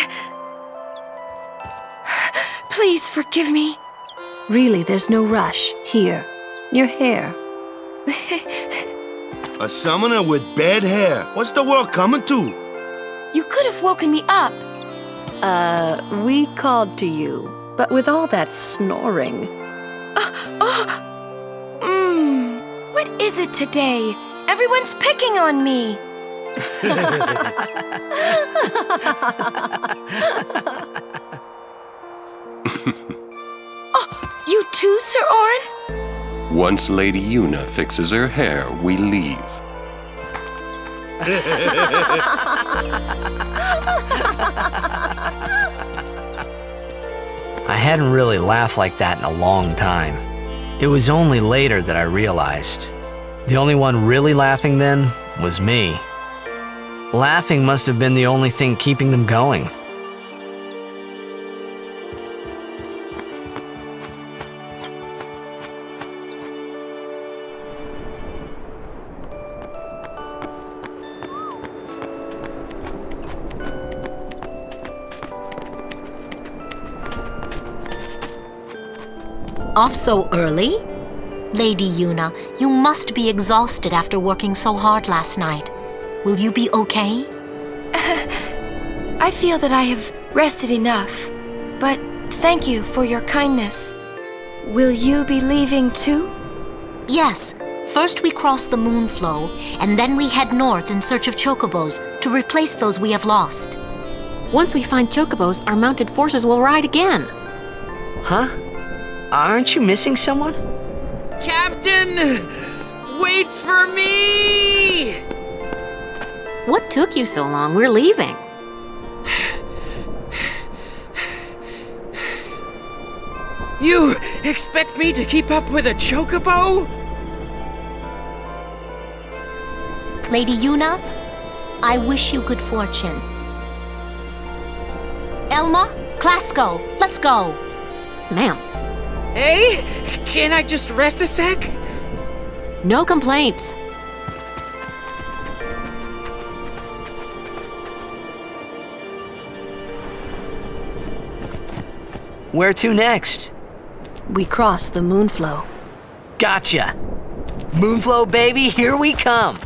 Please forgive me. Really, there's no rush. Here, your hair. A summoner with bad hair. What's the world coming to? You could have woken me up. We called to you, but with all that snoring. What is it today? Everyone's picking on me. You too, Sir Oren? Once Lady Yuna fixes her hair, we leave. I hadn't really laughed like that in a long time. It was only later that I realized. The only one really laughing then was me. Laughing must have been the only thing keeping them going. Off so early? Lady Yuna, you must be exhausted after working so hard last night. Will you be okay? I feel that I have rested enough, but thank you for your kindness. Will you be leaving too? Yes. First we cross the Moonflow, and then we head north in search of chocobos to replace those we have lost. Once we find chocobos, our mounted forces will ride again. Huh? Aren't you missing someone? Captain! Wait for me! What took you so long? We're leaving. You expect me to keep up with a chocobo? Lady Yuna, I wish you good fortune. Elma, Klasko, let's go. Ma'am. Hey, can I just rest a sec? No complaints. Where to next? We cross the Moonflow. Gotcha. Moonflow, baby, here we come.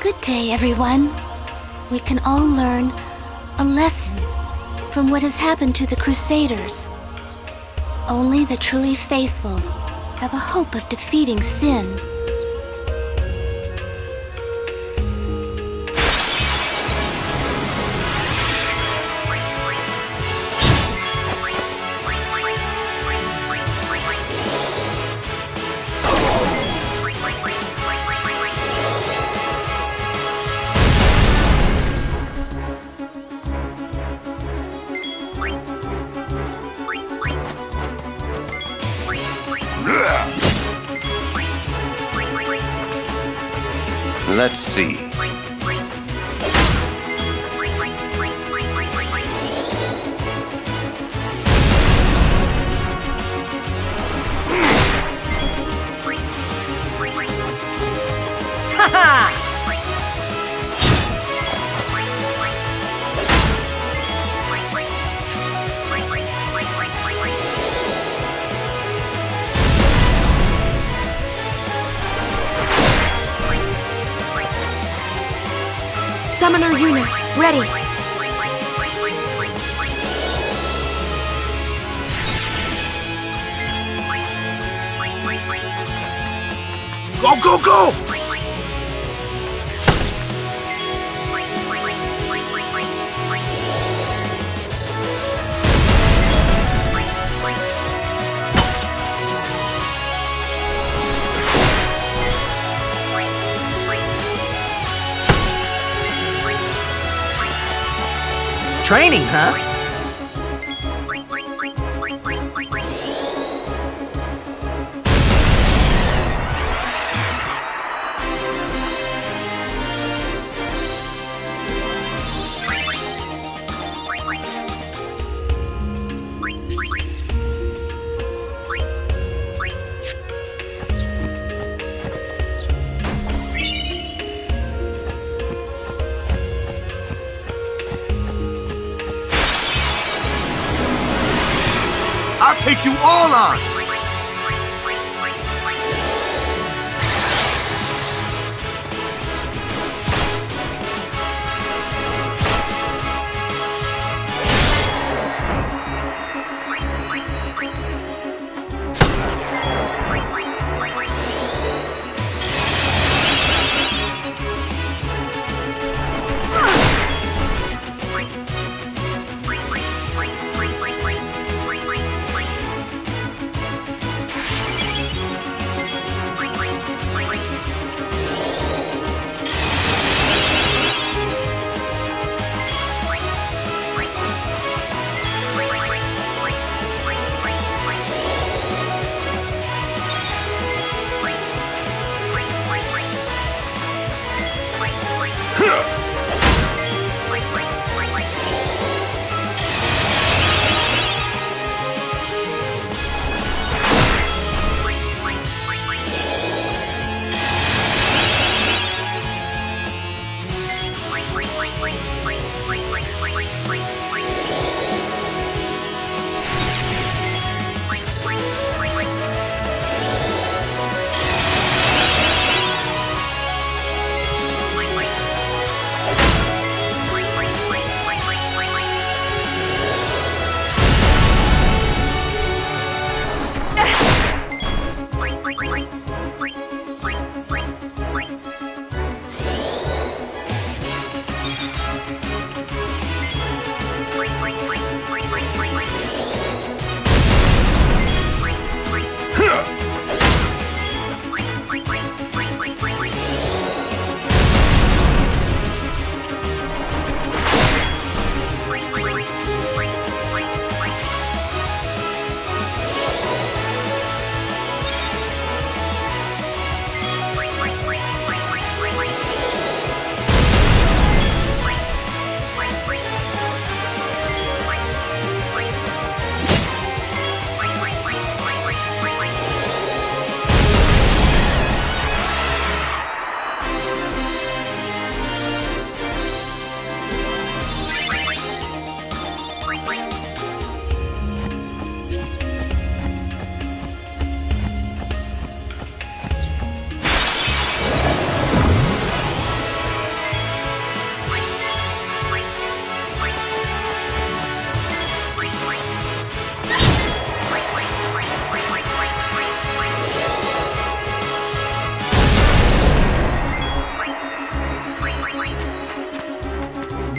Good day, everyone. We can all learn a lesson from what has happened to the Crusaders. Only the truly faithful have a hope of defeating sin. Let's see. Summoner Winno, ready. Go, go, go! Training, huh? I'll take you all on!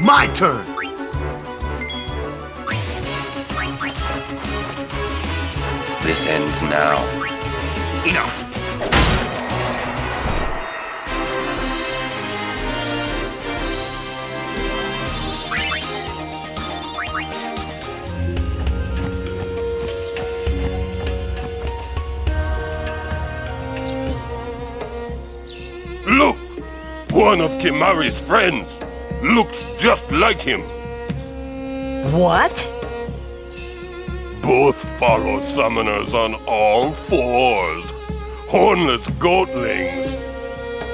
My turn! This ends now. Enough. Look! One of Kimari's friends looks just like him. What? Both follow summoners on all fours. Hornless goatlings.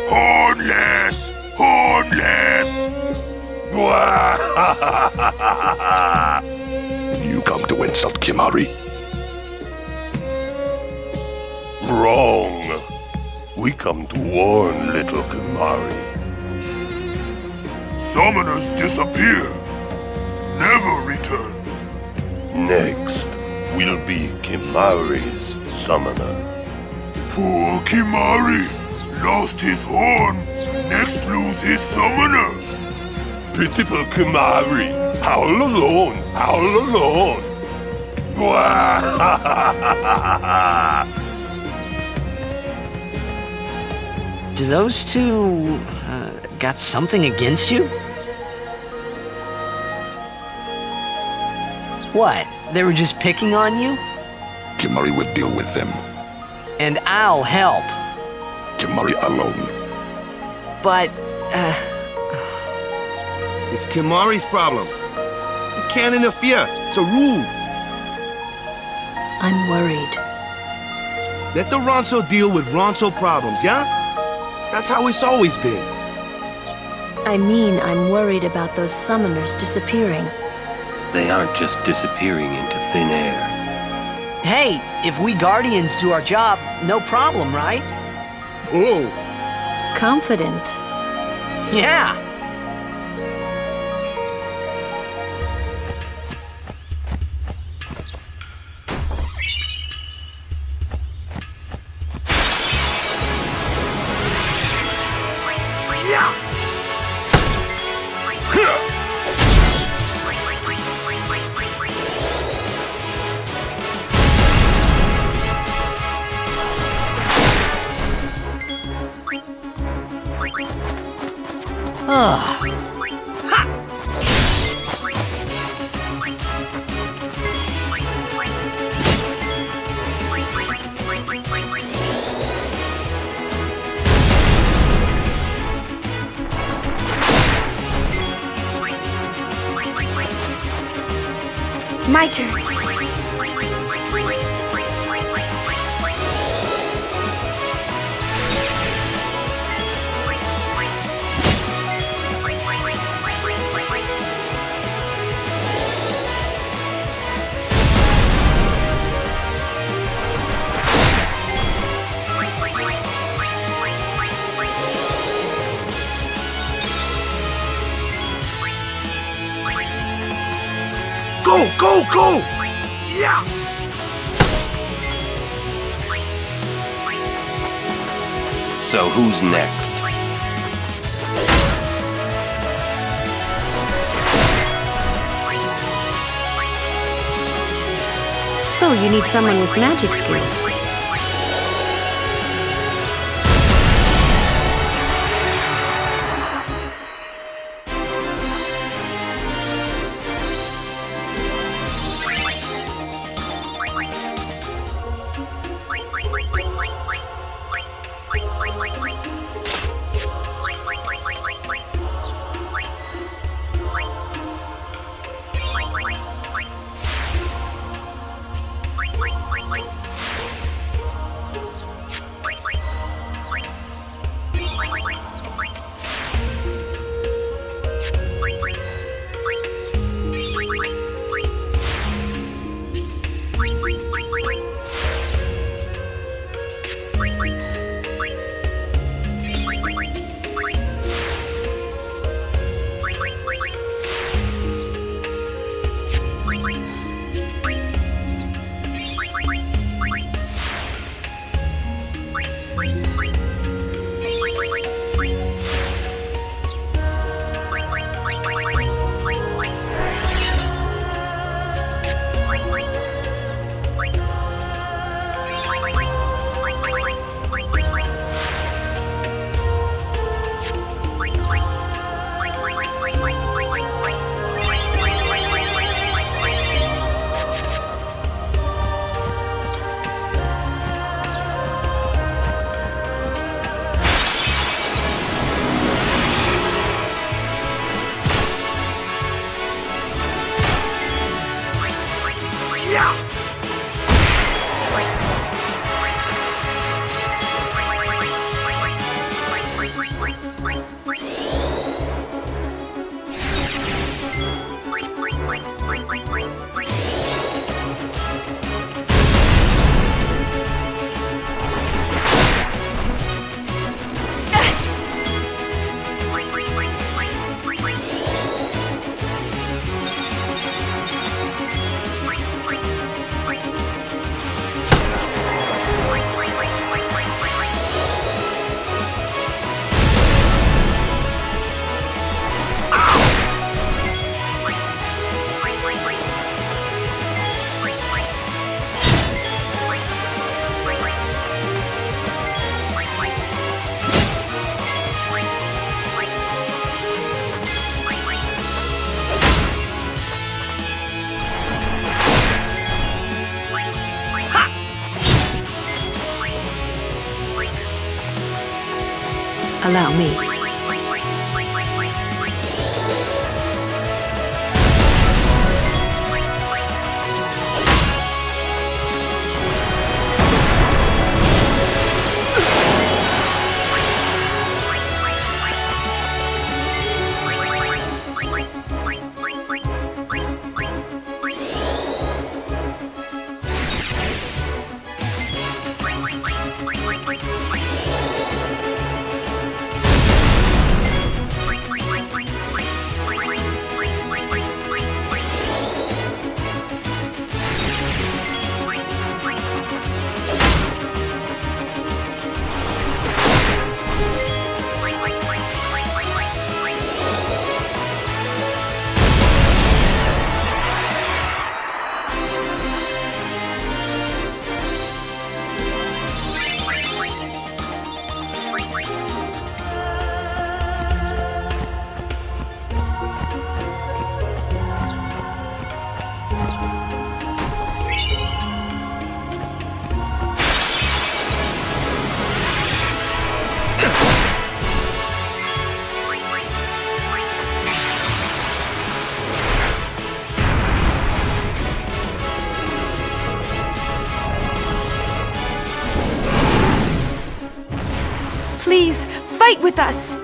Hornless! Hornless! You come to insult Kimari? Wrong. We come to warn little Kimari. Summoners disappear, never return. Next will be Kimari's summoner. Poor Kimari lost his horn, next lose his summoner. Pitiful Kimari, howl alone, howl alone. Do those two got something against you? What? They were just picking on you? Kimari will deal with them. And I'll help. Kimari alone. But, It's Kimari's problem. You can't interfere. It's a rule. I'm worried. Let the Ronso deal with Ronso problems, yeah? That's how it's always been. I mean, I'm worried about those summoners disappearing. They aren't just disappearing into thin air. hey, if we Guardians do our job, no problem, right? Oh. Confident. Yeah. My turn. Go, go, go! Yeah! So who's next? So you need someone with magic skills. Allow me. Please, fight with us!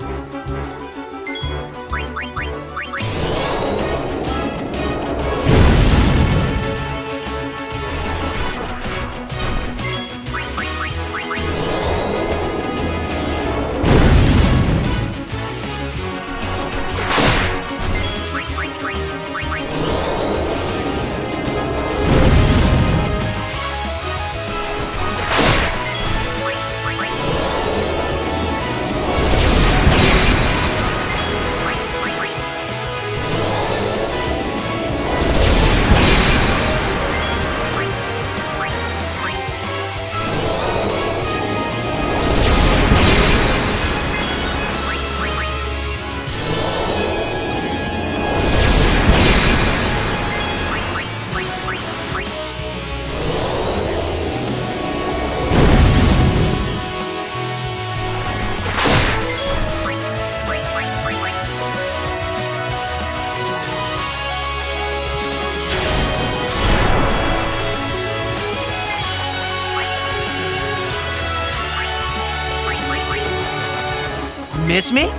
Miss me?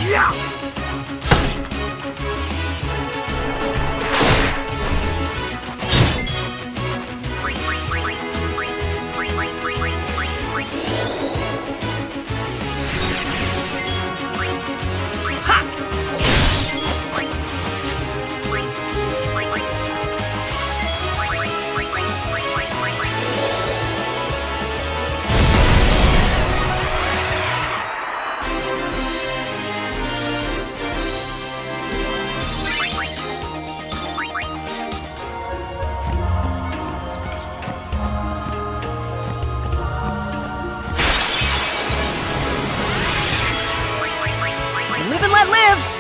Yeah! Live and let live!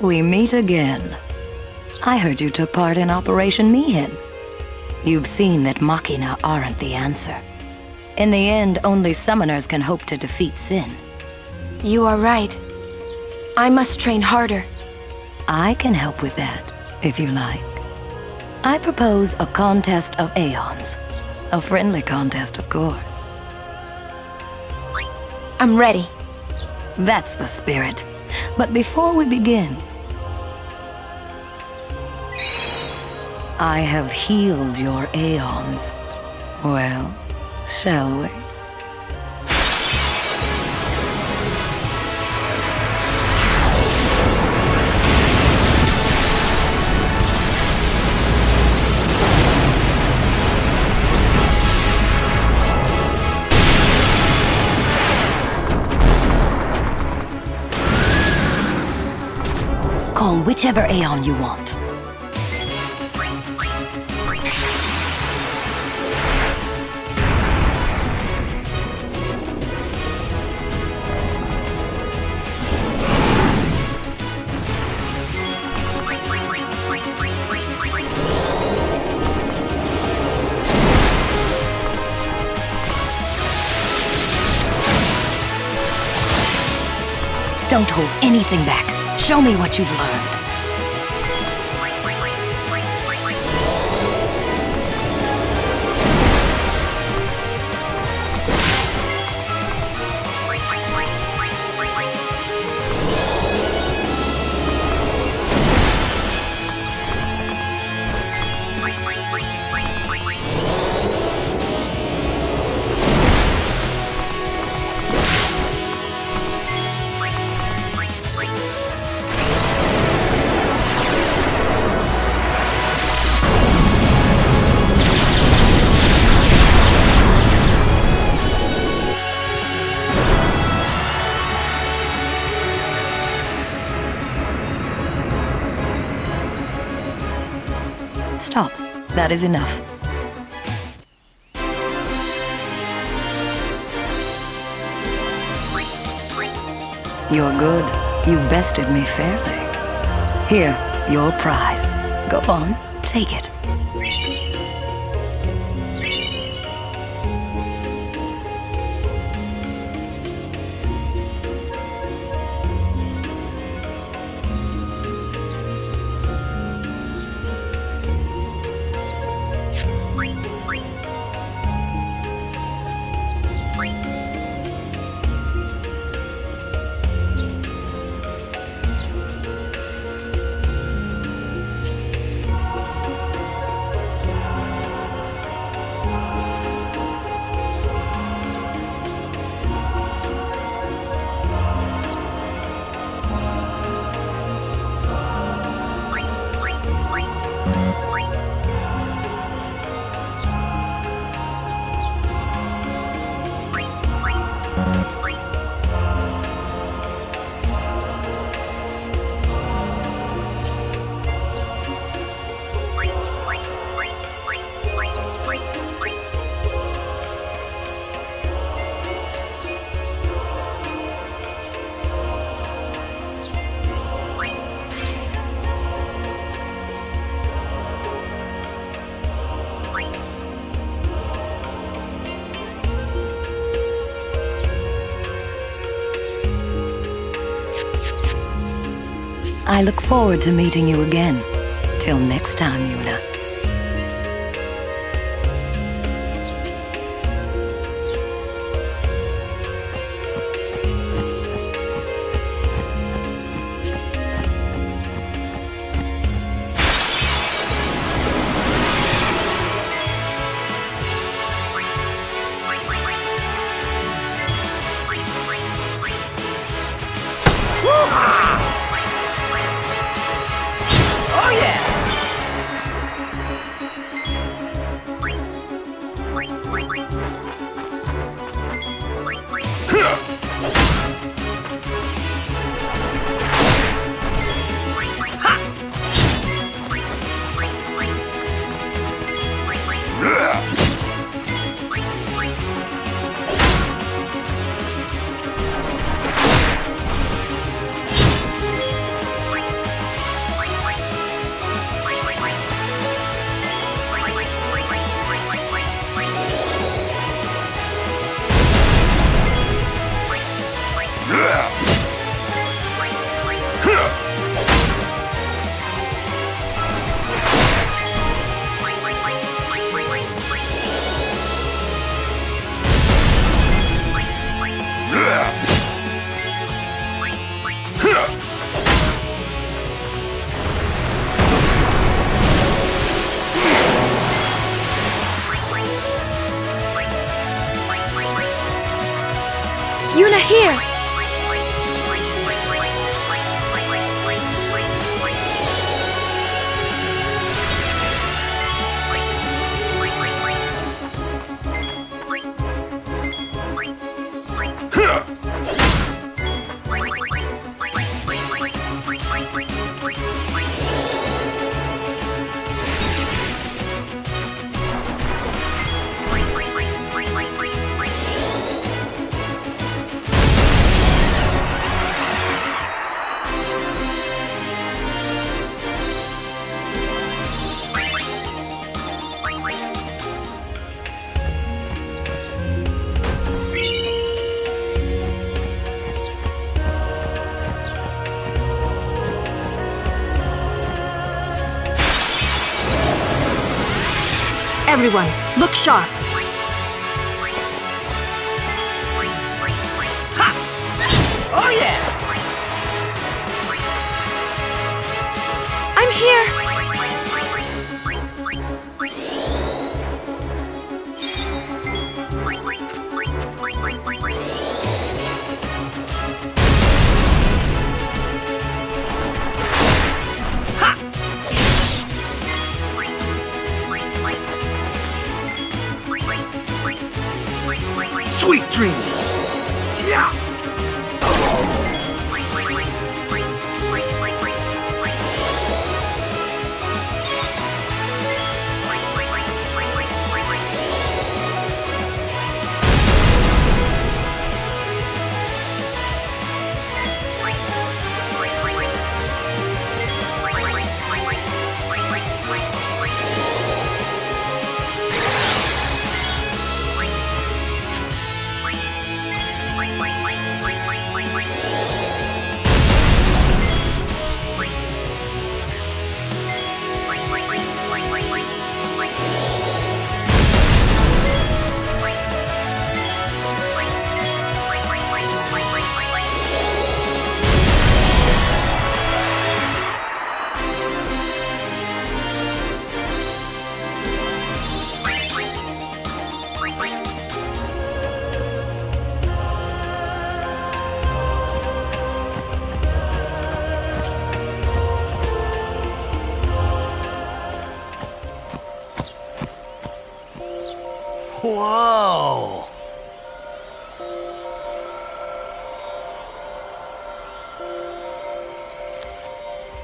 We meet again. I heard you took part in Operation Mihin. You've seen that Machina aren't the answer. In the end, only summoners can hope to defeat Sin. You are right. I must train harder. I can help with that, if you like. I propose a contest of aeons. A friendly contest, of course. I'm ready. That's the spirit. But before we begin, I have healed your aeons. Well, shall we? Call whichever Aeon you want. Don't hold anything back. Show me what you've learned. Stop. That is enough. You're good. You bested me fairly. Here, your prize. Go on, take it. I look forward to meeting you again. Till next time, Yuna. Yuna, here! Everyone, look sharp. Oh yeah! I'm here! Sweet dream! Yeah! Whoa!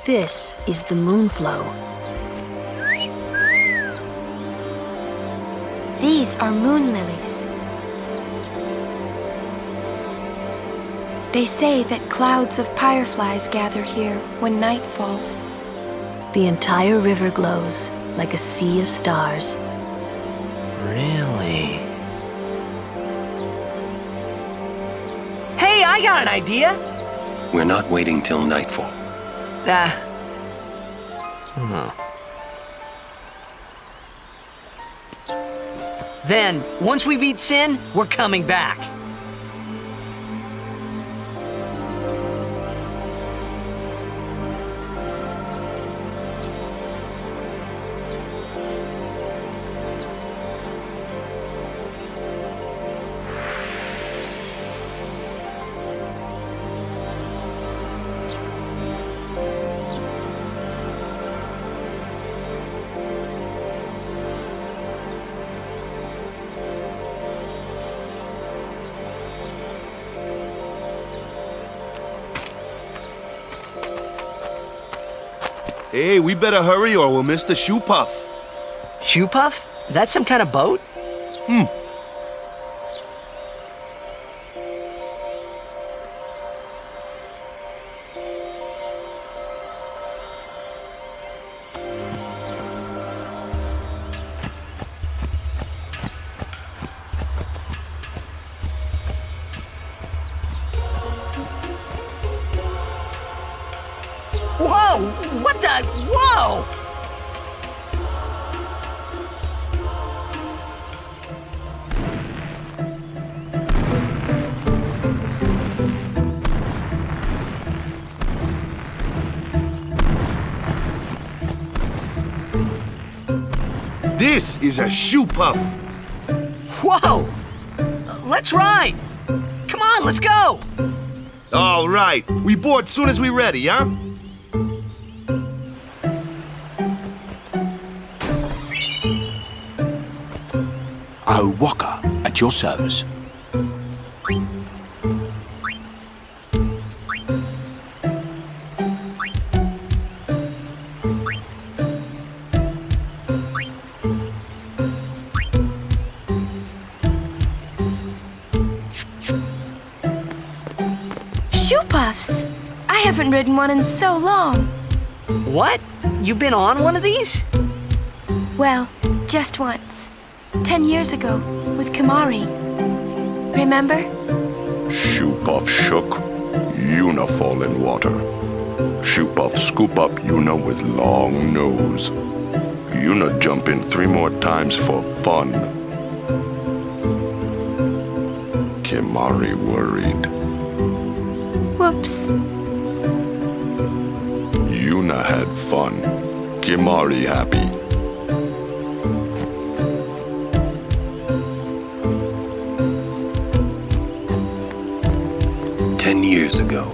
This is the Moonflow. These are moon lilies. They say that clouds of fireflies gather here when night falls. The entire river glows like a sea of stars. Really? Hey, I got an idea! We're not waiting till nightfall. Then, once we beat Sin, we're coming back. Hey, we better hurry or we'll miss the shoe puff. Shoe puff? That's some kind of boat? Whoa! What the? Whoa! This is a shoe puff. Whoa! Let's ride! Come on, let's go! All right. We board soon as we ready, huh? Oh, Walker, at your service. Shoe puffs! I haven't ridden one in so long. What? You've been on one of these? Well, just once. 10 years ago, with Kimari. Remember? Shoepuff shook, Yuna fall in water. Shoepuff scoop up Yuna with long nose. Yuna jump in 3 more times for fun. Kimari worried. Whoops. Yuna had fun. Kimari happy. Years ago.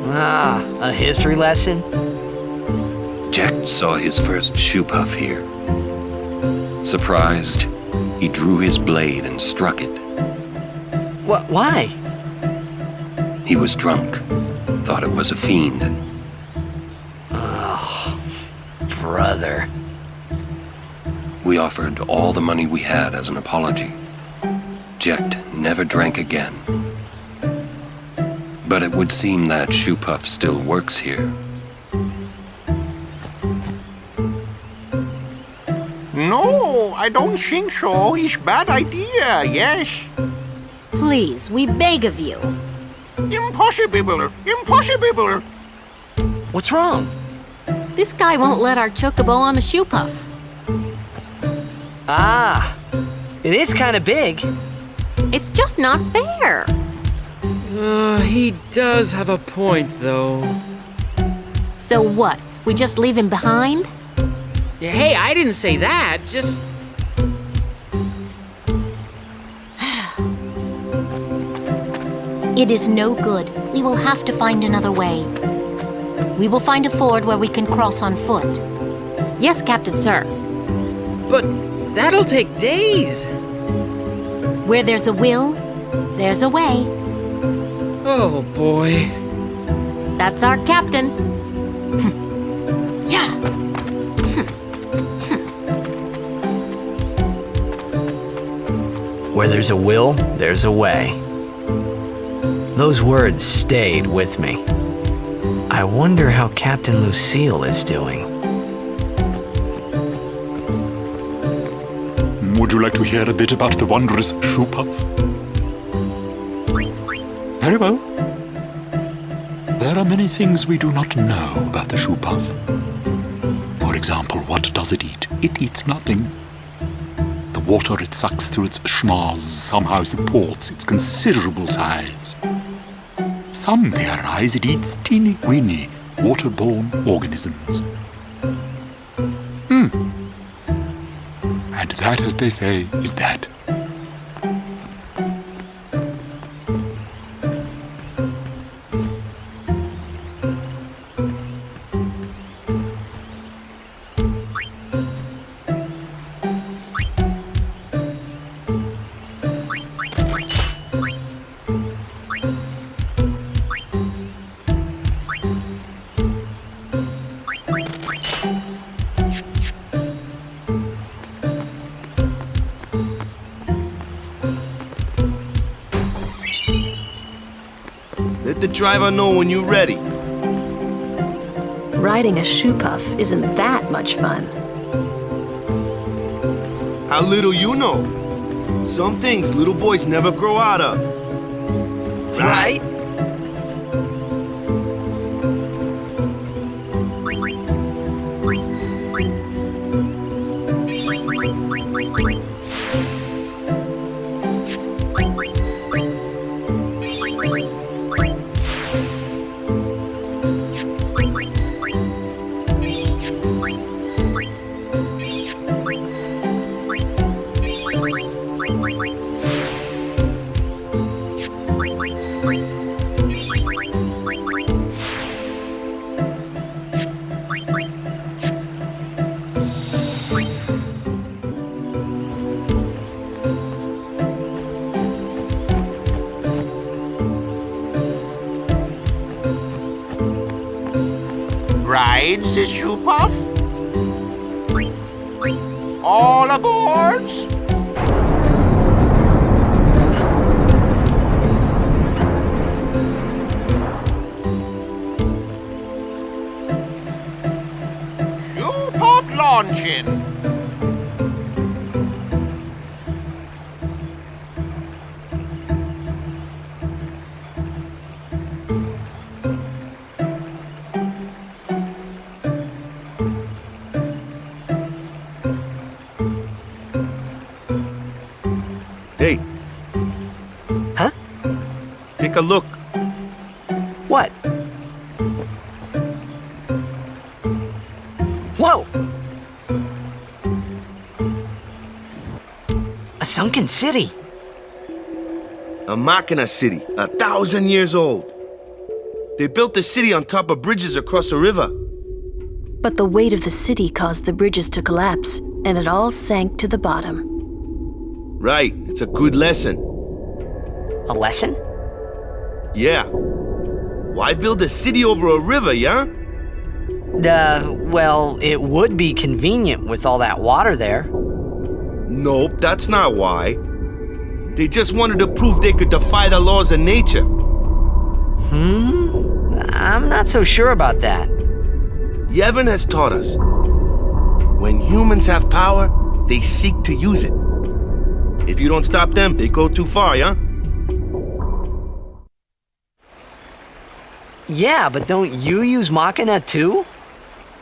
Ah, a history lesson? Jack saw his first shoe puff here. Surprised, he drew his blade and struck it. Why? He was drunk. Thought it was a fiend. Oh, brother. We offered all the money we had as an apology. Jack never drank again. But it would seem that Shoe Puff still works here. No, I don't think so. It's bad idea, yes. Please, we beg of you. Impossible! Impossible! What's wrong? This guy won't let our chocobo on the shoe puff. Ah, it is kind of big. It's just not fair. He does have a point, though. So what? We just leave him behind? Hey, I didn't say that. Just... It is no good. We will have to find another way. We will find a ford where we can cross on foot. Yes, Captain Sir. But that'll take days. Where there's a will, there's a way. Oh, boy. That's our captain. Yeah. Where there's a will, there's a way. Those words stayed with me. I wonder how Captain Lucille is doing. Would you like to hear a bit about the wondrous shoe puff? Very well. There are many things we do not know about the shoe puff. For example, what does it eat? It eats nothing. The water it sucks through its schnoz somehow supports its considerable size. Some theorize it eats teeny-weeny waterborne organisms. And that, as they say, is that. Let the driver know when you're ready. Riding a shoe puff isn't that much fun. How little you know. Some things little boys never grow out of. Right? rides, Shupov? All aboard! Shupov launching! Hey. Huh? Take a look. What? Whoa! A sunken city. A Machina city, 1,000 years old. They built the city on top of bridges across a river. But the weight of the city caused the bridges to collapse, and it all sank to the bottom. Right, it's a good lesson. A lesson? Yeah. Why build a city over a river, yeah? Well, it would be convenient with all that water there. Nope, that's not why. They just wanted to prove they could defy the laws of nature. I'm not so sure about that. Yevon has taught us. When humans have power, they seek to use it. If you don't stop them, they go too far, yeah? Yeah, but don't you use Machina too?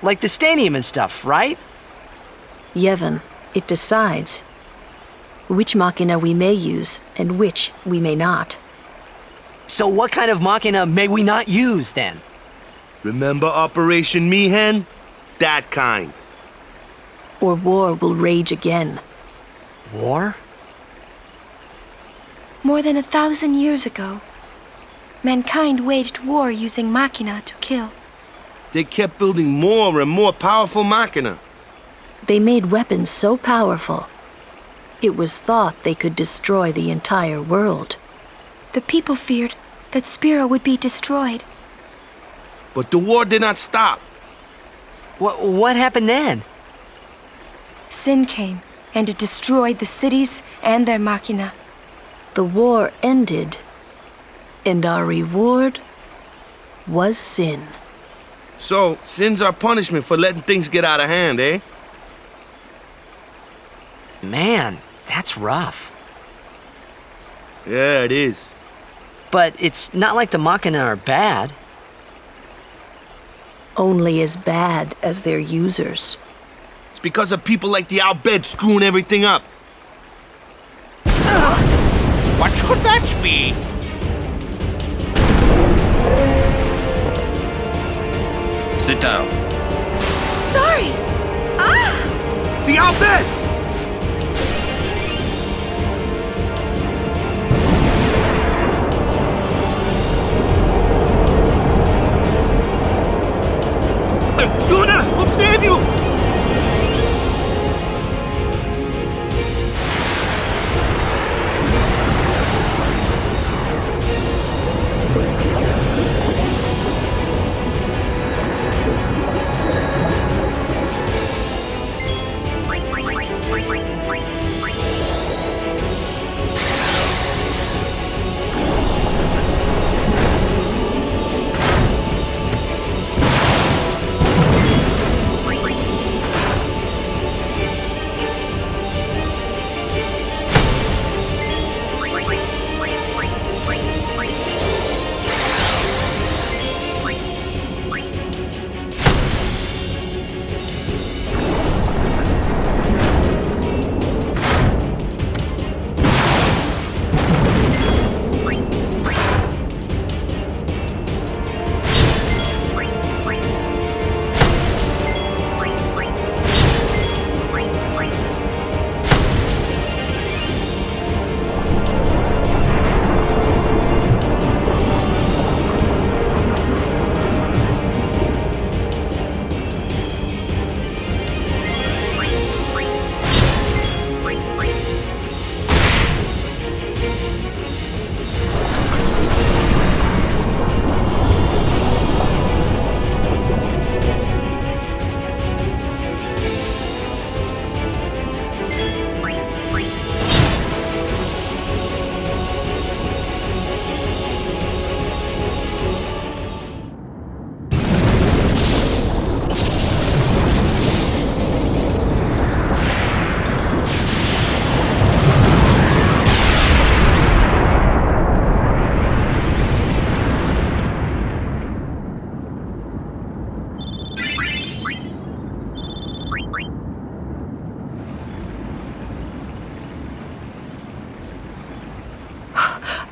Like the stadium and stuff, right? Yevon, it decides which Machina we may use and which we may not. So what kind of Machina may we not use, then? Remember Operation Mihen? That kind. Or war will rage again. War? More than 1,000 years ago, mankind waged war using Machina to kill. They kept building more and more powerful Machina. They made weapons so powerful, it was thought they could destroy the entire world. The people feared that Spira would be destroyed. But the war did not stop. What happened then? Sin came, and it destroyed the cities and their Machina. The war ended, and our reward was sin. So, sin's our punishment for letting things get out of hand, eh? Man, that's rough. Yeah, it is. But it's not like the Machina are bad. Only as bad as their users. It's because of people like the Al-Bhed screwing everything up. What could that be? Sit down. Sorry! The Al-Bhed! Luna, we'll save you!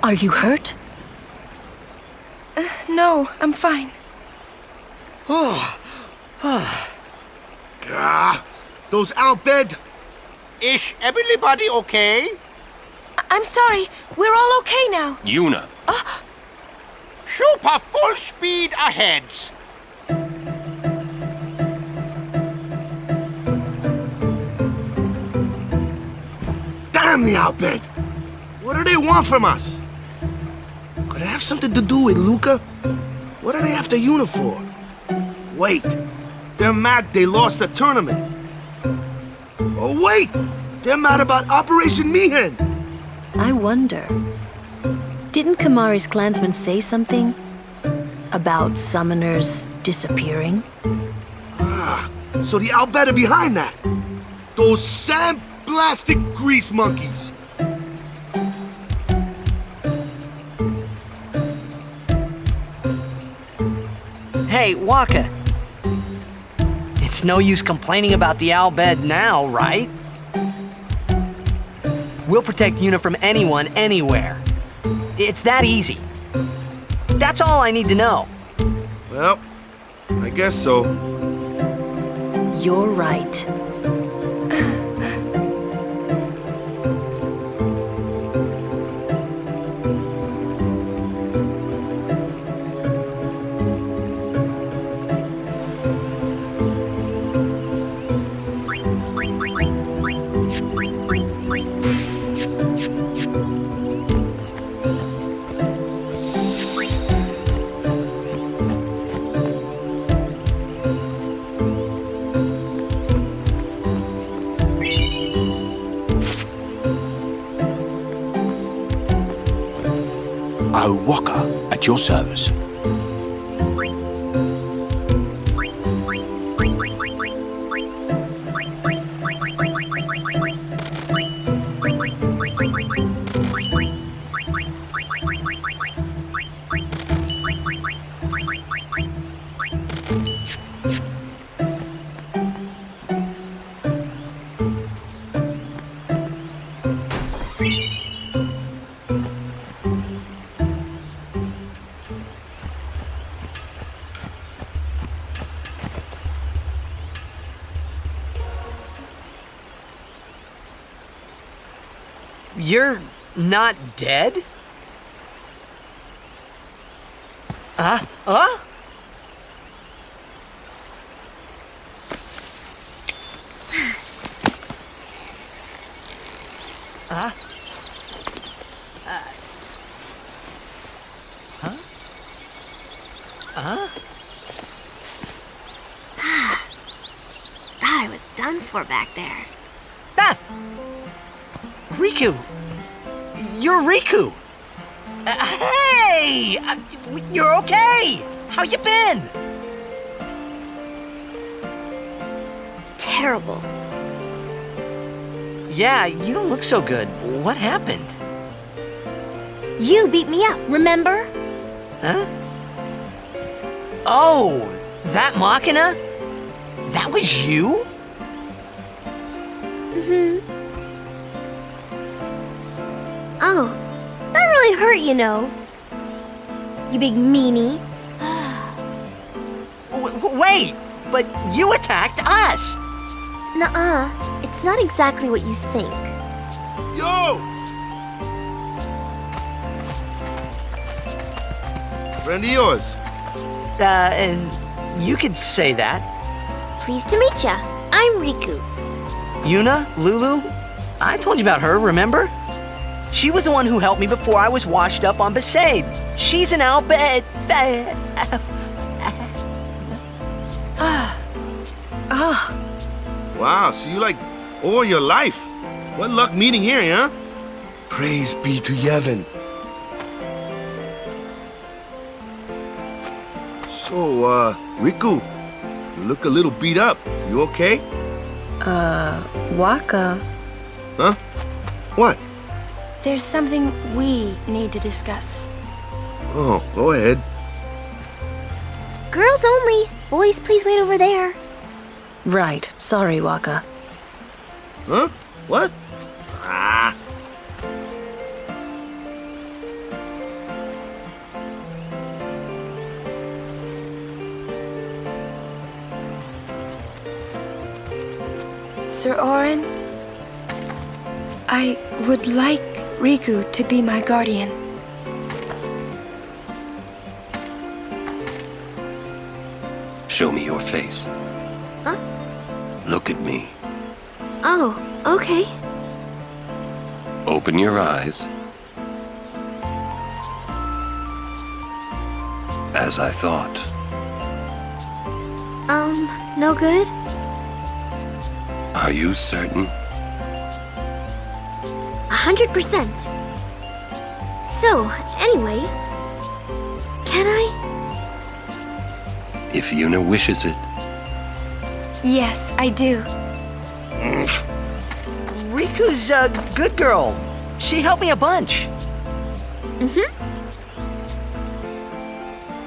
Are you hurt? No, I'm fine. Those Albed. Is everybody okay? I'm sorry. We're all okay now. Yuna. Super full speed ahead. Damn the Albed! What do they want from us? Could it have something to do with Luca? What are they after Yuna for? Wait, they're mad they lost the tournament. Oh wait, they're mad about Operation Mihen. I wonder. Didn't Kamari's clansmen say something? About summoners disappearing? So the Albed are behind that. Those sandblasted grease monkeys. Hey, Waka. It's no use complaining about the Albed now, right? We'll protect Yuna from anyone, anywhere. It's that easy. That's all I need to know. Well, I guess so. You're right. Waka, at your service. You're not dead? Huh? Thought I was done for back there. Riku! You're Riku! Hey! You're okay! How you been? Terrible. Yeah, you don't look so good. What happened? You beat me up, remember? Huh? Oh, that Machina? That was you? Oh, that really hurt, you know. You big meanie. Wait, but you attacked us! Nuh-uh, it's not exactly what you think. Yo! Friend of yours. And you could say that. Pleased to meet ya. I'm Riku. Yuna, Lulu, I told you about her, remember? She was the one who helped me before I was washed up on Besaid. She's an Albed. Wow, so you like all your life. What luck meeting here, huh? Praise be to Yevon. So, Riku, you look a little beat up. You okay? Waka. Huh? What? There's something we need to discuss. Oh, go ahead. Girls only. Boys, please wait over there. Right. Sorry, Waka. Huh? What? Sir Orin, I would like Riku to be my guardian. Show me your face. Huh? Look at me. Oh, okay. Open your eyes. As I thought. No good? Are you certain? 100%. So, anyway, can I? If Yuna wishes it. Yes, I do. Riku's a good girl. She helped me a bunch.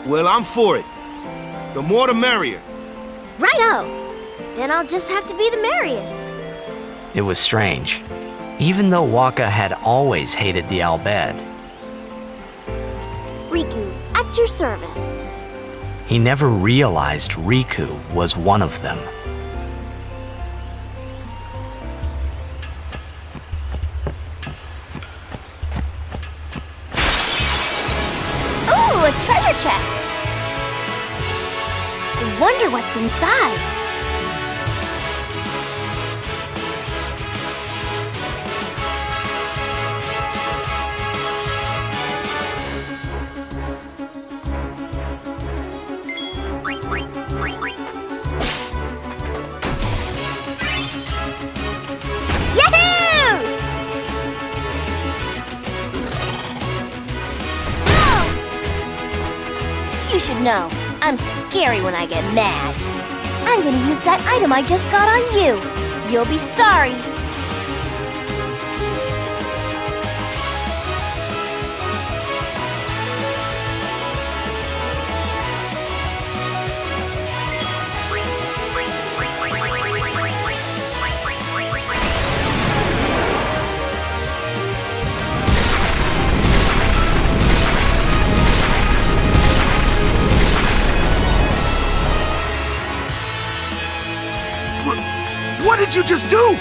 Well, I'm for it. The more the merrier. Righto! Then I'll just have to be the merriest. It was strange. Even though Waka had always hated the Al Bhed, Riku, at your service. he never realized Riku was one of them. Ooh, a treasure chest! I wonder what's inside. You should know, I'm scary when I get mad. I'm gonna use that item I just got on you. You'll be sorry. What did you just do?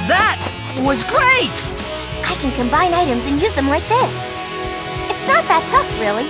That was great! I can combine items and use them like this. It's not that tough, really.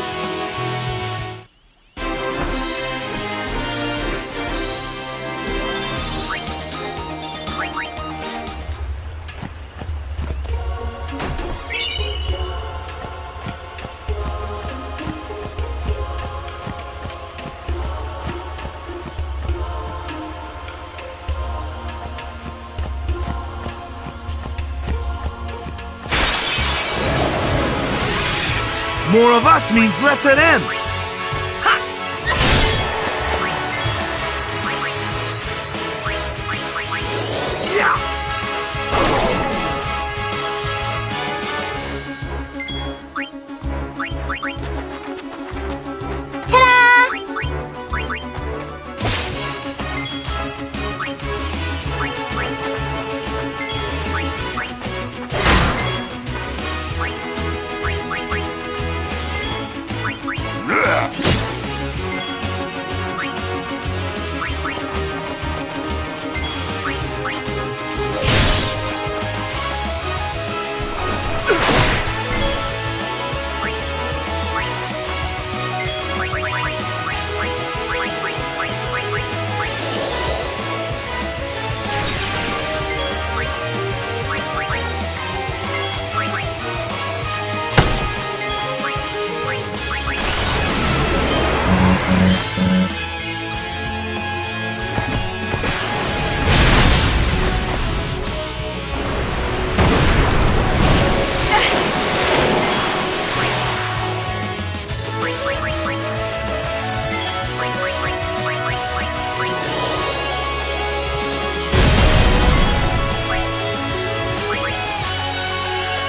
More of us means less of them.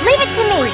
Leave it to me.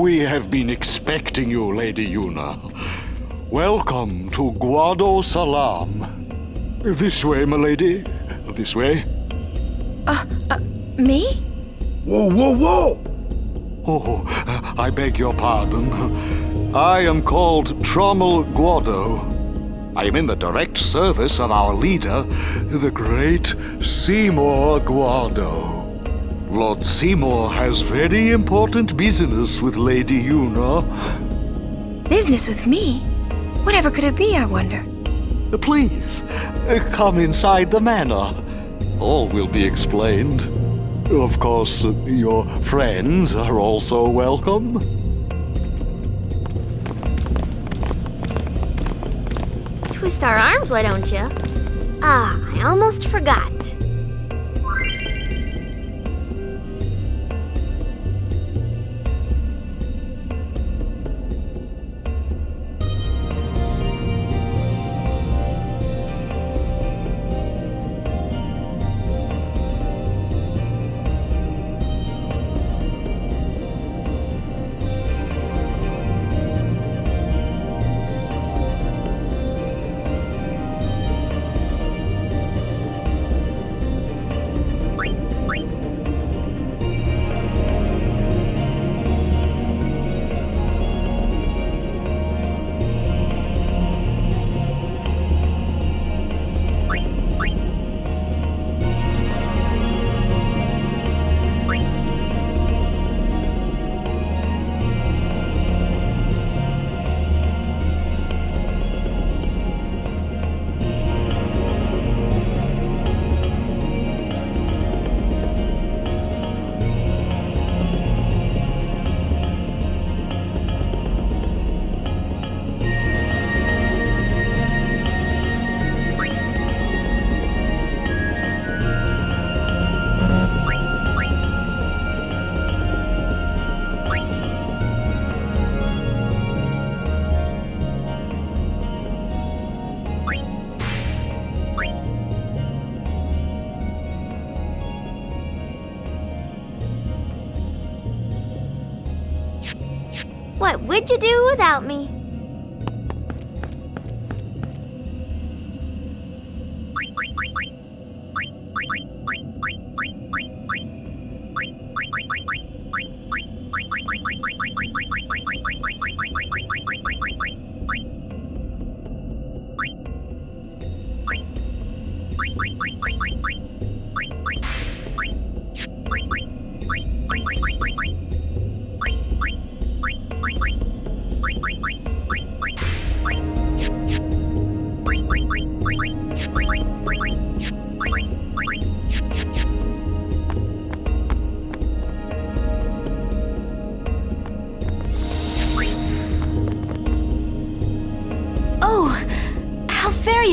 We have been expecting you, Lady Yuna. Welcome to Guadosalam. This way, my lady. This way. Me? Whoa, whoa, whoa! Oh, I beg your pardon. I am called Trommel Guado. I am in the direct service of our leader, the great Seymour Guado. Lord Seymour has very important business with Lady Yuna. Business with me? Whatever could it be, I wonder? Please, come inside the manor. All will be explained. Of course, your friends are also welcome. Twist our arms, why don't you? Ah, I almost forgot. What would you do without me?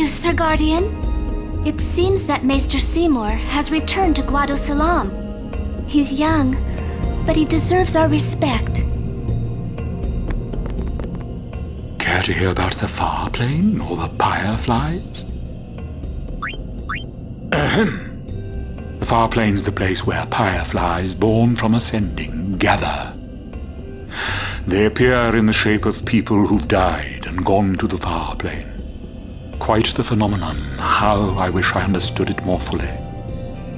Sir Guardian, it seems that Maester Seymour has returned to Guadosalam. He's young, but he deserves our respect. to hear about the far plane or the fireflies? Ahem. The far plane's the place where fireflies born from ascending gather. They appear in the shape of people who've died and gone to the far plane. Quite the phenomenon. How I wish I understood it more fully.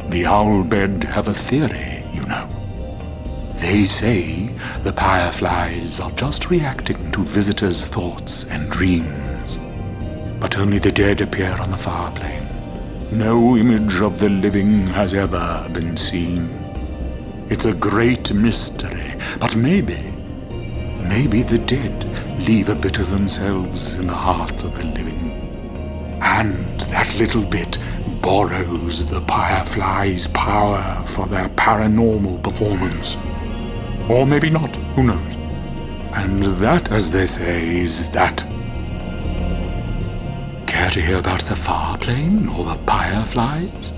The Owl Bhed have a theory, you know. They say the fireflies are just reacting to visitors' thoughts and dreams. But only the dead appear on the far plane. No image of the living has ever been seen. It's a great mystery, but maybe the dead leave a bit of themselves in the hearts of the living. And that little bit borrows the fireflies' power for their paranormal performance. Or maybe not, who knows? And that, as they say, is that. Care to hear about the far plane or the fireflies?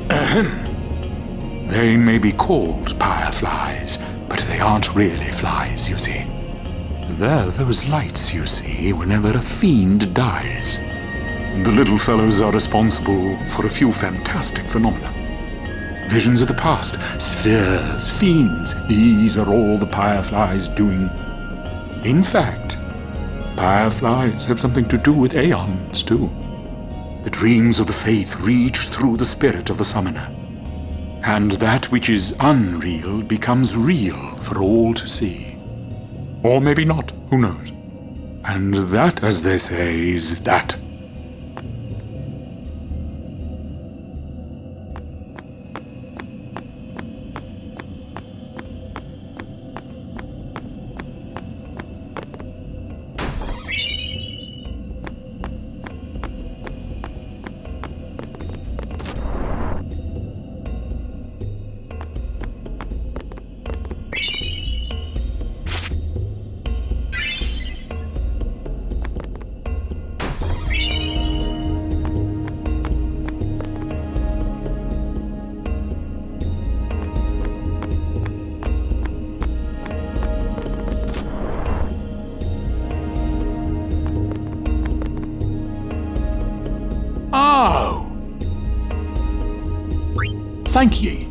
Ahem. They may be called fireflies, but they aren't really flies, you see. They're those lights you see whenever a fiend dies. The little fellows are responsible for a few fantastic phenomena. Visions of the past, spheres, fiends, these are all the fireflies doing. In fact, fireflies have something to do with aeons, too. The dreams of the faith reach through the spirit of the summoner. And that which is unreal becomes real for all to see. Or maybe not, who knows? And that, as they say, is that. Oh! Thank ye.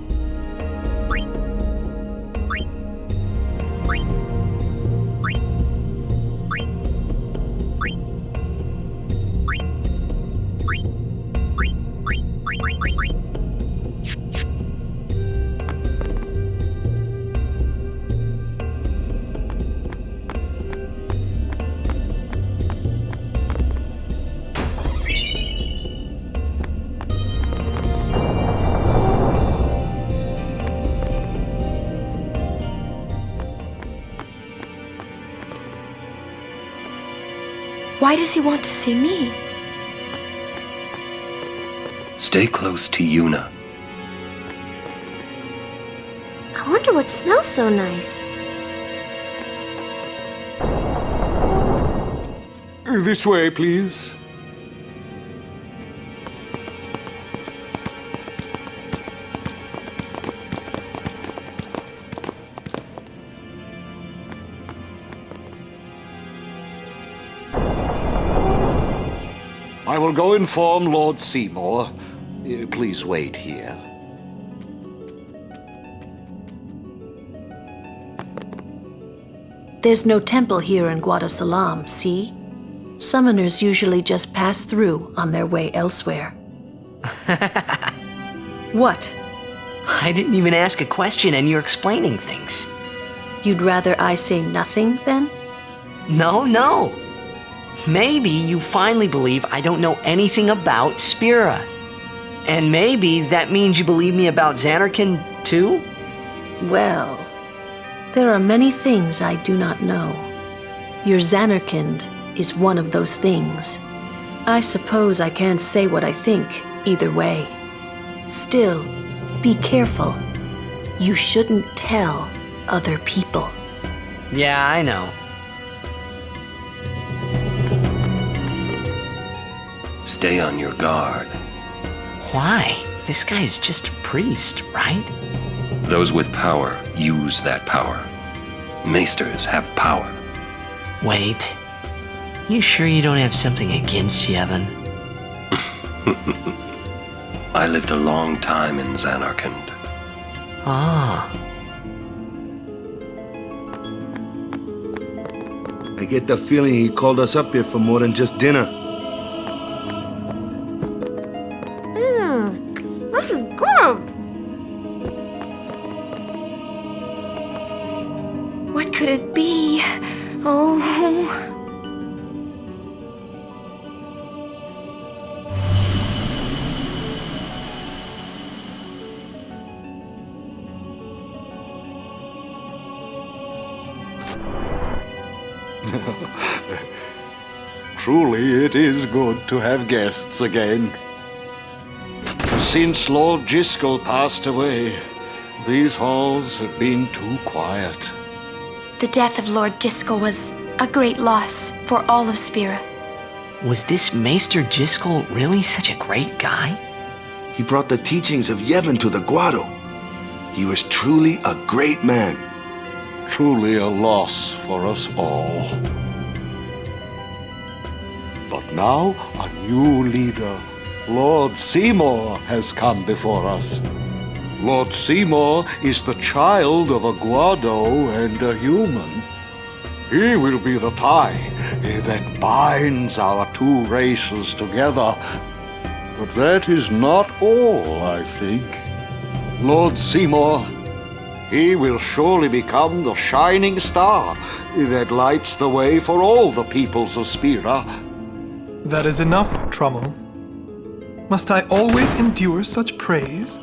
Why does he want to see me? Stay close to Yuna. I wonder what smells so nice. This way, please. I will go inform Lord Seymour. Please wait here. There's no temple here in Guadosalam, see? Summoners usually just pass through on their way elsewhere. What? I didn't even ask a question and you're explaining things. You'd rather I say nothing, then? No. Maybe you finally believe I don't know anything about Spira. And maybe that means you believe me about Zanarkand, too? Well, there are many things I do not know. Your Zanarkand is one of those things. I suppose I can't say what I think either way. Still, be careful. You shouldn't tell other people. Yeah, I know. Stay on your guard. Why? This guy's just a priest, right? Those with power use that power. Maesters have power. Wait. You sure you don't have something against Yevon? I lived a long time in Zanarkand. Ah. I get the feeling he called us up here for more than just dinner. This is good. What could it be? Oh. Truly, it is good to have guests again. Since Lord Driscoll passed away, these halls have been too quiet. The death of Lord Driscoll was a great loss for all of Spira. Was this Maester Driscoll really such a great guy? He brought the teachings of Yevon to the Guado. He was truly a great man. Truly a loss for us all. But now a new leader, Lord Seymour, has come before us. Lord Seymour is the child of a Guado and a human. He will be the tie that binds our two races together. But that is not all, I think. Lord Seymour, he will surely become the shining star that lights the way for all the peoples of Spira. That is enough, Trummel. Must I always endure such praise?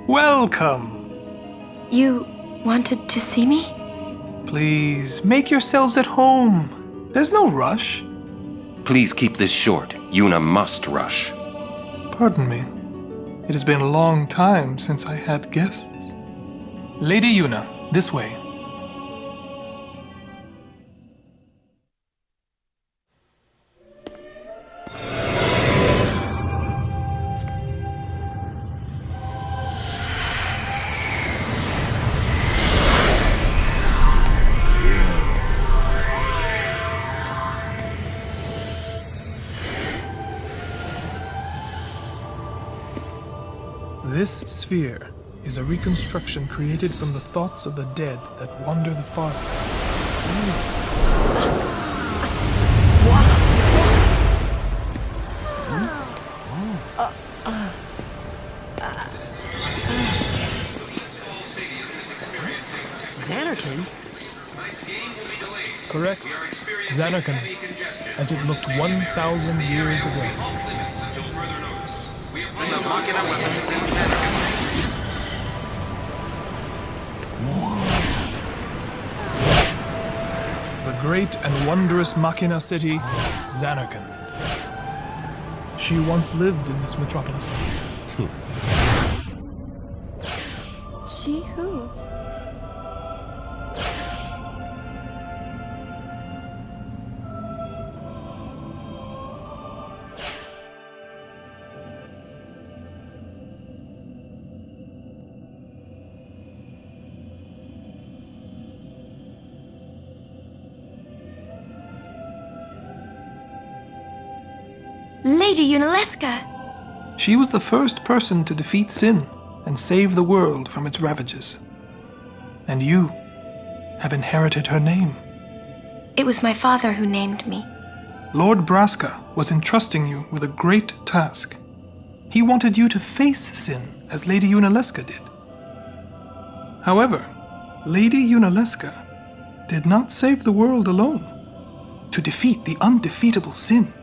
Welcome! You wanted to see me? Please, make yourselves at home. There's no rush. Please keep this short. Yuna must rush. Pardon me. It has been a long time since I had guests. Lady Yuna, this way. This sphere is a reconstruction created from the thoughts of the dead that wander the far. Zanarkand? Correct. Zanarkand, as it looked 1,000 years ago. The great and wondrous Machina city, Zanarkand. She once lived in this metropolis. She who? Lady Yunalesca! She was the first person to defeat sin and save the world from its ravages. And you have inherited her name. It was my father who named me. Lord Braska was entrusting you with a great task. He wanted you to face sin as Lady Yunalesca did. However, Lady Yunalesca did not save the world alone. To defeat the undefeatable sin,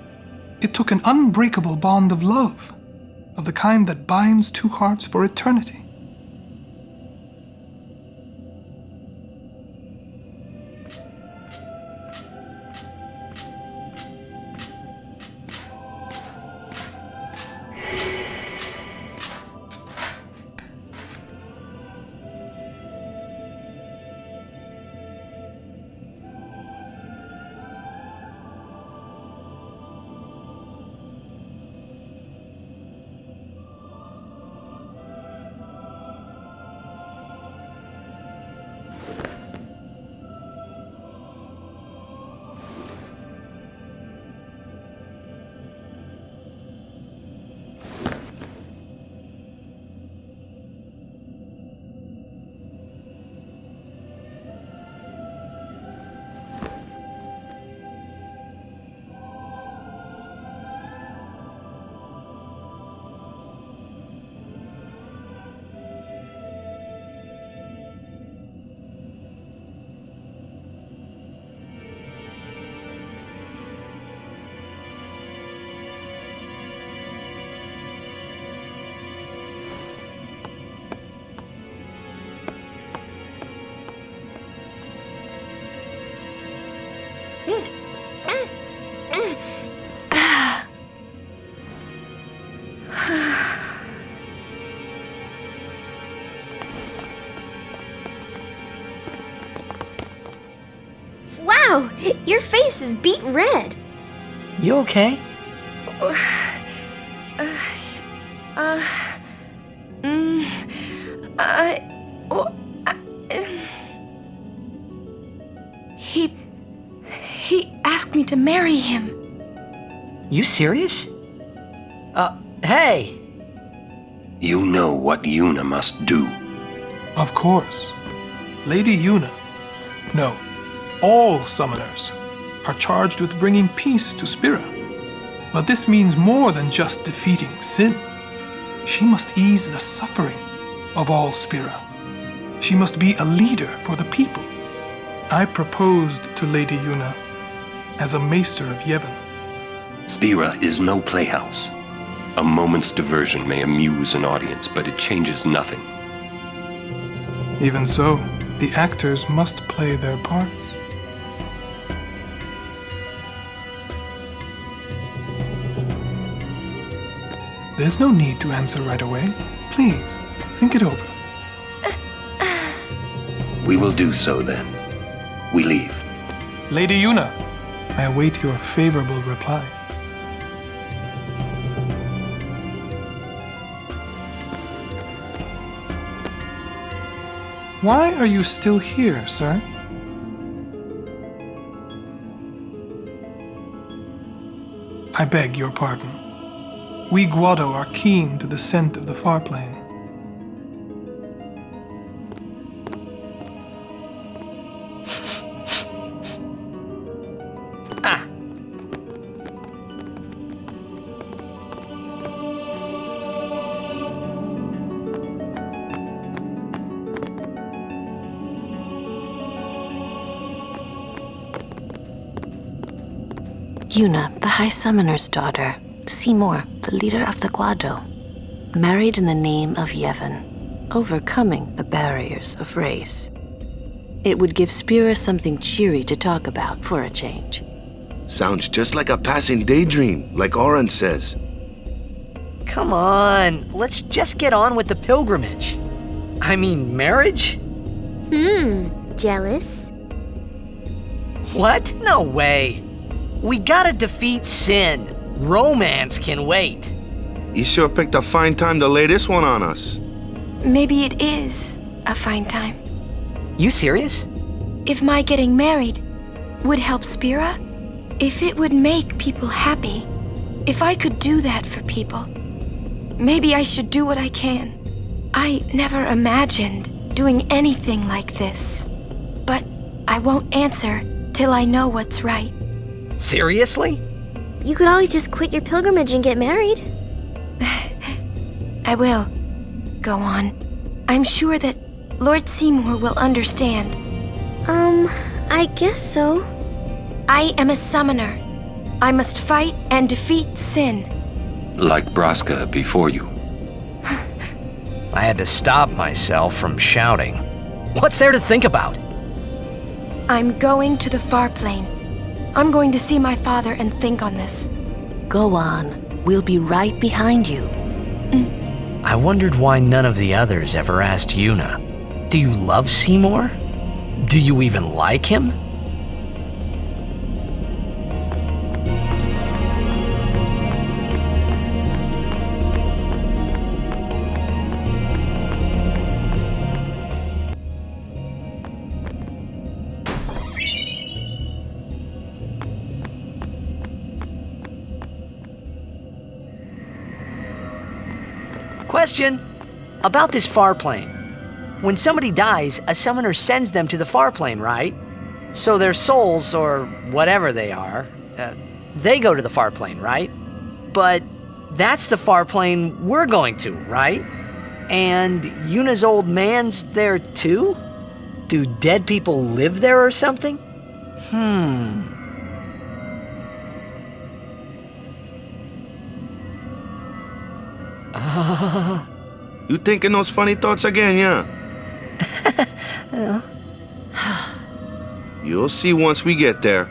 it took an unbreakable bond of love, of the kind that binds two hearts for eternity. Wow, your face is beet red. You okay? He asked me to marry him. You serious? Hey! You know what Yuna must do. Of course. Lady Yuna. No, all summoners are charged with bringing peace to Spira. But this means more than just defeating sin. She must ease the suffering of all Spira. She must be a leader for the people. I proposed to Lady Yuna as a maester of Yevon. Spira is no playhouse. A moment's diversion may amuse an audience, but it changes nothing. Even so, the actors must play their parts. There's no need to answer right away. Please, think it over. We will do so then. We leave. Lady Yuna, I await your favorable reply. Why are you still here, sir? I beg your pardon. We Guado are keen to the scent of the far plain. Yuna, the High Summoner's daughter, Seymour, the leader of the Guado, married in the name of Yevon, overcoming the barriers of race. It would give Spira something cheery to talk about for a change. Sounds just like a passing daydream, like Oren says. Come on, let's just get on with the pilgrimage. I mean, marriage? Jealous? What? No way. We gotta defeat sin. Romance can wait. You sure picked a fine time to lay this one on us. Maybe it is a fine time. You serious? If my getting married would help Spira, if it would make people happy, if I could do that for people, maybe I should do what I can. I never imagined doing anything like this, but I won't answer till I know what's right. Seriously? You could always just quit your pilgrimage and get married. I will. Go on. I'm sure that Lord Seymour will understand. I guess so. I am a summoner. I must fight and defeat sin. Like Braska before you. I had to stop myself from shouting. What's there to think about? I'm going to the far plain. I'm going to see my father and think on this. Go on. We'll be right behind you. I wondered why none of the others ever asked Yuna. Do you love Seymour? Do you even like him? Question about this far plane. When somebody dies, a summoner sends them to the far plane, right? So their souls, or whatever they are, they go to the far plane, right? But that's the far plane we're going to, right? And Yuna's old man's there too? Do dead people live there or something? You thinking those funny thoughts again, yeah? You'll see once we get there.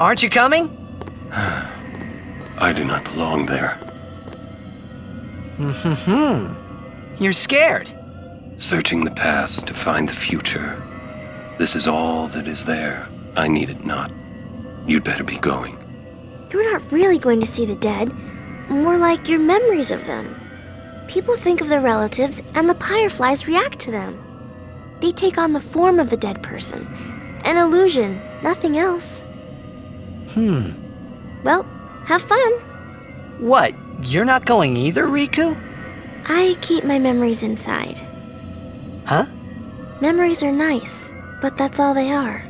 Aren't you coming? I do not belong there. You're scared. Searching the past to find the future. This is all that is there. I need it not. You'd better be going. You're not really going to see the dead. More like your memories of them. People think of their relatives, and the fireflies react to them. They take on the form of the dead person. An illusion, nothing else. Well, have fun. What? You're not going either, Riku? I keep my memories inside. Huh? Memories are nice, but that's all they are.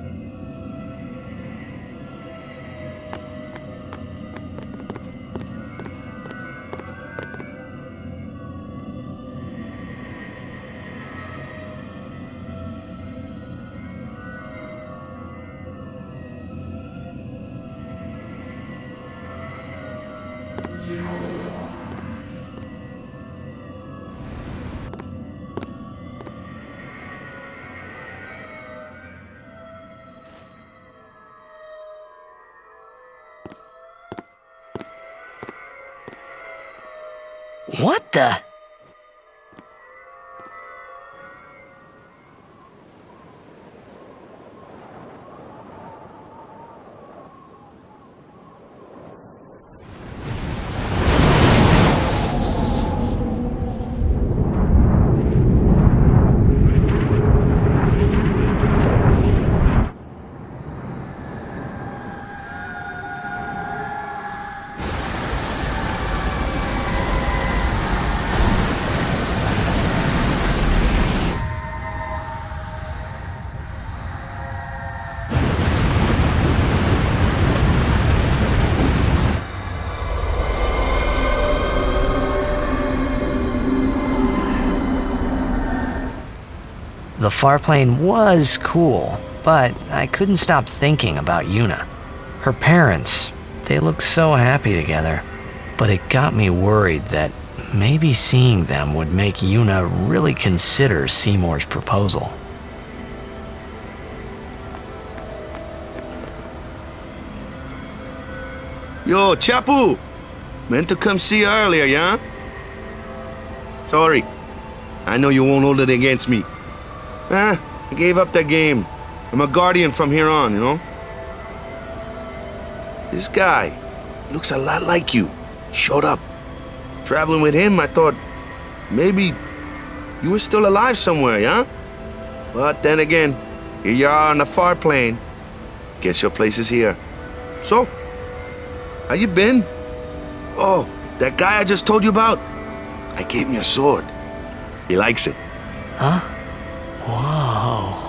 What the? The farplane was cool, but I couldn't stop thinking about Yuna. Her parents, they looked so happy together, but it got me worried that maybe seeing them would make Yuna really consider Seymour's proposal. Yo, Chapu! Meant to come see you earlier, yeah? Sorry. I know you won't hold it against me. I gave up that game. I'm a guardian from here on, you know? This guy looks a lot like you. Showed up. Traveling with him, I thought maybe you were still alive somewhere, yeah? But then again, here you are on the far plane. Guess your place is here. So, how you been? Oh, that guy I just told you about? I gave him your sword. He likes it. Huh? Whoa.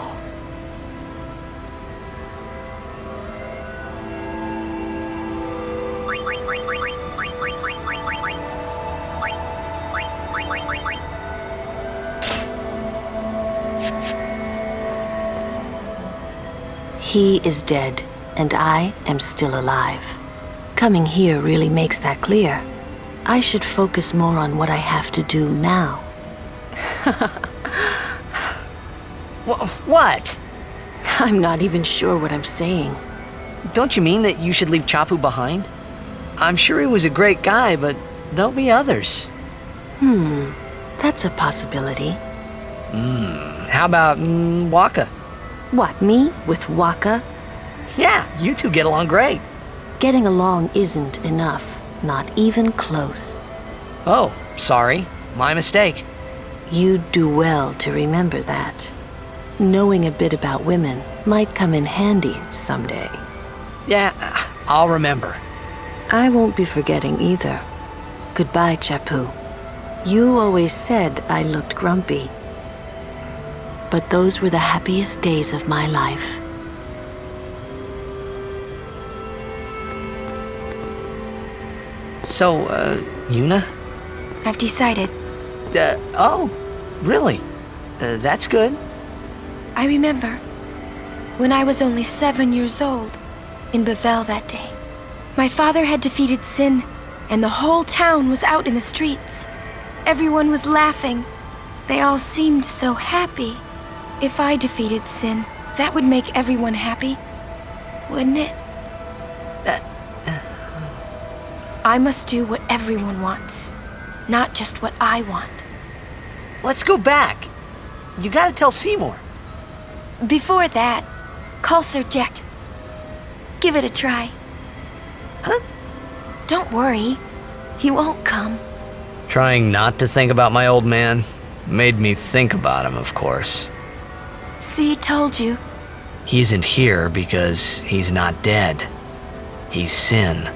He is dead, and I am still alive. Coming here really makes that clear. I should focus more on what I have to do now. What? I'm not even sure what I'm saying. Don't you mean that you should leave Chapu behind? I'm sure he was a great guy, but there'll be others. That's a possibility. How about Waka? What, me? With Waka? Yeah, you two get along great. Getting along isn't enough. Not even close. Oh, sorry. My mistake. You'd do well to remember that. Knowing a bit about women might come in handy someday. Yeah, I'll remember. I won't be forgetting either. Goodbye, Chapu. You always said I looked grumpy. But those were the happiest days of my life. So, Yuna? I've decided. Oh, really? That's good. I remember when I was only 7 years old in Bevel that day. My father had defeated Sin, and the whole town was out in the streets. Everyone was laughing. They all seemed so happy. If I defeated Sin, that would make everyone happy, wouldn't it? I must do what everyone wants. not just what I want. Let's go back. You gotta tell Seymour. Before that, call Sir Jecht. Give it a try. Huh? Don't worry. He won't come. Trying not to think about my old man made me think about him, of course. See, told you. He isn't here because he's not dead. He's Sin.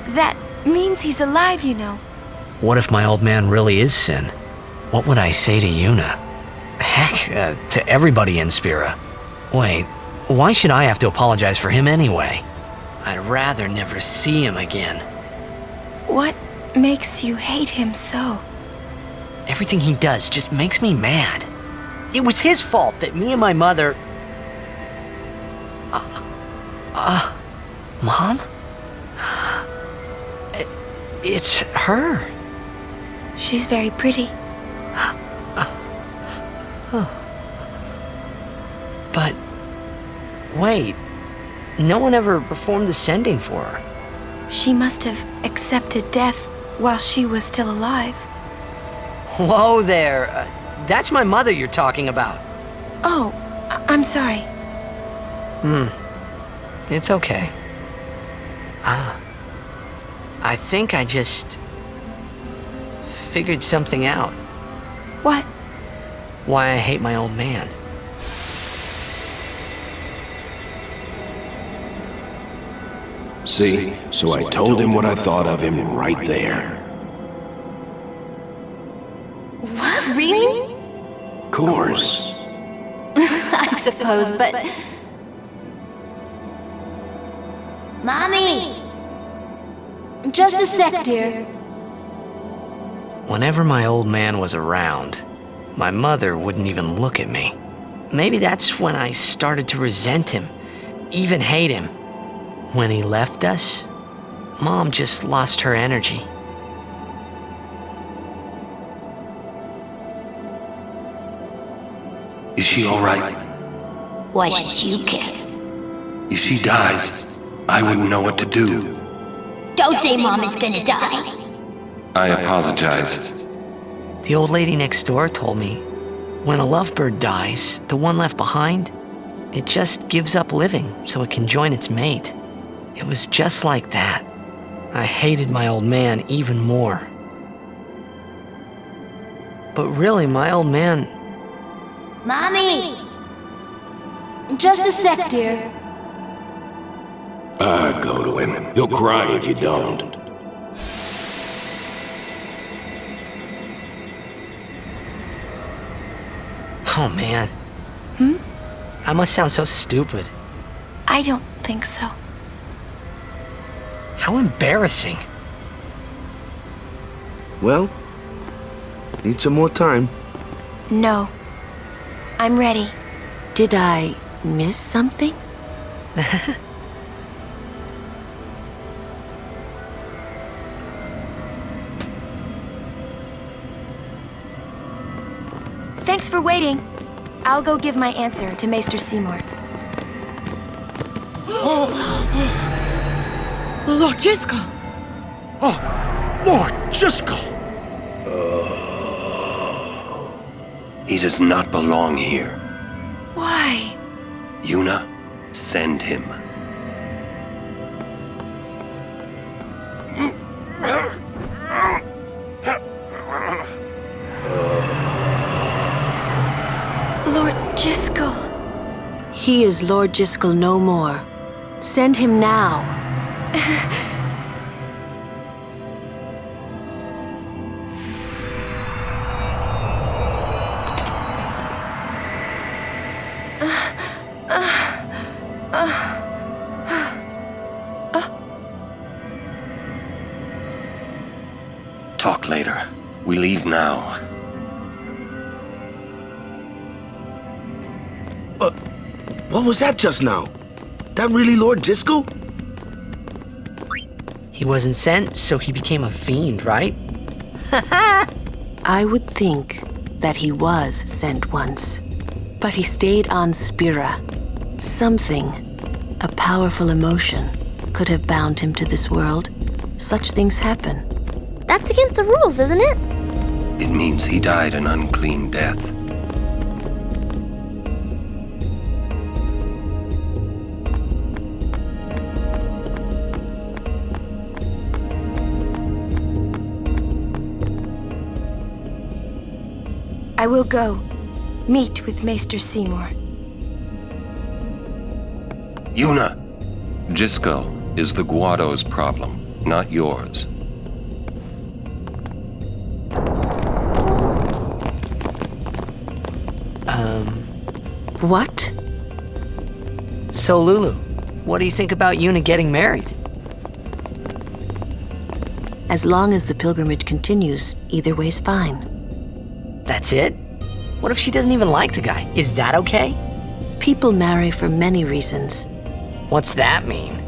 That means he's alive, you know. What if my old man really is Sin? What would I say to Yuna? Heck, to everybody in Spira. Wait, why should I have to apologize for him anyway? I'd rather never see him again. What makes you hate him so? Everything he does just makes me mad. It was his fault that me and my mother... Mom? It's her. She's very pretty. But... wait. No one ever performed the sending for her. She must have accepted death while she was still alive. Whoa there. That's my mother you're talking about. Oh, I'm sorry. It's okay. I think I just... figured something out. What? Why I hate my old man. See? So I told him what I thought of him right there. What? Really? Course. I suppose, but... Mommy! Just a sec, dear. Whenever my old man was around, my mother wouldn't even look at me. Maybe that's when I started to resent him, even hate him. When he left us, Mom just lost her energy. Is she all right? Why should you care? If she dies, I wouldn't know what to do. Don't say Mom is gonna die. I apologize. The old lady next door told me, when a lovebird dies, the one left behind, it just gives up living so it can join its mate. It was just like that. I hated my old man even more. But really, my old man... Mommy! Just a sec, dear. Go to him. He'll cry if you don't. Oh, man. I must sound so stupid. I don't think so. How embarrassing. Well, need some more time. No. I'm ready. Did I miss something? Thanks for waiting. I'll go give my answer to Maester Seymour. Lord Driscoll! Oh, Lord Driscoll! He does not belong here. Why? Yuna, send him. Lord Driscoll. He is Lord Driscoll no more. Send him now. Talk later. We leave now. What was that just now? That really Lord Driscoll? He wasn't sent, so he became a fiend, right? I would think that he was sent once, but he stayed on Spira. Something, a powerful emotion, could have bound him to this world. Such things happen. That's against the rules, isn't it? It means he died an unclean death. I will go meet with Maester Seymour. Yuna! Jiskel is the Guado's problem, not yours. What? So, Lulu, what do you think about Yuna getting married? As long as the pilgrimage continues, either way's fine. That's it? What if she doesn't even like the guy? Is that okay? People marry for many reasons. What's that mean?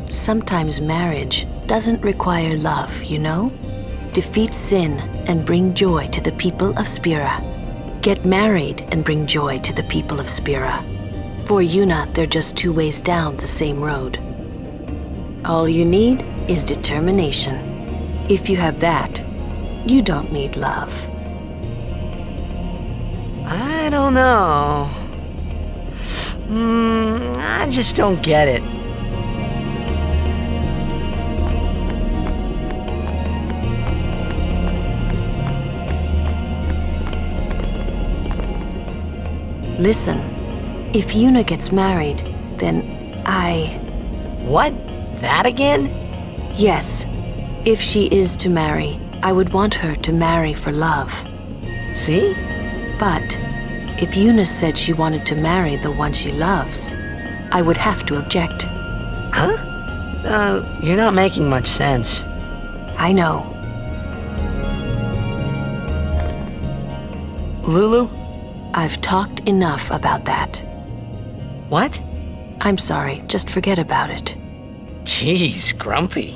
Sometimes marriage doesn't require love, you know? Defeat sin and bring joy to the people of Spira. Get married and bring joy to the people of Spira. For Yuna, they're just two ways down the same road. All you need is determination. If you have that, you don't need love. I don't know. I just don't get it. Listen, if Yuna gets married, then What? That again? Yes. If she is to marry, I would want her to marry for love. See? But if Yuna said she wanted to marry the one she loves, I would have to object. Huh? You're not making much sense. I know. Lulu? I've talked enough about that. What? I'm sorry, just forget about it. Jeez, Grumpy.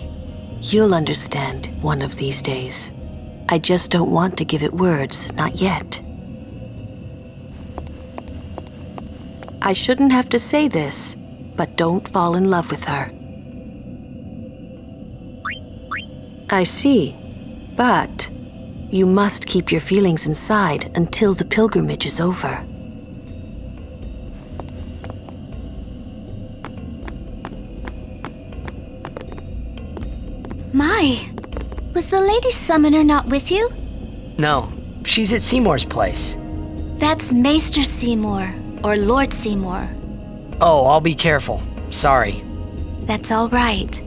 You'll understand one of these days. I just don't want to give it words, not yet. I shouldn't have to say this, but don't fall in love with her. I see, but you must keep your feelings inside until the pilgrimage is over. My, was the Lady Summoner not with you? No, she's at Seymour's place. That's Maester Seymour, or Lord Seymour. Oh, I'll be careful. Sorry. That's all right.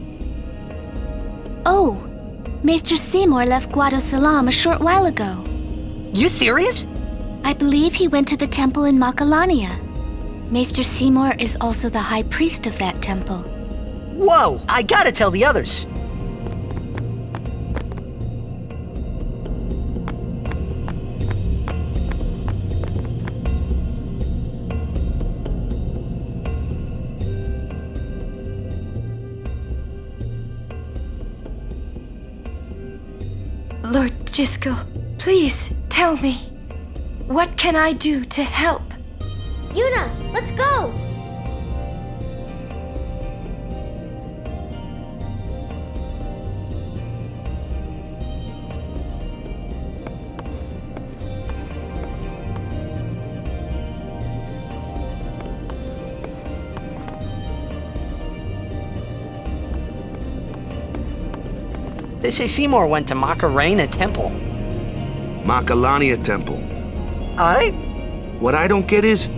Oh, Maester Seymour left Guadosalam a short while ago. You serious? I believe he went to the temple in Macalania. Maester Seymour is also the high priest of that temple. Whoa, I gotta tell the others. Lord Jiskel, please tell me. What can I do to help? Yuna, let's go! They say Seymour went to Macalania Temple. Macalania Temple. Alright. What I don't get is,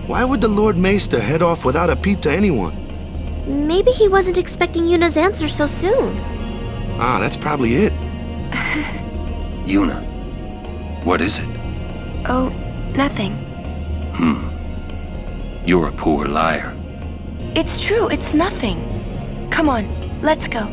why would the Lord Maester head off without a peep to anyone? Maybe he wasn't expecting Yuna's answer so soon. Ah, that's probably it. Yuna, what is it? Oh, nothing. You're a poor liar. It's true, it's nothing. Come on, let's go.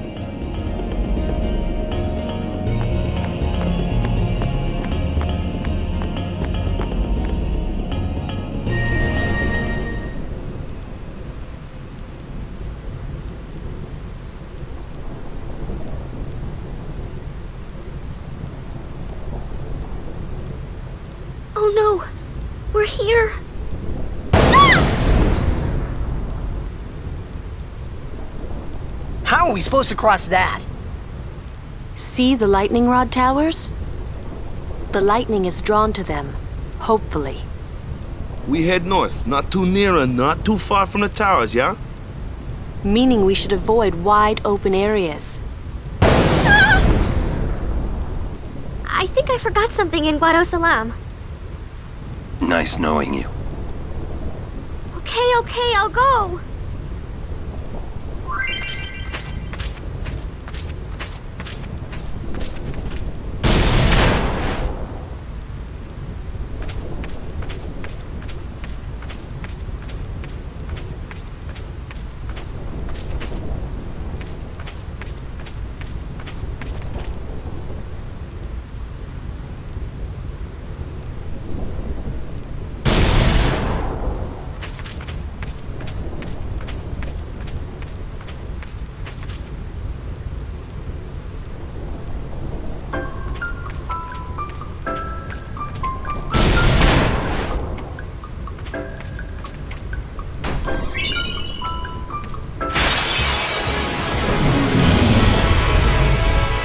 Oh no! We're here! How are we supposed to cross that? See the lightning rod towers? The lightning is drawn to them, hopefully. We head north, not too near and not too far from the towers, yeah? Meaning we should avoid wide open areas. I think I forgot something in Guadosalam. Nice knowing you. Okay, I'll go.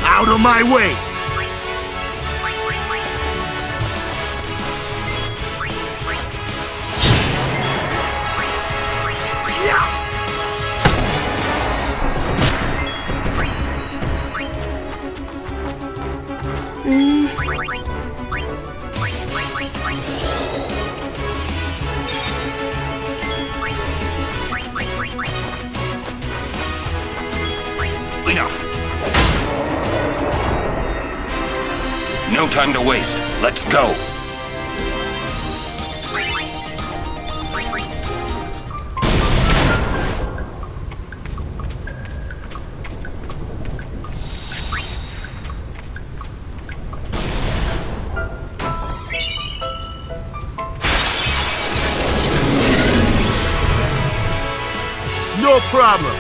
Out of my way! Enough. No time to waste. Let's go. No problem.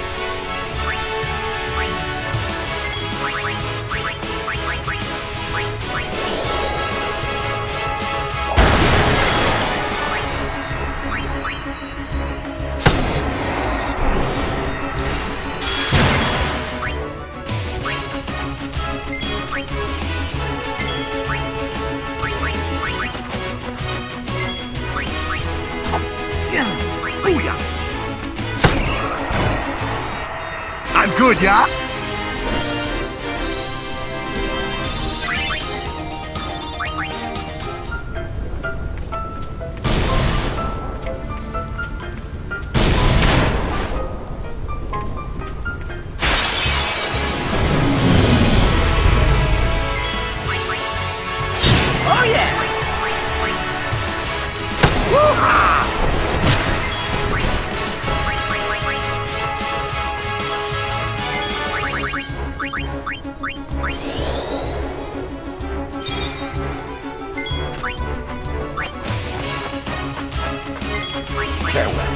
I'm good, yeah? Oh yeah! Farewell.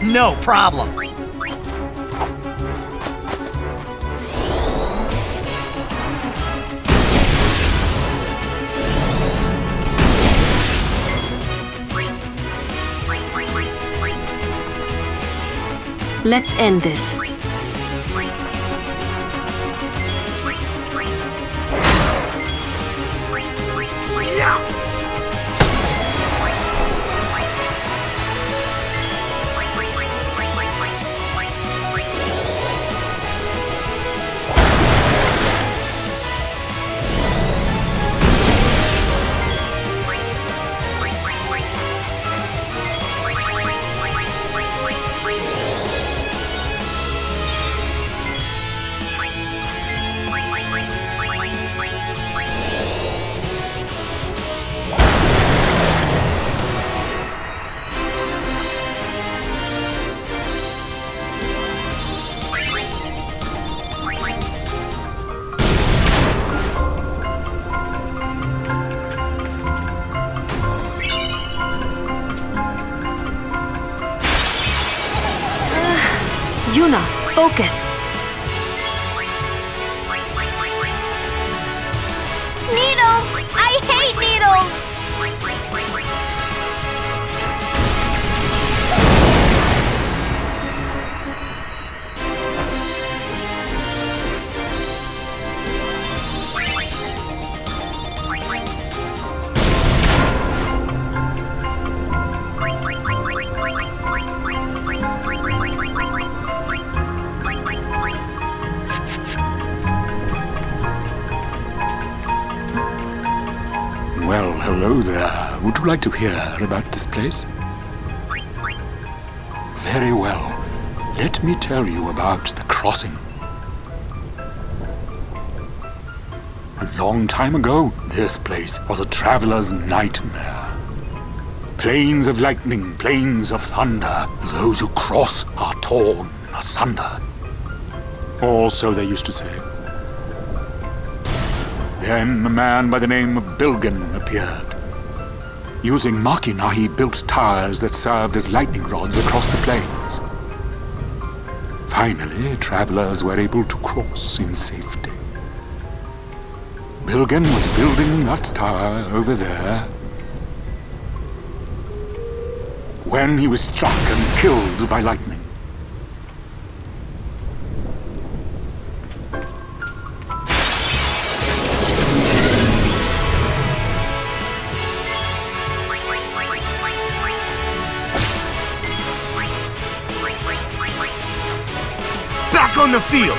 No problem. Let's end this. Yuna, focus. Needles! I hate needles! Well, hello there. Would you like to hear about this place? Very well. Let me tell you about the crossing. A long time ago, this place was a traveler's nightmare. Plains of lightning, plains of thunder. Those who cross are torn asunder. Or so they used to say. Then a man by the name of Bilgan appeared. Using Machina, he built towers that served as lightning rods across the plains. Finally, travelers were able to cross in safety. Bilgan was building that tower over there when he was struck and killed by lightning. Back on the field!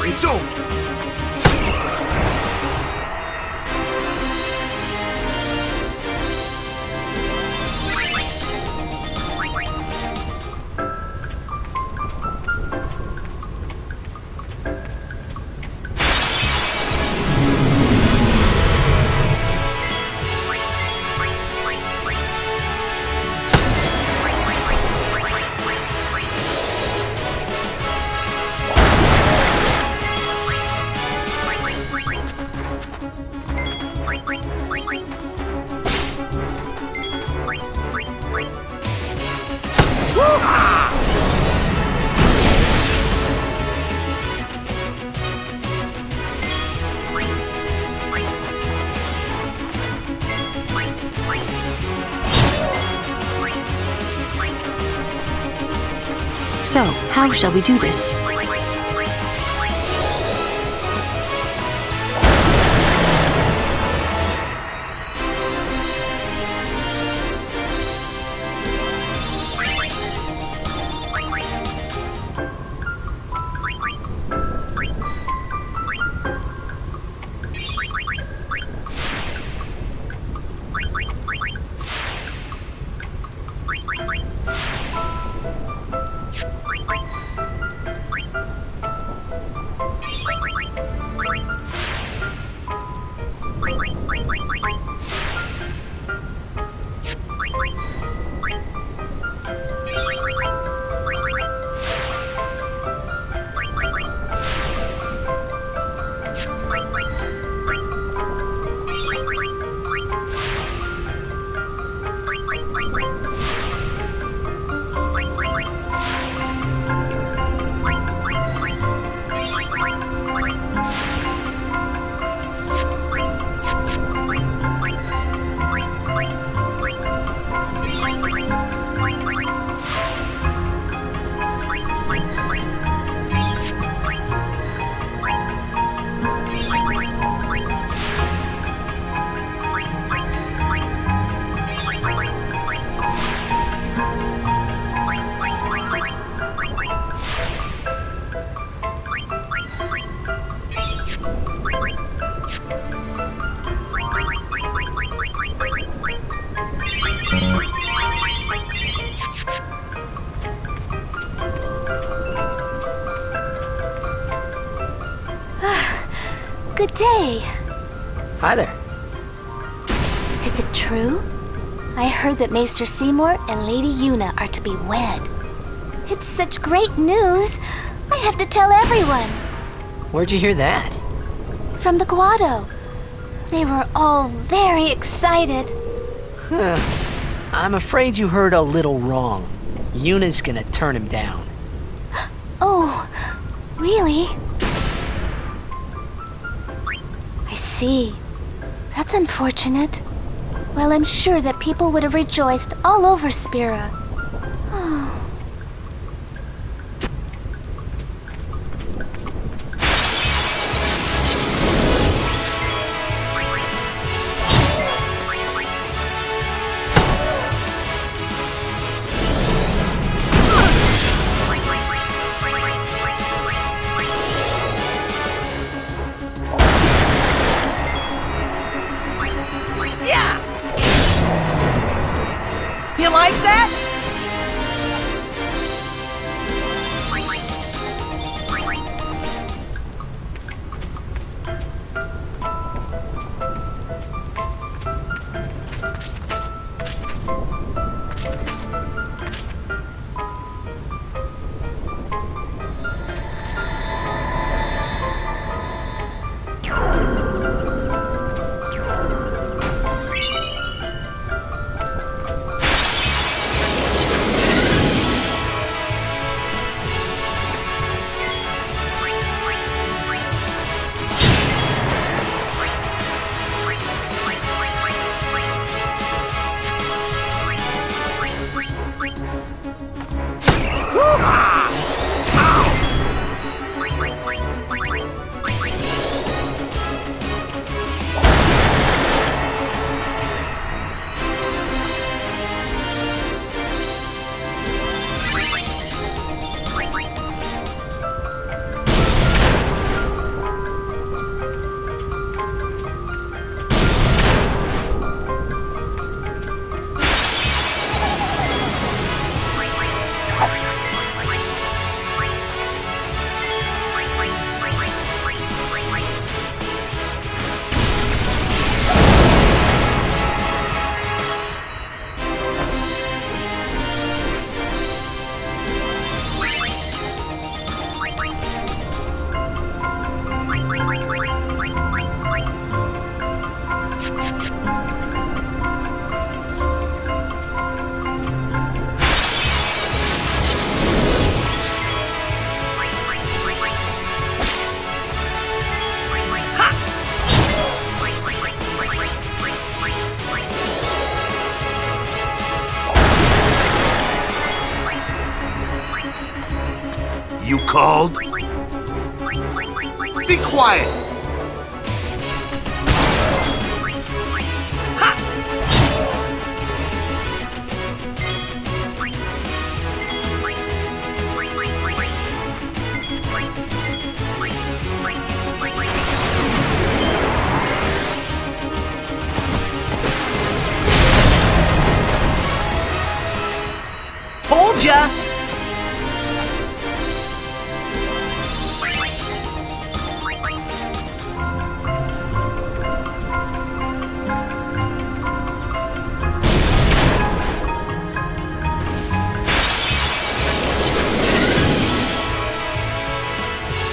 It's over! So, how shall we do this? Good day. Hi there. Is it true? I heard that Maester Seymour and Lady Una are to be wed. It's such great news. I have to tell everyone. Where'd you hear that? From the Guado. They were all very excited. Huh. I'm afraid you heard a little wrong. Una's gonna turn him down. Oh, really? I see. That's unfortunate. Well, I'm sure that people would have rejoiced all over Spira. You like that? You called? Be quiet! Told ya!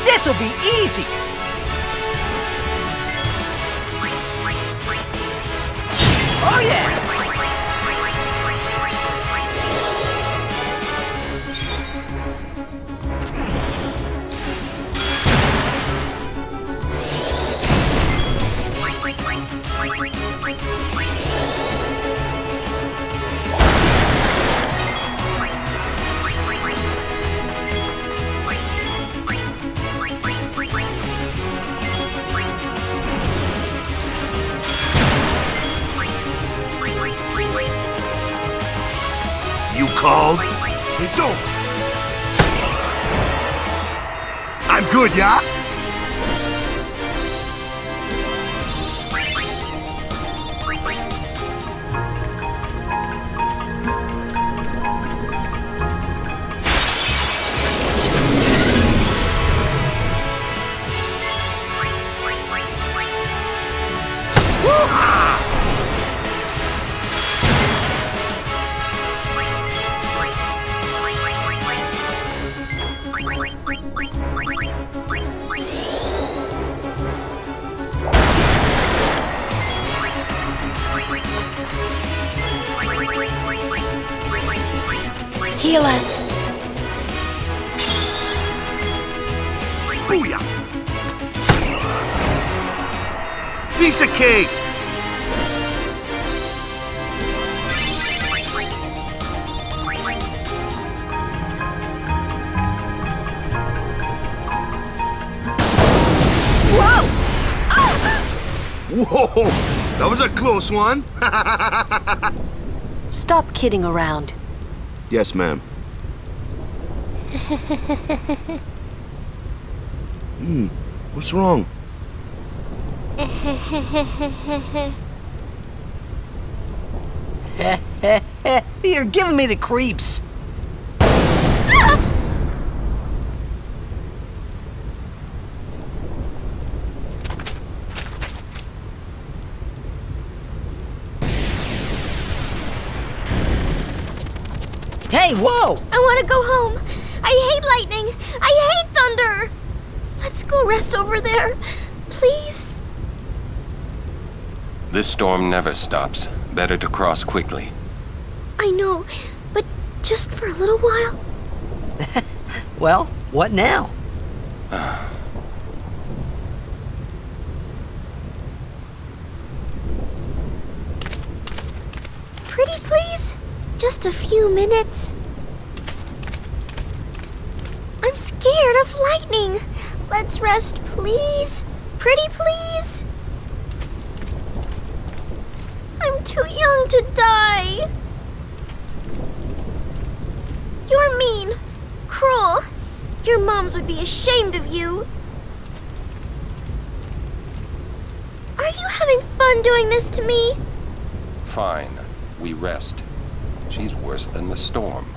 This'll be easy! Oh yeah! You called? It's over. I'm good, yeah? Heal us. Booyah! Piece of cake! Whoa! Whoa! That was a close one. Stop kidding around. Yes, ma'am. What's wrong? You're giving me the creeps. Hey, whoa! I want to go home. I hate lightning. I hate thunder. Let's go rest over there. Please. This storm never stops. Better to cross quickly. I know, but just for a little while. Well, what now? Pretty please? Just a few minutes. I'm scared of lightning. Let's rest, please. Pretty please. I'm too young to die. You're mean, cruel. Your moms would be ashamed of you. Are you having fun doing this to me? Fine. We rest. She's worse than the storm.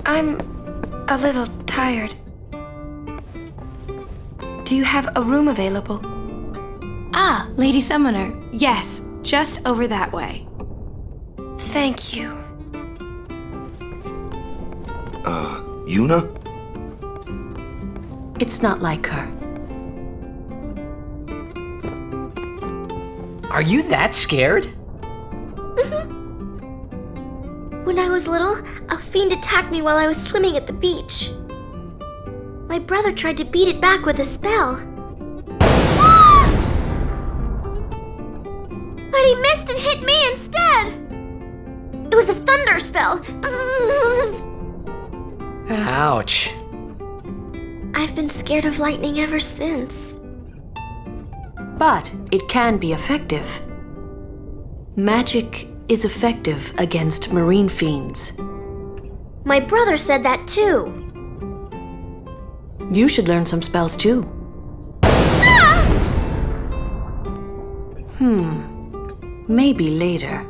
I'm a little tired. Do you have a room available? Ah, Lady Summoner. Yes, just over that way. Thank you. Yuna? It's not like her. Are you that scared? When I was little, a fiend attacked me while I was swimming at the beach. My brother tried to beat it back with a spell. Ah! But he missed and hit me instead. It was a thunder spell. Ouch. I've been scared of lightning ever since. But it can be effective. Magic is effective against marine fiends. My brother said that too. You should learn some spells too. Maybe later.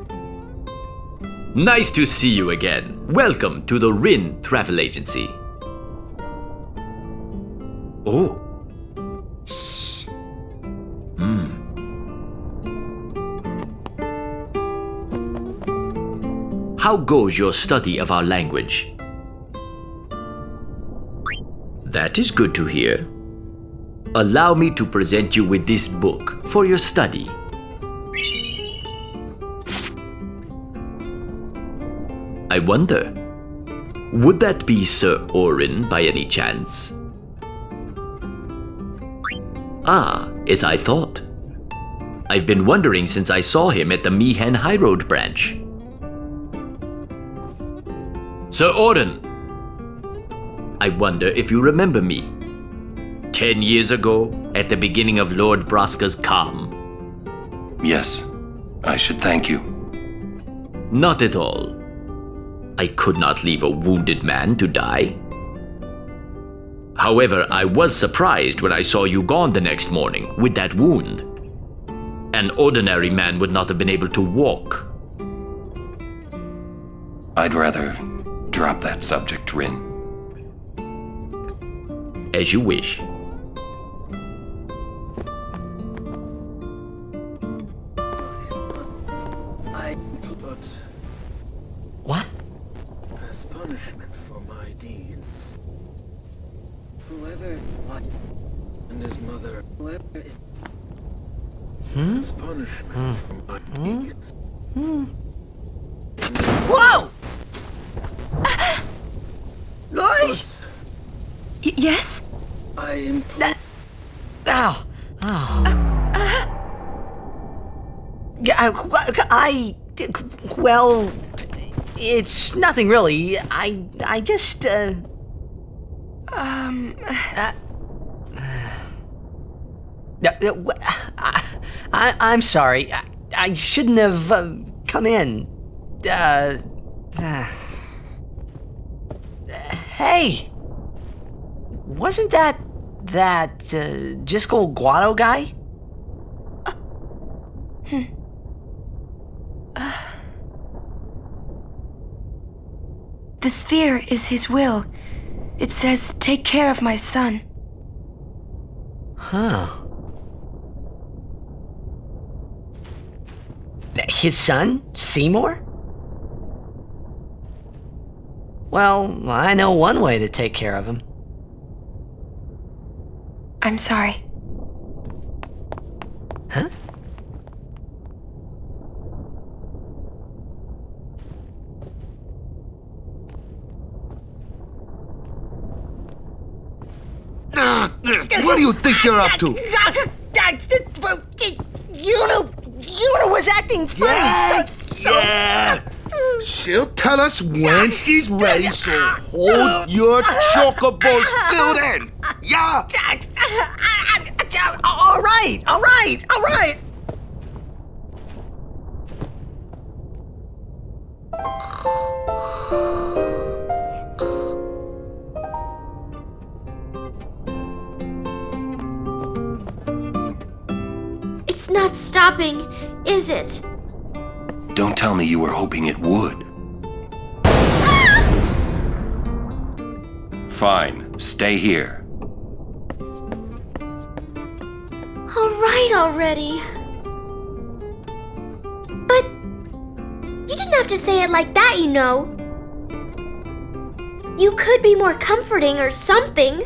Nice to see you again. Welcome to the Rin Travel Agency. Oh. Shh. How goes your study of our language? That is good to hear. Allow me to present you with this book for your study. I wonder, would that be Sir Orin by any chance? Ah, as I thought. I've been wondering since I saw him at the Macalania Highroad branch. Sir Orin! I wonder if you remember me. 10 years ago, at the beginning of Lord Braska's calm. Yes, I should thank you. Not at all. I could not leave a wounded man to die. However, I was surprised when I saw you gone the next morning with that wound. An ordinary man would not have been able to walk. I'd rather drop that subject, Rin. As you wish. What? As punishment for my deeds. Whoever what and his mother, whoever is as punishment for my deeds. Whoa! Oi! Yes? I am. Ow! Oh. Well, it's nothing really. I just, I'm sorry. I shouldn't have come in. Hey! Wasn't that Jisco Guado guy? The sphere is his will. It says, take care of my son. Huh. His son? Seymour? Well, I know one way to take care of him. I'm sorry. Huh? What do you think you're up to? Yuna was acting funny. Yeah. She'll tell us when she's ready, so hold your chocobos till then. Yeah. All right. It's not stopping, is it? Don't tell me you were hoping it would. Fine, stay here. All right already. But you didn't have to say it like that, you know. You could be more comforting or something.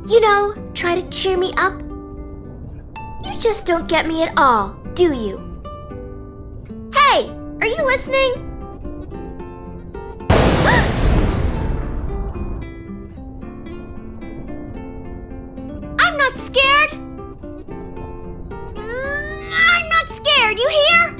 You know, try to cheer me up. You just don't get me at all, do you? Hey, are you listening? I'm not scared. I'm not scared, you hear?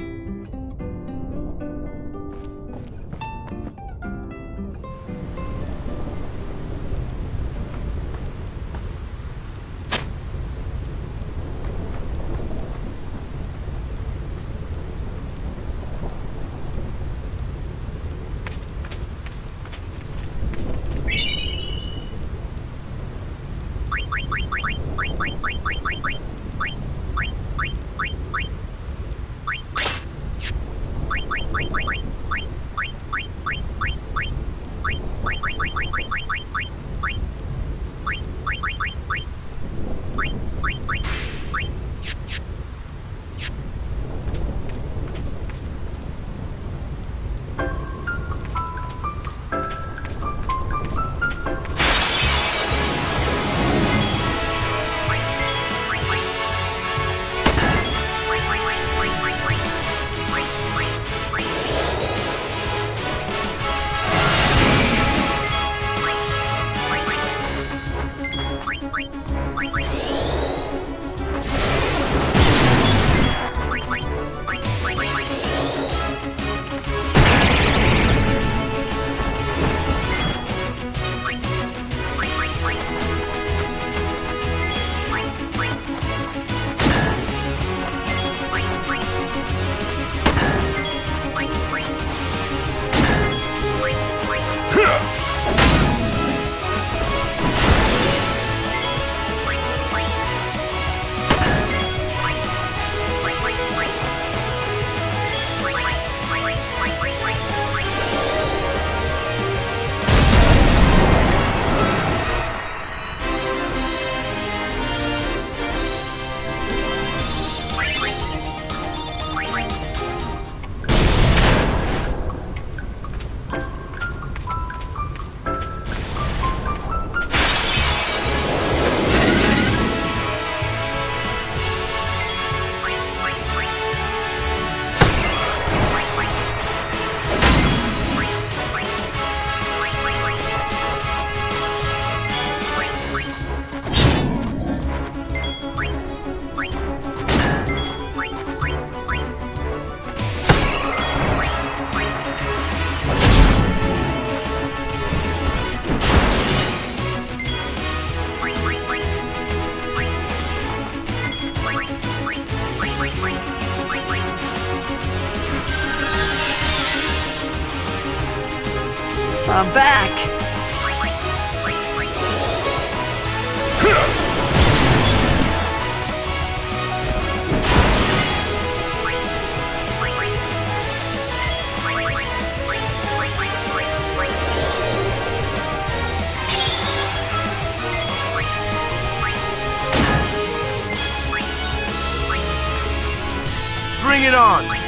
I'm back! Bring it on!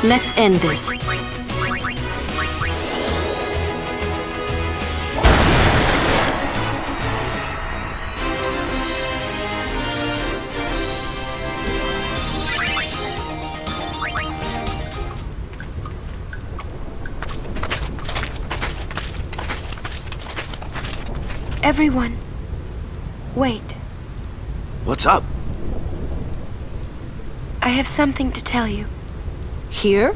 Let's end this. Everyone, wait. What's up? I have something to tell you. Here?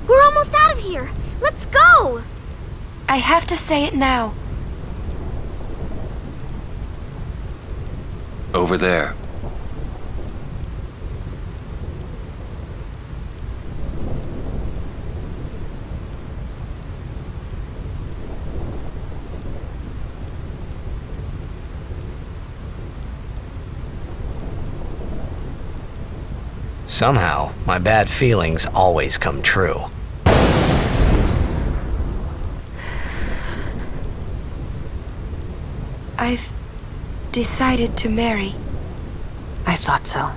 We're almost out of here. Let's go! I have to say it now. Over there. Somehow, my bad feelings always come true. I've decided to marry. I thought so.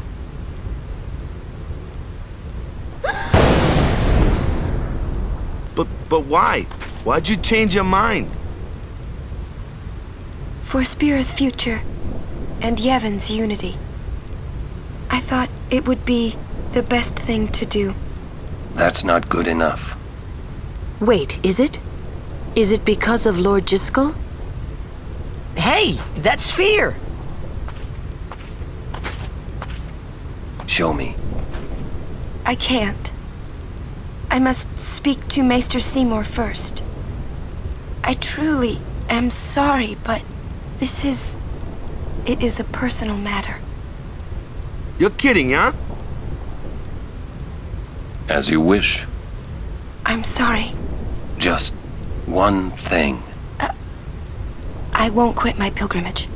But why? Why'd you change your mind? For Spira's future and Yevon's unity. I thought it would be the best thing to do. That's not good enough. Wait, is it? Is it because of Lord Jyscal? Hey, that sphere! Show me. I can't. I must speak to Maester Seymour first. I truly am sorry, but this is... it is a personal matter. You're kidding, huh? As you wish. I'm sorry. Just one thing. I won't quit my pilgrimage.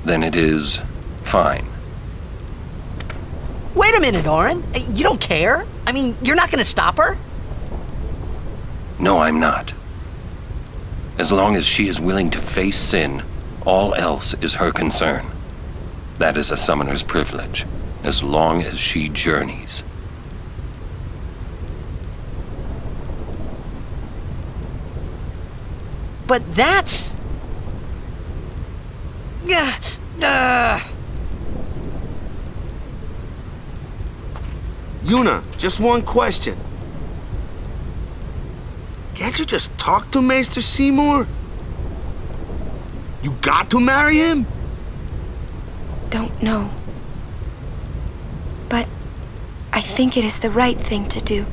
Then it is fine. Wait a minute, Orin. You don't care? I mean, you're not gonna stop her? No, I'm not. As long as she is willing to face sin, all else is her concern. That is a summoner's privilege, as long as she journeys. But that's... Yuna, just one question. Can't you just talk to Maester Seymour? You got to marry him? Don't know. But I think it is the right thing to do.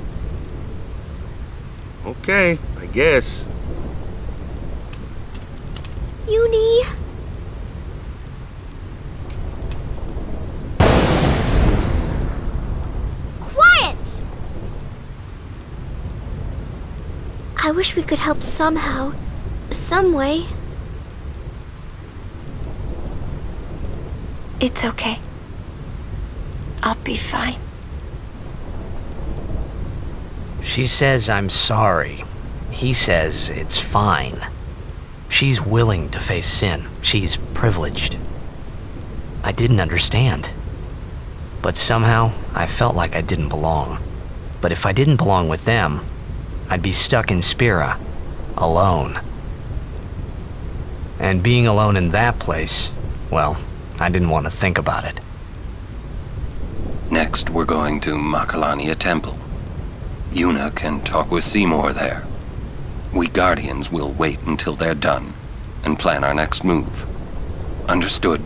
Okay, I guess. Uni! Quiet! I wish we could help somehow. Some way. It's okay. I'll be fine. She says I'm sorry. He says it's fine. She's willing to face sin. She's privileged. I didn't understand. But somehow, I felt like I didn't belong. But if I didn't belong with them, I'd be stuck in Spira, alone. And being alone in that place, well, I didn't want to think about it. Next, we're going to Macalania Temple. Yuna can talk with Seymour there. We Guardians will wait until they're done and plan our next move. Understood?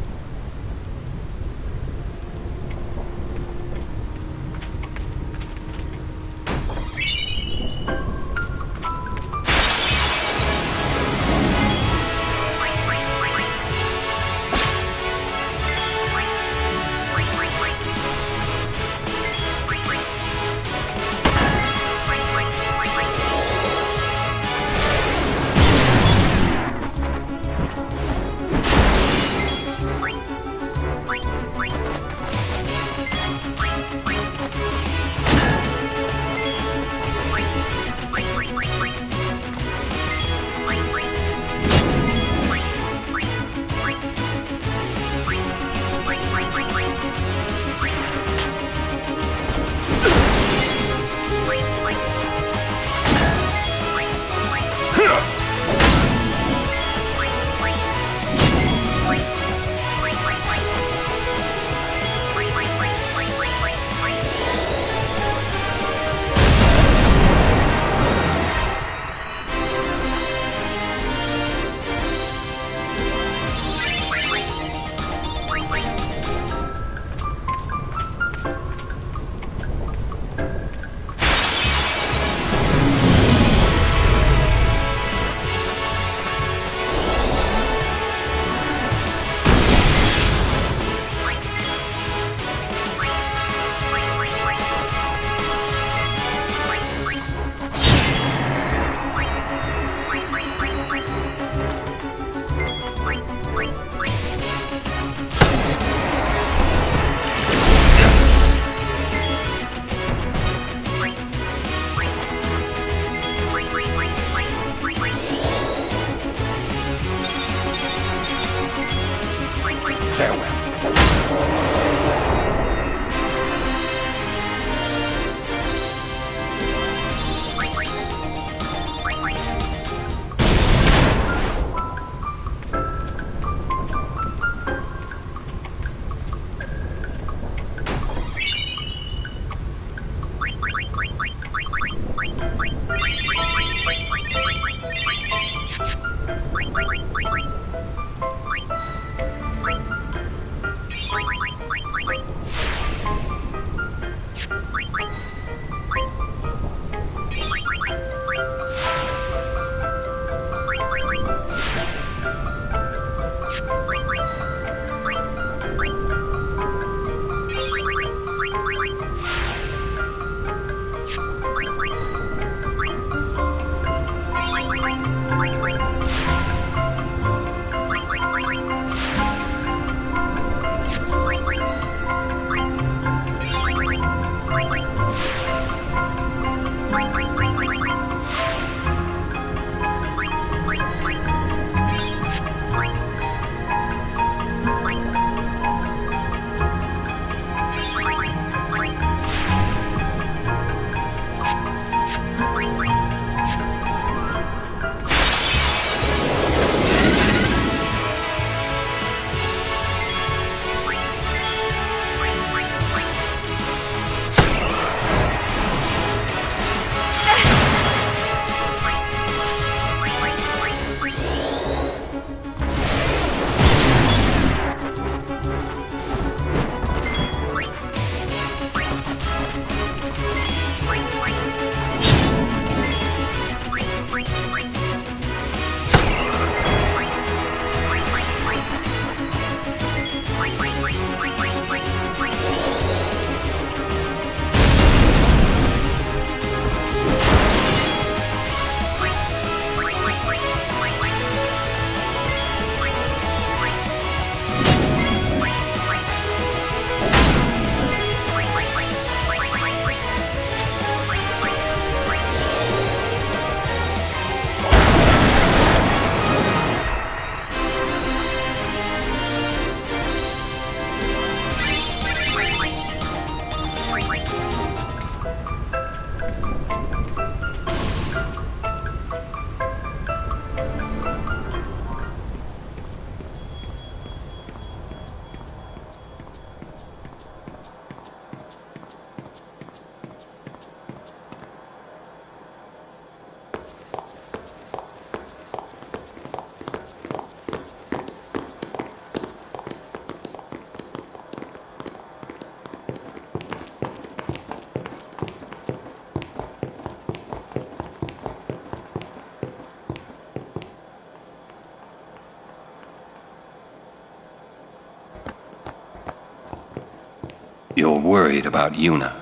worried about Yuna.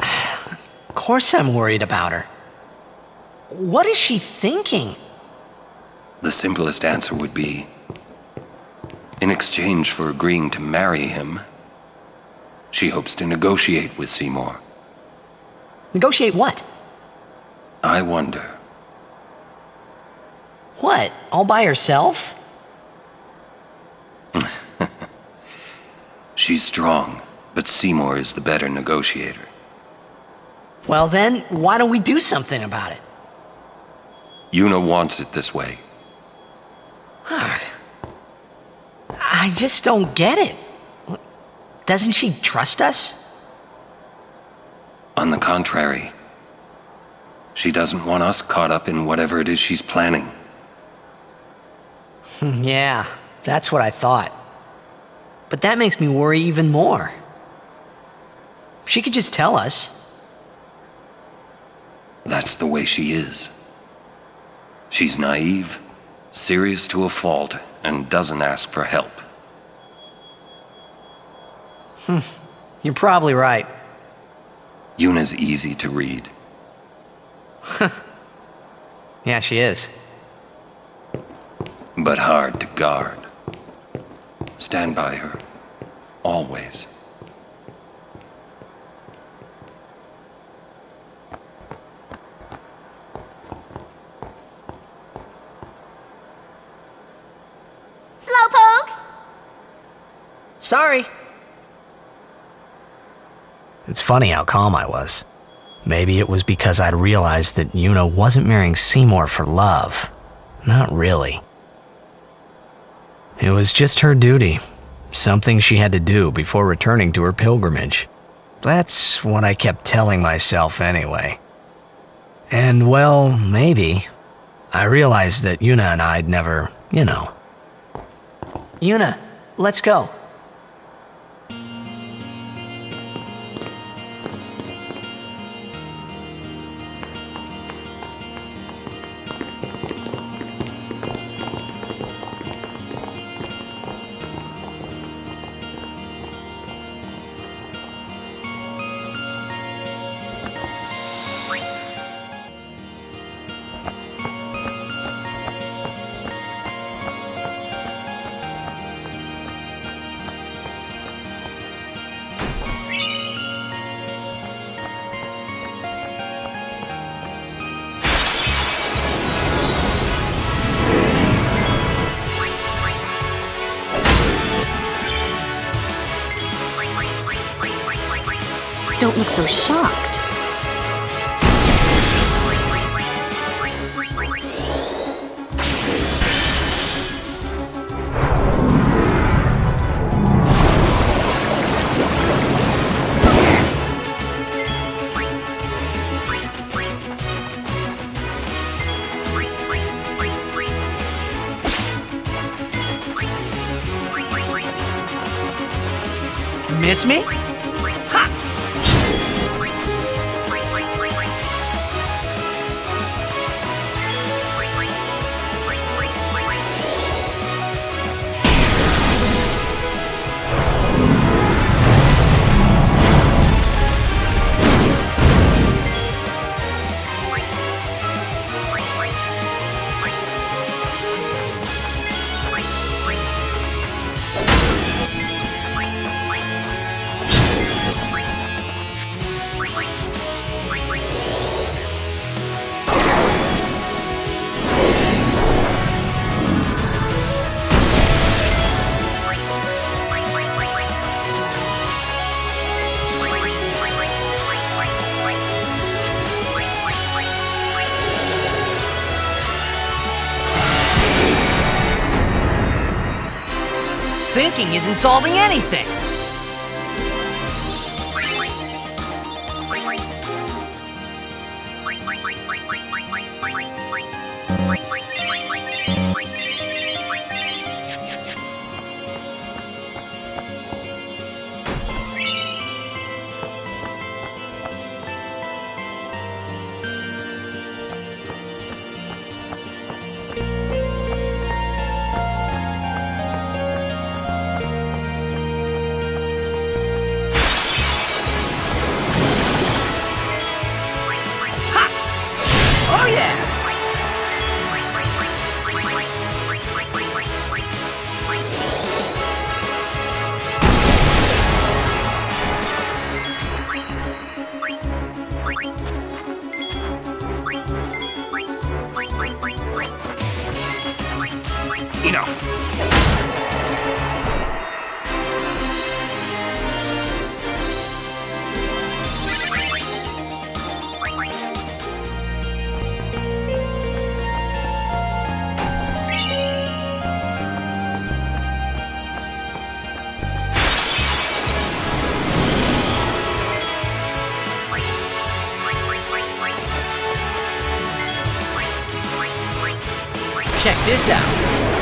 Of course I'm worried about her. What is she thinking? The simplest answer would be, in exchange for agreeing to marry him, she hopes to negotiate with Seymour. Negotiate what? I wonder. What? All by herself? She's strong, but Seymour is the better negotiator. Well then, why don't we do something about it? Yuna wants it this way. I just don't get it. Doesn't she trust us? On the contrary, she doesn't want us caught up in whatever it is she's planning. Yeah, that's what I thought. But that makes me worry even more. She could just tell us. That's the way she is. She's naive, serious to a fault, and doesn't ask for help. You're probably right. Yuna's easy to read. Yeah, she is. But hard to guard. Stand by her. Always. Slowpokes! Sorry. It's funny how calm I was. Maybe it was because I'd realized that Yuna wasn't marrying Seymour for love. Not really. It was just her duty. Something she had to do before returning to her pilgrimage. That's what I kept telling myself anyway. And well, maybe. I realized that Yuna and I'd never, Yuna, let's go. Don't look so shocked. Miss me? Thinking isn't solving anything. Enough! Check this out.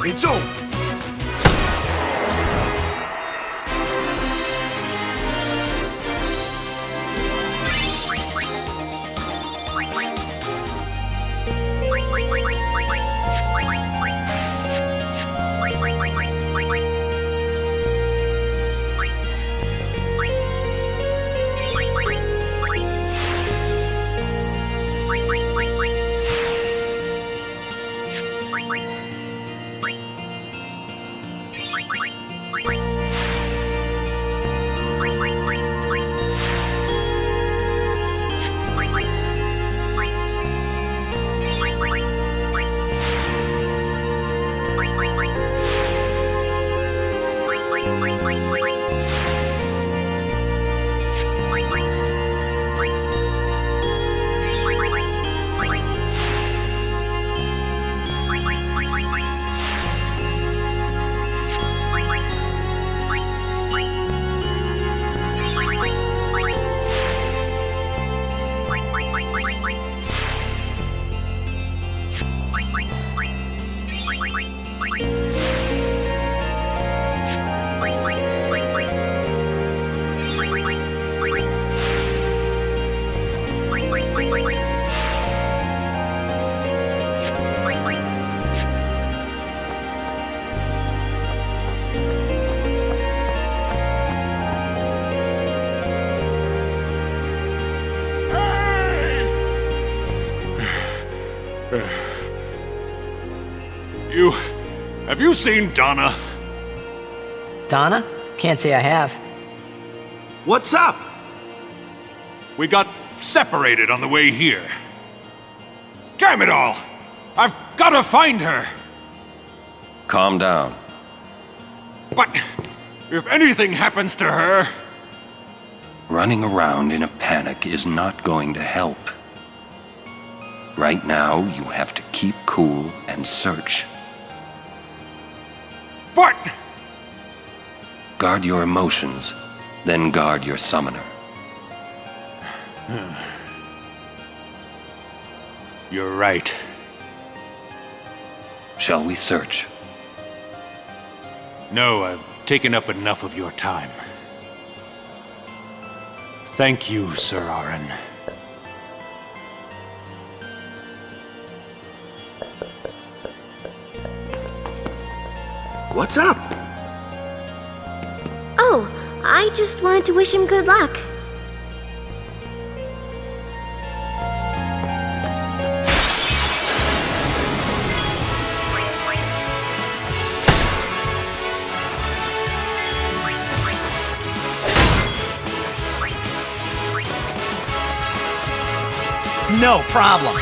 It's over. Have you seen Donna? Donna? Can't say I have. What's up? We got separated on the way here. Damn it all! I've got to find her! Calm down. But if anything happens to her... Running around in a panic is not going to help. Right now, you have to keep cool and search. But... Guard your emotions, then guard your summoner. You're right. Shall we search? No, I've taken up enough of your time. Thank you, Sir Aran. What's up? Oh, I just wanted to wish him good luck. No problem.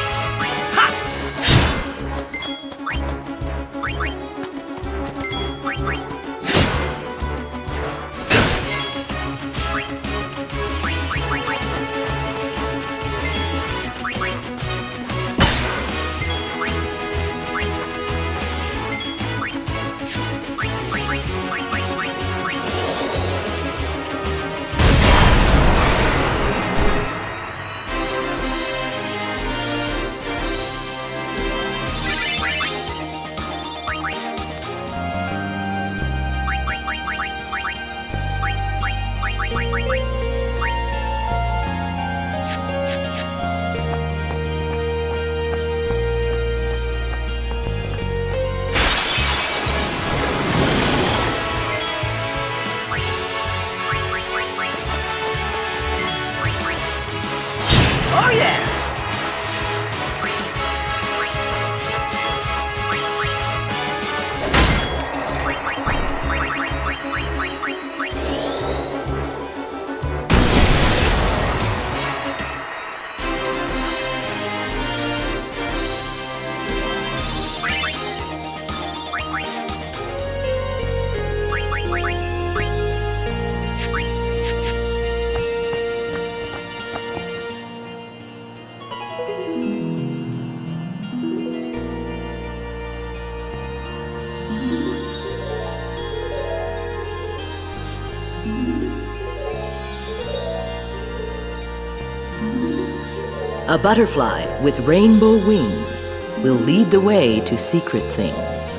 A butterfly with rainbow wings will lead the way to secret things.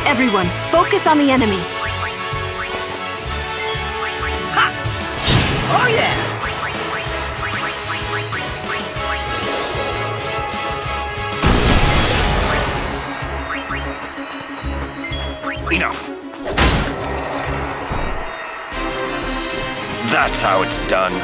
Everyone, focus on the enemy. Ha! Oh yeah! Enough. That's how it's done.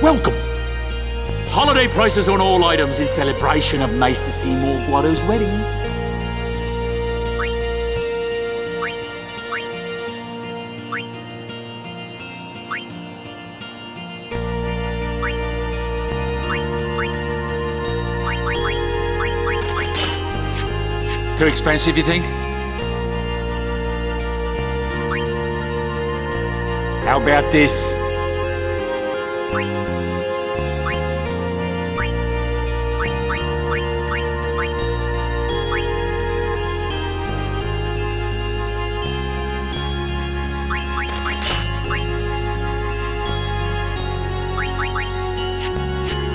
Welcome. Holiday prices on all items in celebration of Maester Seymour Guado's wedding. Too expensive, you think? How about this?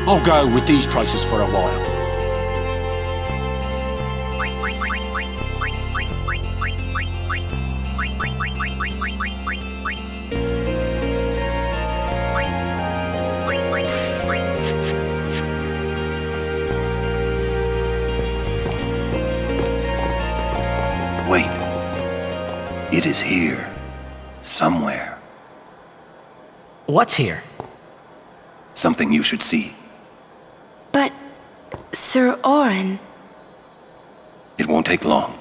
I'll go with these prices for a while. Wait. It is here. Somewhere. What's here? Something you should see. But, Sir Orin... It won't take long.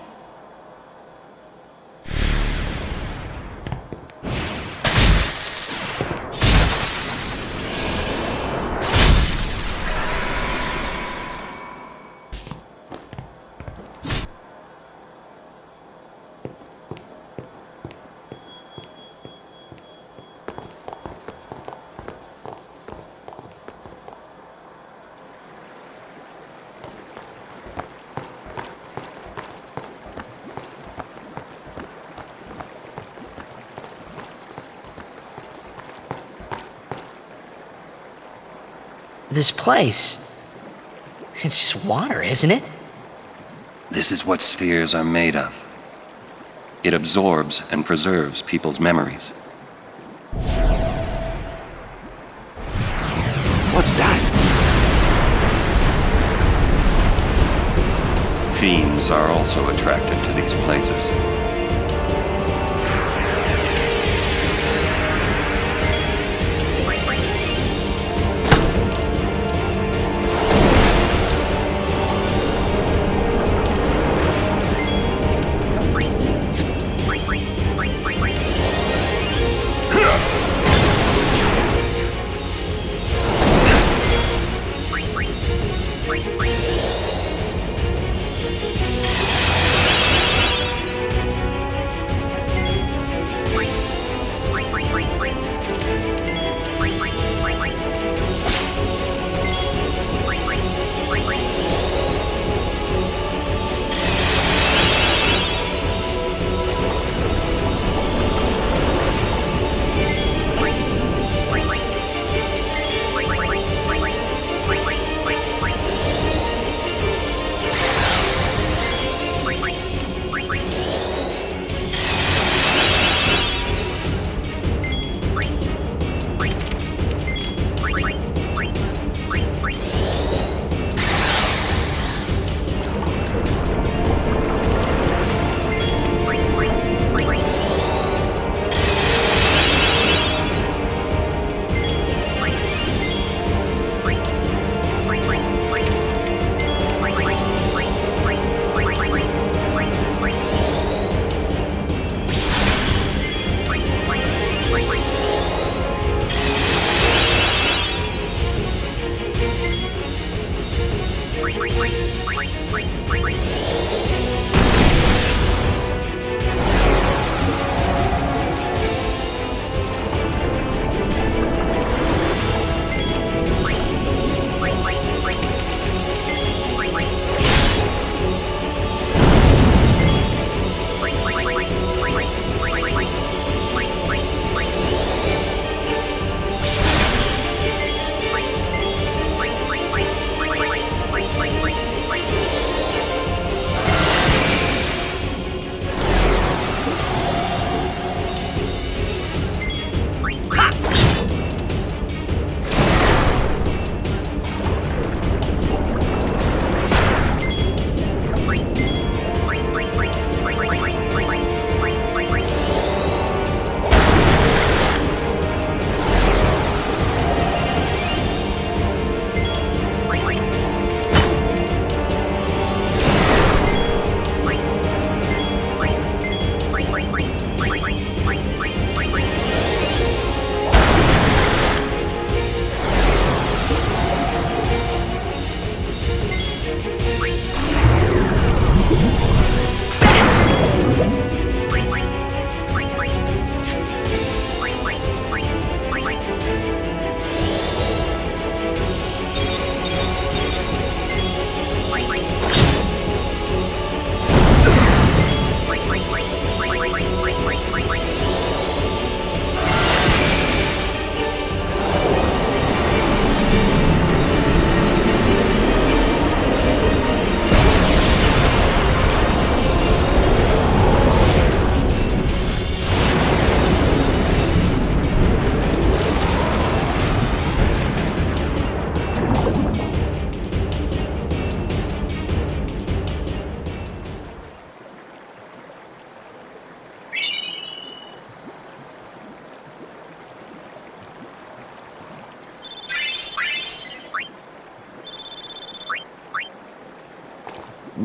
This place... It's just water, isn't it? This is what spheres are made of. It absorbs and preserves people's memories. What's that? Fiends are also attracted to these places.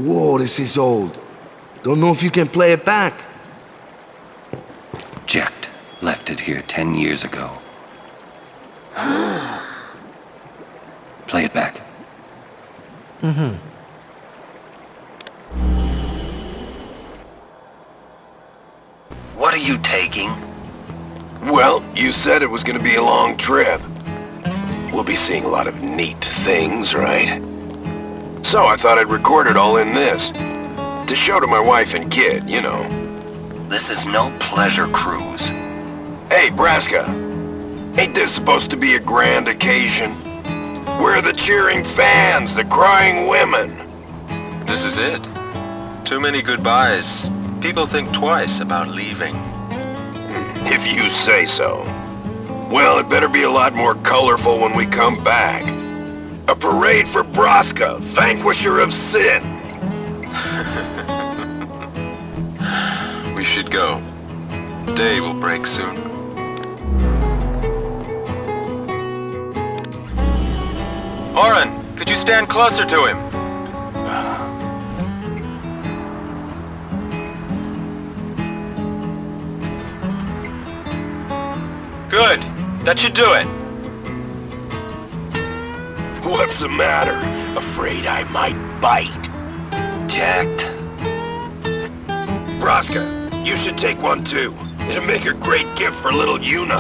Whoa, this is old. Don't know if you can play it back. Jekt left it here 10 years ago. Play it back. Mm-hmm. What are you taking? Well, you said it was gonna be a long trip. We'll be seeing a lot of neat things, right? So I thought I'd record it all in this. To show to my wife and kid, you know. This is no pleasure cruise. Hey, Braska. Ain't this supposed to be a grand occasion? We're the cheering fans, the crying women. This is it. Too many goodbyes. People think twice about leaving. If you say so. Well, it better be a lot more colorful when we come back. A parade for Braska, vanquisher of sin. We should go. Day will break soon. Oren, could you stand closer to him? Good. That should do it. What's the matter? Afraid I might bite? Jekt. Braska, you should take one too. It'll make a great gift for little Yuna.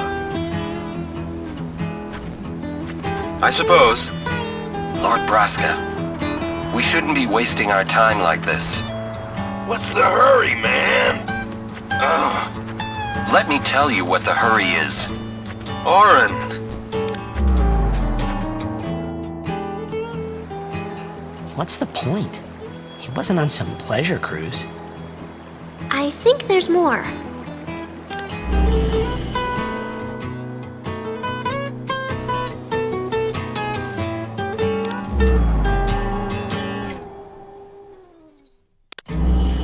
I suppose. Lord Braska, we shouldn't be wasting our time like this. What's the hurry, man? Let me tell you what the hurry is. Oren! What's the point? He wasn't on some pleasure cruise. I think there's more.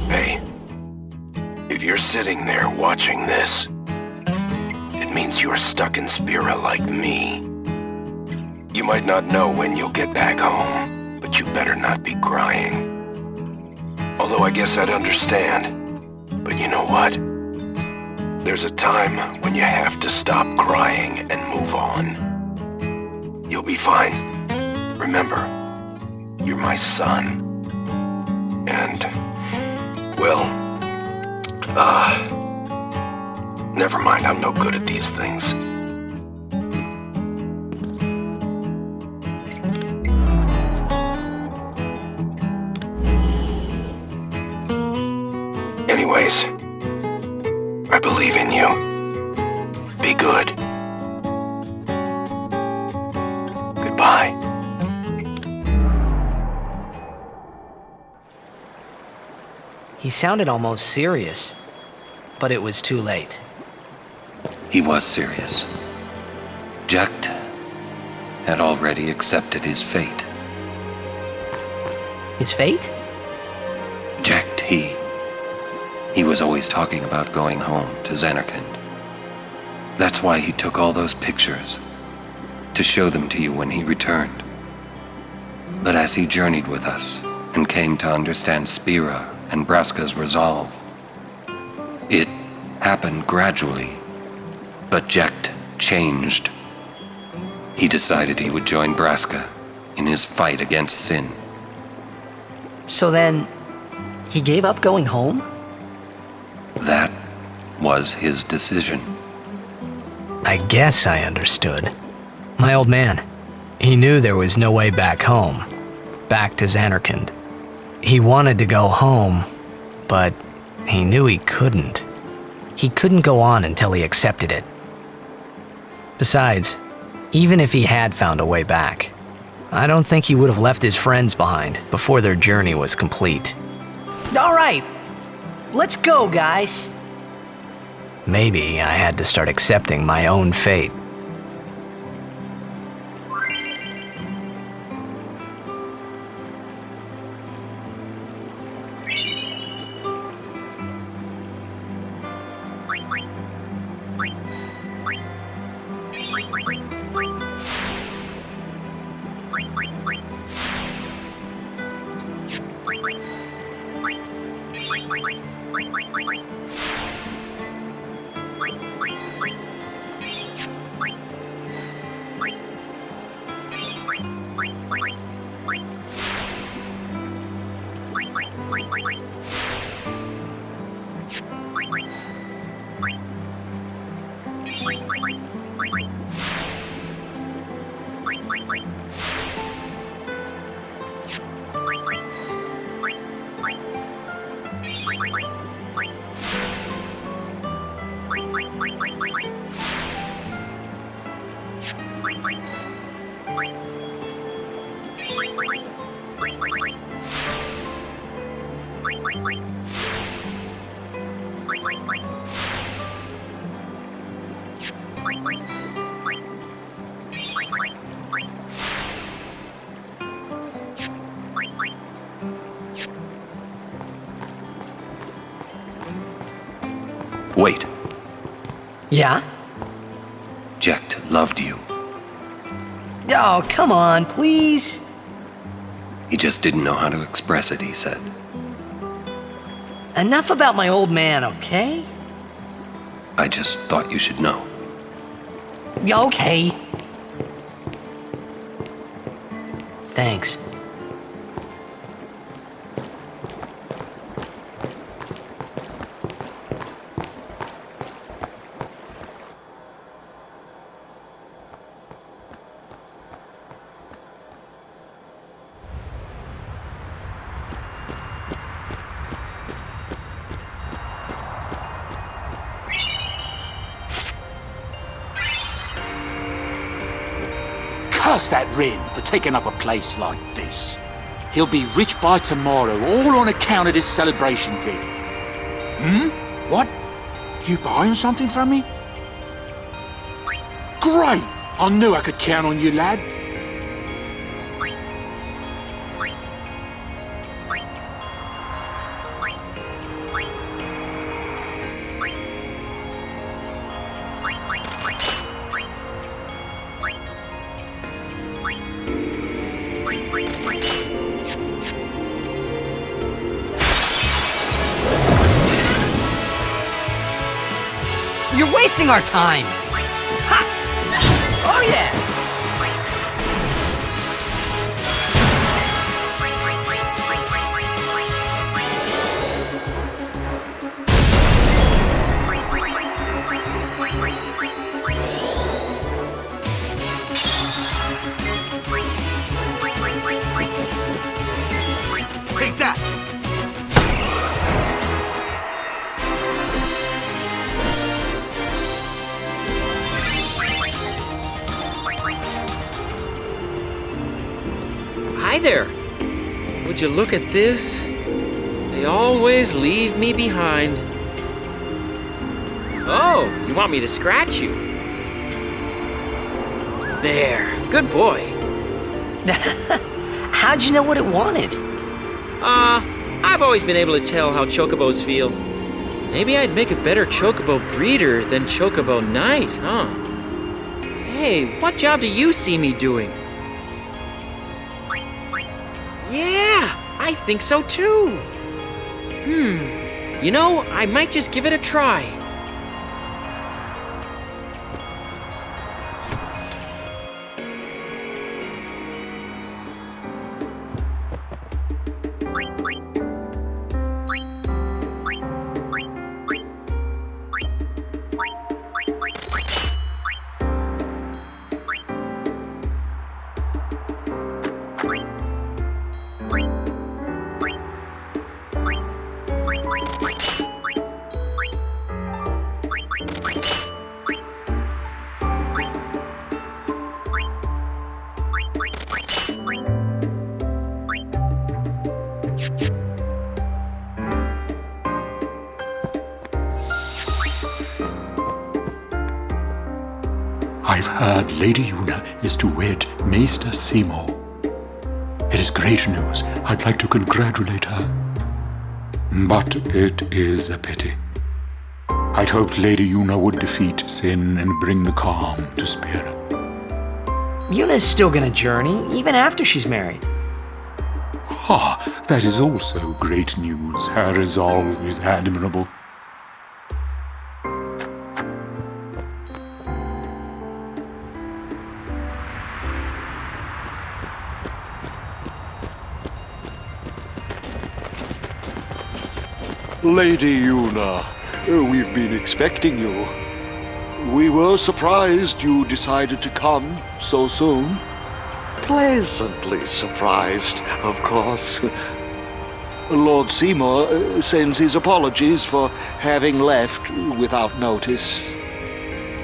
Hey, if you're sitting there watching this, it means you're stuck in Spira like me. You might not know when you'll get back home, but you better not be crying. Although I guess I'd understand. But you know what? There's a time when you have to stop crying and move on. You'll be fine. Remember, you're my son. And, well, never mind, I'm no good at these things. Anyways, I believe in you. Be good. Goodbye. He sounded almost serious, but it was too late. He was serious. Jekt had already accepted his fate. His fate? Jekt, he was always talking about going home to Zanarkand. That's why he took all those pictures, to show them to you when he returned. But as he journeyed with us and came to understand Spira and Braska's resolve, it happened gradually, but Jekt changed. He decided he would join Braska in his fight against sin. So then, he gave up going home? That was his decision. I guess I understood. My old man, he knew there was no way back home, back to Zanarkand. He wanted to go home, but he knew he couldn't. He couldn't go on until he accepted it. Besides, even if he had found a way back, I don't think he would have left his friends behind before their journey was complete. All right, let's go, guys. Maybe I had to start accepting my own fate. Wait. Yeah? Jecht loved you. Oh, come on, please. He just didn't know how to express it, he said. Enough about my old man, okay? I just thought you should know. Okay. Thanks. Curse that Rin for taking up a place like this. He'll be rich by tomorrow, all on account of this celebration thing. What? You buying something from me? Great! I knew I could count on you, lad. You're wasting our time! Ha! Oh yeah! Take that! Hi there. Would you look at this? They always leave me behind. Oh, you want me to scratch you? There, good boy. How'd you know what it wanted? I've always been able to tell how chocobos feel. Maybe I'd make a better chocobo breeder than chocobo knight, huh? Hey, what job do you see me doing? Yeah, I think so too. You know, I might just give it a try. I've heard Lady Una is to wed Maester Seymour. It is great news. I'd like to congratulate her. But it is a pity. I'd hoped Lady Una would defeat Sin and bring the calm to Spira. Yuna's still gonna journey, even after she's married. Ah, that is also great news. Her resolve is admirable. Lady Yuna, we've been expecting you. We were surprised you decided to come so soon. Pleasantly surprised, of course. Lord Seymour sends his apologies for having left without notice.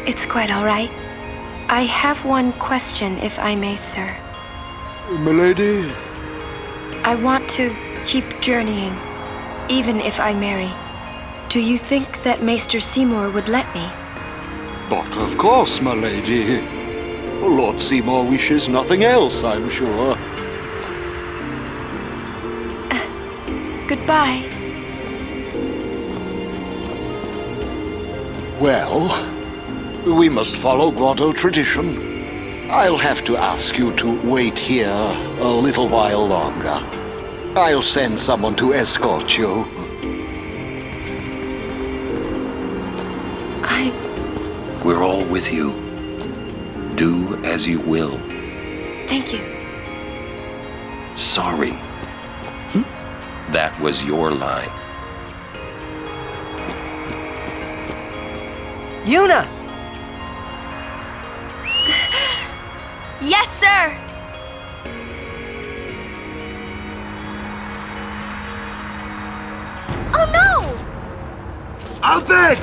It's quite all right. I have one question, if I may, sir. Milady? I want to keep journeying, even if I marry. Do you think that Maester Seymour would let me? But of course, my lady. Lord Seymour wishes nothing else, I'm sure. Goodbye. Well, we must follow Guado tradition. I'll have to ask you to wait here a little while longer. I'll send someone to escort you. We're all with you. Do as you will. Thank you. Sorry. That was your line. Yuna! Yes, sir! Oh no! Albert!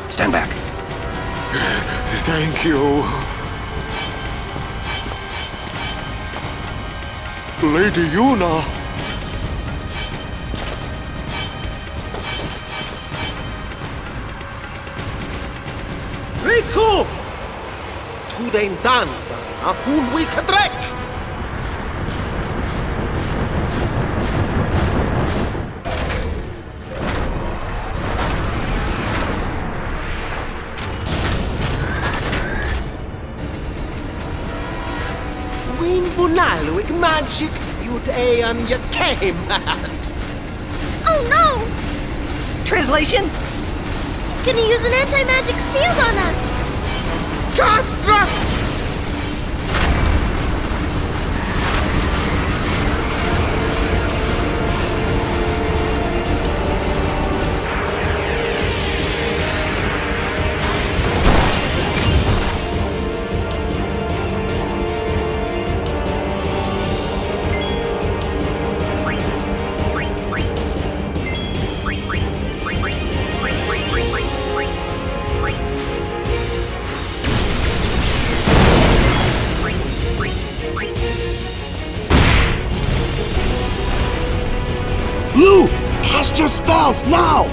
Stand back. Thank you. Lady Yuna. Riku! Tu den danva, un wika drek! Win bunalwig magic, you'd an ya came at. Oh no! Translation? He's gonna use an anti-magic field on us! Katras! Lou! Cast your spells, now!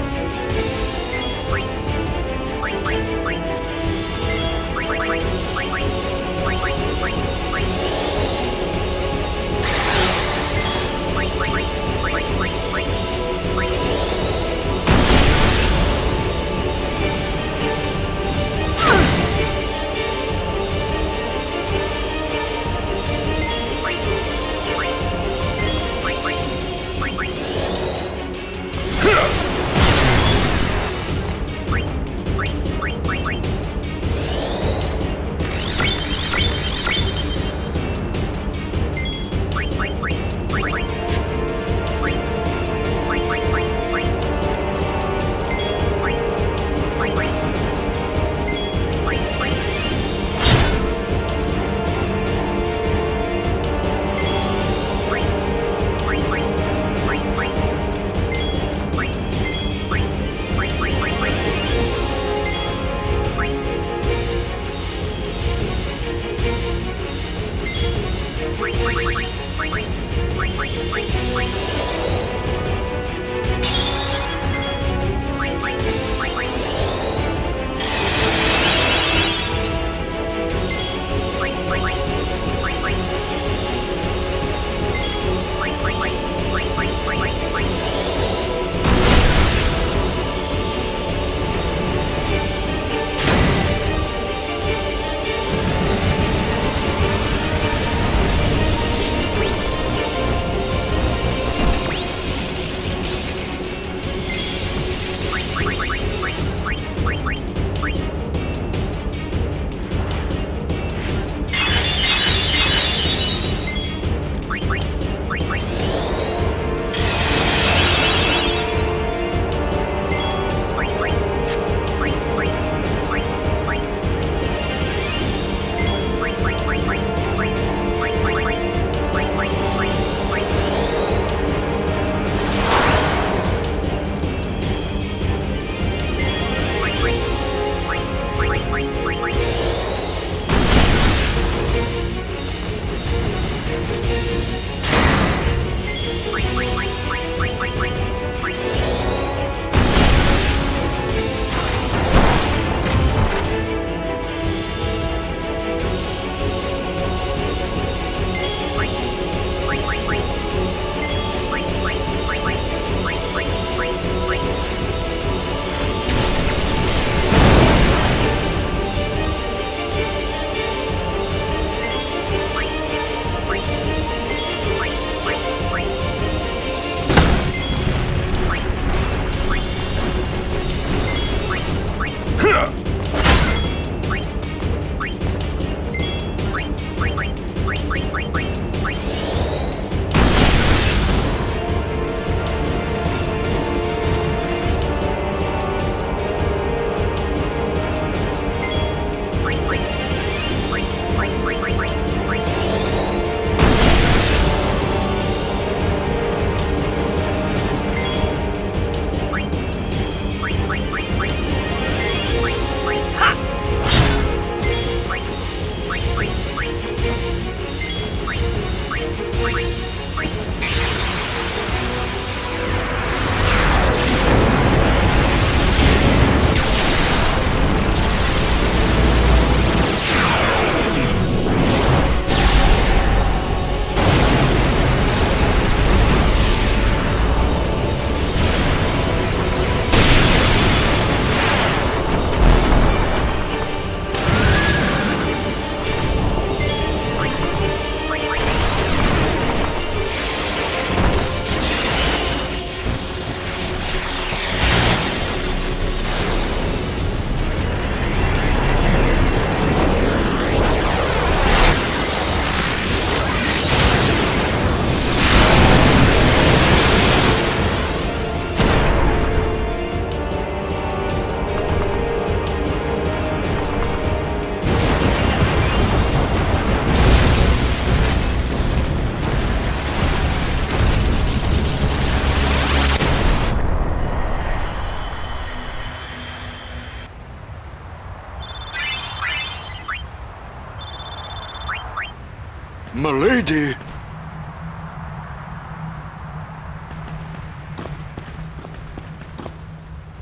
Milady!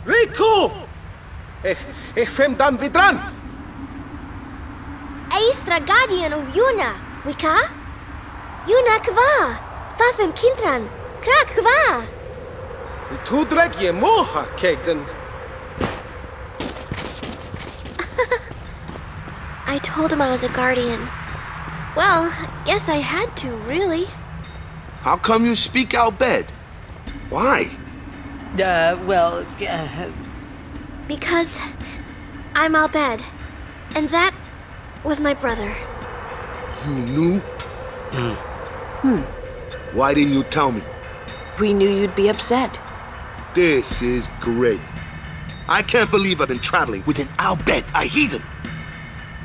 Riku! Ich fem dan vidran! Aistra guardian of Yuna, Wika? Yuna kva! Fafem kintran! Krak kva! Tu drek je moha, kegden. I told him I was a guardian. Well, guess I had to, really. How come you speak Al Bhed? Why? Because I'm Al Bhed, and that was my brother. You knew? Why didn't you tell me? We knew you'd be upset. This is great. I can't believe I've been traveling with an Al Bhed, a heathen.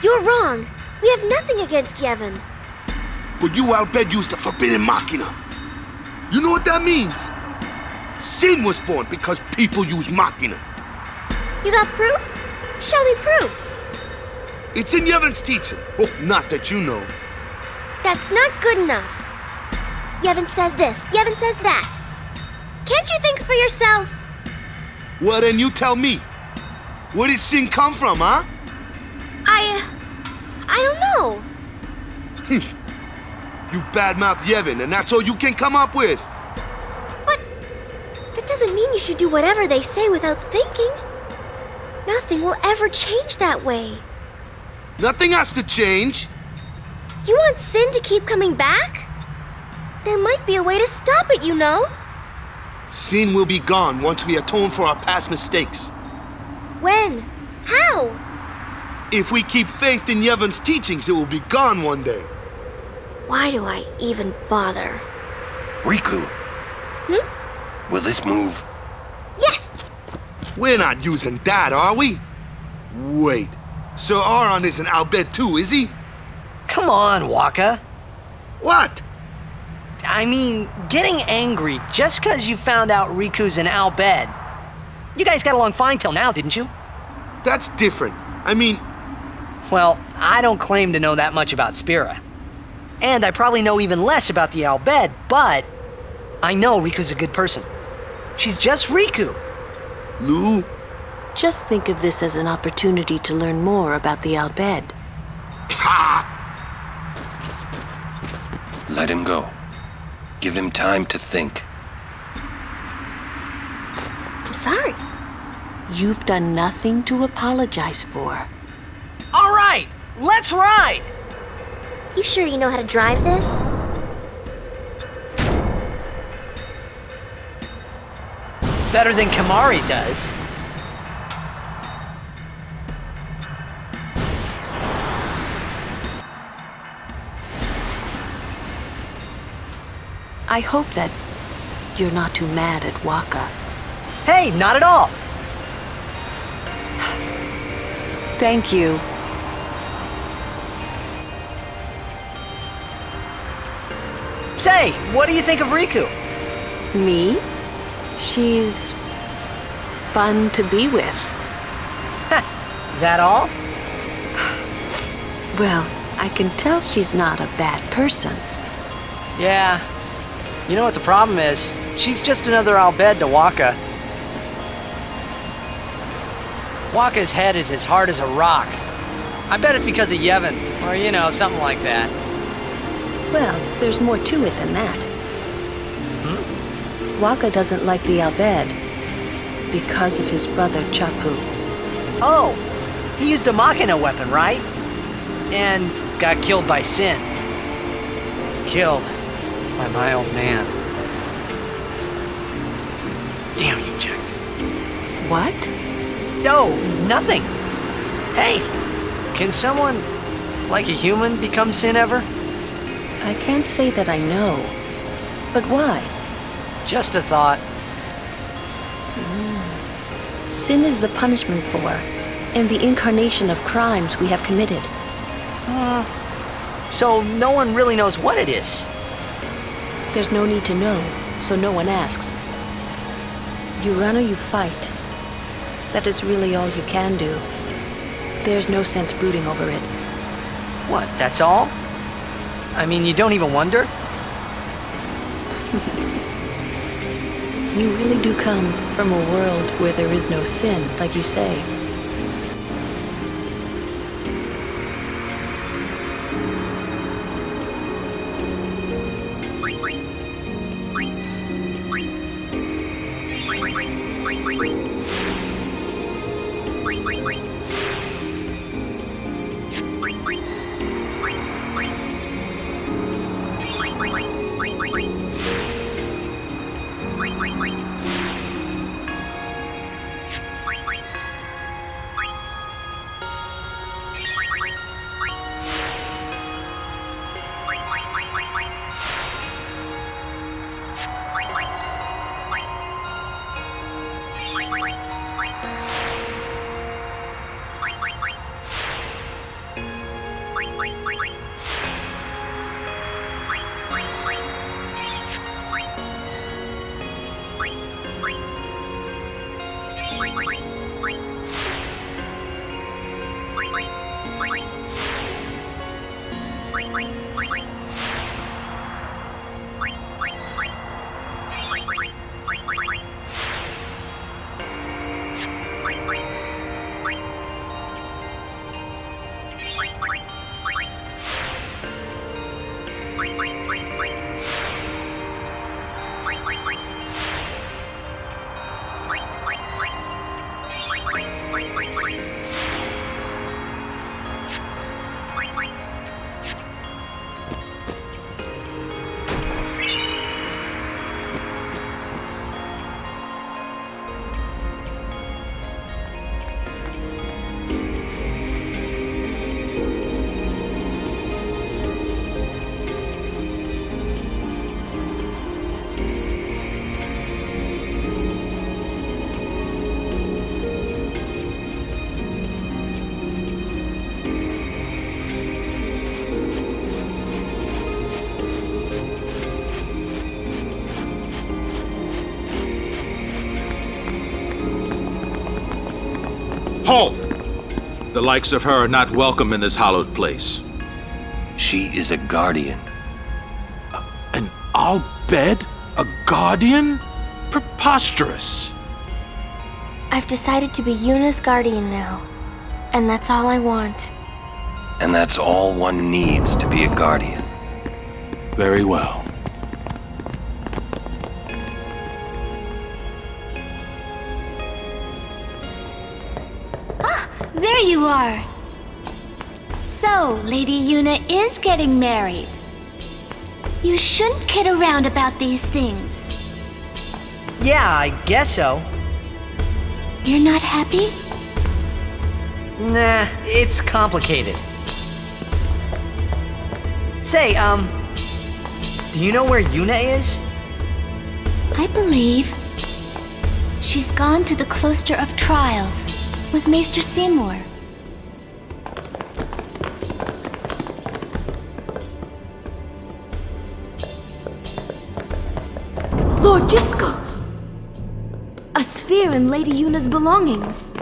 You're wrong. We have nothing against Yevon. But you, Al Bhed, used the forbidden machina. You know what that means? Sin was born because people use machina. You got proof? Show me proof. It's in Yevon's teaching. Oh, not that you know. That's not good enough. Yevon says this, Yevon says that. Can't you think for yourself? Well, then you tell me. Where did sin come from, huh? I don't know. You badmouth Yevon, and that's all you can come up with. But that doesn't mean you should do whatever they say without thinking. Nothing will ever change that way. Nothing has to change. You want sin to keep coming back? There might be a way to stop it, you know. Sin will be gone once we atone for our past mistakes. When? How? If we keep faith in Yevon's teachings, it will be gone one day. Why do I even bother? Riku. Will this move? Yes! We're not using that, are we? Wait. Sir Aron isn't Al Bhed too, is he? Come on, Waka. What? I mean, getting angry just because you found out Riku's an Al Bhed. You guys got along fine till now, didn't you? That's different. I mean... Well, I don't claim to know that much about Spira. And I probably know even less about the Al Bhed, but I know Riku's a good person. She's just Riku. Lou? Just think of this as an opportunity to learn more about the Al Bhed. Let him go. Give him time to think. I'm sorry. You've done nothing to apologize for. All right, let's ride! You sure you know how to drive this? Better than Kamari does. I hope that you're not too mad at Waka. Hey, not at all. Thank you. Say, what do you think of Riku? Me? She's fun to be with. That all? Well, I can tell she's not a bad person. Yeah. You know what the problem is? She's just another Al Bhed to Waka. Waka's head is as hard as a rock. I bet it's because of Yevon, or you know, something like that. Well, there's more to it than that. Waka doesn't like the Al Bhed because of his brother Chapu. Oh, he used a Machina weapon, right? And got killed by Sin. Killed by my old man. Damn you, Jack. What? No, nothing. Hey, can someone, like a human, become Sin ever? I can't say that I know. But why? Just a thought. Sin is the punishment for, and the incarnation of crimes we have committed. So no one really knows what it is? There's no need to know, so no one asks. You run or you fight. That is really all you can do. There's no sense brooding over it. What, that's all? I mean, you don't even wonder? You really do come from a world where there is no sin, like you say. Halt! The likes of her are not welcome in this hallowed place. She is a guardian. An Al-Bhed? A guardian? Preposterous. I've decided to be Yuna's guardian now. And that's all I want. And that's all one needs to be a guardian. Very well. There you are. So, Lady Yuna is getting married. You shouldn't kid around about these things. Yeah, I guess so. You're not happy? Nah, it's complicated. Say, do you know where Yuna is? I believe she's gone to the Cloister of Trials with Maester Seymour. Lord Jiskel! A sphere in Lady Yuna's belongings.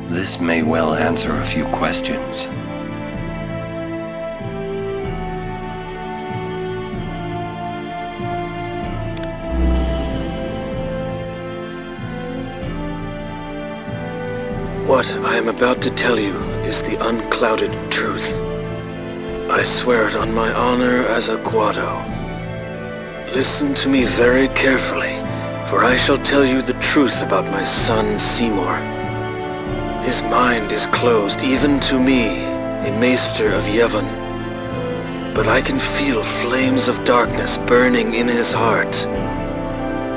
This may well answer a few questions. What I am about to tell you is the unclouded truth. I swear it on my honor as a Guado. Listen to me very carefully, for I shall tell you the truth about my son Seymour. His mind is closed even to me, a maester of Yevon. But I can feel flames of darkness burning in his heart.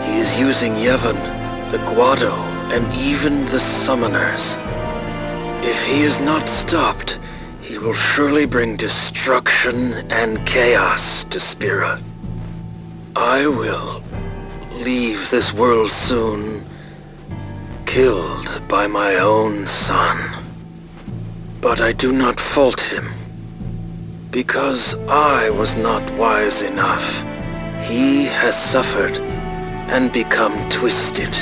He is using Yevon, the Guado, and even the summoners. If he is not stopped, he will surely bring destruction and chaos to Spira. I will leave this world soon, killed by my own son. But I do not fault him, because I was not wise enough. He has suffered and become twisted.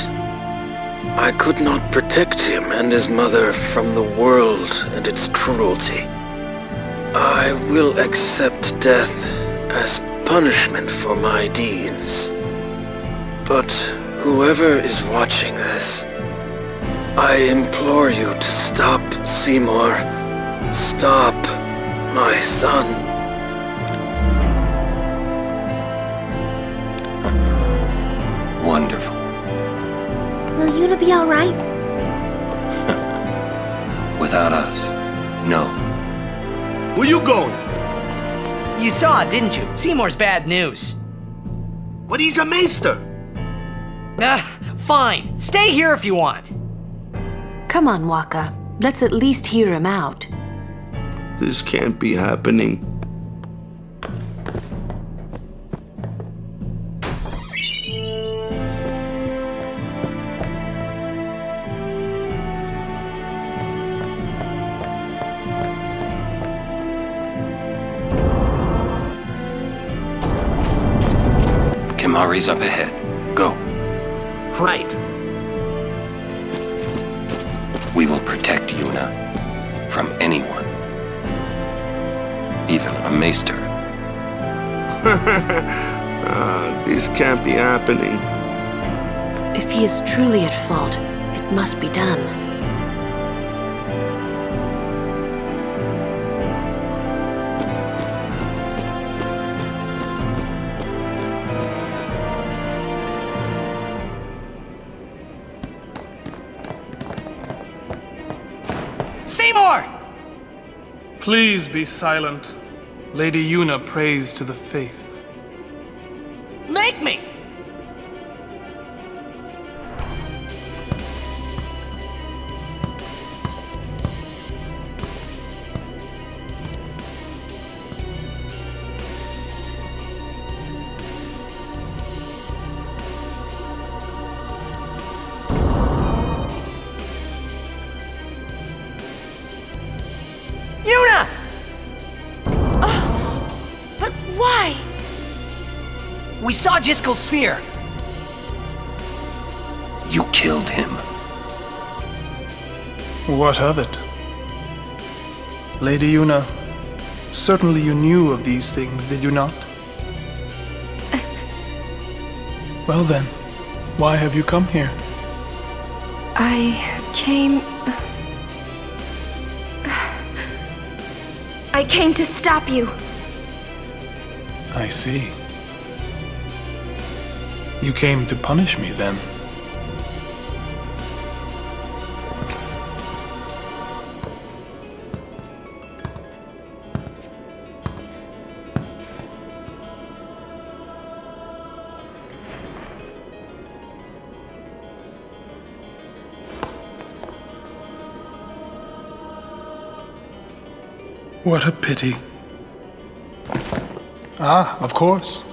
I could not protect him and his mother from the world and its cruelty. I will accept death as punishment for my deeds. But whoever is watching this, I implore you to stop Seymour. Stop my son. Wonderful. Will Yuna be alright? Without us, no. Where you going? You saw it, didn't you? Seymour's bad news. But he's a maester. Fine. Stay here if you want. Come on, Waka. Let's at least hear him out. This can't be happening. Kimahri's up ahead. Go. Right. We will protect Yuna from anyone. Even a maester. This can't be happening. If he is truly at fault, it must be done. Seymour! Please be silent. Lady Yuna prays to the faith. Make me! Yuna! But why? We saw Jiskel's sphere. You killed him. What of it? Lady Yuna, certainly you knew of these things, did you not? Well then, why have you come here? I came to stop you. I see. You came to punish me, then? What a pity. Ah, of course.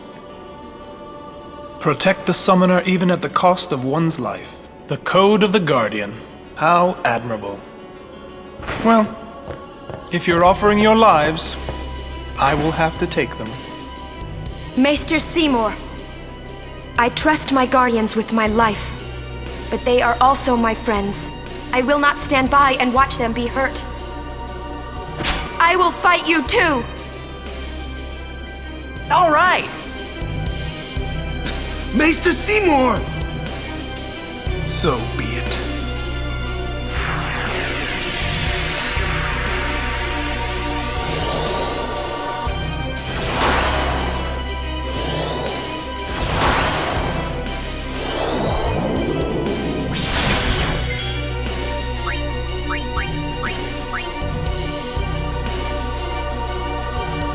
Protect the summoner even at the cost of one's life. The code of the Guardian. How admirable. Well, if you're offering your lives, I will have to take them. Maester Seymour, I trust my guardians with my life, but they are also my friends. I will not stand by and watch them be hurt. I will fight you too! All right! Maester Seymour! So be it.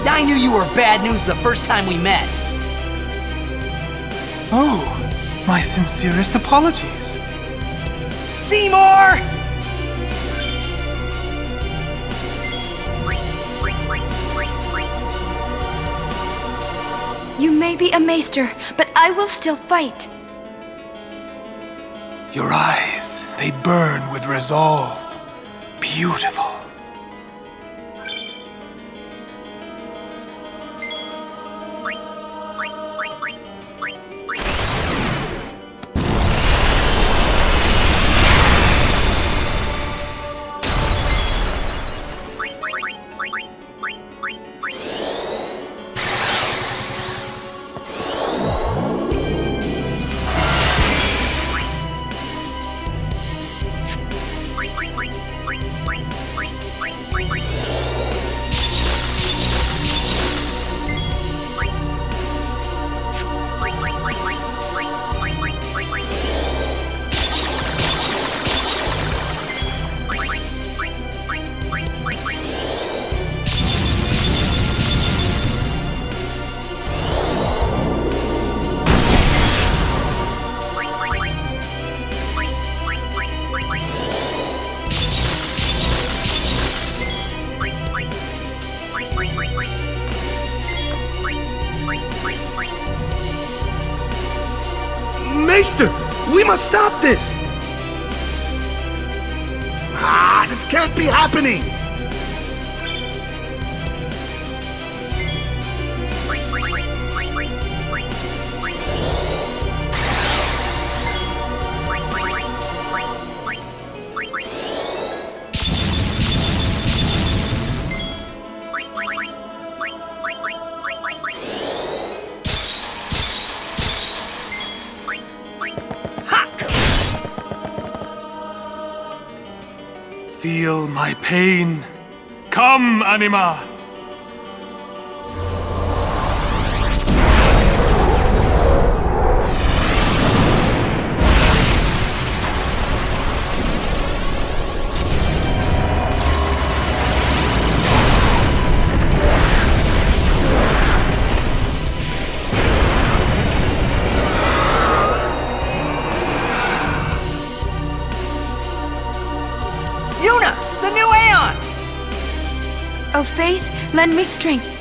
I knew you were bad news the first time we met. Oh, my sincerest apologies. Seymour! be a maester, but I will still fight. Your eyes, they burn with resolve. Beautiful. Maester, we must stop this! This can't be happening! Feel my pain. Come, Anima! O Faith, lend me strength.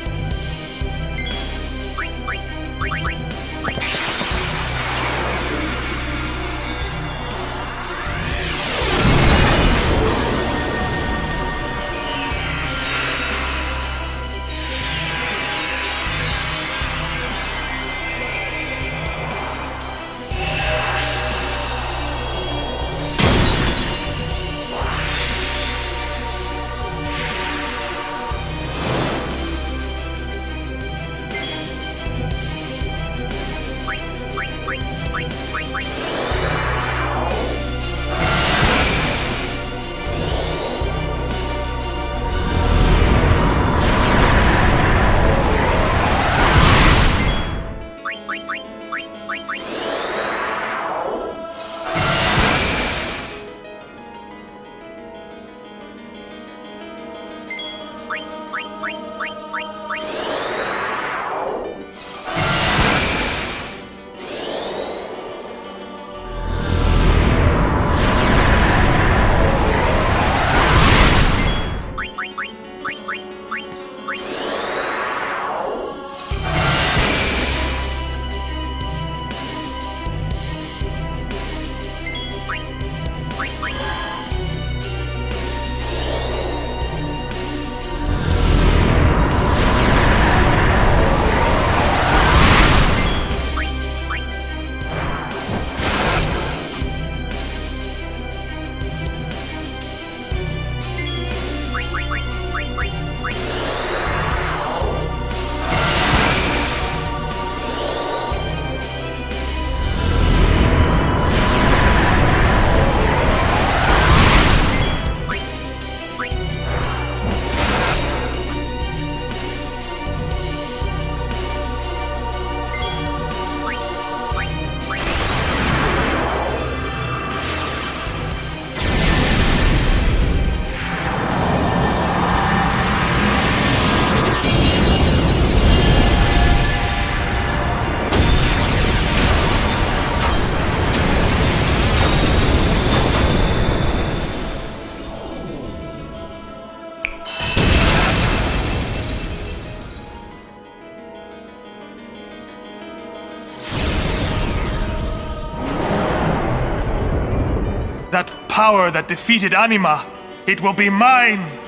power that defeated Anima. It will be mine!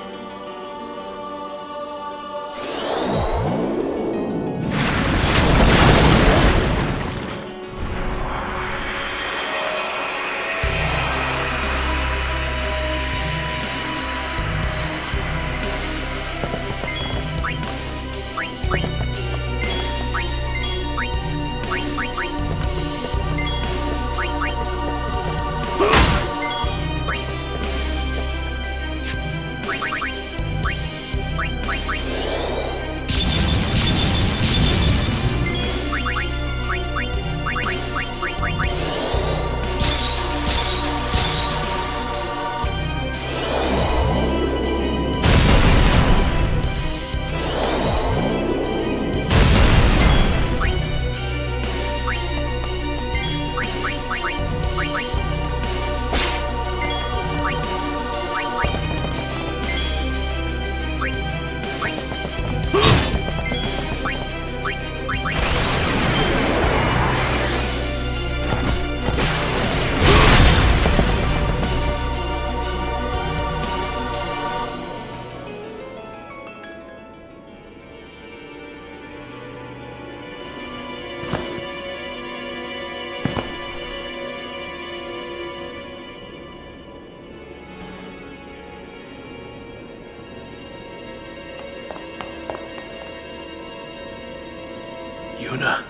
Yuna,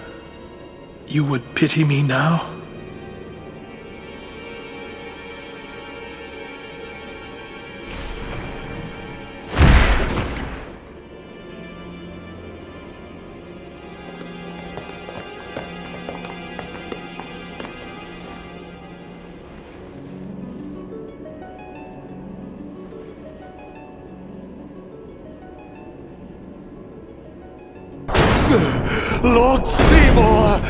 you would pity me now? Lord Seymour!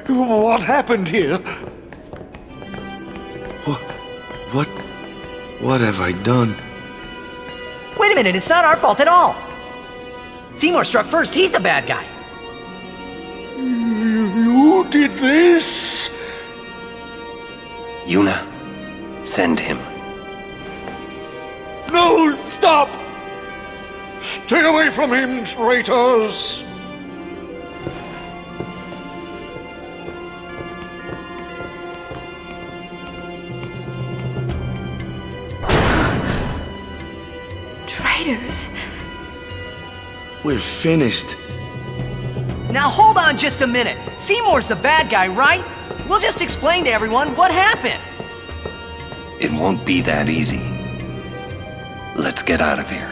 What happened here? What have I done? Wait a minute, it's not our fault at all. Seymour struck first, he's the bad guy. You did this? Yuna, send him. No, stop! Stay away from him, traitors! Traitors. We're finished. Now hold on just a minute. Seymour's the bad guy, right? We'll just explain to everyone what happened. It won't be that easy. Let's get out of here.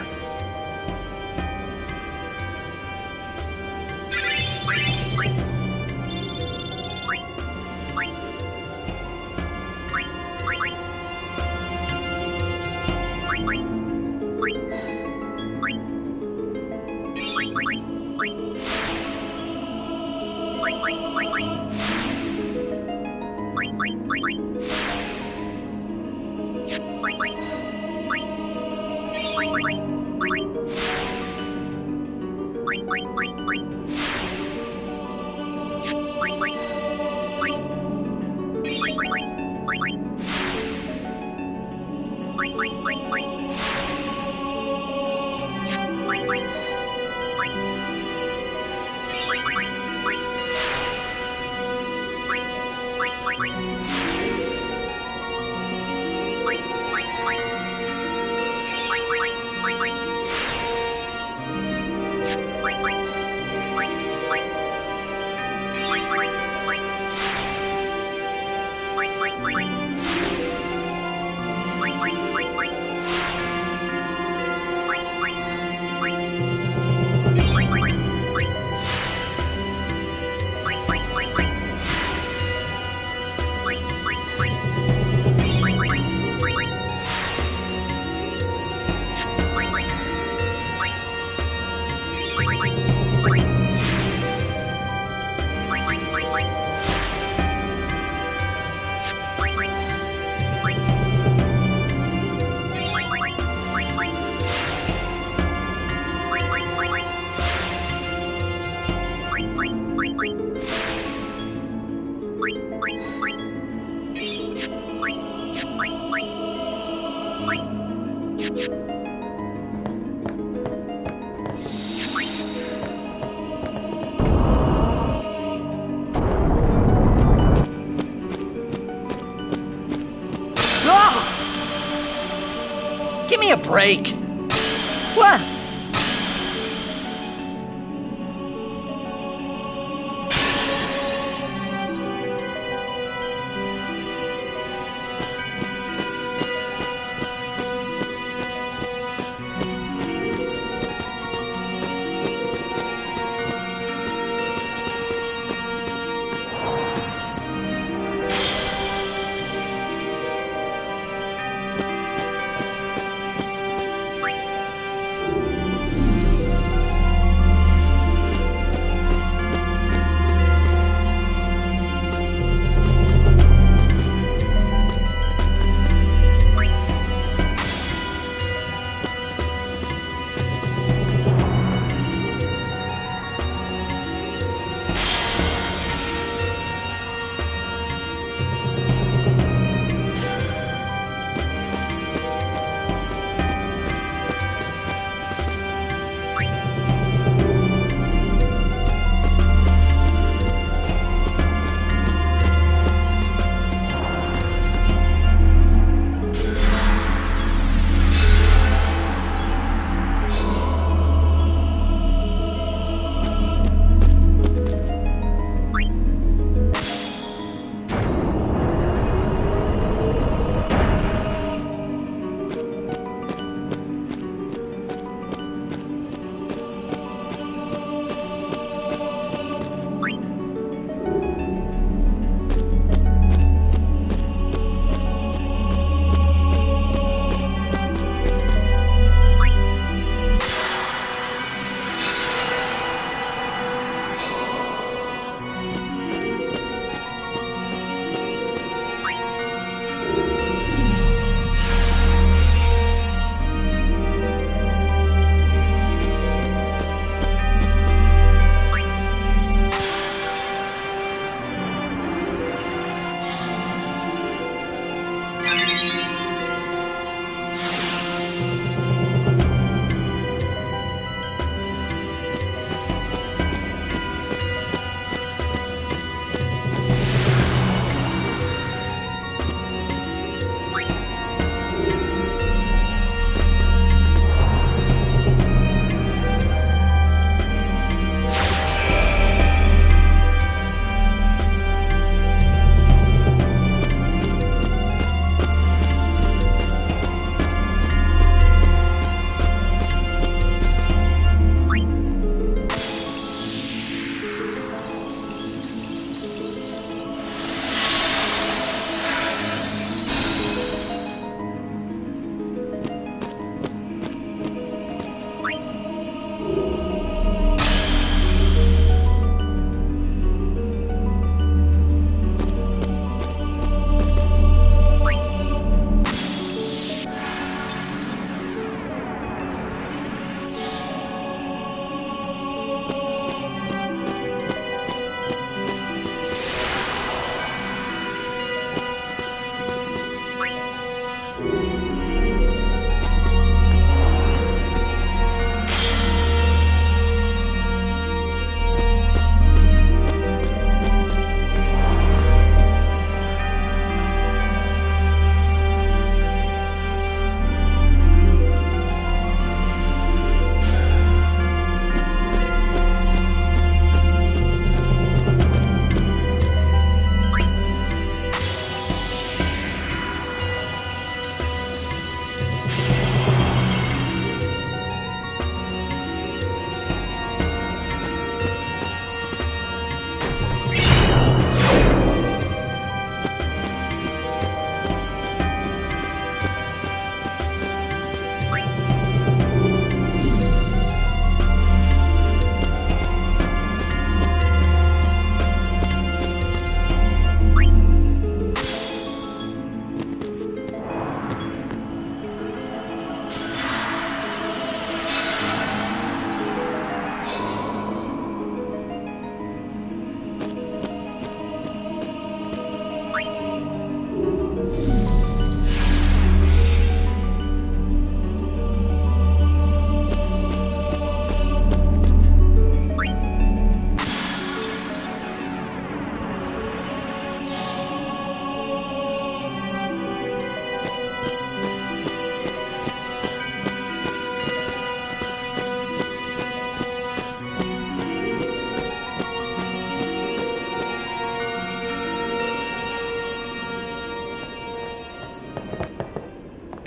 Give me a break. What?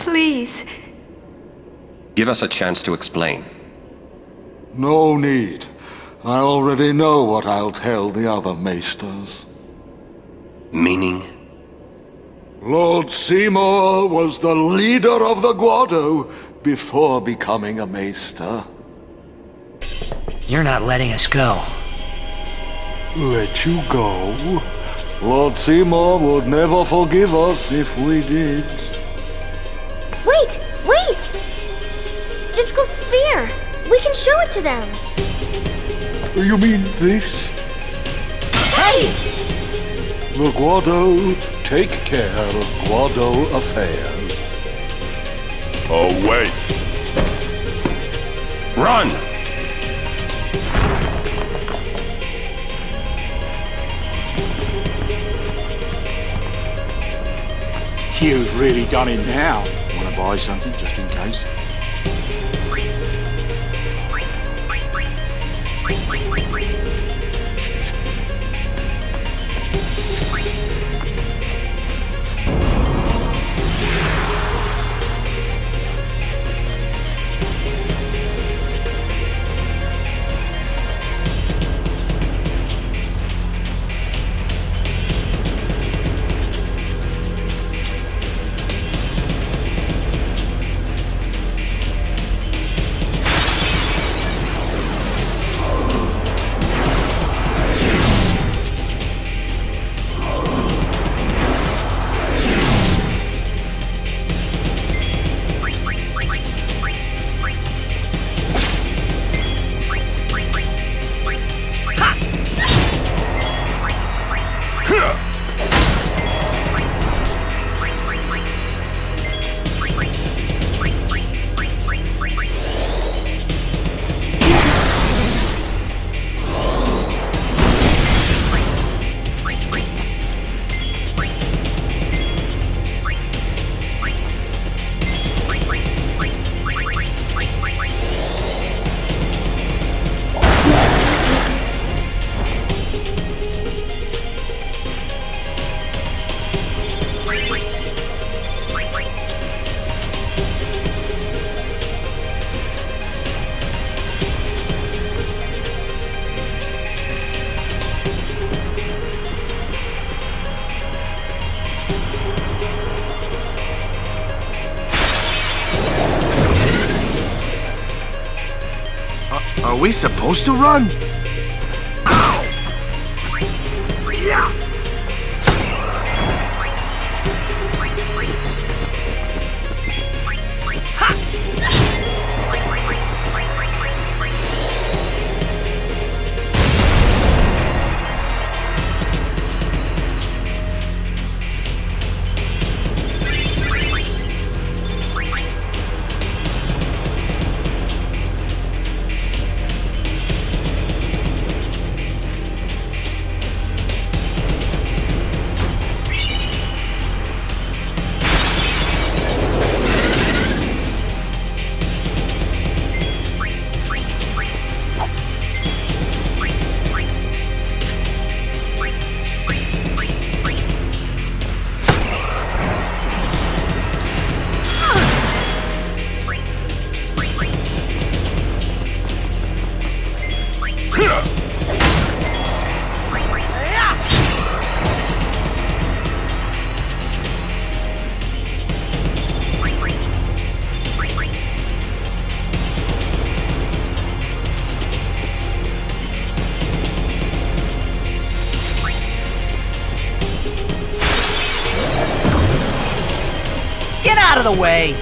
please. Give us a chance to explain. No need. I already know what I'll tell the other maesters. Meaning? Lord Seymour was the leader of the Guado before becoming a maester. You're not letting us go. Let you go? Lord Seymour would never forgive us if we did. Wait! Wait! Jiskel's sphere! We can show it to them! You mean this? Hey! The Guado take care of Guado affairs. Oh, wait. Run! You've really done it now. Want to buy something just in case? Are we supposed to run? Ow! Yeah! Get out of the way!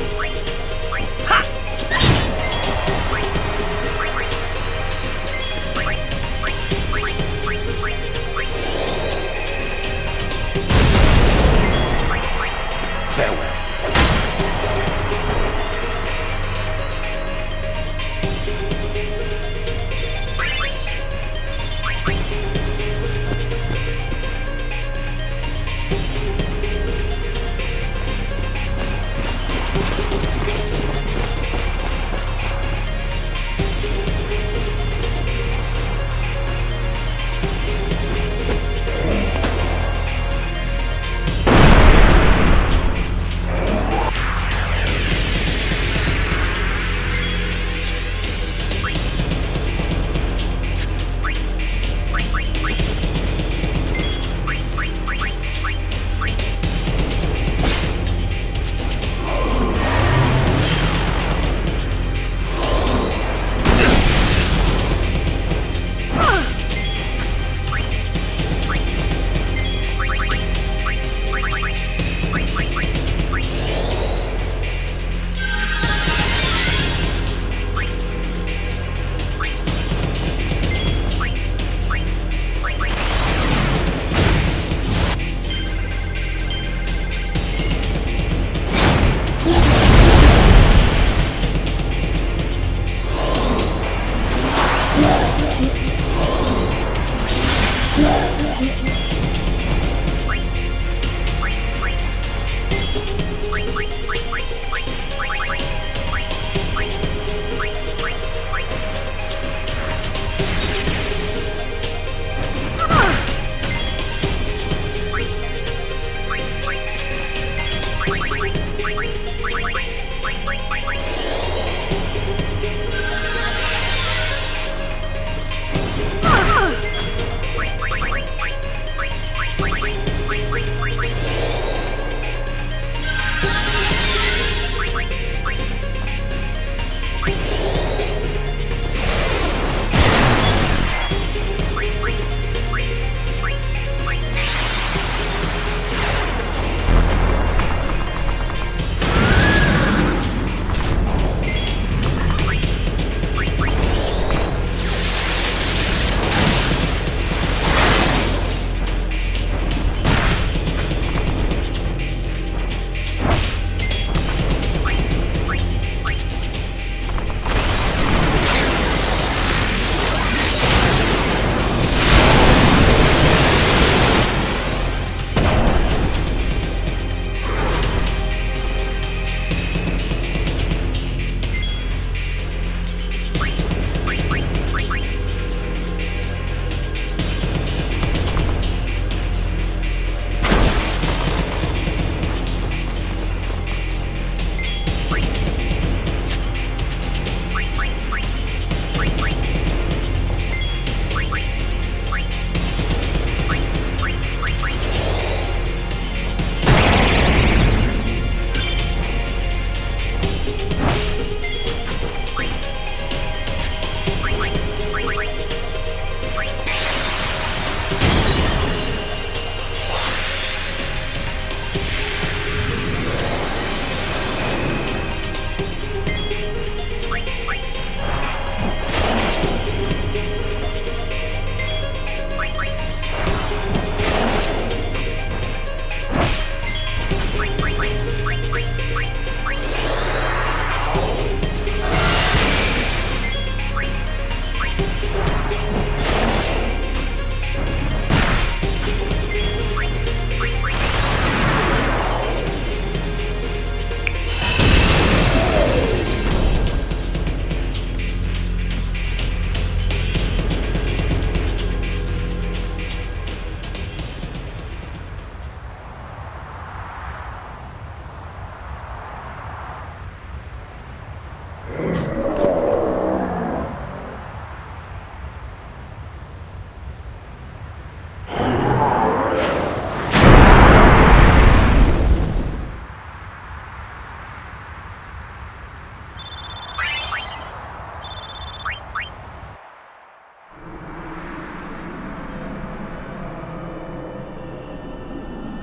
Farewell.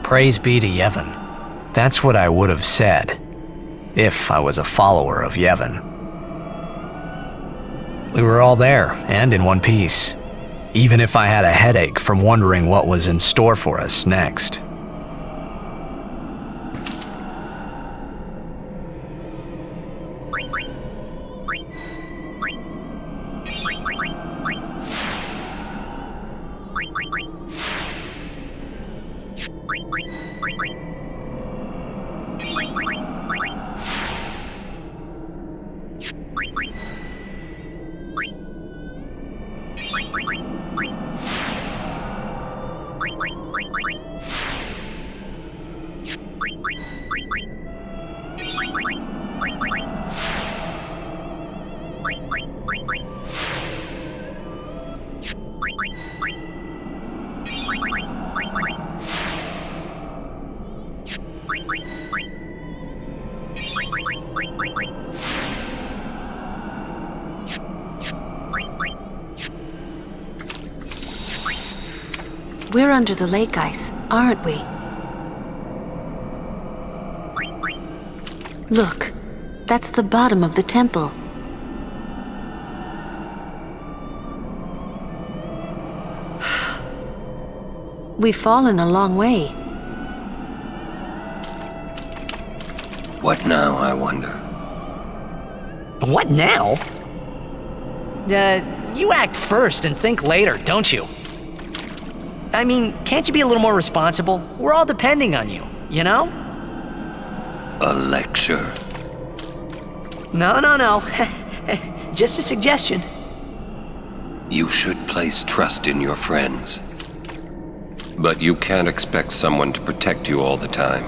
Praise be to Yevon. That's what I would have said, if I was a follower of Yevon. We were all there, and in one piece, even if I had a headache from wondering what was in store for us next. We're under the lake ice, aren't we? Look, that's the bottom of the temple. We've fallen a long way. What now, I wonder? What now? You act first and think later, don't you? I mean, can't you be a little more responsible? We're all depending on you, you know? A lecture? No. Just a suggestion. You should place trust in your friends. But you can't expect someone to protect you all the time.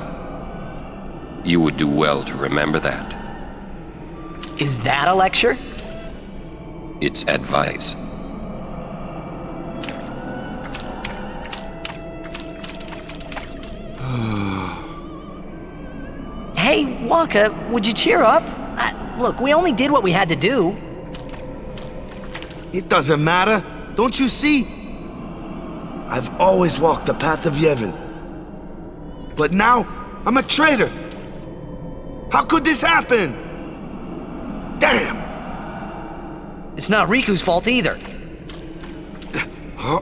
You would do well to remember that. Is that a lecture? It's advice. Hey, Waka, would you cheer up? Look, we only did what we had to do. It doesn't matter. Don't you see? I've always walked the path of Yevon. But now, I'm a traitor. How could this happen? Damn! It's not Riku's fault either. Huh?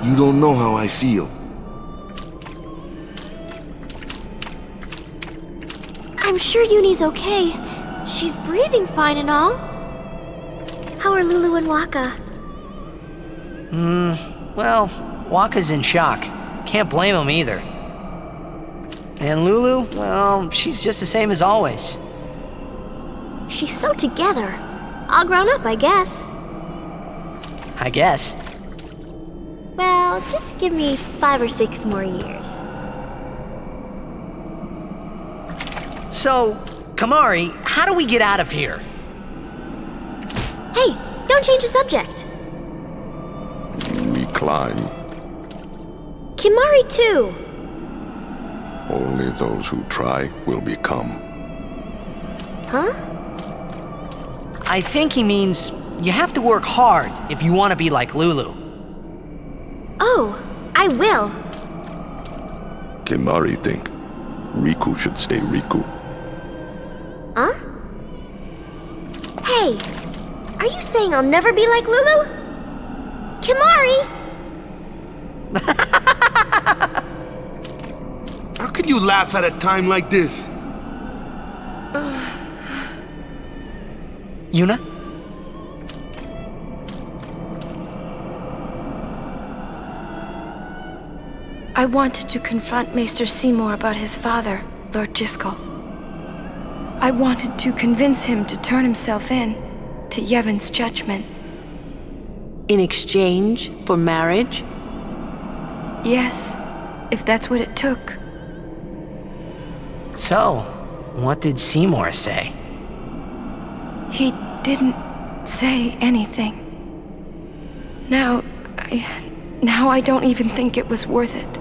You don't know how I feel. I'm sure Uni's okay. She's breathing fine and all. How are Lulu and Waka? Well, Waka's in shock. Can't blame him either. And Lulu, well, she's just the same as always. She's so together. All grown up, I guess. I guess. Well, just give me 5 or 6 more years. So, Kamari, how do we get out of here? Hey, don't change the subject. We climb. Kimari too. Only those who try will become. Huh? I think he means you have to work hard if you want to be like Lulu. Oh, I will. Kimari think Riku should stay Riku. Huh? Hey, are you saying I'll never be like Lulu? Kimari! How can you laugh at a time like this? Yuna? I wanted to confront Maester Seymour about his father, Lord Jyscal. I wanted to convince him to turn himself in to Yevon's judgment. In exchange for marriage? Yes, if that's what it took. So, What did Seymour say? He didn't say anything. Now I don't even think it was worth it.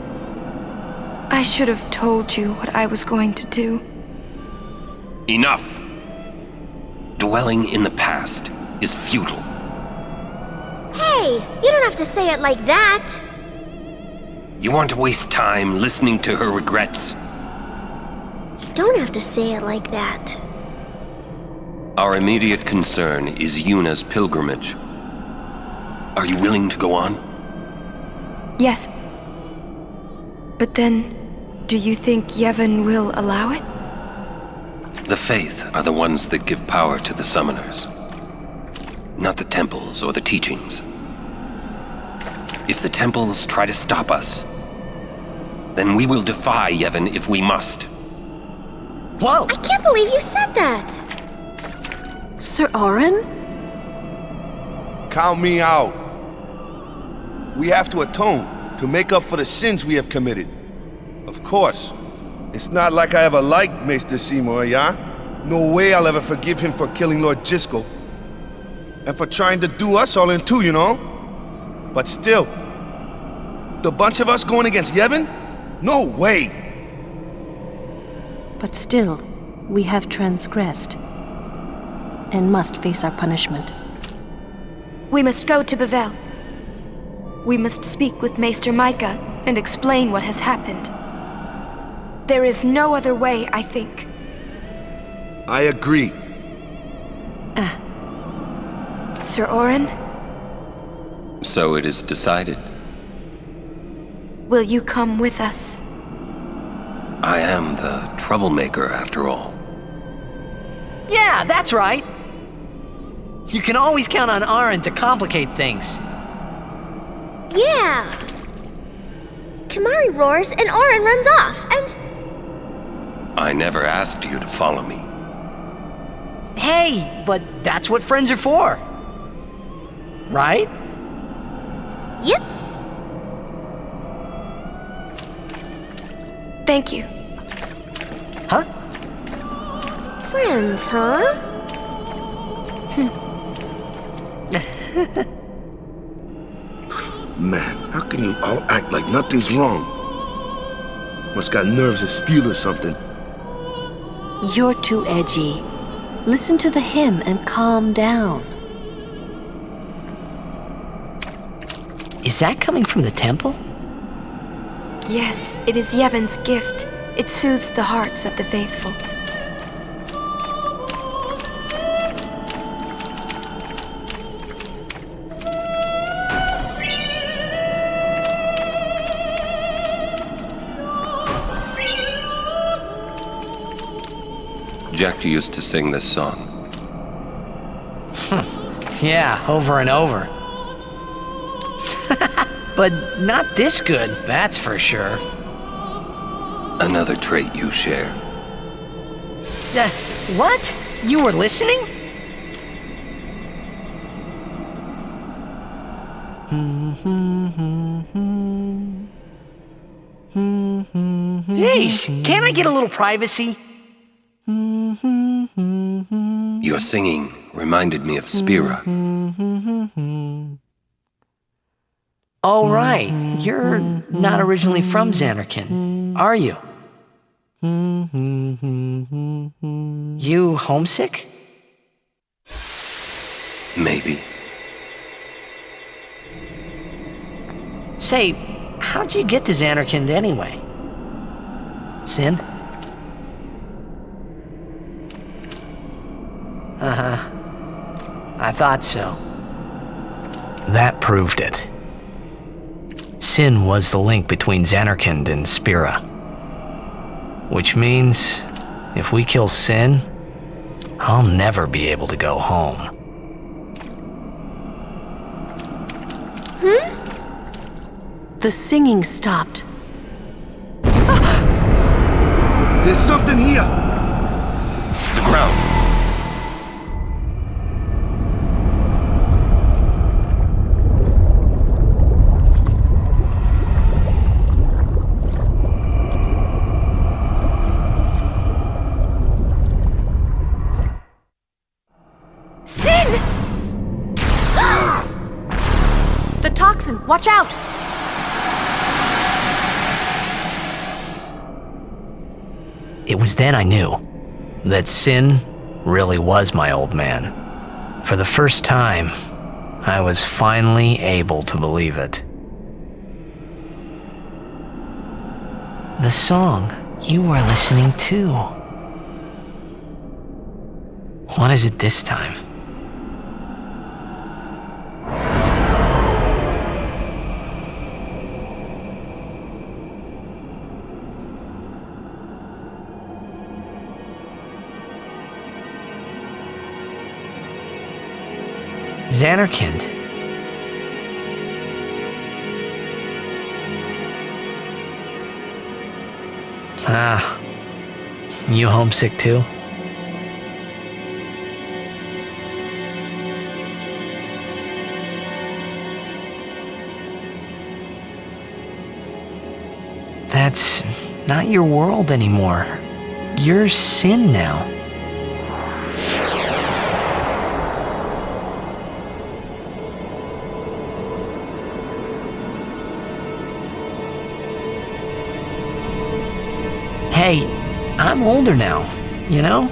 I should have told you what I was going to do. Enough! Dwelling in the past is futile. Hey, you don't have to say it like that. You want to waste time listening to her regrets? You don't have to say it like that. Our immediate concern is Yuna's pilgrimage. Are you willing to go on? Yes. But then, do you think Yevon will allow it? The Faith are the ones that give power to the summoners. Not the temples or the teachings. If the temples try to stop us, then we will defy Yevon if we must. Whoa! I can't believe you said that! Sir Orin? Count me out. We have to atone, to make up for the sins we have committed. Of course. It's not like I ever liked Maester Seymour, yeah? No way I'll ever forgive him for killing Lord Jiskel. And for trying to do us all in two, you know? But still, the bunch of us going against Yevon? No way! But still, we have transgressed and must face our punishment. We must go to Bevel. We must speak with Maester Micah and explain what has happened. There is no other way, I think. I agree. Sir Orin? So it is decided. Will you come with us? I am the troublemaker, after all. Yeah, that's right. You can always count on Aaron to complicate things. Yeah! Kamari roars and Orin runs off, and... I never asked you to follow me. Hey, but that's what friends are for. Right? Yep. Thank you. Huh? Friends, huh? Man, how can you all act like nothing's wrong? Must got nerves of steel or something. You're too edgy. Listen to the hymn and calm down. Is that coming from the temple? Yes, it is Yevon's gift. It soothes the hearts of the faithful. Jack used to sing this song. Yeah, over and over. But not this good, that's for sure. Another trait you share. What? You were listening? Jeez, can't I get a little privacy? Your singing reminded me of Spira. Oh, right. You're not originally from Zanarkand, are you? You homesick? Maybe. Say, how'd you get to Zanarkand anyway? Sin? Uh-huh. I thought so. That proved it. Sin was the link between Zanarkand and Spira. Which means, if we kill Sin, I'll never be able to go home. The singing stopped. There's something here! The ground. Watch out! It was then I knew that Sin really was my old man. For the first time, I was finally able to believe it. The song you were listening to. What is it this time? Zanarkand. Ah, you homesick too? That's not your world anymore. You're Sin now. Hey, I'm older now, you know?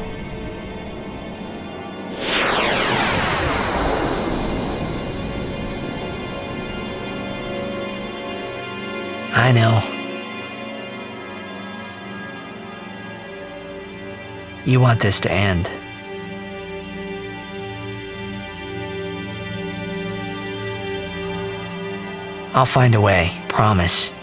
I know. You want this to end. I'll find a way, promise.